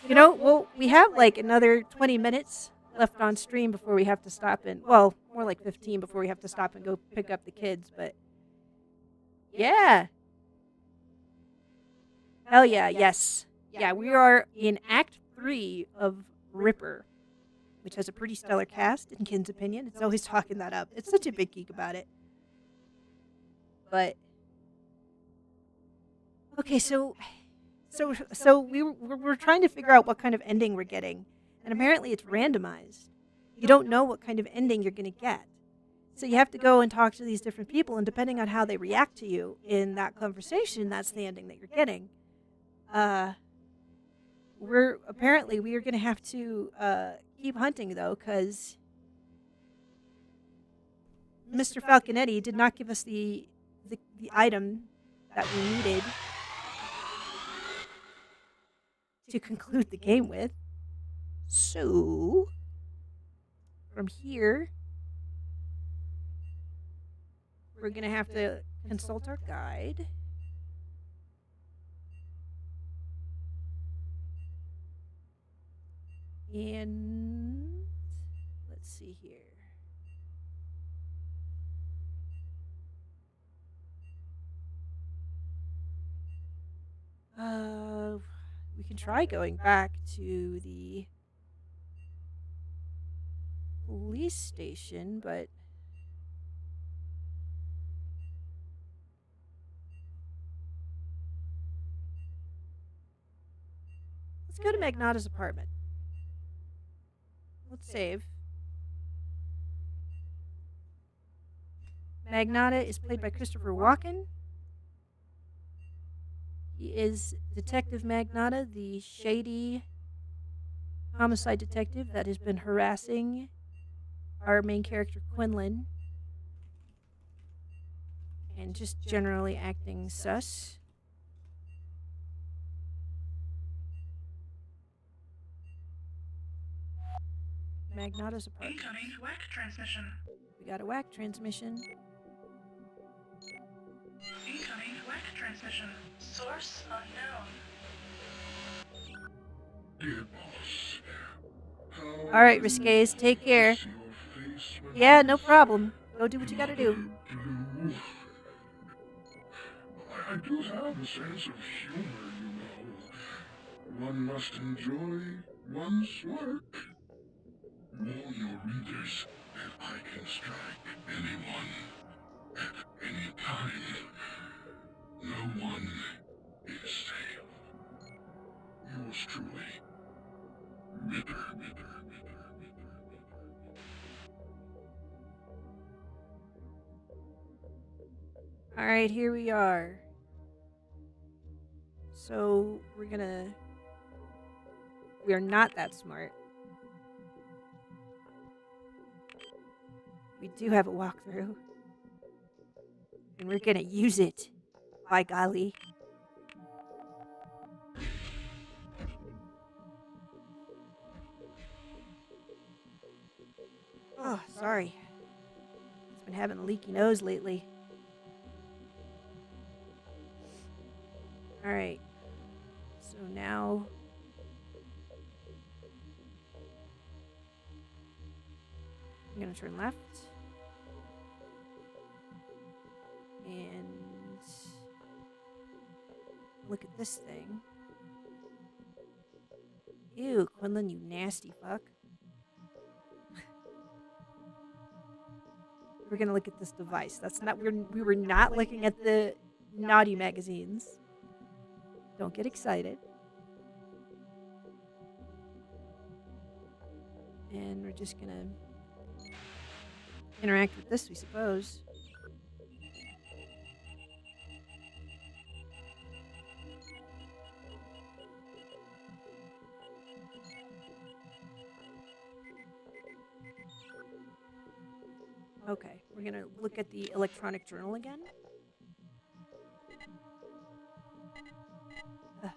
You know, well, we have like another 20 minutes left on stream before we have to stop and, well, more like 15 before we have to stop and go pick up the kids, but yeah. Hell yeah, yes. Yeah, we are in Act 3 of Ripper, which has a pretty stellar cast, in Ken's opinion. It's always talking that up. It's such a big geek about it. But okay, so we're trying to figure out what kind of ending we're getting, and apparently it's randomized. You don't know what kind of ending you're going to get. So you have to go and talk to these different people, and depending on how they react to you in that conversation, that's the ending that you're getting. We are going to have to keep hunting, though, because Mr. Falconetti did not give us the item that we needed to conclude the game with. So, from here, we're going to have to consult our guide. And let's see here. We can try going back to the police station, but let's go to Magnata's apartment. Let's save. Magnata is played by Christopher Walken. He is Detective Magnata, the shady homicide detective that has been harassing our main character, Quinlan, and just generally acting sus. Magnata's apartment. Incoming WAC transmission. We got a WAC transmission. Incoming WAC transmission. Source unknown. Dear boss, all right, Risques, take care. Yeah, no problem. Go do what you gotta do. I do have a sense of humor, you know. One must enjoy one's work. Warn your readers that I can strike anyone at any time. No one is safe. Yours truly, Ripper. All right, here we are. So we are not that smart. We do have a walkthrough. And we're gonna use it. By golly. Oh, sorry. It's been having a leaky nose lately. Alright. So now... I'm gonna turn left. And... look at this thing. Ew, Quinlan, you nasty fuck. We're gonna look at this device. That's not... we were not looking at the naughty magazines. Don't get excited. And we're just gonna interact with this, we suppose. Okay, we're gonna look at the electronic journal again. Okay,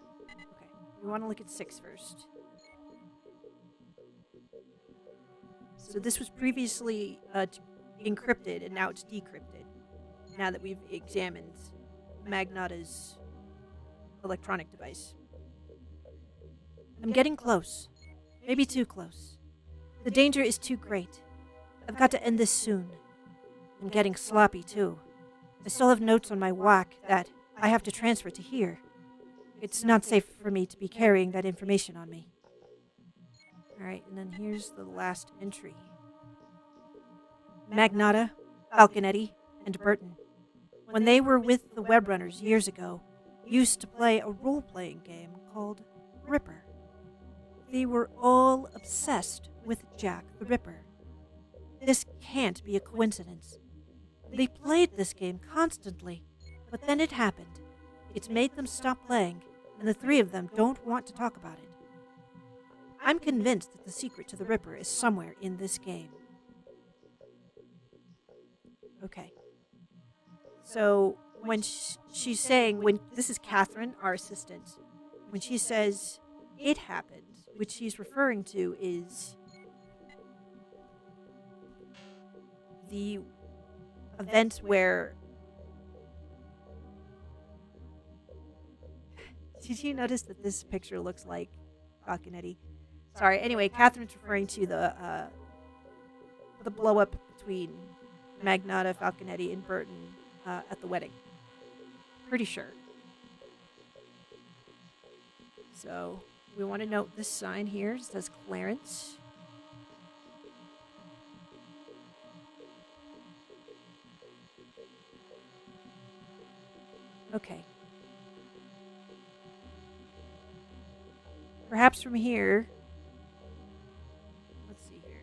we want to look at 6 first. So this was previously encrypted, and now it's decrypted. Now that we've examined Magnata's electronic device. I'm getting close. Maybe too close. The danger is too great. I've got to end this soon. I'm getting sloppy, too. I still have notes on my WAC that I have to transfer to here. It's not safe for me to be carrying that information on me. Alright, and then here's the last entry. Magnata, Falconetti, and Burton, when they were with the Webrunners years ago, used to play a role-playing game called RIPPER. They were all obsessed with Jack the Ripper. This can't be a coincidence. They played this game constantly, but then it happened. It's made them stop playing, and the 3 of them don't want to talk about it. I'm convinced that the secret to the Ripper is somewhere in this game. Okay. So, when she's saying, this is Catherine, our assistant, when she says, it happened, which she's referring to is the event where... Did you notice that this picture looks like Falconetti? Sorry, anyway, Catherine's referring to the blow-up between Magnata, Falconetti, and Burton at the wedding. Pretty sure. So, we want to note this sign here. It says Clarence. Okay. Perhaps from here... Let's see here.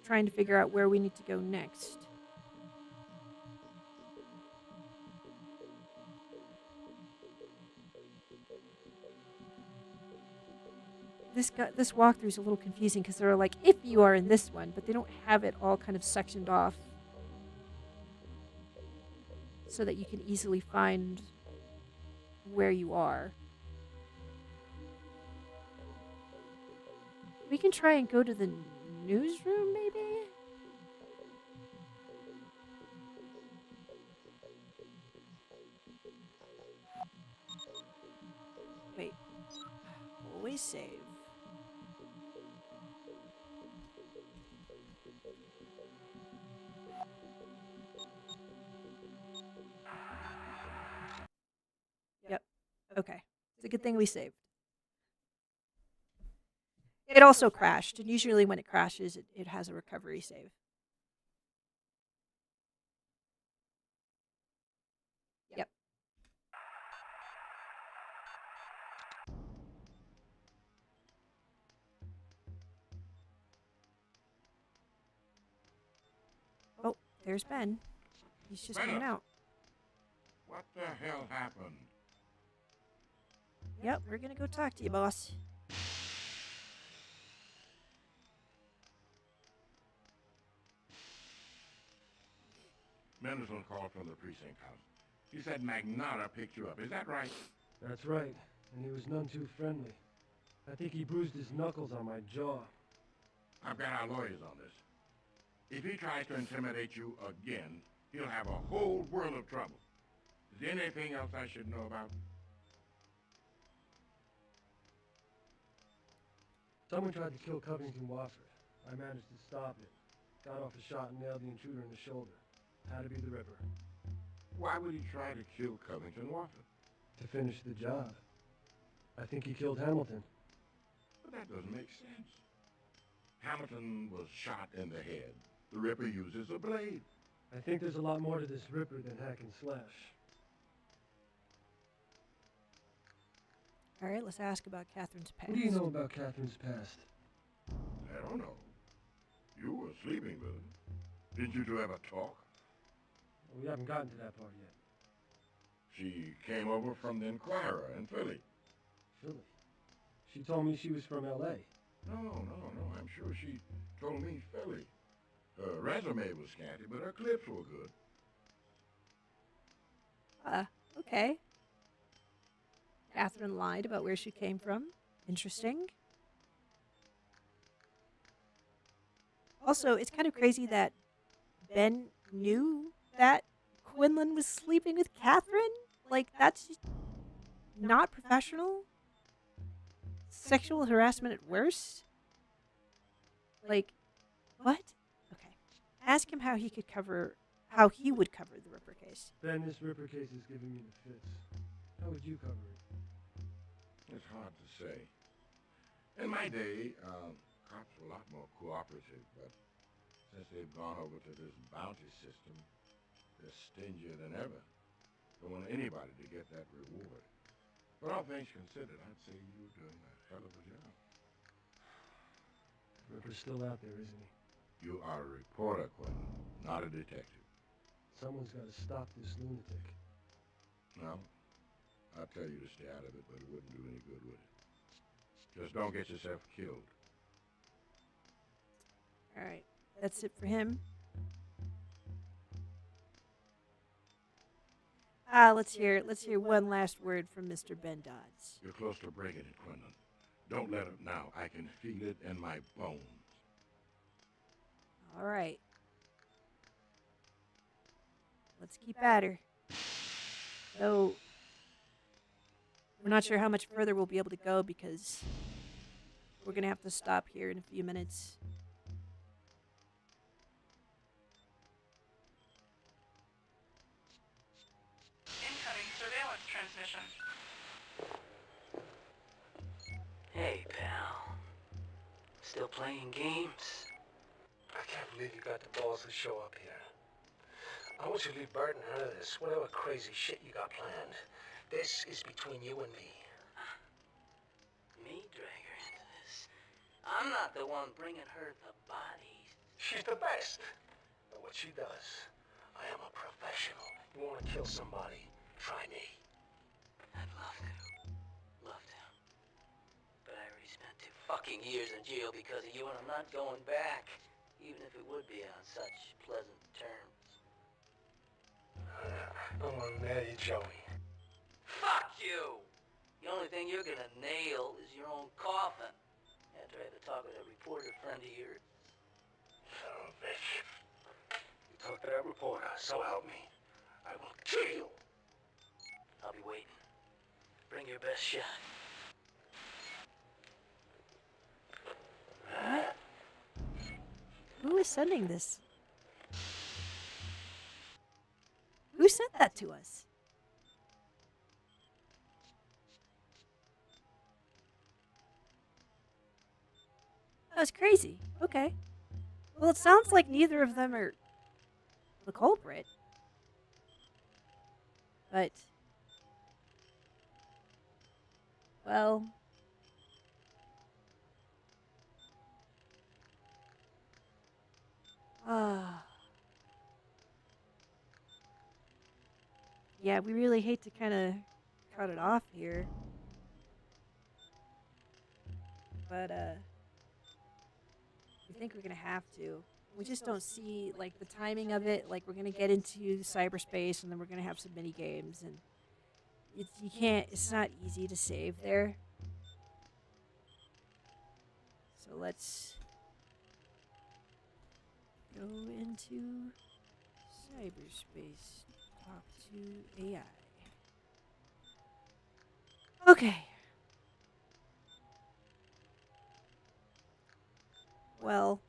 Trying to figure out where we need to go next. This walkthrough is a little confusing because they're like, if you are in this one, but they don't have it all kind of sectioned off so that you can easily find where you are. We can try and go to the newsroom, maybe? Wait. Always save. Yep. Okay. It's a good thing we saved. It also crashed, and usually when it crashes, it has a recovery save. Yep. Oh, there's Ben. He's just hanging out. What the hell happened? Yep, we're gonna go talk to you, boss. Mendelson called from the precinct house. You said Magnata picked you up, is that right? That's right, and he was none too friendly. I think he bruised his knuckles on my jaw. I've got our lawyers on this. If he tries to intimidate you again, he'll have a whole world of trouble. Is there anything else I should know about? Someone tried to kill Covington Wofford. I managed to stop it. Got off a shot and nailed the intruder in the shoulder. Had to be the Ripper. Why would he try to kill Covington Wofford? To finish the job. I think he killed Hamilton. But that doesn't make sense. Hamilton was shot in the head. The Ripper uses a blade. I think there's a lot more to this Ripper than hack and slash. All right, let's ask about Catherine's past. What do you know about Catherine's past? I don't know. You were sleeping with him. Didn't you two ever talk? Well, we haven't gotten to that part yet. She came over from the Inquirer in Philly. Philly? She told me she was from L.A. No. I'm sure she told me Philly. Her resume was scanty, but her clips were good. Okay. Catherine lied about where she came from. Interesting. Also, it's kind of crazy that Ben knew that Quinlan was sleeping with Catherine. Like, that's not professional. Sexual harassment at worst. Like, what? Okay. Ask him how he would cover the Ripper case. Ben, this Ripper case is giving me the fits. How would you cover it? It's hard to say. In my day, cops were a lot more cooperative, but since they've gone over to this bounty system, they're stingier than ever. Don't want anybody to get that reward. But all things considered, I'd say you're doing a hell of a job. Ripper's still out there, isn't he? You are a reporter, Quentin, not a detective. Someone's got to stop this lunatic. No, I'd tell you to stay out of it, but it wouldn't do any good, would it? Just don't get yourself killed. All right. That's it for him. Let's hear one last word from Mr. Ben Dodds. You're close to breaking it, Quentin. Don't let up now. I can feel it in my bones. All right. Let's keep at her. Though we're not sure how much further we'll be able to go because we're going to have to stop here in a few minutes. Incoming surveillance transmission. Hey, pal. Still playing games? I can't believe you got the balls to show up here. I want you to leave Burton out of this, whatever crazy shit you got planned. This is between you and me. Me drag her into this? I'm not the one bringing her the bodies. She's the best at what she does. I am a professional. You want to kill somebody, try me. I'd love to. Love to. But I already spent 2 fucking years in jail because of you, and I'm not going back. Even if it would be on such pleasant terms. I want to nail you, Joey. Fuck you! The only thing you're gonna nail is your own coffin. After I had to talk with a reporter friend of yours. Son of a bitch. You talk to that reporter, so help me. I will kill you. I'll be waiting. Bring your best shot. What? Who is sending this? Who sent that to us? That was crazy. Okay. Well, it sounds like neither of them are the culprit. But, well, yeah, we really hate to kind of cut it off here. But, I think we're going to have to. We just don't see like the timing of it. Like we're gonna get into cyberspace, and then we're gonna have some mini games, and you can't. It's not easy to save there. So let's go into cyberspace. Talk to AI. Okay. Well,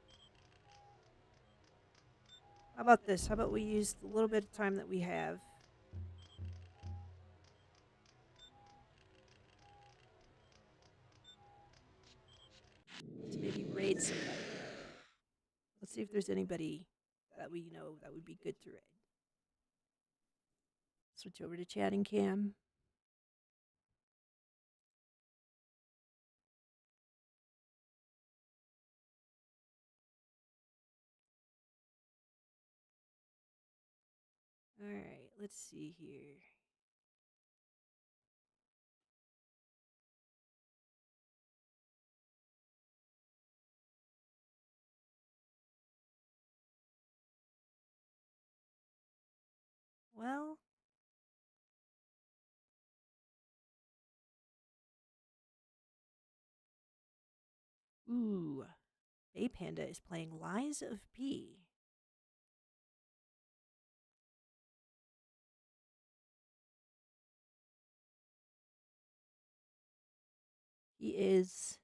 how about this? How about we use the little bit of time that we have to maybe raid somebody? Let's see if there's anybody that we know that would be good to raid. Switch over to chatting cam. All right, let's see here. Well, ooh, A Panda is playing Lies of P. He is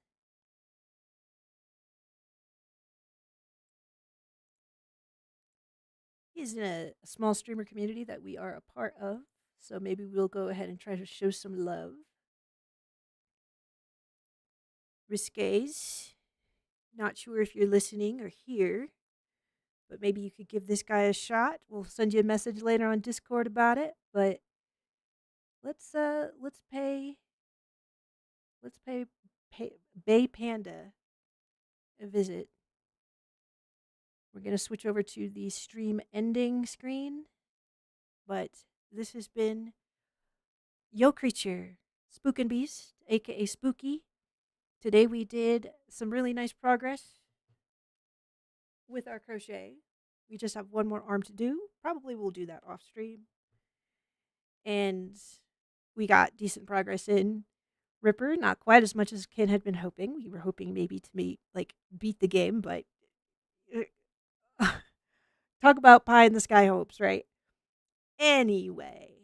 he's in a small streamer community that we are a part of. So maybe we'll go ahead and try to show some love. Risques, not sure if you're listening or here, but maybe you could give this guy a shot. We'll send you a message later on Discord about it. But let's pay Bay Panda a visit. We're gonna switch over to the stream ending screen, but this has been Yo Creature, Spook and Beast, aka Spooky. Today we did some really nice progress with our crochet. We just have one more arm to do. Probably we'll do that off stream. And we got decent progress in Ripper, not quite as much as Ken had been hoping. We were hoping maybe to beat the game, but talk about pie in the sky hopes, right? Anyway,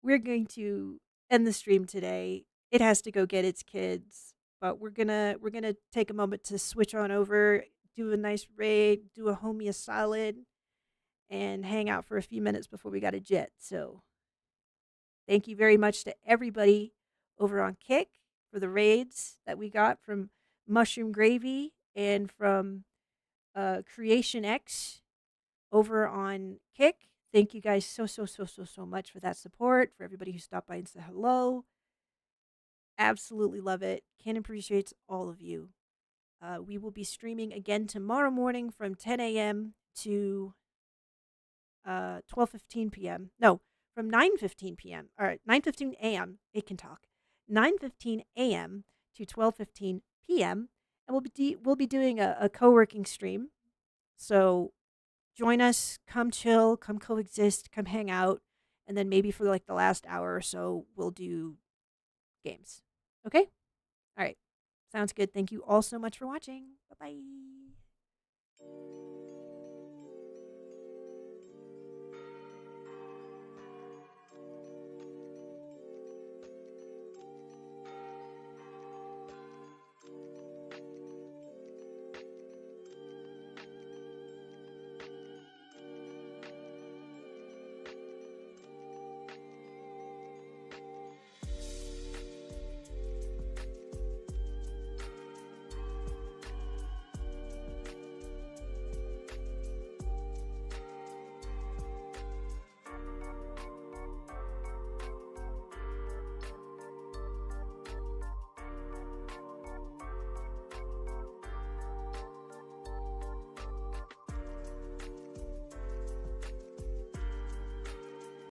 we're going to end the stream today. It has to go get its kids, but we're gonna take a moment to switch on over, do a nice raid, do a homie a solid, and hang out for a few minutes before we got a jet. So thank you very much to everybody over on Kick for the raids that we got from Mushroom Gravy and from Creation X over on Kick. Thank you guys so much for that support, for everybody who stopped by and said hello. Absolutely love it. Ken appreciates all of you. We will be streaming again tomorrow morning from 10 a.m. to 12:15 p.m. No, from 9:15 p.m. or 9:15 a.m. It can talk. 9:15 a.m. to 12:15 p.m. And we'll be doing a co-working stream. So join us, come chill, come coexist, come hang out, and then maybe for like the last hour or so we'll do games. Okay? All right. Sounds good. Thank you all so much for watching. Bye-bye.